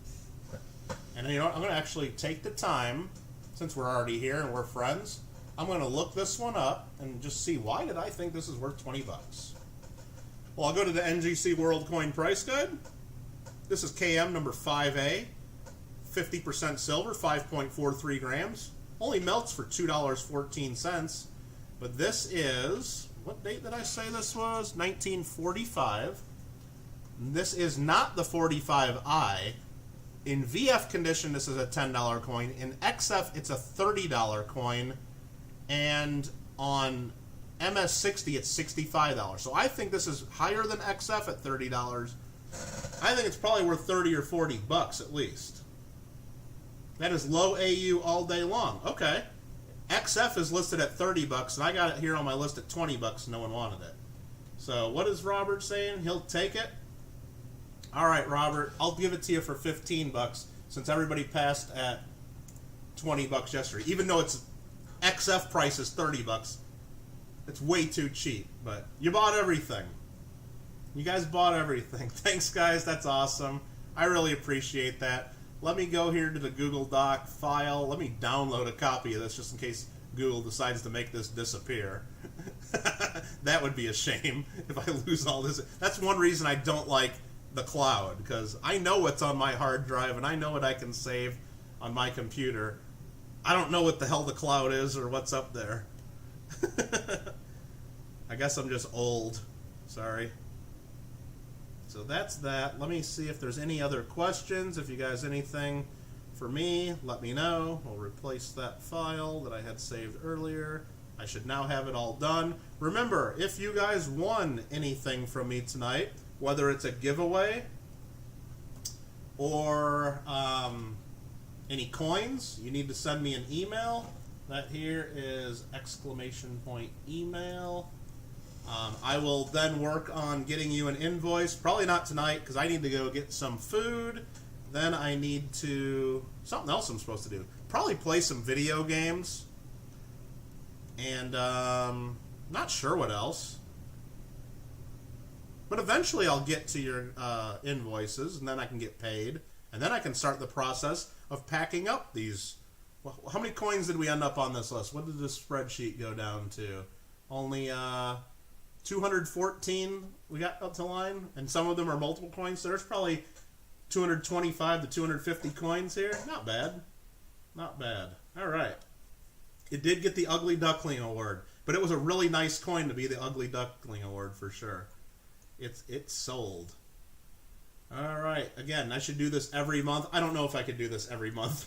And you know what? I'm going to actually take the time, since we're already here and we're friends, I'm going to look this one up and just see, why did I think this is worth 20 bucks? Well, I'll go to the NGC World Coin Price Guide. This is KM number 5A. 50% silver, 5.43 grams. Only melts for $2.14. But this is what date did I say this was? 1945. This is not the 45i. In VF condition, this is a $10 coin. In XF, it's a $30 coin. And on MS60, it's $65. So I think this is higher than XF at $30. I think it's probably worth 30 or 40 bucks at least. That is low AU all day long. Okay. XF is listed at 30 bucks, and I got it here on my list at 20 bucks. No one wanted it. So what is Robert saying? He'll take it? All right, Robert, I'll give it to you for 15 bucks since everybody passed at 20 bucks yesterday. Even though its XF price is 30 bucks, it's way too cheap. But you bought everything. You guys bought everything. Thanks, guys. That's awesome. I really appreciate that. Let me go here to the Google Doc file. Let me download a copy of this just in case Google decides to make this disappear. That would be a shame if I lose all this. That's one reason I don't like the cloud, because I know what's on my hard drive and I know what I can save on my computer. I don't know what the hell the cloud is or what's up there. I guess I'm just old. Sorry. So that's that. Let me see if there's any other questions. If you guys anything for me, let me know. I'll replace that file that I had saved earlier. I should now have it all done. Remember, if you guys won anything from me tonight, whether it's a giveaway or any coins, you need to send me an email. That here is !email. I will then work on getting you an invoice. Probably not tonight because I need to go get some food. Then I need to... something else I'm supposed to do. Probably play some video games. And not sure what else. But eventually I'll get to your invoices and then I can get paid. And then I can start the process of packing up these... well, how many coins did we end up on this list? What did this spreadsheet go down to? Only 214 we got up to line, and some of them are multiple coins. So there's probably 225 to 250 coins here. Not bad. Not bad. All right. It did get the Ugly Duckling Award, but it was a really nice coin to be the Ugly Duckling Award for sure. It's sold. All right. Again, I should do this every month. I don't know if I could do this every month.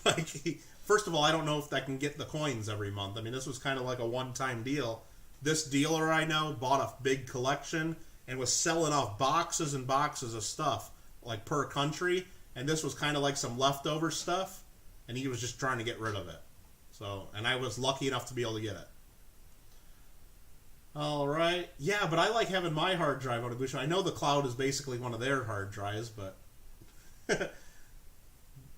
First of all, I don't know if I can get the coins every month. I mean, this was kind of like a one-time deal. This dealer I know bought a big collection and was selling off boxes and boxes of stuff, like per country. And this was kind of like some leftover stuff, and he was just trying to get rid of it. So, and I was lucky enough to be able to get it. All right. Yeah, but I like having my hard drive on Agoura. I know the cloud is basically one of their hard drives, but...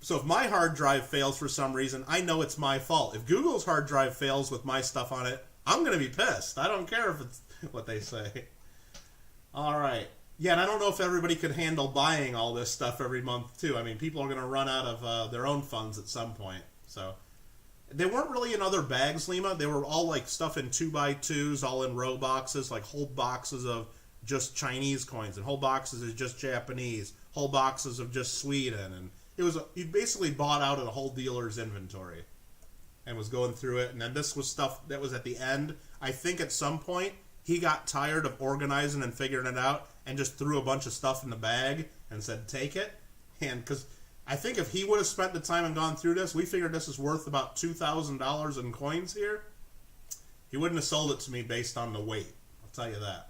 So if my hard drive fails for some reason, I know it's my fault. If Google's hard drive fails with my stuff on it, I'm going to be pissed. I don't care if it's what they say. All right. Yeah, and I don't know if everybody could handle buying all this stuff every month, too. I mean, people are going to run out of their own funds at some point. So they weren't really in other bags, Lima. They were all like stuff in 2x2s, all in row boxes, like whole boxes of just Chinese coins and whole boxes of just Japanese, whole boxes of just Sweden. And it was he basically bought out a whole dealer's inventory and was going through it. And then this was stuff that was at the end. I think at some point he got tired of organizing and figuring it out and just threw a bunch of stuff in the bag and said, take it. And because I think if he would have spent the time and gone through this, we figured this is worth about $2,000 in coins here. He wouldn't have sold it to me based on the weight. I'll tell you that.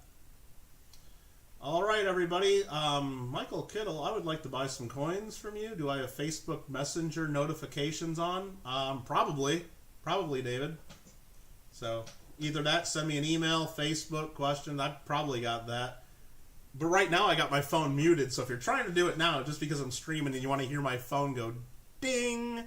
All right, everybody. Michael Kittle, I would like to buy some coins from you. Do I have Facebook Messenger notifications on? Probably, David. So either that, send me an email, Facebook questions. I've probably got that. But right now I got my phone muted, so if you're trying to do it now just because I'm streaming and you want to hear my phone go ding,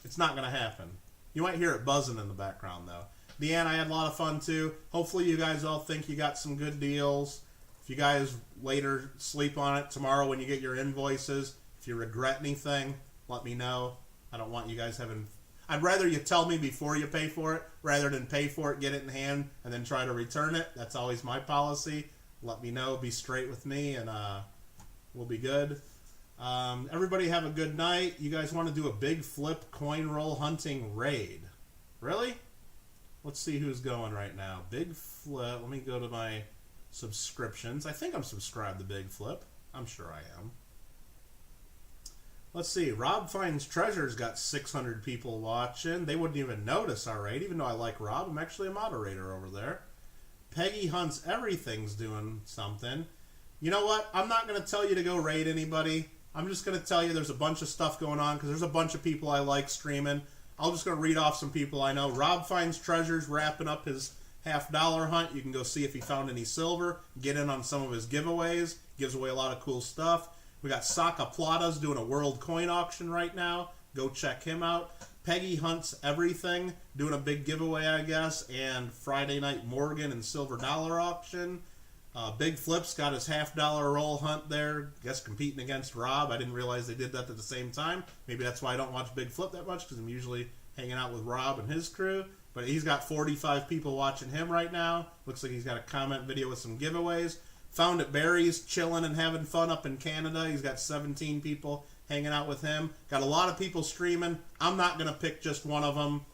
it's not going to happen. You might hear it buzzing in the background, though. Deanne, I had a lot of fun, too. Hopefully you guys all think you got some good deals. If you guys later sleep on it tomorrow when you get your invoices, if you regret anything, let me know. I don't want you guys having... I'd rather you tell me before you pay for it rather than pay for it, get it in hand, and then try to return it. That's always my policy. Let me know. Be straight with me, and we'll be good. Everybody have a good night. You guys want to do a big flip coin roll hunting raid? Really? Let's see who's going right now. Big Flip. Let me go to my subscriptions. I think I'm subscribed to Big Flip. I'm sure I am. Let's see. Rob Finds Treasures got 600 people watching. They wouldn't even notice, all right. Even though I like Rob, I'm actually a moderator over there. Peggy Hunts Everything's doing something. You know what? I'm not going to tell you to go raid anybody. I'm just going to tell you there's a bunch of stuff going on because there's a bunch of people I like streaming. I'm just going to read off some people I know. Rob Finds Treasures wrapping up his $50 hunt. You can go see if he found any silver. Get in on some of his giveaways. Gives away a lot of cool stuff. We got Saka Plata's doing a world coin auction right now. Go check him out. Peggy Hunts Everything doing a big giveaway, I guess. And Friday Night Morgan and Silver Dollar auction. Big Flip's got his $50 roll hunt there. Guess competing against Rob. I didn't realize they did that at the same time. Maybe that's why I don't watch Big Flip that much because I'm usually hanging out with Rob and his crew. But he's got 45 people watching him right now. Looks like he's got a comment video with some giveaways. Found It Barry's chilling and having fun up in Canada. He's got 17 people hanging out with him. Got a lot of people streaming. I'm not going to pick just one of them.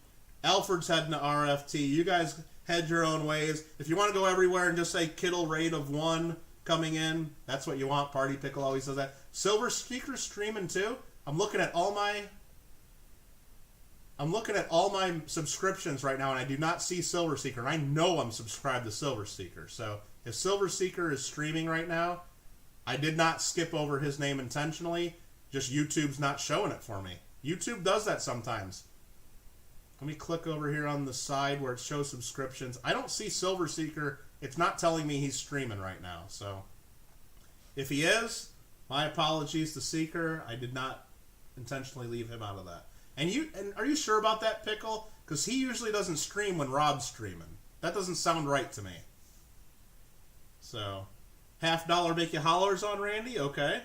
Alfred's heading to RFT. You guys head your own ways. If you want to go everywhere and just say Kittle rate of 1 coming in, that's what you want. Party Pickle always says that. Silver Seeker's streaming too. I'm looking at all my subscriptions right now, and I do not see Silver Seeker. And I know I'm subscribed to Silver Seeker. So if Silver Seeker is streaming right now, I did not skip over his name intentionally. Just YouTube's not showing it for me. YouTube does that sometimes. Let me click over here on the side where it shows subscriptions. I don't see Silver Seeker. It's not telling me he's streaming right now. So if he is, my apologies to Seeker. I did not intentionally leave him out of that. And are you sure about that, Pickle? Because he usually doesn't stream when Rob's streaming. That doesn't sound right to me. So, $50 make you hollers on Randy? Okay.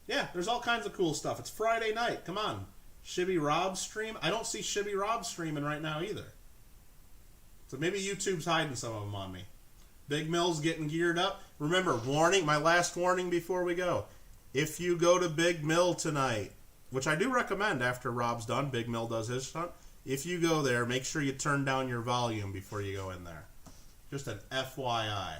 Yeah, there's all kinds of cool stuff. It's Friday night. Come on. Shibby Rob stream? I don't see Shibby Rob streaming right now either. So maybe YouTube's hiding some of them on me. Big Mill's getting geared up. Remember, warning, my last warning before we go. If you go to Big Mill tonight, which I do recommend after Rob's done, Big Mill does his hunt. If you go there, make sure you turn down your volume before you go in there. Just an FYI.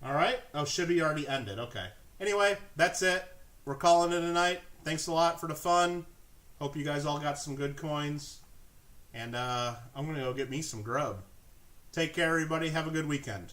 All right? Oh, Shibby already ended. Okay. Anyway, that's it. We're calling it a night. Thanks a lot for the fun. Hope you guys all got some good coins. And I'm going to go get me some grub. Take care, everybody. Have a good weekend.